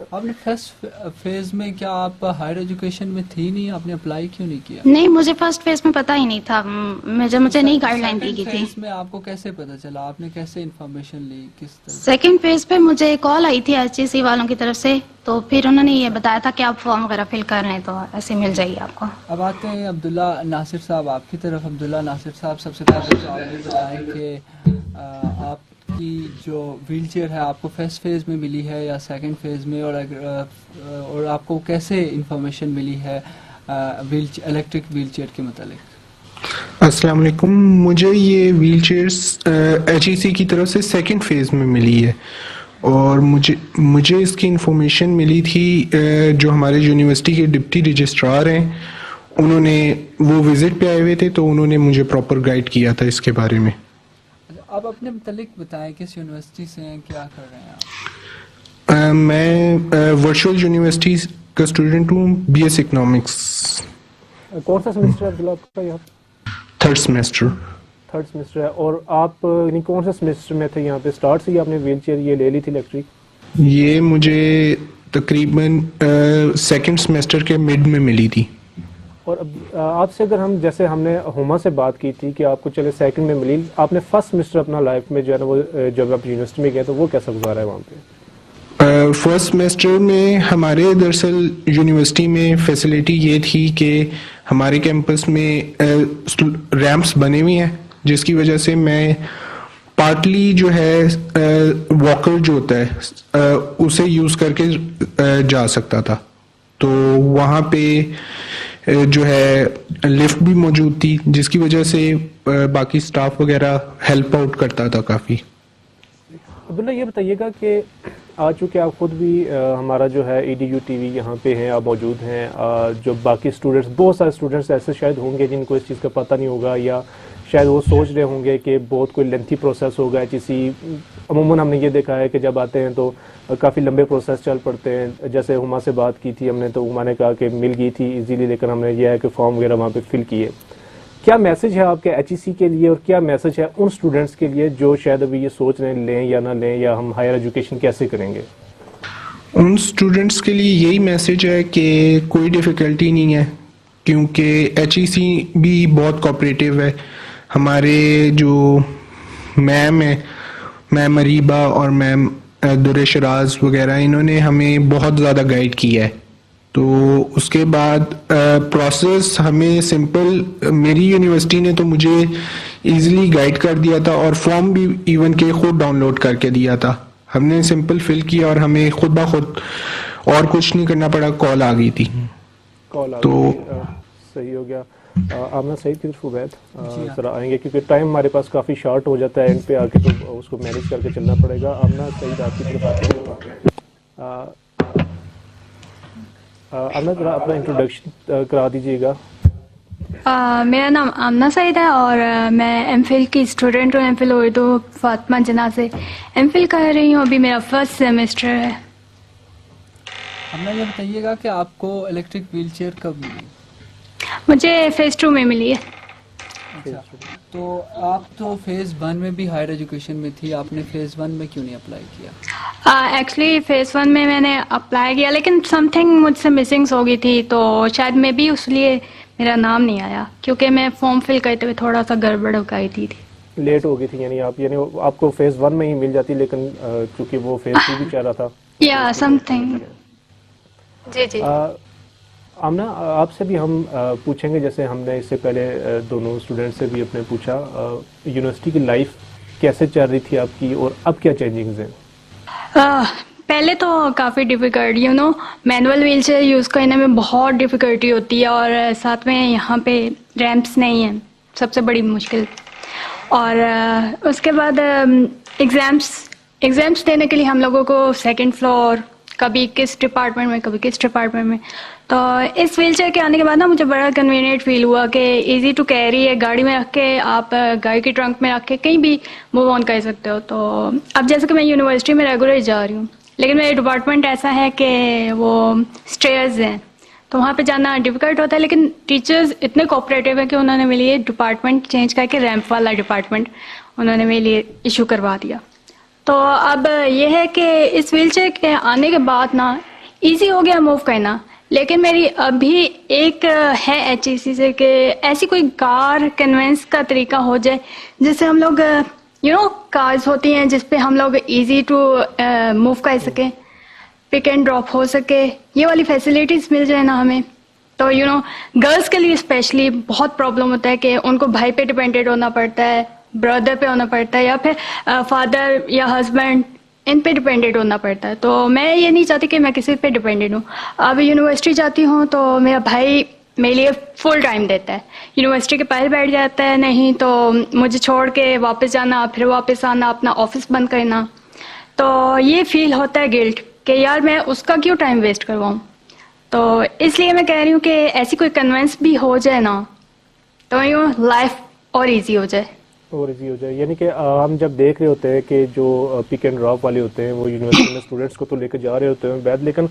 آپ نے فرسٹ فیز میں کیا آپ ہائر ایجوکیشن میں تھی نہیں, آپ نے اپلائی کیوں نہیں کیا؟ نہیں, مجھے فرسٹ فیز میں پتہ ہی نہیں تھا, مجھے نہیں گائیڈ لائن دی گئی تھی. فیز میں آپ کو کیسے پتا چلا, آپ نے کیسے انفارمیشن لی, کس طرح؟ سیکنڈ فیز پہ مجھے کال آئی تھی HEC والوں کی طرف سے, تو پھر انہوں نے یہ بتایا تھا کہ آپ فارم وغیرہ فل کر رہے ہیں تو ایسے مل جائے گی آپ کو. اب آتے ہیں عبداللہ ناصر صاحب آپ کی طرف. عبداللہ ناصر صاحب, سب سے پہلے تو آپ یہ بتائیں کہ آپ کی جو ویل چیئر ہے آپ کو فرسٹ فیز میں ملی ہے یا سیکنڈ فیز میں, اور آپ کو کیسے انفارمیشن ملی ہے الیکٹرک ویل چیئر کے متعلق؟ السلام علیکم. مجھے یہ ویل چیئرس HEC کی طرف سے سیکنڈ فیز میں ملی ہے, اور مجھے اس کی انفارمیشن ملی تھی جو ہمارے یونیورسٹی کے ڈپٹی رجسٹرار ہیں, انہوں نے وہ وزٹ پہ آئے ہوئے تھے تو انہوں نے مجھے پراپر گائیڈ کیا تھا اس کے بارے میں. آپ اپنے متعلق بتائیں, کس یونیورسٹی سے ہیں, کیا کر رہے ہیں آپ؟ میں ورچوئل یونیورسٹی کا اسٹوڈنٹ ہوں, BS اکنامکس. کون سا سیمسٹر ہے آپ کا یہاں؟ Third semester. تھرڈ سیمسٹر ہے. اور آپ کون سا سیمسٹر میں تھے یہاں پہ؟ اسٹارٹ سے ہی آپ نے ویل چیئر یہ لے لی تھی الیکٹرک؟ یہ مجھے تقریباً سیکنڈ سیمسٹر کے مڈ میں ملی تھی. اور اب آپ سے اگر جیسے ہم نے ہما سے بات کی تھی کہ آپ کو چلے سیکنڈ میں ملی, آپ نے فرسٹ سیمسٹر اپنا لائف میں جو ہے نا وہ جب آپ یونیورسٹی میں گئے تو وہ کیسا گزارا ہے وہاں پہ؟ فرسٹ سیمسٹر میں ہمارے دراصل یونیورسٹی میں فیسلٹی یہ تھی کہ ہمارے کیمپس میں ریمپس بنے ہوئے ہیں, جس کی وجہ سے میں پارٹلی جو ہے واکر جو ہوتا ہے اسے یوز کر کے جا سکتا تھا. تو وہاں پہ جو ہے لفٹ بھی موجود تھی, جس کی وجہ سے باقی سٹاف وغیرہ ہیلپ آؤٹ کرتا تھا کافی. عبداللہ یہ بتائیے گا کہ آج چونکہ آپ خود بھی ہمارا جو ہے EDU TV یہاں پہ ہیں, آپ موجود ہیں, جو باقی اسٹوڈنٹس, بہت سارے اسٹوڈنٹس ایسے شاید ہوں گے جن کو اس چیز کا پتہ نہیں ہوگا, یا شاید وہ سوچ رہے ہوں گے کہ بہت کوئی لینتھی پروسیس ہوگا HEC. عموماً ہم نے یہ دیکھا ہے کہ جب آتے ہیں تو کافی لمبے پروسیس چل پڑتے ہیں. جیسے ہما سے بات کی تھی ہم نے تو ہما نے کہا کہ مل گئی تھی ایزیلی, لیکن ہم نے یہ ہے کہ فارم وغیرہ وہاں پہ فل کیے. کیا میسج ہے آپ کے HEC کے لیے, اور کیا میسج ہے ان اسٹوڈنٹس کے لیے جو شاید ابھی یہ سوچ رہے ہیں لیں یا نہ لیں, یا ہم ہائر ایجوکیشن کیسے کریں گے؟ ان اسٹوڈنٹس کے لیے یہی میسج ہے کہ کوئی ڈیفیکلٹی نہیں ہے, کیونکہ HEC بھی بہت کوآپریٹیو ہے. ہمارے جو میم ہیں, میم اریبہ اور میم در شراز وغیرہ, انہوں نے ہمیں بہت زیادہ گائیڈ کیا ہے. تو اس کے بعد پروسیس ہمیں سمپل, میری یونیورسٹی نے تو مجھے ایزیلی گائیڈ کر دیا تھا, اور فارم بھی ایون کہ خود ڈاؤن لوڈ کر کے دیا تھا. ہم نے سمپل فل کیا اور ہمیں خود بخود اور کچھ نہیں کرنا پڑا, کال آ گئی تھی. تو صحیح ہو گیا. آمنہ سعید کی طرف عبید ذرا آئیں گے کیونکہ ٹائم ہمارے پاس کافی شارٹ ہو جاتا ہے اینڈ پہ آ کے, تو اس کو مینیج کر کے چلنا پڑے گا. آمنہ سعید آپ کی طرف آتے ہیں. آمنہ ذرا اپنا انٹروڈکشن کرا دیجیے گا. میرا نام آمنہ سعید ہے اور میں MPhil کی اسٹوڈنٹ ہوں. MPhil اردو فاطمہ جناح سے MPhil کر رہی ہوں. ابھی میرا فرسٹ سیمسٹر ہے. ہمیں یہ بتائیے گا کہ آپ کو الیکٹرک ویل چیئر کب ملی؟ مجھے فیز 2 میں ملی ہے. اچھا, تو آپ تو فیز 1 میں بھی ہائر ایجوکیشن میں تھی, آپ نے فیز 1 میں کیوں نہیں اپلائی کیا؟ ایکچولی فیز 1 میں نے اپلائی کیا, لیکن سم تھنگ مجھ سے مسنگس ہو گئی تھی, تو شاید میں بھی اس لیے میرا نام نہیں آیا, کیونکہ میں فارم فل کرتے ہوئے تھوڑا سا گڑبڑ ہو گئی تھی. لیٹ ہو گئی تھی, یعنی آپ کو فیز 1 میں ہی مل جاتی, لیکن چونکہ وہ فیز 2 بھی چاہ رہا تھا. یا سم تھنگ. جی. آمنہ آپ سے بھی ہم پوچھیں گے, جیسے ہم نے اس سے پہلے دونوں اسٹوڈنٹ سے بھی اپنے پوچھا, یونیورسٹی کی لائف کیسے چل رہی تھی آپ کی, اور اب کیا چینجنگز ہیں؟ پہلے تو کافی difficult, manual wheelchair use کرنے میں بہت ڈیفیکلٹی ہوتی ہے, اور ساتھ میں یہاں پہ ریمپس نہیں ہیں, سب سے بڑی مشکل. اور اس کے بعد ایگزامس دینے کے لیے ہم لوگوں کو سیکنڈ فلور, کبھی کس ڈپارٹمنٹ میں کبھی کس ڈپارٹمنٹ میں. تو اس ویل چیئر کے آنے کے بعد نا مجھے بڑا کنوینئنٹ فیل ہوا کہ ایزی ٹو کیری ہے, گاڑی میں رکھ کے آپ گاڑی کی ٹرنک میں رکھ کے کہیں بھی موو آن کر سکتے ہو. تو اب جیسے کہ میں یونیورسٹی میں ریگولر جا رہی ہوں, لیکن میرے ڈپارٹمنٹ ایسا ہے کہ وہ اسٹیئرز ہیں, تو وہاں پہ جانا ڈیفیکلٹ ہوتا ہے. لیکن ٹیچرز اتنے کوآپریٹیو ہیں کہ انہوں نے میرے لیے ڈپارٹمنٹ چینج کر کے ریمپ والا ڈپارٹمنٹ انہوں نے میرے لیے ایشو کروا دیا. تو اب یہ ہے کہ اس ویل چیئر کے آنے کے بعد نا ایزی ہو گیا موو کرنا، لیکن میری ابھی ایک ہے HEC سے کہ ایسی کوئی کار کنوینس کا طریقہ ہو جائے جس سے ہم لوگ کارز ہوتی ہیں جس پہ ہم لوگ ایزی ٹو موو کر سکیں، پک اینڈ ڈراپ ہو سکے، یہ والی فیسلٹیز مل جائے نا ہمیں. تو گرلس کے لیے اسپیشلی بہت پرابلم ہوتا ہے کہ ان کو بھائی پہ ڈپینڈیڈ ہونا پڑتا ہے، بردر پہ ہونا پڑتا ہے، یا پھر فادر یا ہسبینڈ ان پہ ڈپینڈیڈ ہونا پڑتا ہے. تو میں یہ نہیں چاہتی کہ میں کسی پہ ڈپینڈیڈ ہوں. اب یونیورسٹی جاتی ہوں تو میرا بھائی میرے لیے فل ٹائم دیتا ہے، یونیورسٹی کے پہلے بیٹھ جاتا ہے، نہیں تو مجھے چھوڑ کے واپس جانا، پھر واپس آنا، اپنا آفس بند کرنا. تو یہ فیل ہوتا ہے گلٹ کہ یار میں اس کا کیوں ٹائم ویسٹ کرواؤں. تو اس لیے میں کہہ رہی ہوں کہ ایسی کوئی کنوینس بھی ہو جائے نا تو لائف اور ایزی ہو جائے. اور ایزی ہو جائے، یعنی کہ ہم جب دیکھ رہے ہوتے ہیں کہ جو پک اینڈ ڈراپ والے ہوتے ہیں وہ یونیورسٹی میں اسٹوڈنٹس کو تو لے کے جا رہے ہوتے ہیں بعد، لیکن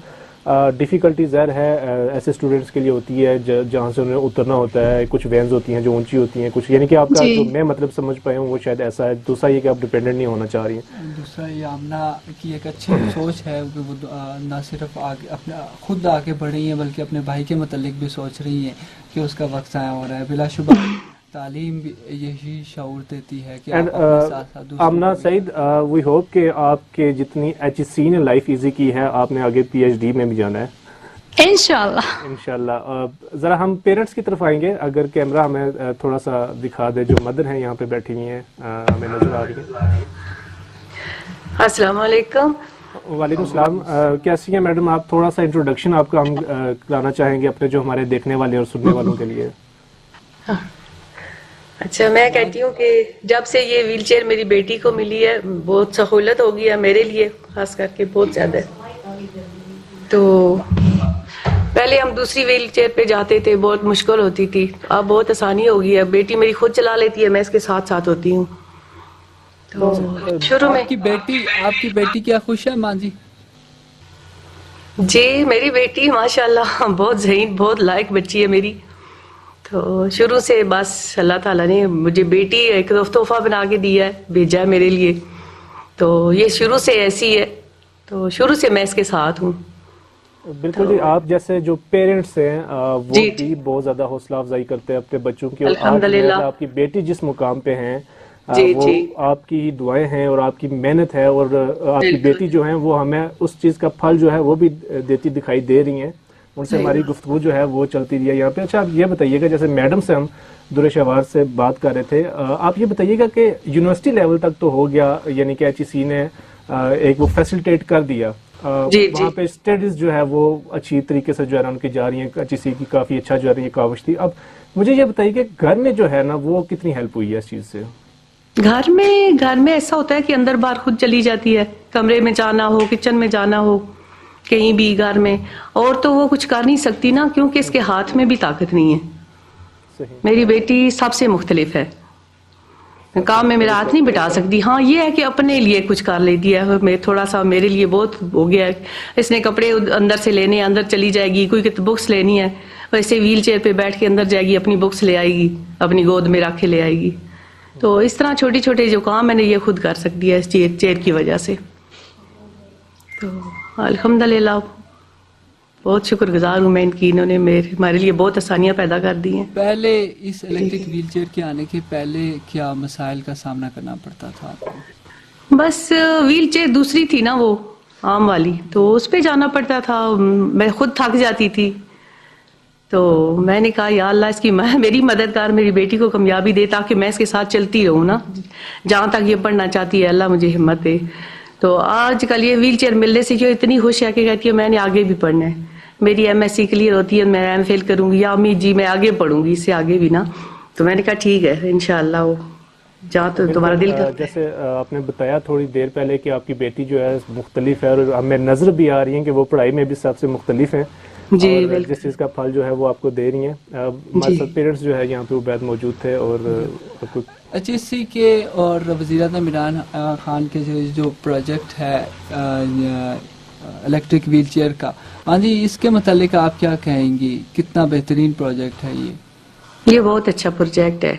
ڈیفیکلٹی ظاہر ہے ایسے اسٹوڈنٹس کے لیے ہوتی ہے جہاں سے انہیں اترنا ہوتا ہے. کچھ وینز ہوتی ہیں جو اونچی ہوتی ہیں، کچھ یعنی کہ آپ کا جو میں مطلب سمجھ پایا ہوں وہ شاید ایسا ہے. دوسرا یہ کہ آپ ڈپینڈنٹ نہیں ہونا چاہ رہی ہیں. دوسرا یہ آمنہ کی ایک اچھی سوچ ہے کہ وہ نہ صرف اپنا خود آگے بڑھ رہی ہیں بلکہ اپنے بھائی کے متعلق بھی سوچ رہی ہیں کہ اس کا وقت ضائع ہو رہا ہے. بلا شبہ تعلیم بھی یہی شعور دیتی ہے کہ آمنہ سعید، وی ہوپ کہ آپ کے جتنی HEC نے لائف ایزی کی ہے آپ نے آگے PhD میں بھی جانا ہے انشاءاللہ. ذرا ہم پیرنٹس کی طرف آئیں گے، اگر کیمرہ ہمیں تھوڑا سا دکھا دے. جو مدر ہیں یہاں پہ بیٹھی ہوئی ہیں ہمیں نظر آ رہی ہیں. السلام علیکم. وعلیکم السلام. کیسی ہیں میڈم آپ؟ تھوڑا سا انٹروڈکشن آپ کا ہم کرانا چاہیں گے اپنے جو ہمارے دیکھنے والے اور سننے والوں کے لیے. اچھا، میں کہتی ہوں کہ جب سے یہ ویل چیئر میری بیٹی کو ملی ہے بہت سہولت ہو گئی ہے میرے لیے، خاص کر کے بہت زیادہ. تو پہلے ہم دوسری ویل چیئر پہ جاتے تھے، بہت مشکل ہوتی تھی، اب بہت آسانی ہو گئی ہے. بیٹی میری خود چلا لیتی ہے، میں اس کے ساتھ ساتھ ہوتی ہوں. تو شروع میں آپ کی بیٹی کیا خوش ہے ماں جی؟ جی میری بیٹی ماشاءاللہ بہت ذہین، بہت لائق بچی ہے میری. تو شروع سے بس اللہ تعالیٰ نے مجھے بیٹی ایک تحفہ بنا کے دیا ہے، بھیجا ہے میرے لیے. تو یہ شروع سے ایسی ہے، تو شروع سے میں اس کے ساتھ ہوں. بالکل جی. آپ جیسے جو پیرنٹس ہیں وہ بھی بہت زیادہ حوصلہ افزائی کرتے ہیں اپنے بچوں کی. الحمدللہ. آپ کی بیٹی جس مقام پہ ہیں وہ آپ کی دعائیں ہیں اور آپ کی محنت ہے، اور آپ کی بیٹی جو ہیں وہ ہمیں اس چیز کا پھل جو ہے وہ بھی دیتی دکھائی دے رہی ہیں. ان سے ہماری گفتگو جو ہے وہ چلتی رہی ہے یہاں پہ. اچھا آپ یہ بتائیے گا، جیسے میڈم سے ہم در شہوار سے بات کر رہے تھے، آپ یہ بتائیے گا کہ یونیورسٹی لیول تک تو ہو گیا، یعنی کہ HEC نے ایک وہ فیسلٹیٹ کر دیا، وہاں پہ اسٹڈیز جو ہے وہ اچھی طریقے سے جو ہے ان کی جا رہی ہیں، HEC کی کافی اچھا جو ہے یہ کاوش تھی. اب مجھے یہ بتائیے کہ گھر میں جو ہے نا وہ کتنی ہیلپ ہوئی ہے اس چیز سے؟ گھر میں ایسا ہوتا ہے کہ اندر باہر خود چلی جاتی ہے، کمرے میں جانا ہو، کچن میں جانا ہو، کہیں بھی گھر میں، اور تو وہ کچھ کر نہیں سکتی نا، کیونکہ اس کے ہاتھ میں بھی طاقت نہیں ہے. میری بیٹی سب سے مختلف ہے، کام میں میرا ہاتھ نہیں بٹا سکتی. ہاں یہ ہے کہ اپنے لیے کچھ کر لیتی ہے. میں تھوڑا سا میرے لیے بہت ہو گیا ہے. اس نے کپڑے اندر سے لینے، اندر چلی جائے گی، کوئی بکس لینی ہے ویسے ویل چیئر پہ بیٹھ کے اندر جائے گی، اپنی بکس لے آئے گی، اپنی گود میں رکھ کے لے آئے گی. تو اس طرح چھوٹی چھوٹے جو کام میں نے یہ خود کر سکتی ہے اس چیئر کی وجہ سے. تو الحمدللہ بہت شکر گزار ہوں میں ان کی، انہوں نے ہمارے لیے بہت آسانیاں پیدا کر دی ہیں. پہلے اس الیکٹرک ویل چیئر کے آنے کے پہلے کیا مسائل کا سامنا کرنا پڑتا تھا آپ کو؟ بس ویل چیئر دوسری تھی نا وہ عام والی، تو اس پہ جانا پڑتا تھا. میں خود تھک جاتی تھی، تو میں نے کہا یا اللہ اس کی میری مددگار میری بیٹی کو کامیابی دے تاکہ میں اس کے ساتھ چلتی رہوں نا، جہاں تک یہ پڑھنا چاہتی ہے اللہ مجھے ہمت دے. تو آج کل یہ ویل چیئر ملنے سے جو اتنی خوش ہے کہ کہتی ہے میں نے آگے بھی پڑھنا ہے، میری MSc کلیئر ہوتی ہے، میں MPhil کروں گی، یا امی جی میں آگے پڑھوں گی، اس سے آگے بھی نا. تو میں نے کہا ٹھیک ہے انشاءاللہ وہ جہاں تو تمہارا دل کرتا ہے. جیسے آپ نے بتایا تھوڑی دیر پہلے کہ آپ کی بیٹی جو ہے مختلف ہے، اور ہمیں نظر بھی آ رہی ہیں کہ وہ پڑھائی میں بھی سب سے مختلف ہیں، جس چیز کا پھل جو ہے وہ آپ کو دے رہی ہیں. ہمارے ساتھ پیرنٹس جو ہے یہاں پہ عبید موجود تھے. اور HEC کے اور وزیر اعظم عمران خان کے جو پروجیکٹ ہے الیکٹرک ویل چیئر کا، ہاں جی اس کے متعلق آپ کیا کہیں گی؟ کتنا بہترین پروجیکٹ ہے یہ؟ یہ بہت اچھا پروجیکٹ ہے،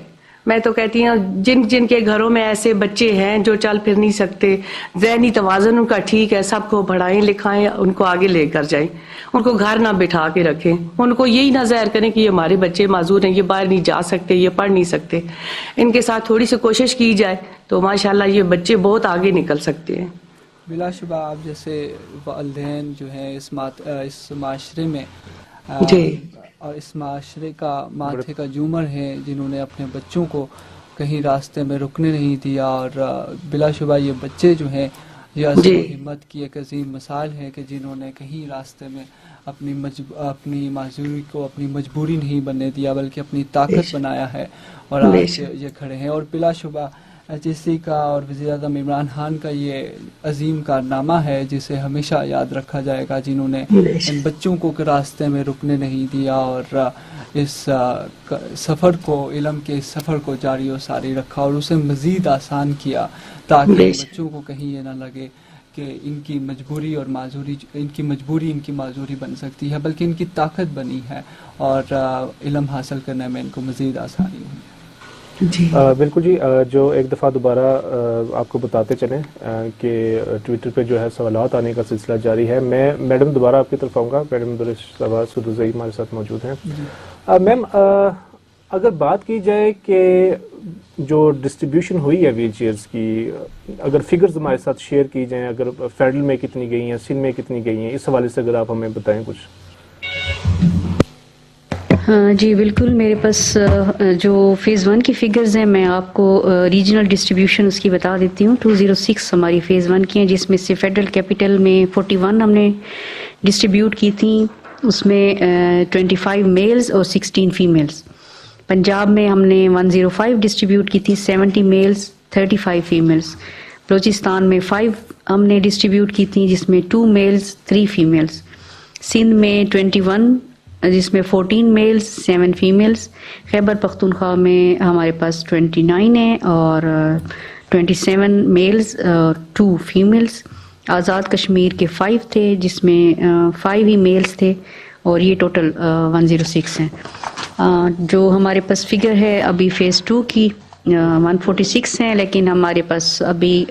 میں تو کہتی ہوں جن کے گھروں میں ایسے بچے ہیں جو چل پھر نہیں سکتے, ذہنی توازن ان کا ٹھیک ہے, سب کو پڑھائیں لکھائیں, ان کو آگے لے کر جائیں, ان کو گھر نہ بٹھا کے رکھیں, ان کو یہی نہ ظاہر کریں کہ یہ ہمارے بچے معذور ہیں, یہ باہر نہیں جا سکتے, یہ پڑھ نہیں سکتے. ان کے ساتھ تھوڑی سی کوشش کی جائے تو ماشاءاللہ یہ بچے بہت آگے نکل سکتے ہیں. بلا شبہ آپ جیسے والدین جو ہیں اس معاشرے میں اور اس معاشرے کا ماتھے کا جومر ہیں, جنہوں نے اپنے بچوں کو کہیں راستے میں رکنے نہیں دیا, اور بلا شبہ یہ بچے جو ہیں یہ عزم و ہمت کی ایک عظیم مثال ہے کہ جنہوں نے کہیں راستے میں اپنی معذوری کو اپنی مجبوری نہیں بننے دیا بلکہ اپنی طاقت بنایا ہے, اور آج یہ کھڑے ہیں. اور بلا شبہ HSC کا اور وزیر اعظم عمران خان کا یہ عظیم کارنامہ ہے جسے ہمیشہ یاد رکھا جائے گا, جنہوں نے ان بچوں کو راستے میں رکنے نہیں دیا اور اس سفر کو, علم کے اس سفر کو جاری و ساری رکھا اور اسے مزید آسان کیا, تاکہ بچوں کو کہیں یہ نہ لگے کہ ان کی مجبوری اور معذوری, ان کی مجبوری ان کی معذوری بن سکتی ہے, بلکہ ان کی طاقت بنی ہے اور علم حاصل کرنے میں ان کو مزید آسانی ہوئی. بالکل جی, جو ایک دفعہ دوبارہ آپ کو بتاتے چلیں کہ ٹویٹر پہ جو ہے سوالات آنے کا سلسلہ جاری ہے. میں میڈم دوبارہ آپ کی طرف آؤں گا. میڈم دولت سدوزئی ہمارے ساتھ موجود ہیں. میم, اگر بات کی جائے کہ جو ڈسٹریبیوشن ہوئی ہے ویل چیئرز کی, اگر فگرز ہمارے ساتھ شیئر کی جائیں, اگر فیڈرل میں کتنی گئی ہیں, سندھ میں کتنی گئی ہیں, اس حوالے سے اگر آپ ہمیں بتائیں کچھ. جی بالکل, میرے پاس جو فیز 1 کی فگرز ہیں میں آپ کو ریجنل ڈسٹریبیوشن اس کی بتا دیتی ہوں. 206 ہماری فیز 1 کی ہیں, جس میں سے فیڈرل کیپٹل میں 41 ہم نے ڈسٹریبیوٹ کی تھیں, اس میں 25 میلز اور 16 فیمیلز. پنجاب میں ہم نے 105 ڈسٹریبیوٹ کی تھی, 70 میلز 35 فیمیلز. بلوچستان میں 5 ہم نے ڈسٹریبیوٹ کی تھیں, جس میں 2 میلز 3 فیمیلز. سندھ میں 21 جس میں 14 میلز 7 فیمیلز. خیبر پختونخوا میں ہمارے پاس 29 ہیں اور 27 میلز اور 2 فیمیلز. آزاد کشمیر کے 5 تھے, جس میں 5 ہی میلز تھے, اور یہ ٹوٹل 106 ہیں. جو ہمارے پاس فگر ہے ابھی فیز 2 کی 146 ہیں, لیکن ہمارے پاس ابھی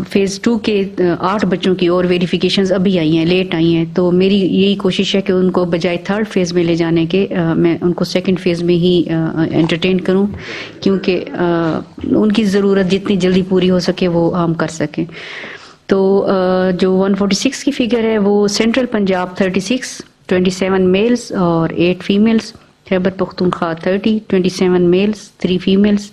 فیز 2 کے 8 بچوں کی اور ویریفیکیشنز ابھی آئی ہیں, لیٹ آئی ہیں. تو میری یہی کوشش ہے کہ ان کو بجائے 3rd فیز میں لے جانے کے میں ان کو 2nd فیز میں ہی انٹرٹین کروں, کیونکہ ان کی ضرورت جتنی جلدی پوری ہو سکے وہ ہم کر سکیں. تو جو 146 کی فگر ہے وہ سینٹرل پنجاب 36, 27 میلز اور 8 families. Khyber Pakhtunkhwa 30, 27 males 3 families.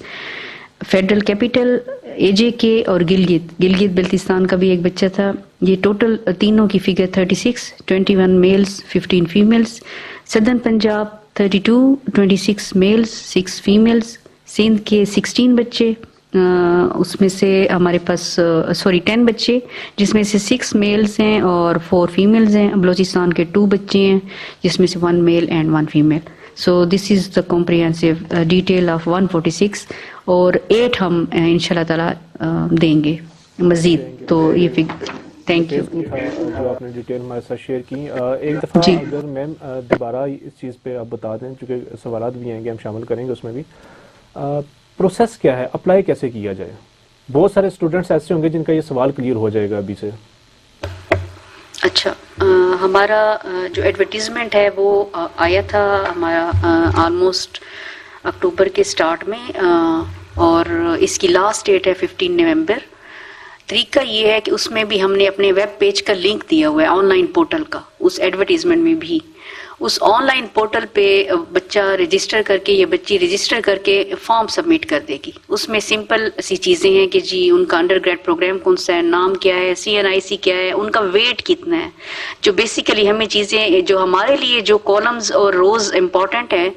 Federal capital AJK اور گلگت بلتستان کا بھی ایک بچہ تھا. یہ ٹوٹل تینوں کی figure 36, 21 males 15 females. Southern Punjab 32, 26 males 6 females. Sindh کے 16 بچے, اس میں سے ہمارے پاس 10 بچے, جس میں سے 6 میلز ہیں اور 4 فیمیلز ہیں. بلوچستان کے 2 بچے ہیں, جس میں سے 1 male and 1 female. So this is the comprehensive detail of 146 اور 8 ہم انشاءاللہ تعالی دیں گے مزید. تو یہ فگر تھینک یو جو آپ نے ڈیٹیل ہمارے ساتھ شیئر کی. ایک دفعہ اگر میم دوبارہ اس چیز پہ آپ بتا دیں, چونکہ سوالات بھی آئیں گے, ہم شامل کریں گے اس میں بھی. پروسیس کیا ہے, اپلائی کیسے کیا جائے؟ بہت سارے اسٹوڈنٹس ایسے ہوں گے جن کا یہ سوال کلیئر ہو جائے گا ابھی سے. اچھا, ہمارا جو ایڈورٹیزمنٹ ہے وہ آیا تھا ہمارا آلموسٹ اکتوبر کے سٹارٹ میں, اور اس کی لاسٹ ڈیٹ ہے 15 نومبر. طریقہ یہ ہے کہ اس میں بھی ہم نے اپنے ویب پیج کا لنک دیا ہوا ہے آن لائن پورٹل کا, اس ایڈورٹیزمنٹ میں بھی. اس آن لائن پورٹل پہ بچہ رجسٹر کر کے یا بچی رجسٹر کر کے فارم سبمٹ کر دے گی. اس میں سمپل سی چیزیں ہیں کہ جی ان کا انڈر گریڈ پروگرام کون سا ہے, نام کیا ہے, CNIC کیا ہے, ان کا ویٹ کتنا ہے. جو بیسیکلی ہمیں چیزیں جو ہمارے لیے جو کالمز اور روز امپورٹنٹ ہے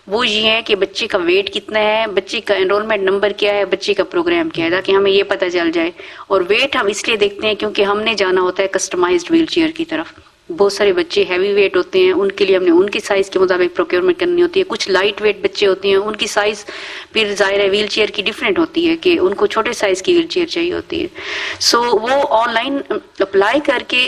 وہ یہ ہے کہ بچے کا ویٹ کتنا ہے, بچے کا انرولمنٹ نمبر کیا ہے, بچے کا پروگرام کیا ہے, تاکہ ہمیں یہ پتہ چل جائے. اور ویٹ ہم اس لیے دیکھتے ہیں کیونکہ ہم نے جانا ہوتا ہے کسٹمائزڈ ویل چیئر کی طرف. بہت سارے بچے ہیوی ویٹ ہوتے ہیں, ان کے لیے ہم نے ان کی سائز کے مطابق پروکیورمنٹ کرنی ہوتی ہے. کچھ لائٹ ویٹ بچے ہوتے ہیں, ان کی سائز پھر ظاہر ہے ویل چیئر کی ڈیفرنٹ ہوتی ہے کہ ان کو چھوٹے سائز کی ویل چیئر چاہیے ہوتی ہے. سو وہ آن لائن اپلائی کر کے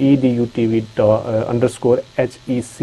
@edutv_HEC।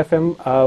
FM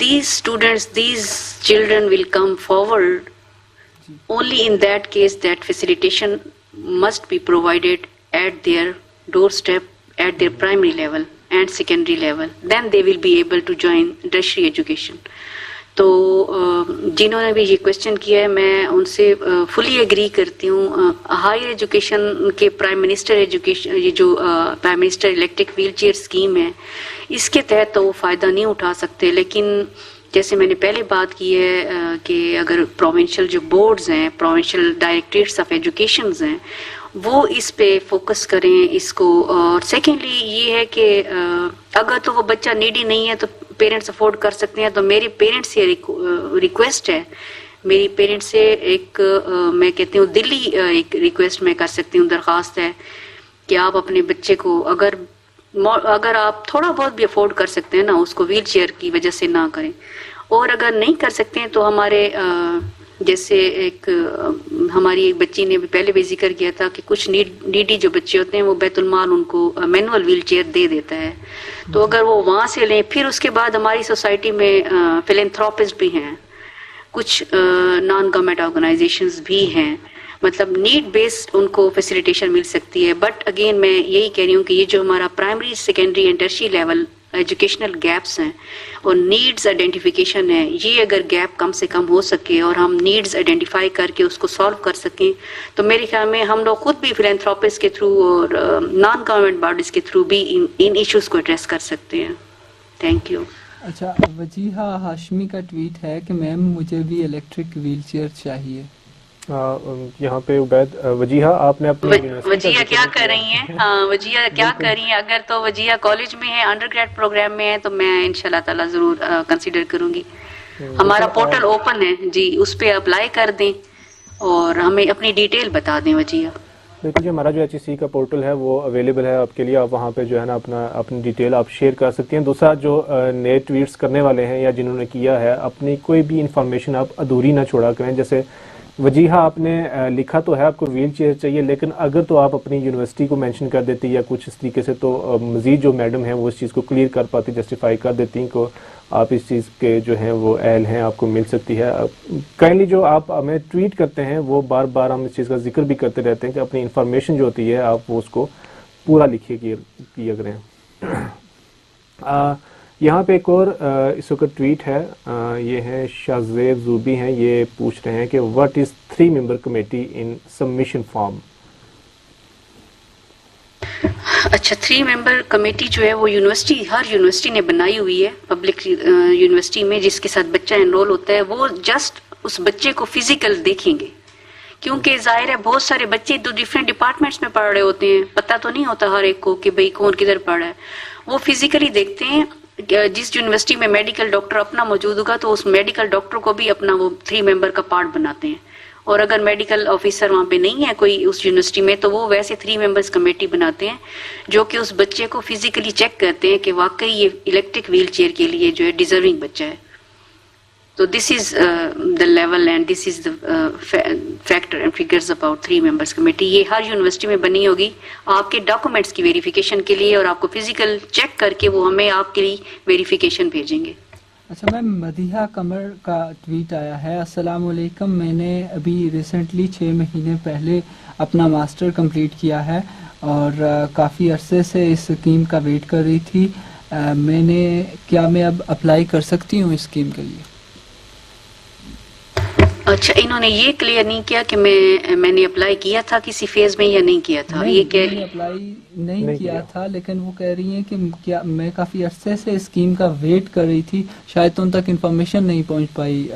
these students, these children will come forward only in that case that facilitation must be provided at their doorstep, at their primary level. and secondary level. Then they will be able to join tertiary education. تو جنہوں نے بھی یہ question کیا ہے میں ان سے فلی agri کرتی ہوں. ہائر ایجوکیشن کے پرائم منسٹر ایجوکیشن یہ جو prime minister electric wheel chair scheme ہے اس کے تحت تو وہ فائدہ نہیں اٹھا سکتے. لیکن جیسے میں نے پہلے بات کی ہے کہ اگر پروونشل جو بورڈز ہیں, پروونشل ڈائریکٹریٹس آف ایجوکیشنز ہیں, وہ اس پہ فوکس کریں اس کو. اور سیکنڈلی یہ ہے کہ اگر تو وہ بچہ نیڈی نہیں ہے تو پیرنٹس افورڈ کر سکتے ہیں. تو میری پیرنٹس سے ریکویسٹ ہے, میری پیرنٹس سے ایک میں کہتی ہوں دلی ایک ریکویسٹ میں کر سکتی ہوں, درخواست ہے کہ آپ اپنے بچے کو اگر آپ تھوڑا بہت بھی افورڈ کر سکتے ہیں نا اس کو ویل چیئر کی وجہ سے نہ کریں. اور اگر نہیں کر سکتے ہیں تو ہمارے جیسے ایک ہماری ایک بچی نے بھی پہلے بھی ذکر کیا تھا کہ کچھ نیڈی جو بچے ہوتے ہیں وہ بیت المال ان کو مینول ویل چیئر دے دیتا ہے. تو اگر وہ وہاں سے لیں, پھر اس کے بعد ہماری سوسائٹی میں فلینتھراپسٹ بھی ہیں, کچھ نان گورنمنٹ آرگنائزیشنز بھی ہیں, مطلب نیڈ بیسڈ ان کو فیسیلیٹیشن مل سکتی ہے. بٹ اگین میں یہی کہہ رہی ہوں کہ یہ جو ہمارا primary secondary and tertiary level educational gaps ہیں اور نیڈز آئیڈینٹیفیکیشن ہے, یہ اگر گیپ کم سے کم ہو سکے اور ہم نیڈز آئیڈینٹیفائی کر کے اس کو سالو کر سکیں تو میرے خیال میں ہم لوگ خود بھی فلینتھراپسٹ کے تھرو اور نان گورنمنٹ باڈیز کے تھرو بھی ان ایشوز کو ایڈریس کر سکتے ہیں. Thank you. اچھا, وجیہہ ہاشمی کا ٹویٹ ہے کہ میم مجھے بھی الیکٹرک ویل چیئر چاہیے. یہاں پہ عبید وجیہہ آپ نے اپنی وجیہہ کیا کر رہی ہیں؟ ہاں وجیہہ کیا کر رہی ہیں؟ اگر تو وجیہہ کالج میں ہے, انڈر گریڈ پروگرام میں ہے تو میں انشاءاللہ تعالیٰ ضرور کنسیڈر کروں گی. ہمارا پورٹل اوپن ہے جی, اس پہ اپلائی کر دیں اور ہمیں اپنی ڈیٹیل بتا دیں. وجیہہ بالکل جی, ہمارا جو ایچ ای سی کا پورٹل ہے وہ اویلیبل ہے آپ کے لیے, آپ وہاں پہ جو ہے نا اپنی ڈیٹیل آپ شیئر کر سکتی ہیں. دوسرا جو نئے ٹویٹس کرنے والے ہیں یا جنہوں نے کیا ہے, اپنی کوئی بھی انفارمیشن آپ ادھوری نہ چھوڑا کریں. جیسے وجیہہ آپ نے لکھا تو ہے آپ کو ویل چیئر چاہیے, لیکن اگر تو آپ اپنی یونیورسٹی کو مینشن کر دیتی یا کچھ اس طریقے سے تو مزید جو میڈم ہیں وہ اس چیز کو کلیئر کر پاتی, جسٹیفائی کر دیتی کہ آپ اس چیز کے جو ہیں وہ اہل ہیں, آپ کو مل سکتی ہے. کائنڈلی جو آپ ہمیں ٹویٹ کرتے ہیں وہ بار بار ہم اس چیز کا ذکر بھی کرتے رہتے ہیں کہ اپنی انفارمیشن جو ہوتی ہے آپ وہ اس کو پورا لکھیے کیا کریں. یہاں پہ ایک اور اس وقت ٹویٹ ہے, یہ ہے شاہزیب زوبی ہیں, یہ پوچھ رہے ہیں کہ what is 3 member committee in submission form. اچھا, 3 ممبر کمیٹی جو ہے وہ ہر یونیورسٹی نے بنائی ہوئی ہے پبلک یونیورسٹی میں, جس کے ساتھ بچہ انرول ہوتا ہے وہ جسٹ اس بچے کو فزیکل دیکھیں گے, کیونکہ ظاہر ہے بہت سارے بچے ڈفرینٹ ڈپارٹمنٹس میں پڑھ رہے ہوتے ہیں, پتہ تو نہیں ہوتا ہر ایک کو کہ بھئی کون کدھر پڑھ رہا ہے. وہ فزیکلی دیکھتے ہیں. جس یونیورسٹی میں میڈیکل ڈاکٹر اپنا موجود ہوگا تو اس میڈیکل ڈاکٹر کو بھی اپنا وہ 3 ممبر کا پارٹ بناتے ہیں, اور اگر میڈیکل آفیسر وہاں پہ نہیں ہے کوئی اس یونیورسٹی میں تو وہ ویسے 3 ممبرز کمیٹی بناتے ہیں جو کہ اس بچے کو فزیکلی چیک کرتے ہیں کہ واقعی یہ الیکٹرک ویل چیئر کے لیے جو ہے ڈیزرونگ بچہ ہے. تو this is the level and this is the factor and figures about 3 members committee. یہ ہر یونیورسٹی میں بنی ہوگی آپ کے ڈاکومنٹس کی ویریفیکیشن کے لیے, اور آپ کو فزیکل چیک کر کے وہ ہمیں آپ کے لیے ویریفیکیشن بھیجیں گے. اچھا میم, مدیحہ قمر کا ٹویٹ آیا ہے, السلام علیکم, میں نے ابھی ریسنٹلی 6 مہینے پہلے اپنا ماسٹر کمپلیٹ کیا ہے اور کافی عرصے سے اس اسکیم کا ویٹ کر رہی تھی. کیا میں اب اپلائی کر سکتی ہوں اس اسکیم کے لیے؟ اچھا, انہوں نے یہ کلیئر نہیں کیا کہ میں نے اپلائی کیا تھا کسی فیز میں یا نہیں کیا تھا. یہ کہ اپلائی نہیں کیا تھا, لیکن وہ کہہ رہی ہیں کہ کیا میں کافی عرصے سے اسکیم کا ویٹ کر رہی تھی, شاید ان تک انفارمیشن نہیں پہنچ پائی,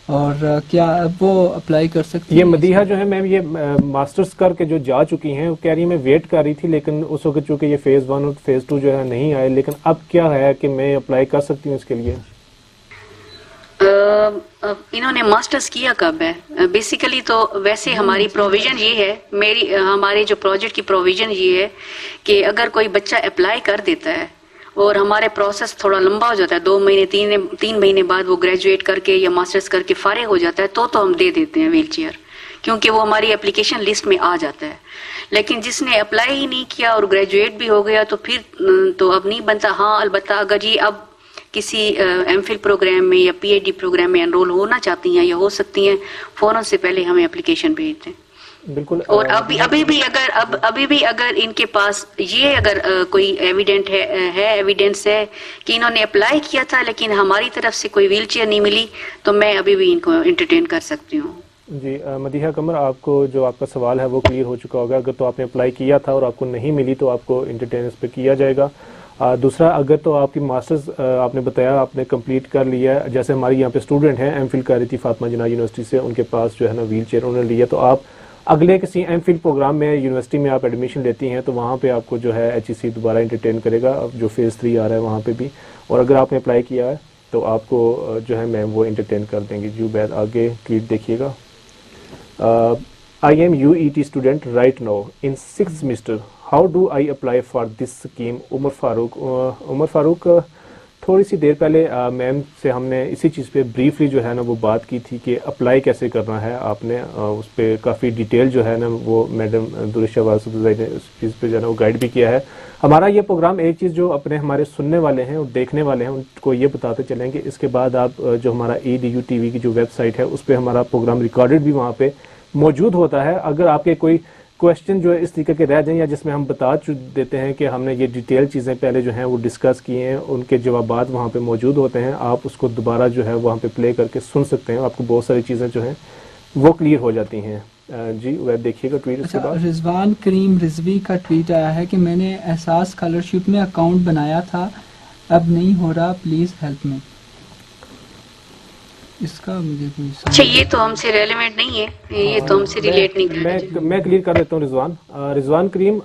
اور کیا اب وہ اپلائی کر سکتی ہیں؟ یہ مدیحہ جو ہے میم یہ ماسٹرز کر کے جو جا چکی ہیں, وہ کہہ رہی ہیں میں ویٹ کر رہی تھی, لیکن اس وقت چونکہ یہ فیز 1 اور فیز 2 جو ہے نہیں آئے, لیکن اب کیا ہے کہ میں اپلائی کر سکتی ہوں اس کے لیے؟ انہوں نے ماسٹرز کیا کب ہے؟ بیسیکلی تو ویسے ہماری پروویژن یہ ہے, ہمارے جو پروجیکٹ کی پروویژن یہ ہے کہ اگر کوئی بچہ اپلائی کر دیتا ہے اور ہمارے پروسیس تھوڑا لمبا ہو جاتا ہے, 2 مہینے 3 مہینے بعد وہ گریجویٹ کر کے یا ماسٹرز کر کے فارغ ہو جاتا ہے, تو ہم دے دیتے ہیں ویل چیئر, کیونکہ وہ ہماری اپلیکیشن لسٹ میں آ جاتا ہے. لیکن جس نے اپلائی ہی نہیں کیا اور گریجویٹ بھی ہو گیا تو پھر تو اب نہیں بنتا. ہاں البتہ اگر یہ اب کسی ایم فل پروگرام میں یا پی ایچ ڈی پروگرام میں انرول ہونا چاہتی ہیں یا ہو سکتی ہیں, فوراً سے پہلے ہمیں اپلیکیشن بھیج دیں. بالکل. اور ابھی بھی اگر ان کے پاس یہ اگر کوئی ایویڈنس ہے کہ انہوں نے اپلائی کیا تھا لیکن ہماری طرف سے کوئی ویل چیئر نہیں ملی تو میں ابھی بھی ان کو انٹرٹین کر سکتی ہوں. جی مدیحہ قمر, آپ کو جو آپ کا سوال ہے وہ کلیئر ہو چکا ہوگا. اگر تو آپ نے اپلائی کیا تھا اور آپ کو نہیں ملی تو آپ کو انٹرٹیننس پہ کیا جائے گا. دوسرا, اگر تو آپ کی ماسٹرز آپ نے بتایا آپ نے کمپلیٹ کر لیا ہے, جیسے ہماری یہاں پہ اسٹوڈنٹ ہیں ایم فل کر رہی تھی فاطمہ جناح یونیورسٹی سے, ان کے پاس جو ہے نا ویل چیئر انہوں نے لیا, تو آپ اگلے کسی ایم فل پروگرام میں یونیورسٹی میں آپ ایڈمیشن لیتی ہیں تو وہاں پہ آپ کو جو ہے ایچ ای سی دوبارہ انٹرٹین کرے گا, جو فیز 3 آ رہا ہے وہاں پہ بھی. اور اگر آپ نے اپلائی کیا ہے تو آپ کو جو ہے میم وہ انٹرٹین کر دیں گی. جو بید آگے ٹویٹ دیکھیے گا. I am UET student right now in 6th semester. How do I apply for this scheme? عمر فاروق, تھوڑی سی دیر پہلے میم سے ہم نے اسی چیز پہ بریفلی جو ہے نا وہ بات کی تھی کہ اپلائی کیسے کرنا ہے. آپ نے اس پہ کافی ڈیٹیل جو ہے نا وہ میڈم درش شہباز نے اس چیز پہ جو ہے نا وہ گائیڈ بھی کیا ہے. ہمارا یہ پروگرام ایک چیز جو اپنے ہمارے سننے والے ہیں اور دیکھنے والے ہیں ان کو یہ بتاتے چلیں کہ اس کے بعد آپ جو ہمارا EDU TV کی جو ویب سائٹ ہے اس پہ ہمارا پروگرام ریکارڈڈ بھی وہاں پہ موجود ہوتا ہے. اگر آپ کے کوئی کویشچن جو ہے اس طریقے کے رہ جائیں یا جس میں ہم بتا دیتے ہیں کہ ہم نے یہ ڈیٹیل چیزیں پہلے جو ہیں وہ ڈسکس کیے ہیں, ان کے جوابات وہاں پہ موجود ہوتے ہیں. آپ اس کو دوبارہ جو ہے وہاں پہ پلے کر کے سن سکتے ہیں, آپ کو بہت ساری چیزیں جو ہیں وہ کلیئر ہو جاتی ہیں. جی ویب دیکھیے گا ٹویٹ. اس کے بعد رضوان کریم رضوی کا ٹویٹ آیا ہے کہ میں نے احساس اسکالرشپ میں اکاؤنٹ بنایا تھا, اب نہیں ہو رہا, پلیز ہیلپ می. اس کا مجھے کوئی اچھا یہ تو ہم سے ریلیونٹ نہیں ہے, یہ تو ہم سے ریلیٹ نہیں کرتا. میں کلیئر کر دیتا ہوں. رضوان کریم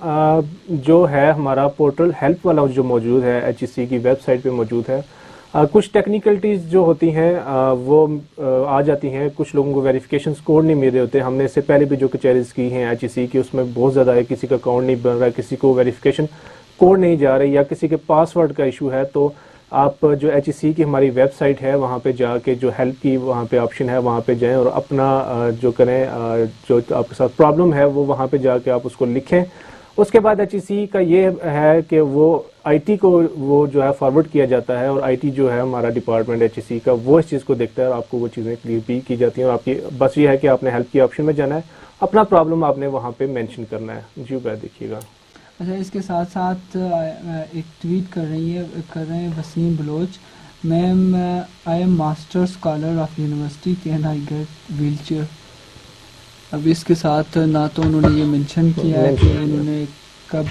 جو ہے ہمارا پورٹل ہیلپ والا جو موجود ہے ایچ ای سی کی ویب سائٹ پہ موجود ہے. کچھ ٹیکنیکلٹیز جو ہوتی ہیں وہ آ جاتی ہیں, کچھ لوگوں کو ویریفیکیشن کوڈ نہیں مل رہے ہوتے. ہم نے اس سے پہلے بھی جو کچہریز کی ہیں ایچ ای سی کی اس میں بہت زیادہ ہے, کسی کا اکاؤنٹ نہیں بن رہا, کسی کو ویریفیکیشن کوڈ نہیں جا رہی یا کسی کے پاسورڈ کا ایشو ہے. تو آپ جو ایچ ای سی کی ہماری ویب سائٹ ہے وہاں پہ جا کے جو ہیلپ کی وہاں پہ آپشن ہے وہاں پہ جائیں اور اپنا جو کریں جو آپ کے ساتھ پرابلم ہے وہ وہاں پہ جا کے آپ اس کو لکھیں. اس کے بعد ایچ ای سی کا یہ ہے کہ وہ آئی ٹی کو وہ جو ہے فارورڈ کیا جاتا ہے اور آئی ٹی جو ہے ہمارا ڈپارٹمنٹ ایچ ای سی کا وہ اس چیز کو دیکھتا ہے اور آپ کو وہ چیزیں کلیئر بھی کی جاتی ہیں. اور آپ کی بس یہ ہے کہ آپ نے ہیلپ کی آپشن میں جانا ہے, اپنا پرابلم آپ نے وہاں پہ مینشن کرنا ہے. جی بات دیکھیے گا. اچھا اس کے ساتھ ساتھ ایک ٹویٹ کر رہے ہیں Waseem Baloch. Ma'am I am master scholar of university, can I get wheelchair. اب اس کے ساتھ نہ تو انہوں نے یہ مینشن کیا ہے کہ انہوں نے کب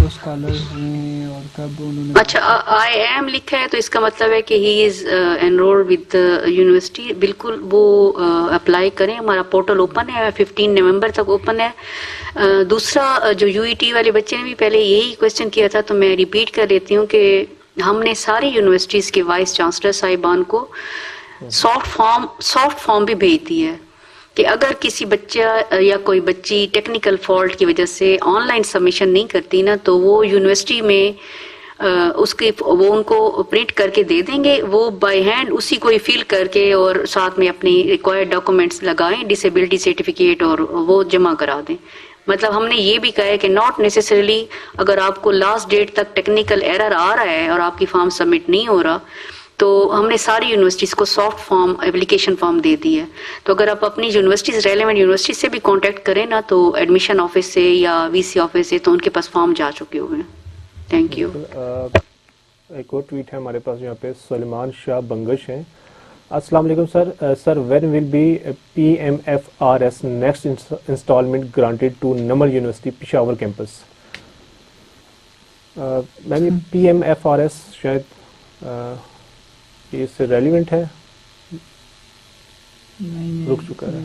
وہ اسکالر ہوئے ہیں اور کب انہوں نے. اچھا آئی ایم لکھا ہے تو اس کا مطلب ہے کہ ہی از انرولڈ ود یونیورسٹی. بالکل وہ اپلائی کریں, ہمارا پورٹل اوپن ہے, 15 نومبر تک اوپن ہے. دوسرا جو یو ای ٹی والے بچے نے بھی پہلے یہی کویشچن کیا تھا تو میں ریپیٹ کر دیتی ہوں کہ ہم نے ساری یونیورسٹیز کے وائس چانسلر صاحبان کو سافٹ فارم بھی بھیج دی ہے کہ اگر کسی بچہ یا کوئی بچی ٹیکنیکل فالٹ کی وجہ سے آن لائن سبمیشن نہیں کرتی نا تو وہ یونیورسٹی میں وہ ان کو پرنٹ کر کے دے دیں گے. وہ بائی ہینڈ اسی کو فل کر کے اور ساتھ میں اپنی ریکوائرڈ ڈاکومنٹس لگائیں, ڈسیبلٹی سرٹیفکیٹ, اور وہ جمع کرا دیں. مطلب ہم نے یہ بھی کہا ہے کہ ناٹ نیسیسریلی اگر آپ کو لاسٹ ڈیٹ تک ٹیکنیکل ایرر آ رہا ہے اور آپ کی فارم سبمٹ نہیں ہو رہا تو ہم نے ساری یونیورسٹیز کو سافٹ فارم اپلیکیشن فارم دے دی ہے. تو اگر آپ اپنی یونیورسٹیز ریلیونٹ یونیورسٹی سے بھی کانٹیکٹ کریں نا تو ایڈمیشن آفس سے یا وی سی آفس سے تو ان کے پاس فارم جا چکے ہوئے ہیں. Thank you. ایک اور ٹویٹ ہے ہمارے پاس یہاں پہ سلیمان شاہ بنگش ہیں. السلام علیکم sir when will be PMFRS next instalment granted to NUML university Peshawar campus. Ma'am یہ PMFRS شاید یہ اس سے ریلیونٹ ہے, رک چکا ہے.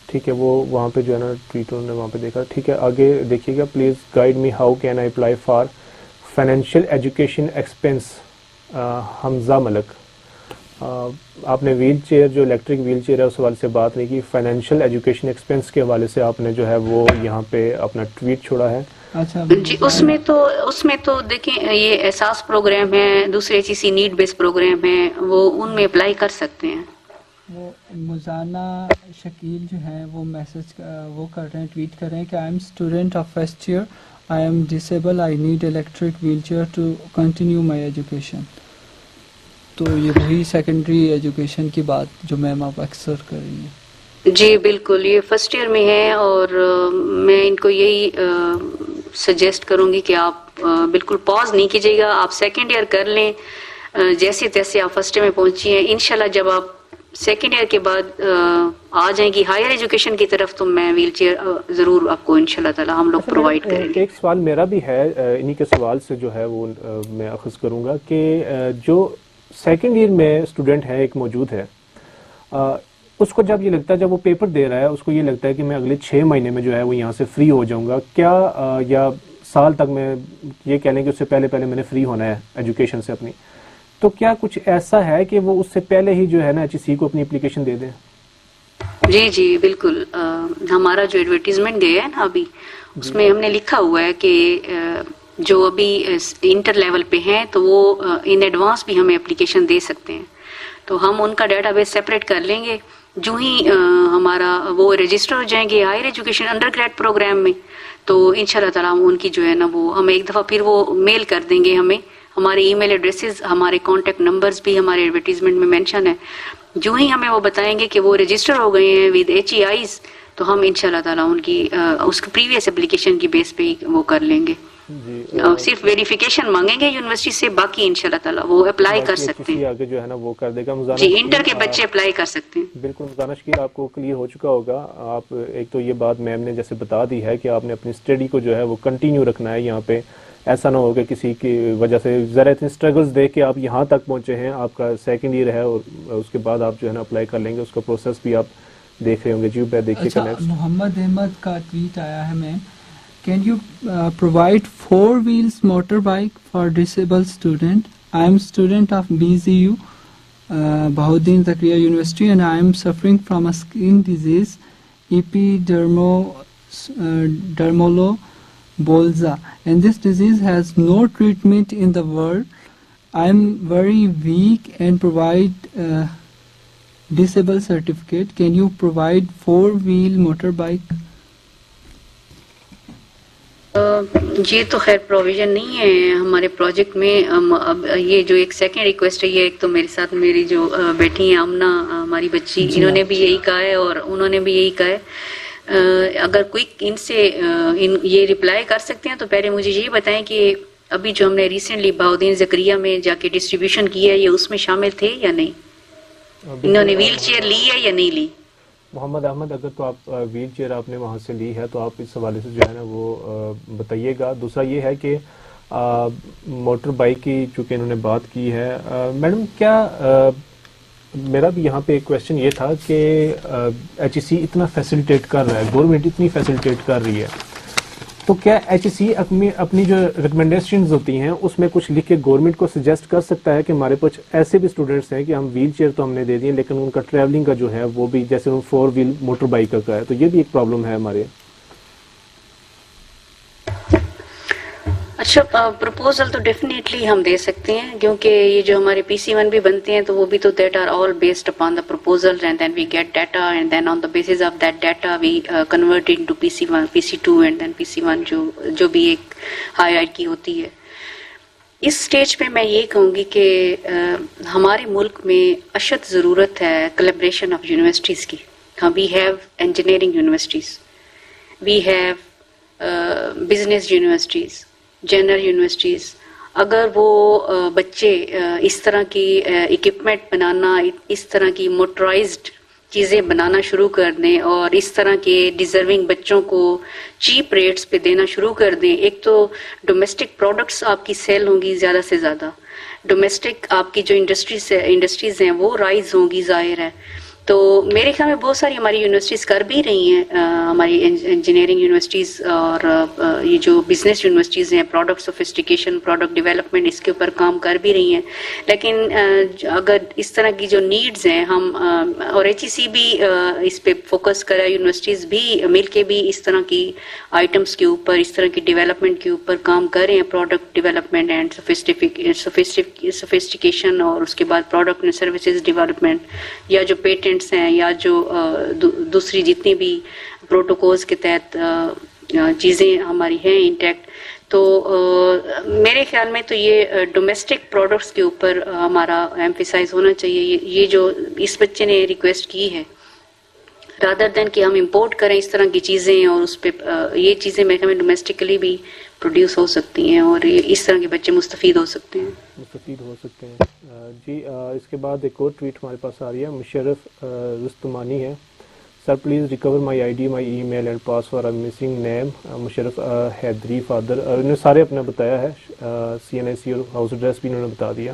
ٹھیک ہے, وہ وہاں پہ جو ہے نا ٹویٹ انہوں نے وہاں پہ دیکھا. ٹھیک ہے آگے دیکھیے گا. Please guide me how can I apply for financial education expense. Hamza Malik, آپ نے ویل چیئر جو الیکٹرک ویل چیئر ہے اس حوالے سے بات نہیں کی, فائنینشیل ایجوکیشن ایکسپینس کے حوالے سے آپ نے جو ہے وہ یہاں پہ اپنا ٹویٹ چھوڑا ہے. جی اس میں تو دیکھیں یہ احساس پروگرام ہے, دوسرے چیزی نیڈ بیس پروگرام ہے, وہ ان میں اپلائی کر سکتے ہیں. وہ مزانہ شکیل جو ہیں وہ میسج وہ کر رہے ہیں, ٹویٹ کر رہے ہیں کہ I am student of first year, I am disable, I need electric wheelchair to continue my education. تو یہ وہی سیکنڈری ایجوکیشن کی بات جو میم آپ اکثر کر رہی ہیں. جی بالکل, یہ فرسٹ ایئر میں ہے اور میں ان کو یہی سجیسٹ کروں گی کہ آپ بالکل پاز نہیں کیجیے گا, آپ سیکنڈ ایئر کر لیں جیسے تیسے آپ فرسٹ ایئر میں پہنچی ہیں. انشاءاللہ جب آپ سیکنڈ ایئر کے بعد آ جائیں گی ہائر ایجوکیشن کی طرف تو میں ویل چیئر ضرور آپ کو انشاءاللہ تعالی ہم لوگ پرووائڈ کریں گے. ایک سوال میرا بھی ہے, انہی کے سوال سے جو ہے وہ میں اخذ کروں گا کہ جو سیکنڈ ایئر میں اسٹوڈنٹ ہے ایک موجود ہے, اس کو جب یہ لگتا ہے, جب وہ پیپر دے رہا ہے اس کو یہ لگتا ہے کہ میں اگلے 6 مہینے میں جو ہے وہ یہاں سے فری ہو جاؤں گا, کیا یا سال تک میں یہ کہہ لیں کہ اس سے پہلے میں نے فری ہونا ہے ایجوکیشن سے اپنی, تو کیا کچھ ایسا ہے کہ وہ اس سے پہلے ہی جو ہے نا HEC کو اپنی اپلیکیشن دے دیں؟ جی بالکل, ہمارا جو ایڈورٹیزمنٹ گیا ہے نا ابھی اس میں ہم نے لکھا ہوا ہے کہ جو ابھی انٹر لیول پہ ہیں تو وہ ان ایڈوانس بھی ہمیں اپلیکیشن دے سکتے ہیں, تو ہم ان کا ڈیٹا بیس سیپریٹ کر لیں گے. جو ہی ہمارا وہ رجسٹر ہو جائیں گے higher education undergrad program میں تو انشاءاللہ تعالیٰ ان کی جو ہے نا وہ ہمیں ایک دفعہ پھر وہ میل کر دیں گے. ہمیں ہمارے ای میل ایڈریسز, ہمارے کانٹیکٹ نمبرز بھی ہمارے ایڈورٹیزمنٹ میں مینشن ہے. جو ہی ہمیں وہ بتائیں گے کہ وہ رجسٹر ہو گئے ہیں ود HEIs تو ہم انشاءاللہ تعالیٰ ان کی اس پریویس اپلیکیشن کی بیس پہ ہی وہ کر لیں گے. صرف ویریفیکیشن مانگیں گے یونیورسٹی سے, باقی انشاءاللہ تعالیٰ وہ اپلائی کر سکتے ہیں. آگے جو ہے نا وہ کر دے گا. جی انٹر کے بچے اپلائی کر سکتے ہیں. بالکل مزانہ شکیل, آپ کو کلیئر ہو چکا ہوگا. آپ ایک تو یہ بات میم نے جیسے بتا دی ہے کہ آپ نے اپنی اسٹڈی کو جو ہے وہ کنٹینیو رکھنا ہے یہاں پہ, ایسا نہ ہو کہ کسی کی وجہ سے ذرا اتنے اسٹرگلز دیکھ کے آپ یہاں تک پہنچے ہیں, آپ کا سیکنڈ ایئر ہے اور اس کے بعد آپ جو ہے نا اپلائی کر لیں گے, اس کا پروسیس بھی آپ دیکھ رہے ہوں گے. جی دیکھیے گا. نیکسٹ محمد احمد کا ٹویٹ آیا ہے میم, can you provide 4 wheels motorbike for disabled student? I am student of BZU Bahauddin Zakariya University and I am suffering from a skin disease epidermolybolsa and this disease has no treatment in the world. I am very weak and provide disabled certificate. Can you provide 4-wheel motorbike? یہ تو خیر provision نہیں ہے ہمارے project میں. اب یہ جو ایک سیکنڈ ریکویسٹ ہے, یہ ایک تو میرے ساتھ میری جو بیٹی ہیں آمنہ ہماری بچی, انہوں نے بھی یہی کہا ہے اور انہوں نے بھی یہی کہا ہے. اگر کوئی ان سے یہ ریپلائی کر سکتے ہیں تو پہلے مجھے یہ بتائیں کہ ابھی جو ہم نے ریسنٹلی بہاؤدین زکریا میں جا کے ڈسٹریبیوشن کی ہے یہ اس میں شامل تھے یا نہیں, انہوں نے ویل چیئر لی ہے یا نہیں لی. محمد احمد, اگر تو آپ ویل چیئر آپ نے وہاں سے لی ہے تو آپ اس حوالے سے جو ہے نا وہ بتائیے گا. دوسرا یہ ہے کہ موٹر بائک کی چونکہ انہوں نے بات کی ہے, میڈم کیا میرا بھی یہاں پہ ایک کویشچن یہ تھا کہ HEC اتنا فیسیلیٹیٹ کر رہا ہے, گورنمنٹ اتنی فیسیلیٹیٹ کر رہی ہے, تو کیا HEC اپنی جو ریکمنڈیشنز ہوتی ہیں اس میں کچھ لکھ کے گورنمنٹ کو سجیسٹ کر سکتا ہے کہ ہمارے کچھ ایسے بھی اسٹوڈنٹس ہیں کہ ہم ویل چیئر تو ہم نے دے دیے لیکن ان کا ٹریولنگ کا جو ہے وہ بھی جیسے 4 ویل موٹر بائک کا ہے, تو یہ بھی ایک پرابلم ہے ہمارے. اچھا, پروپوزل تو ڈیفینیٹلی ہم دے سکتے ہیں کیونکہ یہ جو ہمارے PC1 بھی بنتے ہیں تو وہ بھی تو that are all based upon the proposal and then we get data and then on the basis of that data we convert into PC1 PC2 and then PC1 جو بھی ایک ہائی کی ہوتی ہے. اس سٹیج پہ میں یہ کہوں گی کہ ہمارے ملک میں اشد ضرورت ہے کلیبریشن آف یونیورسٹیز کی. We have engineering universities, we have business universities, general universities. اگر وہ بچے اس طرح کی اکوپمنٹ بنانا, اس طرح کی موٹرائزڈ چیزیں بنانا شروع کر دیں اور اس طرح کے ڈیزرونگ بچوں کو چیپ ریٹس پہ دینا شروع کر دیں, ایک تو ڈومیسٹک پروڈکٹس آپ کی سیل ہوں گی زیادہ سے زیادہ, ڈومیسٹک آپ کی جو انڈسٹریز ہیں وہ رائز ہوں گی ظاہر ہے. تو میرے خیال میں بہت ساری ہماری یونیورسٹیز کر بھی رہی ہیں, ہماری انجینئرنگ یونیورسٹیز اور یہ جو بزنس یونیورسٹیز ہیں, پروڈکٹ سوفسٹیکیشن, پروڈکٹ ڈیولپمنٹ, اس کے اوپر کام کر بھی رہی ہیں. لیکن اگر اس طرح کی جو نیڈز ہیں ہم اور HEC بھی اس پہ فوکس کرے, یونیورسٹیز بھی مل کے بھی اس طرح کی آئٹمس کے اوپر, اس طرح کی ڈیولپمنٹ کے اوپر کام کریں, پروڈکٹ ڈیولپمنٹ اینڈ سوفسٹیکیشن اور اس کے بعد پروڈکٹ اینڈ سروسز ڈیولپمنٹ, یا جو پیٹنٹس ہیں یا جو دوسری جتنی بھی پروٹوکولز کے تحت چیزیں ہماری ہیں انٹیکٹ. تو میرے خیال میں تو یہ ڈومیسٹک پروڈکٹس کے اوپر ہمارا ایمفیسائز ہونا چاہیے. یہ جو اس بچے نے ریکویسٹ کی ہے رادر دین کہ ہم امپورٹ کریں اس طرح کی چیزیں اور اس پہ یہ چیزیں میرے خیال میں ڈومیسٹکلی بھی پروڈیوس ہو سکتی ہیں اور اس طرح کے بچے مستفید ہو سکتے ہیں. جی اس کے بعد ایک اور ٹویٹ ہمارے پاس آ رہی ہے. مشرف رستمانی ہے. Sir please recover my I D, my email and password, I missing name. Musharraf Haidri father, انہوں نے سارے اپنا بتایا ہے, CNIC اور ہاؤس ایڈریس بھی انہوں نے بتا دیا.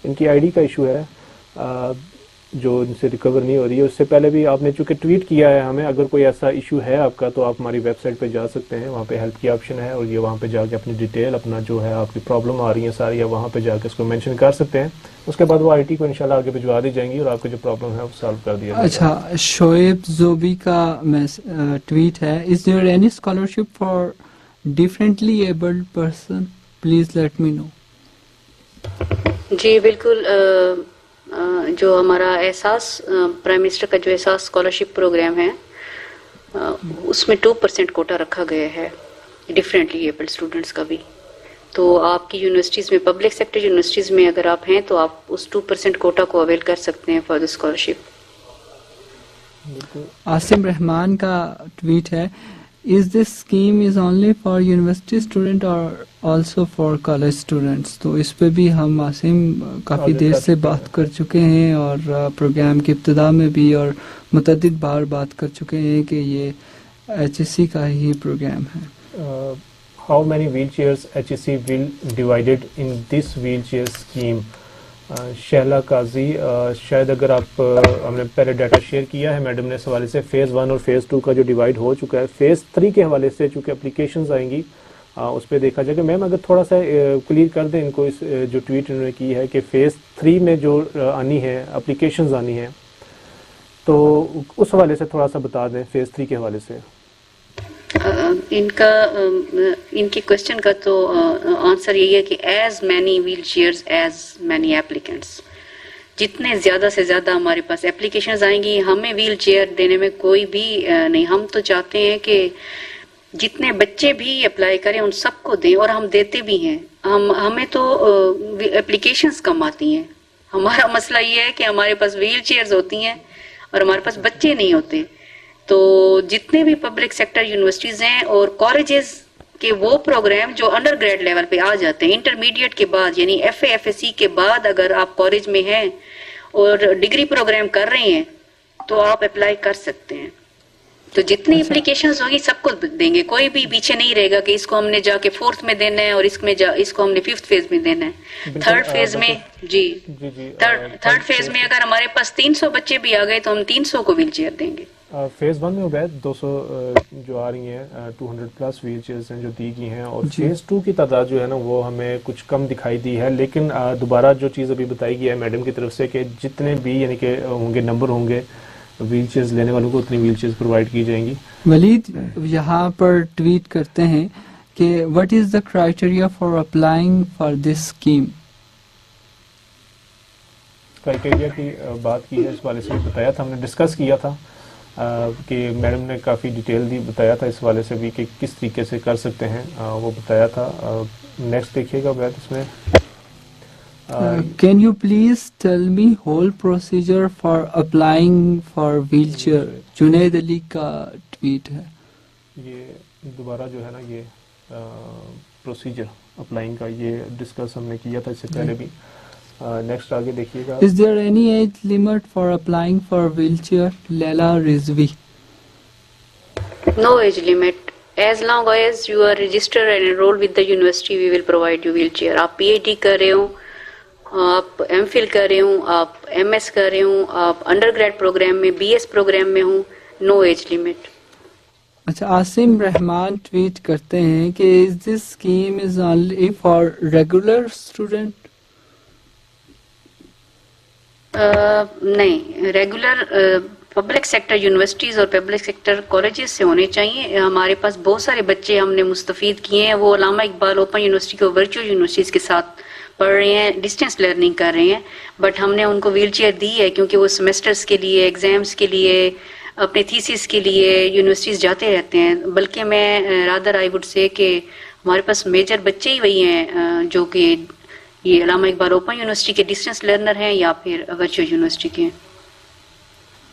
ان کی آئی ڈی کا ایشو ہے جو ان سے ریکور نہیں ہو رہی ہے. اس سے پہلے بھی آپ نے چونکہ ٹویٹ کیا ہے ہمیں, اگر کوئی ایسا ایشو ہے آپ کا تو آپ ہماری ویب سائٹ پہ جا سکتے ہیں, وہاں پہ ہیلپ کی آپشن ہے اور یہ وہاں پہ جا کے اپنی ڈیٹیل اپنا جو ہے آپ کی پرابلم آ رہی ہیں ساری, یا وہاں پہ جا کے اس کو مینشن کر سکتے ہیں. اس کے بعد وہ آئی ٹی کو انشاءاللہ آگے بھجوا دی جائیں گی اور آپ کی جو پرابلم ہے وہ سالو کر دیا جائے گا. اچھا, شعیب زوبی کا ٹویٹ ہے, is there any scholarship for differently abled person, please let me know. جی بالکل, جو ہمارا احساس پرائم منسٹر کا جو احساس اسکالرشپ پروگرام ہے اس میں 2% کوٹا رکھا گیا ہے ڈفرینٹلی ایبلڈ اسٹوڈنٹس کا بھی. تو آپ کی یونیورسٹیز میں, پبلک سیکٹر یونیورسٹیز میں اگر آپ ہیں تو آپ اس 2% کوٹا کو اویل کر سکتے ہیں فار دا اسکالرشپ. عاصم رحمان کا ٹویٹ ہے, is this scheme is only for university student or also for college students. تو اس پہ بھی ہم عاصم کافی دیر سے بات کر چکے ہیں اور پروگرام کی ابتدا میں بھی اور متعدد بار بات کر چکے ہیں کہ یہ HSC کا ہی پروگرام ہے. How many wheelchairs HSC will divided in this wheelchair scheme? Shehla Qazi, شاید اگر آپ, ہم نے پہلے ڈیٹا شیئر کیا ہے میڈم نے اس حوالے سے, فیز 1 اور فیز 2 کا جو ڈیوائڈ ہو چکا ہے. فیز 3 کے حوالے سے چونکہ اپلیکیشنز آئیں گی اس پہ دیکھا جائے گا. میم اگر تھوڑا سا کلیئر کر دیں ان کو, اس جو ٹویٹ انہوں نے کی ہے کہ فیز 3 میں جو آنی ہے اپلیکیشنز آنی ہیں, تو اس حوالے سے تھوڑا سا بتا دیں فیز 3 کے حوالے سے. ان کی کوشچن کا تو آنسر یہی ہے کہ as many wheelchairs as many applicants. جتنے زیادہ سے زیادہ ہمارے پاس اپلیکیشنز آئیں گی, ہمیں ویل چیئر دینے میں کوئی بھی نہیں. ہم تو چاہتے ہیں کہ جتنے بچے بھی اپلائی کریں ان سب کو دیں, اور ہم دیتے بھی ہیں. ہمیں تو اپلیکیشنز کم آتی ہیں. ہمارا مسئلہ یہ ہے کہ ہمارے پاس ویل چیئرز ہوتی ہیں اور ہمارے پاس بچے نہیں ہوتے. تو جتنے بھی پبلک سیکٹر یونیورسٹیز ہیں اور کالجز کے وہ پروگرام جو انڈر گریڈ لیول پہ آ جاتے ہیں, انٹرمیڈیٹ کے بعد یعنی FA FSC کے بعد اگر آپ کالج میں ہیں اور ڈگری پروگرام کر رہے ہیں تو آپ اپلائی کر سکتے ہیں. تو جتنی اپلیکیشنز ہوگی سب کو دیں گے, کوئی بھی پیچھے نہیں رہے گا کہ اس کو ہم نے جا کے 4th میں دینا ہے اور اس کو ہم نے 5th فیز میں دینا ہے. 3rd فیز میں تھرڈ فیز میں اگر ہمارے پاس 300 بچے بھی آ گئے تو ہم 300 کو ویل چیئر دیں گے. فیز 1 میں ہو گئے 200 جو آ رہی ہیں, 200+ ویل چیئرز ہیں جو دی گئی ہیں, اور فیز 2 کی تعداد جو ہے نا وہ ہمیں کچھ کم دکھائی دی ہے. لیکن دوبارہ جو چیز ابھی بتائی گئی ہے میڈم کی طرف سے کہ جتنے بھی یعنی کہ ہوں گے نمبر ہوں گے ویل چیئرز لینے والوں کو اتنی ویل چیئرز پرووائڈ کی جائیں گی. ولید یہاں پر ٹویٹ کرتے ہیں کہ what is the criteria for applying for this scheme. Criteria کی بات کی ہے, اس والے سے بتایا تھا, ہم نے ڈسکس کیا تھا کہ میڈم نے کافی ڈیٹیل دی بتایا تھا اس والے سے بھی کہ کس طریقے سے کر سکتے ہیں, وہ بتایا تھا. نیکسٹ دیکھیے گا بیت اس میں. Can you please tell me whole procedure for applying for wheelchair? Junaid علی کا ٹویٹ ہے. یہ دوبارہ جو ہے نا یہ پروسیجر اپلائنگ کا یہ ڈسکس ہم نے کیا تھا اس سے پہلے بھی. نیکسٹ آگے دیکھیے گا. Is there any age limit for applying for wheelchair? Lila Rizvi. No age limit. As long as you are registered and enrolled with the university, we will provide you wheelchair. آپ PhD کر رہے ہوں, آپ MPhil کر رہے ہوں, آپ MS کر رہے ہوں, آپ انڈر گریڈ پروگرام میں BS پروگرام میں ہوں, no age limit. اچھا, عاصم رحمان ٹویٹ کرتے ہیں کہ is this scheme is only for regular student? نہیں, ریگولر پبلک سیکٹر یونیورسٹیز اور پبلک سیکٹر کالجز سے ہونے چاہیے. ہمارے پاس بہت سارے بچے ہم نے مستفید کیے ہیں, وہ علامہ اقبال اوپن یونیورسٹی کو ورچوئل یونیورسٹیز کے ساتھ پڑھ رہے ہیں, ڈسٹینس لرننگ کر رہے ہیں, بٹ ہم نے ان کو ویل چیئر دی ہے کیونکہ وہ سیمسٹرز کے لیے, ایگزامس کے لیے, اپنے تھیسس کے لیے یونیورسٹیز جاتے رہتے ہیں. بلکہ میں رادر آئی وڈ سے کہ ہمارے پاس میجر بچے ہی وہی ہیں جو کہ یہ علامہ اقبال اوپن یونیورسٹی کے ڈسٹینس لرنر ہیں یا پھر ورچوئل یونیورسٹی کے ہیں.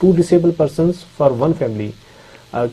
2 disabled persons for 1 family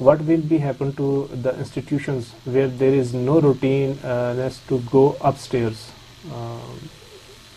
what will be happen to the institutions where there is no routine to go upstairs?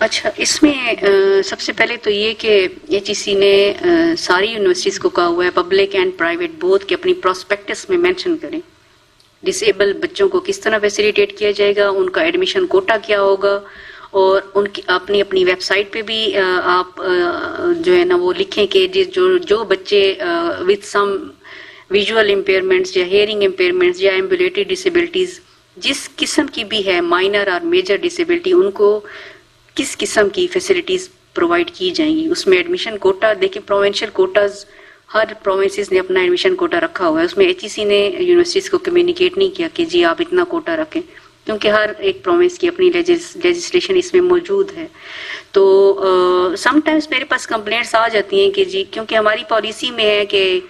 اچھا، اس میں سب سے پہلے تو یہ کہ ایچ ای سی نے ساری یونیورسٹیز کو کہا ہوا ہے پبلک اینڈ پرائیویٹ بوتھ کہ اپنی پراسپیکٹس میں مینشن کریں ڈسیبل بچوں کو کس طرح فیسیلیٹیٹ کیا جائے گا، ان کا ایڈمیشن کوٹا کیا ہوگا، اور ان کی اپنی ویب سائٹ پہ بھی آپ جو ہے نا وہ لکھیں کہ جو بچے وتھ سم ویژول امپیئرمنٹس یا ہیئرنگ امپیئرمنٹس یا ایمبولیٹری ڈسیبلٹیز جس قسم کی بھی ہے، مائنر اور میجر ڈسیبلٹی، ان کو کس قسم کی فیسلٹیز پرووائڈ کی جائیں گی. اس میں ایڈمیشن کوٹا دیکھیں، پروونشل کوٹاز ہر پروونسز نے اپنا ایڈمیشن کوٹا رکھا ہوا ہے. اس میں ایچ ای سی نے یونیورسٹیز کو کمیونیکیٹ نہیں کیا کہ جی آپ اتنا کوٹا رکھیں، کیونکہ ہر ایک پروونس کی اپنی لیجسلیشن اس میں موجود ہے. تو سم ٹائمز میرے پاس کمپلینٹس آ جاتی ہیں کہ جی کیونکہ ہماری پالیسی میں ہے کہ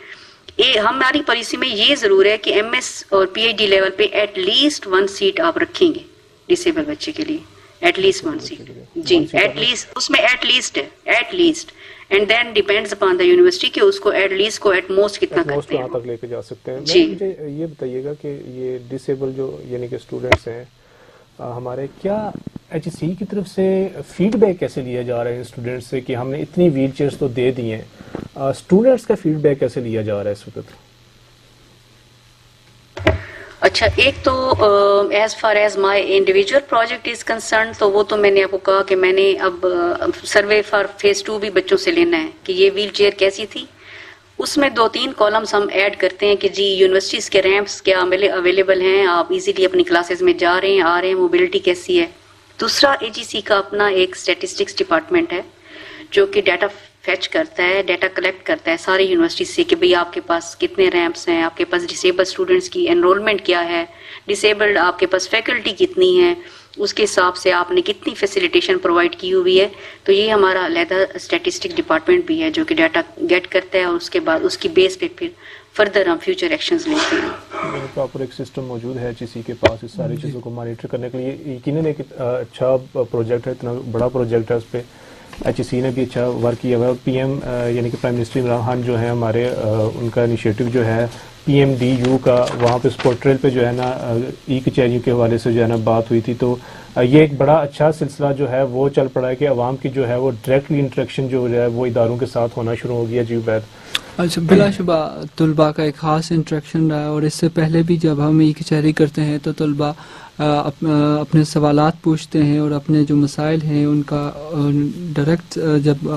ہماری پالیسی میں یہ ضرور ہے کہ ایم ایس اور پی ایچ ڈی لیول پہ ایٹ لیسٹ 1 سیٹ آپ رکھیں گے ڈسیبل بچے کے لیے، ایٹ لیسٹ 1 سیٹ. جی ایٹ لیسٹ، اس میں ایٹ لیسٹ ہے، at least, and then depends upon the university کہ اس کو ایٹ لیسٹ کو ایٹ موسٹ کتنا کرتے ہیں تک لے کے جا سکتے ہیں. جی مجھے یہ بتائیے گا کہ یہ ڈسیبل جو یعنی کہ اسٹوڈنٹس ہیں ہمارے، کیا ایچ ای سی کی طرف سے فیڈ بیک کیسے لیا جا رہا ہے اسٹوڈنٹس سے کہ ہم نے اتنی ویل چیئرس تو دے دی ہیں، اسٹوڈنٹس کا فیڈ بیک کیسے لیا جا رہا ہے اس وقت؟ اچھا، ایک تو as far as my individual project is concern, تو وہ تو میں نے آپ کو کہا کہ میں نے اب سروے فار فیز 2 بھی بچوں سے لینا ہے کہ یہ ویل چیئر کیسی تھی. اس میں 2-3 کالمز ہم ایڈ کرتے ہیں کہ جی یونیورسٹیز کے ریمپس کیا اویلیبل ہیں، آپ ایزیلی اپنی کلاسز میں جا رہے ہیں آ رہے ہیں، موبلٹی کیسی ہے. دوسرا ایچ ای سی کا اپنا ایک اسٹیٹسٹکس ڈپارٹمنٹ ہے جو کہ ڈیٹا فیچ کرتا ہے، ڈیٹا کلیکٹ کرتا ہے ساری یونیورسٹیز سے کہ بھئی آپ کے پاس کتنے ریمپس ہیں، آپ کے پاس ڈسیبل اسٹوڈنٹس کی انرولمنٹ کیا ہے، ڈسیبلڈ آپ کے پاس فیکلٹی کتنی ہے، اس کے حساب سے آپ نے کتنی فیسیلیٹیشن پرووائڈ کی ہوئی ہے. تو یہ ہمارا علیحدہ اسٹیٹسٹک ڈپارٹمنٹ بھی ہے جو کہ ڈیٹا گیٹ کرتا ہے اور اس کے بعد اس کی بیس پہ پھر فردر ہم فیوچر ایکشنز لیتے ہیں. پراپر ایک سسٹم موجود ہے ایچ ای سی کے پاس اس ساری چیزوں کو مانیٹر کرنے کے لیے. یقیناً ایک اچھا پروجیکٹ ہے، اتنا بڑا پروجیکٹ ہے، اس پہ ایچ ای سی نے بھی اچھا ورک کیا ہوا ہے. پی ایم یعنی کہ پرائم منسٹر عمران خان جو ہے ہمارے، ان کا انیشیٹو جو ہے پی ایم ڈی یو کا، وہاں پہ اس پورٹل پہ جو ہے نا ای کچہریوں کے حوالے سے جو ہے نا بات ہوئی تھی. تو یہ ایک بڑا اچھا سلسلہ جو ہے وہ چل پڑا ہے کہ عوام کی جو ہے وہ ڈائریکٹلی انٹریکشن جو ہے وہ اداروں کے ساتھ ہونا شروع ہو گیا. جی عبید. اچھا، بلا شبہ طلباء کا ایک خاص انٹریکشن رہا ہے، اور اس سے پہلے بھی جب ہم ای کچہری کرتے ہیں تو طلباء اپنے سوالات پوچھتے ہیں اور اپنے جو مسائل ہیں ان کا ڈائریکٹ جب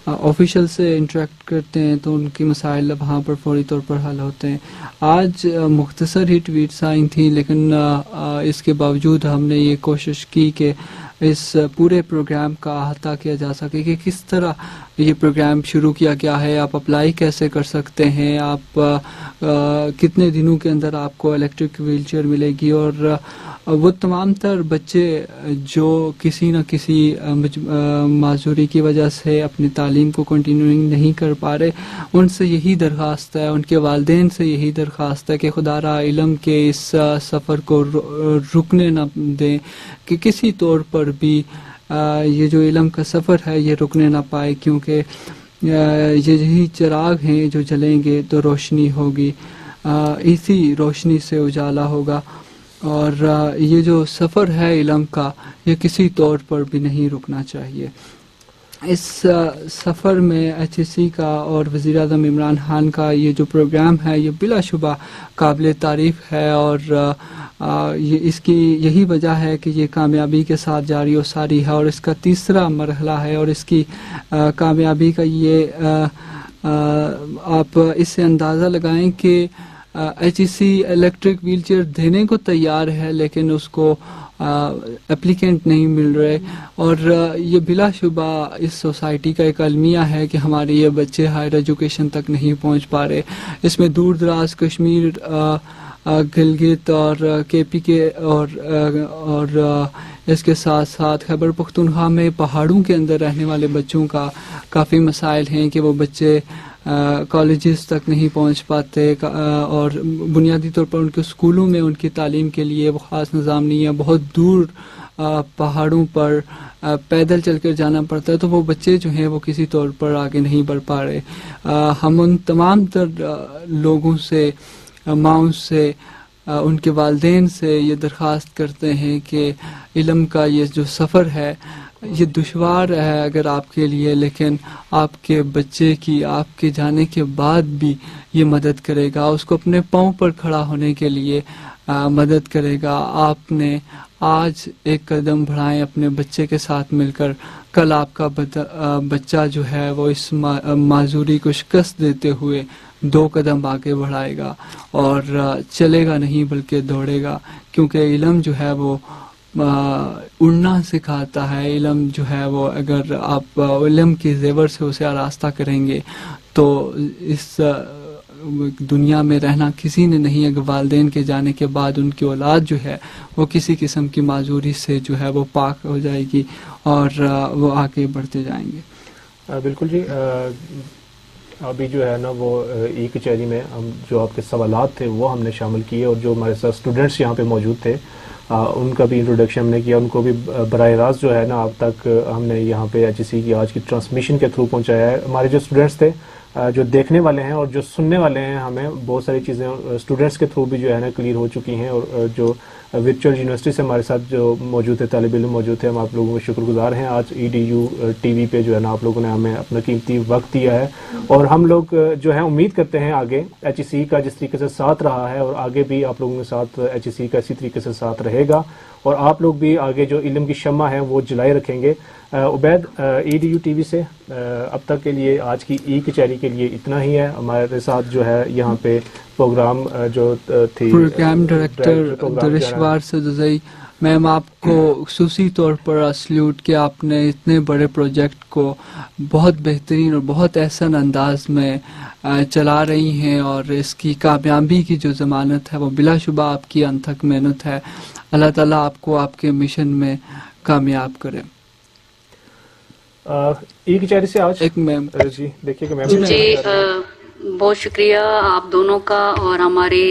آفیشل سے انٹریکٹ کرتے ہیں تو ان کی مسائل وہاں پر فوری طور پر حل ہوتے ہیں. آج مختصر ہی ٹویٹس آئی تھیں، لیکن اس کے باوجود ہم نے یہ کوشش کی کہ اس پورے پروگرام کا احاطہ کیا جا سکے کہ کس طرح یہ پروگرام شروع کیا گیا ہے، آپ اپلائی کیسے کر سکتے ہیں، آپ کتنے دنوں کے اندر آپ کو الیکٹرک ویل چیئر ملے گی، اور وہ تمام تر بچے جو کسی نہ کسی معذوری کی وجہ سے اپنی تعلیم کو کنٹینیوئنگ نہیں کر پا رہے، ان سے یہی درخواست ہے، ان کے والدین سے یہی درخواست ہے کہ خدا را علم کے اس سفر کو رکنے نہ دیں، کہ کسی طور پر بھی یہ جو علم کا سفر ہے یہ رکنے نہ پائے، کیونکہ یہی چراغ ہیں جو جلیں گے تو روشنی ہوگی، اسی روشنی سے اجالا ہوگا، اور یہ جو سفر ہے علم کا یہ کسی طور پر بھی نہیں رکنا چاہیے. اس سفر میں ایچ ای سی کا اور وزیر اعظم عمران خان کا یہ جو پروگرام ہے یہ بلا شبہ قابل تعریف ہے، اور یہ اس کی یہی وجہ ہے کہ یہ کامیابی کے ساتھ جاری و ساری ہے، اور اس کا تیسرا مرحلہ ہے، اور اس کی کامیابی کا یہ آپ اس سے اندازہ لگائیں کہ ایچ ای سی الیکٹرک ویل چیئر دینے کو تیار ہے لیکن اس کو اپلیکینٹ نہیں مل رہے، اور یہ بلا شبہ اس سوسائٹی کا ایک المیہ ہے کہ ہمارے یہ بچے ہائر ایجوکیشن تک نہیں پہنچ پا رہے. اس میں دور دراز کشمیر، گلگت اور کے پی کے اور اس کے ساتھ ساتھ خیبر پختونخوا میں پہاڑوں کے اندر رہنے والے بچوں کا کافی مسائل ہیں کہ وہ بچے کالجز تک نہیں پہنچ پاتے، اور بنیادی طور پر ان کے اسکولوں میں ان کی تعلیم کے لیے وہ خاص نظام نہیں ہے، بہت دور پہاڑوں پر پیدل چل کر جانا پڑتا ہے، تو وہ بچے جو ہیں وہ کسی طور پر آگے نہیں بڑھ پا رہے. ہم ان تمام تر لوگوں سے، ماؤں سے، ان کے والدین سے یہ درخواست کرتے ہیں کہ علم کا یہ جو سفر ہے یہ دشوار ہے اگر آپ کے لیے، لیکن آپ کے بچے کی آپ کے جانے کے بعد بھی یہ مدد کرے گا، اس کو اپنے پاؤں پر کھڑا ہونے کے لیے مدد کرے گا. آپ نے آج ایک قدم بڑھائیں اپنے بچے کے ساتھ مل کر، کل آپ کا بچہ جو ہے وہ اس معذوری کو شکست دیتے ہوئے 2 قدم آگے بڑھائے گا اور چلے گا نہیں بلکہ دوڑے گا، کیونکہ علم جو ہے وہ اڑنا سکھاتا ہے. علم جو ہے وہ اگر آپ علم کے زیور سے اسے آراستہ کریں گے تو اس دنیا میں رہنا کسی نے نہیں ہے. والدین کے جانے کے بعد ان کی اولاد جو ہے وہ کسی قسم کی معذوری سے جو ہے وہ پاک ہو جائے گی اور وہ آگے بڑھتے جائیں گے. بالکل جی. ابھی جو ہے نا وہ ای کچہری میں ہم جو آپ کے سوالات تھے وہ ہم نے شامل کیے، اور جو ہمارے ساتھ اسٹوڈنٹس یہاں پہ موجود تھے ان کا بھی انٹروڈکشن ہم نے کیا، ان کو بھی براہ راست جو ہے نا اب تک ہم نے یہاں پہ HEC کی آج کی ٹرانسمیشن کے تھرو پہنچایا ہے. ہمارے جو اسٹوڈنٹس تھے جو دیکھنے والے ہیں اور جو سننے والے ہیں، ہمیں بہت ساری چیزیں اسٹوڈنٹس کے تھرو بھی جو ہے نا کلیئر ہو چکی ہیں، اور جو ورچوئل یونیورسٹی سے ہمارے ساتھ جو موجود تھے طالب علم موجود تھے، ہم آپ لوگوں کے شکر گزار ہیں. آج EDU TV پہ جو ہے نا آپ لوگوں نے ہمیں اپنا قیمتی وقت دیا ہے، اور ہم لوگ جو ہے امید کرتے ہیں آگے HEC کا جس طریقے سے ساتھ رہا ہے اور آگے بھی آپ لوگوں کے ساتھ HEC کا اسی طریقے سے ساتھ رہے گا، اور آپ لوگ بھی آگے جو علم کی شمع ہے وہ جلائے رکھیں گے. عبید EDU TV سے اب تک کے لیے آج کی ای کچہری کے لیے اتنا ہی ہے. ہمارے ساتھ جو ہے یہاں پہ پروگرام جو تھی پروگرام ڈائریکٹر درشوار سدوزئی میم، آپ کو خصوصی طور پر سلیوٹ کہ آپ نے اتنے بڑے پروجیکٹ کو بہت بہترین اور بہت احسن انداز میں چلا رہی ہیں، اور اس کی کامیابی کی جو ضمانت ہے وہ بلا شبہ آپ کی انتھک محنت ہے. اللہ تعالیٰ آپ کو آپ کے مشن میں کامیاب کرے. ای کچہری سے آج ایک میم جی دیکھیے کہ میم جی بہت شکریہ آپ دونوں کا، اور ہمارے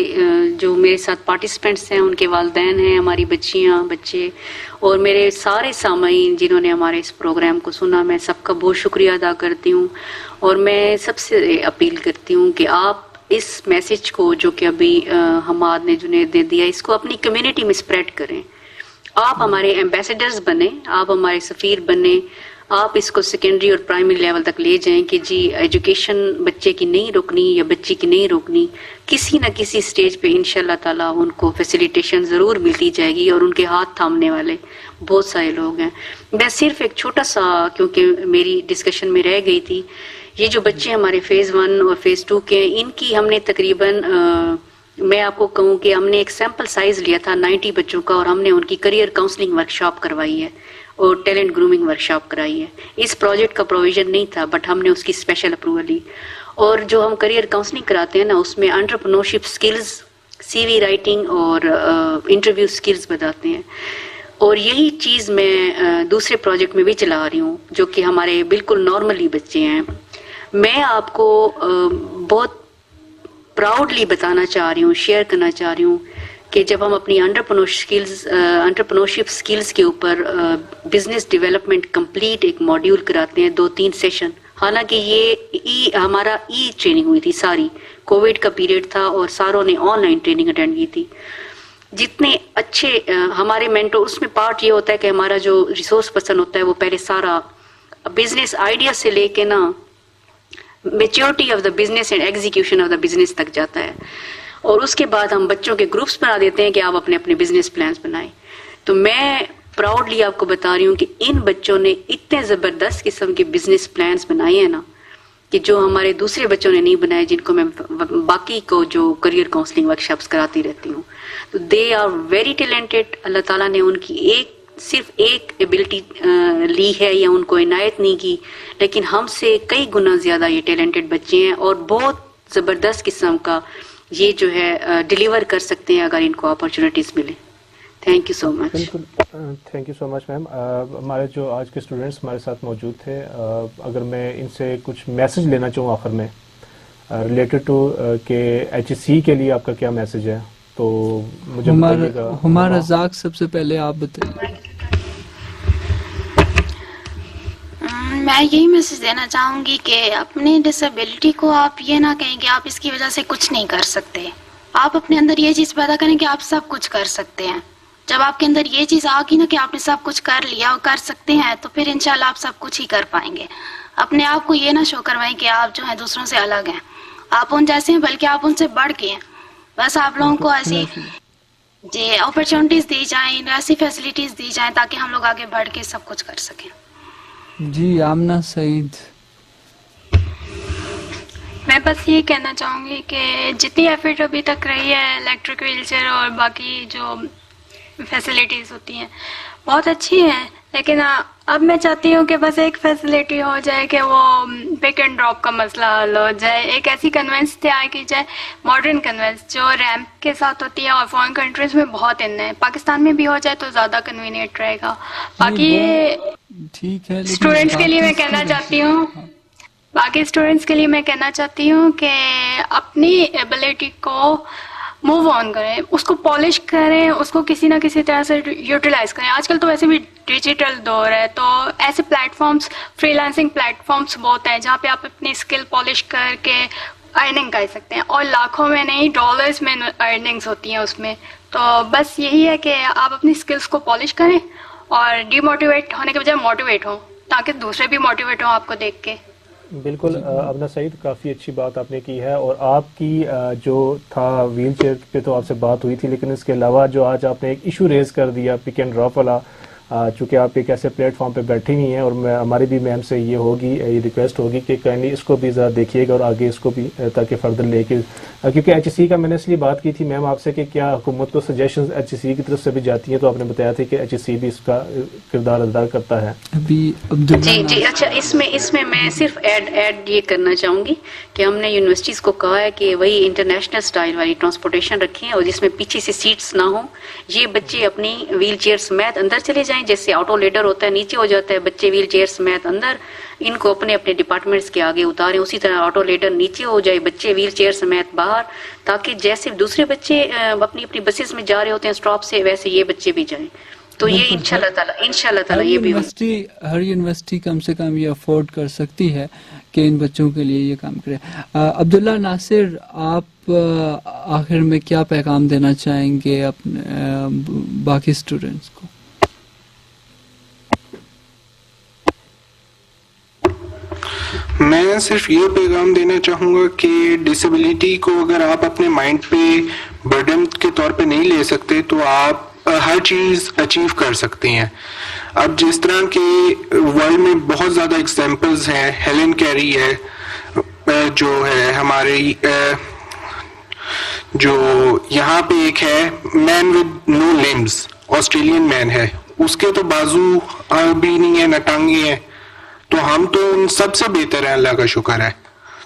جو میرے ساتھ پارٹیسپینٹس ہیں ان کے والدین ہیں، ہماری بچیاں بچے، اور میرے سارے سامعین جنہوں نے ہمارے اس پروگرام کو سنا، میں سب کا بہت شکریہ ادا کرتی ہوں. اور میں سب سے اپیل کرتی ہوں کہ آپ اس میسج کو جو کہ ابھی حماد نے جنید نے دیا، اس کو اپنی کمیونٹی میں اسپریڈ کریں. آپ ہمارے ایمبیسیڈرز بنیں، آپ ہمارے سفیر بنیں، آپ اس کو سیکنڈری اور پرائمری لیول تک لے جائیں کہ جی ایجوکیشن بچے کی نہیں روکنی یا بچی کی نہیں روکنی، کسی نہ کسی سٹیج پہ انشاءاللہ تعالیٰ ان کو فیسیلیٹیشن ضرور ملتی جائے گی، اور ان کے ہاتھ تھامنے والے بہت سارے لوگ ہیں. میں صرف ایک چھوٹا سا، کیونکہ میری ڈسکشن میں رہ گئی تھی، یہ جو بچے ہمارے فیز 1 اور فیز 2 کے، ان کی ہم نے تقریباً میں آپ کو کہوں کہ ہم نے ایک سیمپل سائز لیا تھا 90 بچوں کا، اور ہم نے ان کی کریئر کاؤنسلنگ ورکشاپ کروائی ہے اور ٹیلنٹ گرومنگ ورکشاپ کرائی ہے. اس پروجیکٹ کا پروویژن نہیں تھا، بٹ ہم نے اس کی اسپیشل اپروول لی. اور جو ہم کریئر کاؤنسلنگ کراتے ہیں نا، اس میں انٹرپرنورشپ سکلز، CV رائٹنگ اور انٹرویو سکلز بتاتے ہیں. اور یہی چیز میں دوسرے پروجیکٹ میں بھی چلا رہی ہوں، جو کہ ہمارے بالکل نارملی بچے ہیں. میں آپ کو بہت پراؤڈلی بتانا چاہ رہی ہوں، شیئر کرنا چاہ رہی ہوں کہ جب ہم اپنی انٹرپرنورشپ سکلز کے اوپر بزنس ڈیولپمنٹ کمپلیٹ ایک ماڈیول کراتے ہیں 2-3 سیشن، حالانکہ یہ ہمارا ای ٹریننگ ہوئی تھی ساری، کووڈ کا پیریڈ تھا اور ساروں نے آن لائن ٹریننگ اٹینڈ کی تھی. جتنے اچھے ہمارے مینٹور، اس میں پارٹ یہ ہوتا ہے کہ ہمارا جو ریسورس پرسن ہوتا ہے وہ پہلے سارا بزنس آئیڈیا سے لے کے نا maturity of the business and execution of the business تک جاتا ہے، اور اس کے بعد ہم بچوں کے گروپس بنا دیتے ہیں کہ آپ اپنے اپنے بزنس پلانز بنائیں. تو میں پراؤڈلی آپ کو بتا رہی ہوں کہ ان بچوں نے اتنے زبردست قسم کے بزنس پلانز بنائے ہیں نا کہ جو ہمارے دوسرے بچوں نے نہیں بنائے، جن کو میں باقی کو جو کریئر کاؤنسلنگ ورکشاپس کراتی رہتی ہوں. تو دے آر ویری ٹیلنٹڈ. اللہ تعالیٰ نے ان کی صرف ایک ایبلٹی لی ہے یا ان کو عنایت نہیں کی، لیکن ہم سے کئی گنا زیادہ یہ ٹیلنٹڈ بچے ہیں، اور بہت زبردست قسم کا یہ جو ہے ڈیلیور کر سکتے ہیں اگر ان کو اپرچونیٹیز ملیں. Thank you so much. Thank you so much ma'am. ہمارے جو آج کے اسٹوڈنٹس ہمارے ساتھ موجود تھے، اگر میں ان سے کچھ میسج لینا چاہوں آخر میں ریلیٹڈ ٹو کہ HEC کے لیے آپ کا کیا میسج ہے، تو مجھے بتائیے گا. ہمارا رزاق سب سے پہلے آپ بتائیے. میں یہی میسج دینا چاہوں گی کہ اپنی ڈسیبلٹی کو آپ یہ نہ کہیں کہ آپ اس کی وجہ سے کچھ نہیں کر سکتے. آپ اپنے اندر یہ چیز پیدا کریں کہ آپ سب کچھ کر سکتے ہیں. جب آپ کے اندر یہ چیز آ گئی نا کہ آپ نے سب کچھ کر لیا اور کر سکتے ہیں تو پھر انشاءاللہ آپ سب کچھ ہی کر پائیں گے. اپنے آپ کو یہ نہ شو کروائیں کہ آپ جو ہیں دوسروں سے الگ ہیں. آپ ان جیسے ہیں بلکہ آپ ان سے بڑھ کے ہیں. بس آپ لوگوں کو ایسی جی اپرچونٹیز دی جائیں, ایسی فیسلٹیز دی جائیں تاکہ ہم لوگ آگے بڑھ کے سب کچھ کر سکیں. جی آمنہ سعید. میں بس یہ کہنا چاہوں گی کہ جتنی ایفرٹ ابھی تک رہی ہے الیکٹرک ویل چیئر اور باقی جو فیسلٹیز ہوتی ہیں بہت اچھی ہیں, لیکن اب میں چاہتی ہوں کہ بس ایک فیسلٹی ہو جائے کہ وہ پک اینڈ ڈراپ کا مسئلہ حل ہو جائے. ایک ایسی کنوینس تیار کی جائے, ماڈرن کنوینس جو ریمپ کے ساتھ ہوتی ہے اور فارن کنٹریز میں بہت ان ہے. پاکستان میں بھی ہو جائے تو زیادہ کنوینئنٹ رہے گا. باقی یہ ٹھیک ہے اسٹوڈنٹس کے لیے میں کہنا چاہتی ہوں کہ اپنی ایبلٹی کو موو آن کریں, اس کو پالش کریں, اس کو کسی نہ کسی طرح سے یوٹیلائز کریں. آج کل تو ویسے بھی ڈیجیٹل دور ہے, تو ایسے platforms, freelancing platforms بہت ہیں جہاں پہ آپ اپنی اسکل پالش کر کے ارننگ کر سکتے ہیں, اور لاکھوں میں نہیں ڈالرز میں ارننگز ہوتی ہیں اس میں. تو بس یہی ہے کہ آپ اپنی اسکلس کو پالش کریں اور ڈی موٹیویٹ ہونے کے بجائے موٹیویٹ ہوں تاکہ دوسرے بھی موٹیویٹ ہوں آپ کو دیکھ کے. بالکل ابنا سعید, کافی اچھی بات آپ نے کی ہے. اور آپ کی جو تھا ویل چیئر پہ تو آپ سے بات ہوئی تھی, لیکن اس کے علاوہ جو آج آپ نے ایک ایشو ریز کر دیا پک اینڈ ڈراپ والا, چونکہ آپ ایک ایسے پلیٹ فارم پہ بیٹھی ہوئی ہیں, اور ہماری بھی میم سے یہ ریکویسٹ ہوگی کہ کائنڈلی اس کو بھی ذرا دیکھیے گا اور آگے اس کو بھی تاکہ فردر لے کے, کیونکہ ایچ سی کا میں نے اس لیے بات کی تھی میم آپ سے کہ کیا حکومت کو سجیشنز ایچ سی کی طرف سے بھی جاتی ہیں, تو آپ نے بتایا تھا کہ ایچ سی بھی اس کا کردار ادا کرتا ہے. جی اچھا, اس میں میں صرف ایڈ یہ کرنا چاہوں گی کہ ہم نے یونیورسٹیز کو کہا ہے کہ وہی انٹرنیشنل سٹائل والی ٹرانسپورٹیشن رکھیں اور جس میں پیچھے سے سیٹس نہ ہوں. یہ بچے اپنی ویل چیئر سمیت اندر چلے جائیں, جیسے آٹو لیڈر ہوتا ہے نیچے ہو جاتا ہے, بچے ویل چیئر سمیت اندر, ان کو اپنے اپنے ڈپارٹمنٹس کے آگے اتاریں. اسی طرح آٹو لیڈر نیچے ہو جائے, بچے ویل چیئر سمیت باہر, تاکہ جیسے دوسرے بچے اپنی اپنی بسز میں جا رہے ہوتے ہیں اسٹاپ سے, ویسے یہ بچے بھی جائیں. تو یہ انشاءاللہ تعالی یہ بھی ہر یونیورسٹی کم سے کم یہ افورڈ کر سکتی ہے کہ ان بچوں کے لیے یہ کام کرے. عبداللہ ناصر, آپ آخر میں کیا پیغام دینا چاہیں گے اپنے باقی اسٹوڈنٹس کو؟ میں صرف یہ پیغام دینا چاہوں گا کہ ڈسیبلٹی کو اگر آپ اپنے مائنڈ پہ برڈن کے طور پہ نہیں لے سکتے تو آپ ہر چیز اچیو کر سکتے ہیں. اب جس طرح کے ورلڈ میں بہت زیادہ ایگزامپلز ہیں, ہیلن کیری ہے جو ہے ہماری, جو یہاں پہ ایک ہے مین ود نو لمز, آسٹریلین مین ہے, اس کے تو بازو بھی نہیں ہے نہ ٹانگیں ہیں, تو ہم تو ان سب سے بہتر ہیں, اللہ کا شکر ہے.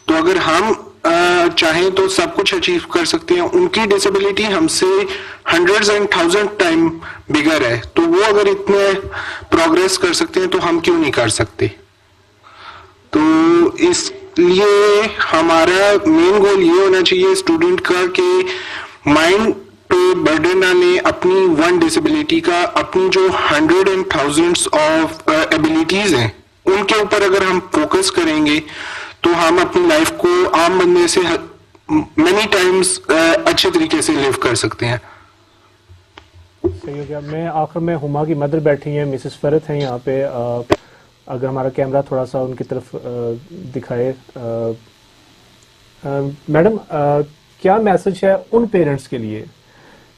تو اگر ہم چاہیں تو سب کچھ اچیو کر سکتے ہیں. ان کی ڈسیبلٹی ہم سے 100 and 1000 ٹائم بگر ہے, تو وہ اگر اتنے پروگریس کر سکتے ہیں تو ہم کیوں نہیں کر سکتے. تو اس لیے ہمارا مین گول یہ ہونا چاہیے اسٹوڈنٹ کا کہ مائنڈ پہ برڈن نہ لیں اپنی ون ڈسیبلٹی کا. اپنی جو 100 and thousands آف ایبلٹیز ہیں ان کے اوپر اگر ہم فوکس کریں گے تو ہم اپنی لائف کو عام بندے سے مینی ٹائمز اچھے طریقے سے لیو کر سکتے ہیں. صحیح ہو گیا. میں آخر میں ہما کی مدر بیٹھی ہیں, مسز فرت ہیں یہاں پہ, اگر ہمارا کیمرہ تھوڑا سا ان کی طرف دکھائے. میڈم, کیا میسج ہے ان پیرنٹس کے لیے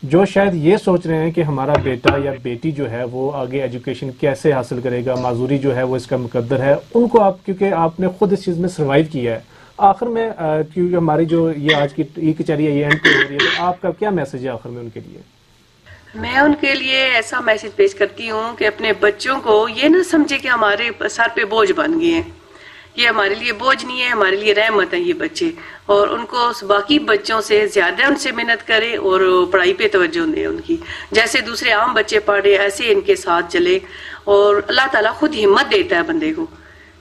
جو شاید یہ سوچ رہے ہیں کہ ہمارا بیٹا یا بیٹی جو ہے وہ آگے ایجوکیشن کیسے حاصل کرے گا, معذوری جو ہے وہ اس کا مقدر ہے, ان کو آپ کیونکہ آپ نے خود اس چیز میں سروائیو کیا ہے, آخر میں کیونکہ ہماری جو یہ آج کی ای کچہری ہے یہ اینڈ پہ ہو رہی ہے, تو آپ کا کیا میسج ہے آخر میں ان کے لیے؟ میں ان کے لیے ایسا میسج پیش کرتی ہوں کہ اپنے بچوں کو یہ نہ سمجھے کہ ہمارے سر پہ بوجھ بن گئے ہیں. یہ ہمارے لیے بوجھ نہیں ہے, ہمارے لیے رحمت ہے یہ بچے, اور ان کو باقی بچوں سے زیادہ ان سے محنت کرے اور پڑھائی پہ توجہ دیں ان کی. جیسے دوسرے عام بچے پڑھے ایسے ان کے ساتھ چلے, اور اللہ تعالیٰ خود ہمت دیتا ہے بندے کو.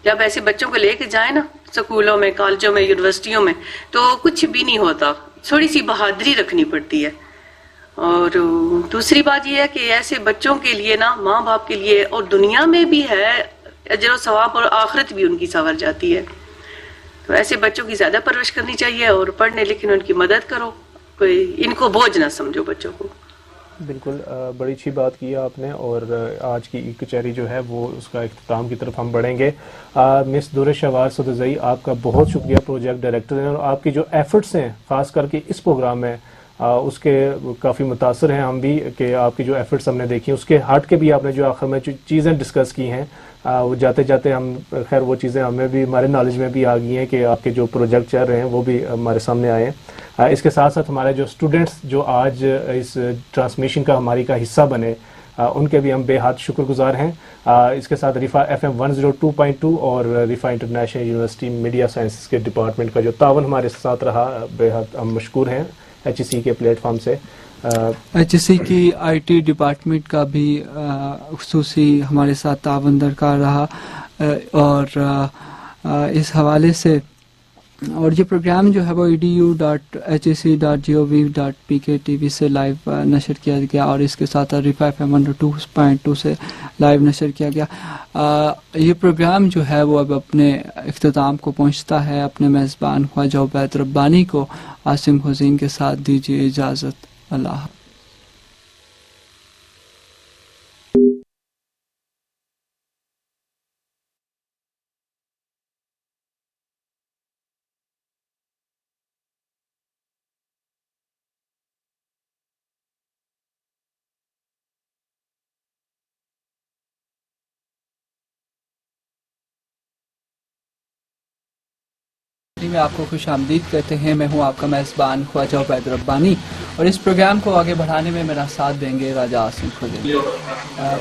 جب ایسے بچوں کو لے کے جائیں نا سکولوں میں, کالجوں میں, یونیورسٹیوں میں, تو کچھ بھی نہیں ہوتا, تھوڑی سی بہادری رکھنی پڑتی ہے. اور دوسری بات یہ ہے کہ ایسے بچوں کے لیے نا ماں باپ کے لیے اور دنیا میں بھی ہے اجر و ثواب, اور آخرت بھی ان کی سنور جاتی ہے. تو ایسے بچوں کی زیادہ پرورش کرنی چاہیے اور پڑھنے لکھنے ان کی مدد کرو, کوئی ان کو بوجھ نہ سمجھو بچوں کو. بالکل بڑی اچھی بات کی آپ نے، اور آج کی ای کچہری جو ہے وہ اس کا اختتام کی طرف ہم بڑھیں گے. مس دور شہوار صدوزئی، آپ کا بہت شکریہ، پروجیکٹ ڈائریکٹر ہیں، اور آپ کی جو ایفرٹس ہیں خاص کر کے اس پروگرام میں اس کے کافی متاثر ہیں ہم بھی، کہ آپ کی جو ایفرٹس ہم نے دیکھی اس کے ہٹ کے بھی آپ نے جو آخر میں جو چیزیں ڈسکس کی ہیں وہ جاتے جاتے ہم خیر وہ چیزیں ہمیں بھی ہمارے نالج میں بھی آ گئی ہیں کہ آپ کے جو پروجیکٹ چل رہے ہیں وہ بھی ہمارے سامنے آئے ہیں. اس کے ساتھ ساتھ ہمارے جو اسٹوڈنٹس جو آج اس ٹرانسمیشن کا ہماری کا حصہ بنے ان کے بھی ہم بے حد شکر گزار ہیں. اس کے ساتھ رفا FM 102.2 اور رفا انٹرنیشنل یونیورسٹی میڈیا سائنسز کے ڈپارٹمنٹ کا جو تعاون ہمارے ساتھ رہا، بے حد ہم مشکور ہیں HEC کے پلیٹ فارم سے. HEC کی IT ڈپارٹمنٹ کا بھی خصوصی ہمارے ساتھ تعاون درکار رہا، اور اس حوالے سے اور یہ پروگرام جو ہے وہ edu.hec.gov.pk سے لائیو نشر کیا گیا، اور اس کے ساتھ رفا FM 102.2 سے لائیو نشر کیا گیا. یہ پروگرام جو ہے وہ اب اپنے اختتام کو پہنچتا ہے. اپنے میزبان خواجہ عبید ربانی کو عاصم حسین کے ساتھ دیجیے اجازت. اللہ حافظ. میں آپ کو خوش آمدید کہتے ہیں. میں ہوں آپ کا میزبان خواجہ عبید ربانی، اور اس پروگرام کو آگے بڑھانے میں میرا ساتھ دیں گے Raja Asim Hussain.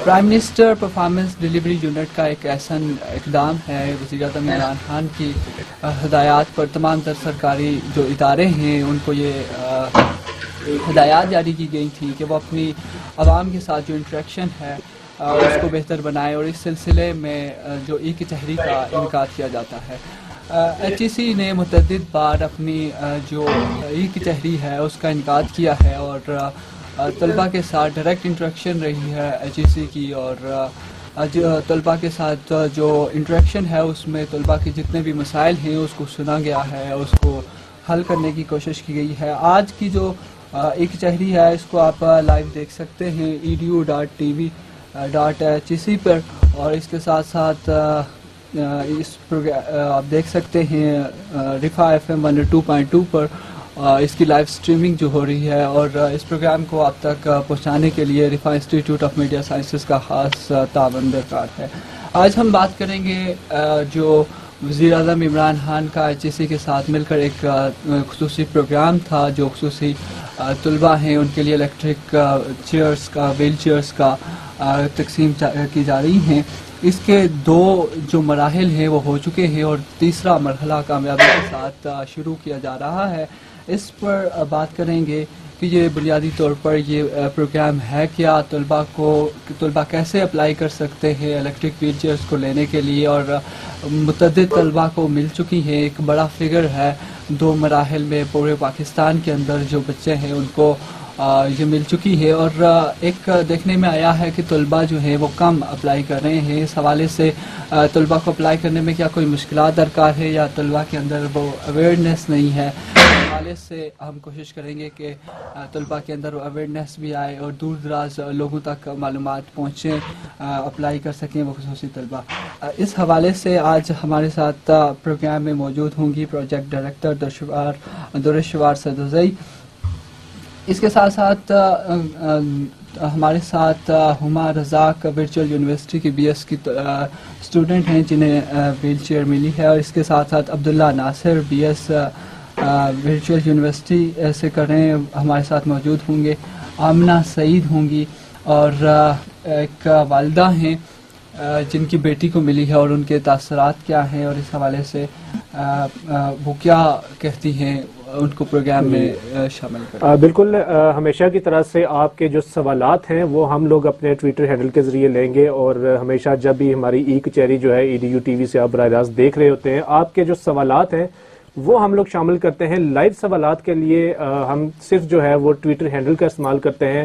Prime minister performance delivery unit کا ایک ایسا اقدام ہے، وزیر اعظم عمران خان کی ہدایات پر تمام تر سرکاری جو ادارے ہیں ان کو یہ ہدایات جاری کی گئی تھی کہ وہ اپنی عوام کے ساتھ جو انٹریکشن ہے اس کو بہتر بنائے، اور اس سلسلے میں جو ای کچہری کا انعقاد کیا جاتا ہے. HEC نے متعدد بار اپنی جو ای کچہری ہے اس کا انعقاد کیا ہے، اور طلباء کے ساتھ ڈائریکٹ انٹریکشن رہی ہے HEC کی، اور طلباء کے ساتھ جو انٹریکشن ہے اس میں طلباء کے جتنے بھی مسائل ہیں اس کو سنا گیا ہے، اس کو حل کرنے کی کوشش کی گئی ہے. آج کی جو ای کچہری ہے اس کو آپ لائیو دیکھ سکتے ہیں edu.tv.hec پر، اور اس کے ساتھ ساتھ اس آپ دیکھ سکتے ہیں رفا FM 102.2 پر اس کی لائیو سٹریمنگ جو ہو رہی ہے، اور اس پروگرام کو آپ تک پہنچانے کے لیے رفا انسٹیٹیوٹ آف میڈیا سائنسز کا خاص تعاون درکار ہے. آج ہم بات کریں گے جو وزیر اعظم عمران خان کا HEC کے ساتھ مل کر ایک خصوصی پروگرام تھا، جو خصوصی طلباء ہیں ان کے لیے الیکٹرک چیئرز کا ویل چیئرز کا تقسیم کی جا رہی ہیں. اس کے دو جو مراحل ہیں وہ ہو چکے ہیں، اور تیسرا مرحلہ کامیابی کے ساتھ شروع کیا جا رہا ہے. اس پر بات کریں گے کہ یہ بنیادی طور پر یہ پروگرام ہے کیا، طلباء کیسے اپلائی کر سکتے ہیں الیکٹرک ویل چیئرز کو لینے کے لیے، اور متعدد طلباء کو مل چکی ہیں. ایک بڑا فگر ہے 2 مراحل میں پورے پاکستان کے اندر جو بچے ہیں ان کو یہ مل چکی ہے، اور ایک دیکھنے میں آیا ہے کہ طلباء جو ہیں وہ کم اپلائی کر رہے ہیں. اس حوالے سے طلباء کو اپلائی کرنے میں کیا کوئی مشکلات درکار ہے، یا طلباء کے اندر وہ اویئرنیس نہیں ہے، اس حوالے سے ہم کوشش کریں گے کہ طلباء کے اندر اویئرنیس بھی آئے اور دور دراز لوگوں تک معلومات پہنچیں، اپلائی کر سکیں وہ خصوصی طلباء. اس حوالے سے آج ہمارے ساتھ پروگرام میں موجود ہوں گی پروجیکٹ ڈائریکٹر دور شہوار صدوزئی. اس کے ساتھ ساتھ ہمارے ساتھ ہما رزاق ورچوئل یونیورسٹی کی BS کی اسٹوڈنٹ ہیں جنہیں ویل چیئر ملی ہے، اور اس کے ساتھ ساتھ عبداللہ ناصر BS ورچوئل یونیورسٹی سے کر رہے ہیں، ہمارے ساتھ موجود ہوں گے. آمنہ سعید ہوں گی، اور ایک والدہ ہیں جن کی بیٹی کو ملی ہے، اور ان کے تاثرات کیا ہیں، اور اس حوالے سے وہ کیا کہتی ہیں، ان کو پروگرام میں شامل کریں. بالکل ہمیشہ کی طرح سے آپ کے جو سوالات ہیں وہ ہم لوگ اپنے ٹویٹر ہینڈل کے ذریعے لیں گے، اور ہمیشہ جب بھی ہماری ای کچہری جو ہے EDU TV سے آپ براہ راست دیکھ رہے ہوتے ہیں، آپ کے جو سوالات ہیں وہ ہم لوگ شامل کرتے ہیں. لائیو سوالات کے لیے ہم صرف جو ہے وہ ٹویٹر ہینڈل کا استعمال کرتے ہیں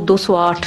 208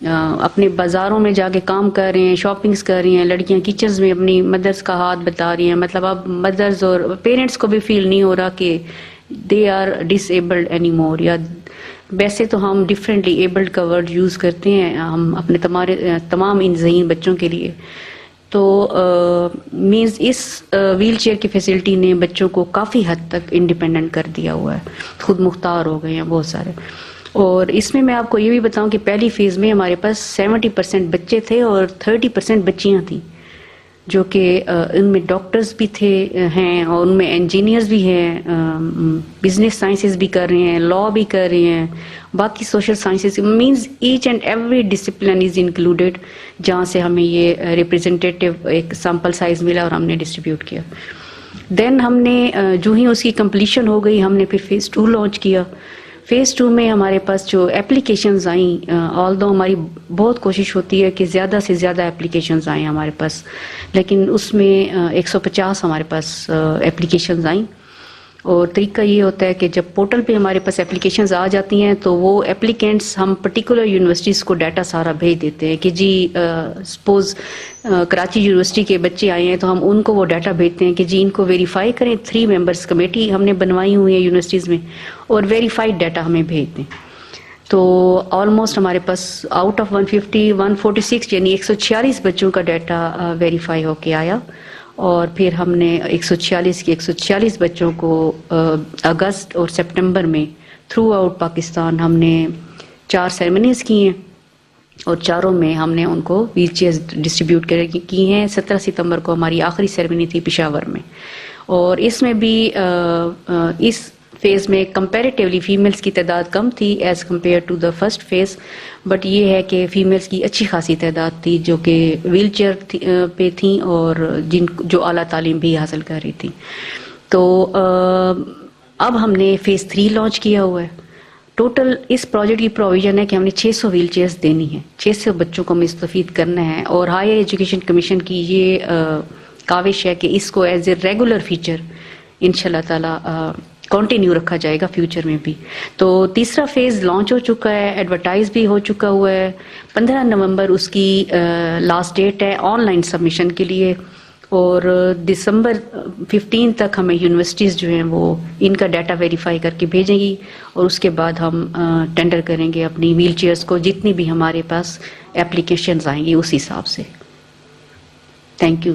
اپنے بازاروں میں جا کے کام کر رہے ہیں, شاپنگز کر رہی ہیں, لڑکیاں کچنز میں اپنی مدرس کا ہاتھ بتا رہی ہیں. مطلب اب مدرز اور پیرنٹس کو بھی فیل نہیں ہو رہا کہ they are disabled anymore. یا ویسے تو ہم ڈفرینٹلی ایبلڈ کا ورڈ یوز کرتے ہیں ہم اپنے تمام ان ذہین بچوں کے لیے. تو مینز اس ویل چیئر کی فیسلٹی نے بچوں کو کافی حد تک انڈیپینڈنٹ کر دیا ہوا ہے, خود مختار ہو گئے ہیں بہت سارے. اور اس میں آپ کو یہ بھی بتاؤں کہ پہلی فیز میں ہمارے پاس 70% بچے تھے اور 30% بچیاں تھیں, جو کہ ان میں ڈاکٹرز بھی ہیں اور ان میں انجینئرز بھی ہیں, بزنس سائنسز بھی کر رہے ہیں, لا بھی کر رہے ہیں, باقی social sciences, means H and every discipline is included, جہاں سے ہمیں یہ ریپرزنٹیٹیو ایک سیمپل سائز ملا اور ہم نے ڈسٹریبیوٹ کیا. دین ہم نے جو ہی اس کی کمپلیشن ہو گئی, ہم نے پھر فیز 2 لانچ کیا. فیز 2 میں ہمارے پاس جو اپلیکیشنز آئیں, آلدو ہماری بہت کوشش ہوتی ہے کہ زیادہ سے زیادہ اپلیکیشنز آئیں ہمارے پاس, لیکن اس میں 150 ہمارے پاس اپلیکیشنز آئیں. اور طریقہ یہ ہوتا ہے کہ جب پورٹل پہ ہمارے پاس اپلیکیشنز آ جاتی ہیں تو وہ اپلیکینٹس ہم پرٹیکولر یونیورسٹیز کو ڈیٹا سارا بھیج دیتے ہیں کہ جی سپوز کراچی یونیورسٹی کے بچے آئے ہیں تو ہم ان کو وہ ڈیٹا بھیجتے ہیں کہ جی ان کو ویریفائی کریں. 3 ممبرس کمیٹی ہم نے بنوائی ہوئی ہے یونیورسٹیز میں, اور ویریفائڈ ڈیٹا ہمیں بھیج دیں. تو آلموسٹ ہمارے پاس آؤٹ آف 146 یعنی 146 بچوں کا ڈیٹا ویریفائی ہو کے آیا. اور پھر ہم نے 146 بچوں کو اگست اور سپٹمبر میں تھرو آؤٹ پاکستان ہم نے 4 سیرمنیز کی ہیں, اور چاروں میں ہم نے ان کو ویل چیئرز ڈسٹریبیوٹ کی ہیں. 17 ستمبر کو ہماری آخری سیرمنی تھی پشاور میں, اور اس میں بھی اس فیز میں کمپیریٹیولی فیمیلز کی تعداد کم تھی as compare to the first phase, but یہ ہے کہ فیمیلز کی اچھی خاصی تعداد تھی جو کہ ویل چیئر پہ تھیں اور جو اعلیٰ تعلیم بھی حاصل کر رہی تھیں. تو اب ہم نے فیز 3 لانچ کیا ہوا ہے. ٹوٹل اس پروجیکٹ کی پروویژن ہے کہ ہم نے 600 ویل چیئرز دینی ہیں, 600 بچوں کو مستفید کرنا ہے. اور ہائر ایجوکیشن کمیشن کی یہ کاوش ہے کہ اس کو ایز اے ریگولر فیچر انشاءاللہ تعالی کنٹینیو رکھا جائے گا فیوچر میں بھی. تو تیسرا فیز لانچ ہو چکا ہے, ایڈورٹائز بھی ہو چکا ہوا ہے. 15 نومبر اس کی لاسٹ ڈیٹ ہے آن لائن سبمیشن کے لیے, اور دسمبر 15 تک ہمیں یونیورسٹیز جو ہیں وہ ان کا ڈیٹا ویریفائی کر کے بھیجیں گی, اور اس کے بعد ہم ٹینڈر کریں گے اپنی ویل چیئرز کو, جتنی بھی ہمارے پاس اپلیکیشنز آئیں گی اس حساب سے. Thank you.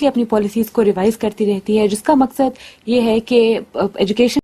کانسٹنٹلی اپنی پالیسیز کو ریوائز کرتی رہتی ہے، جس کا مقصد یہ ہے کہ ایجوکیشن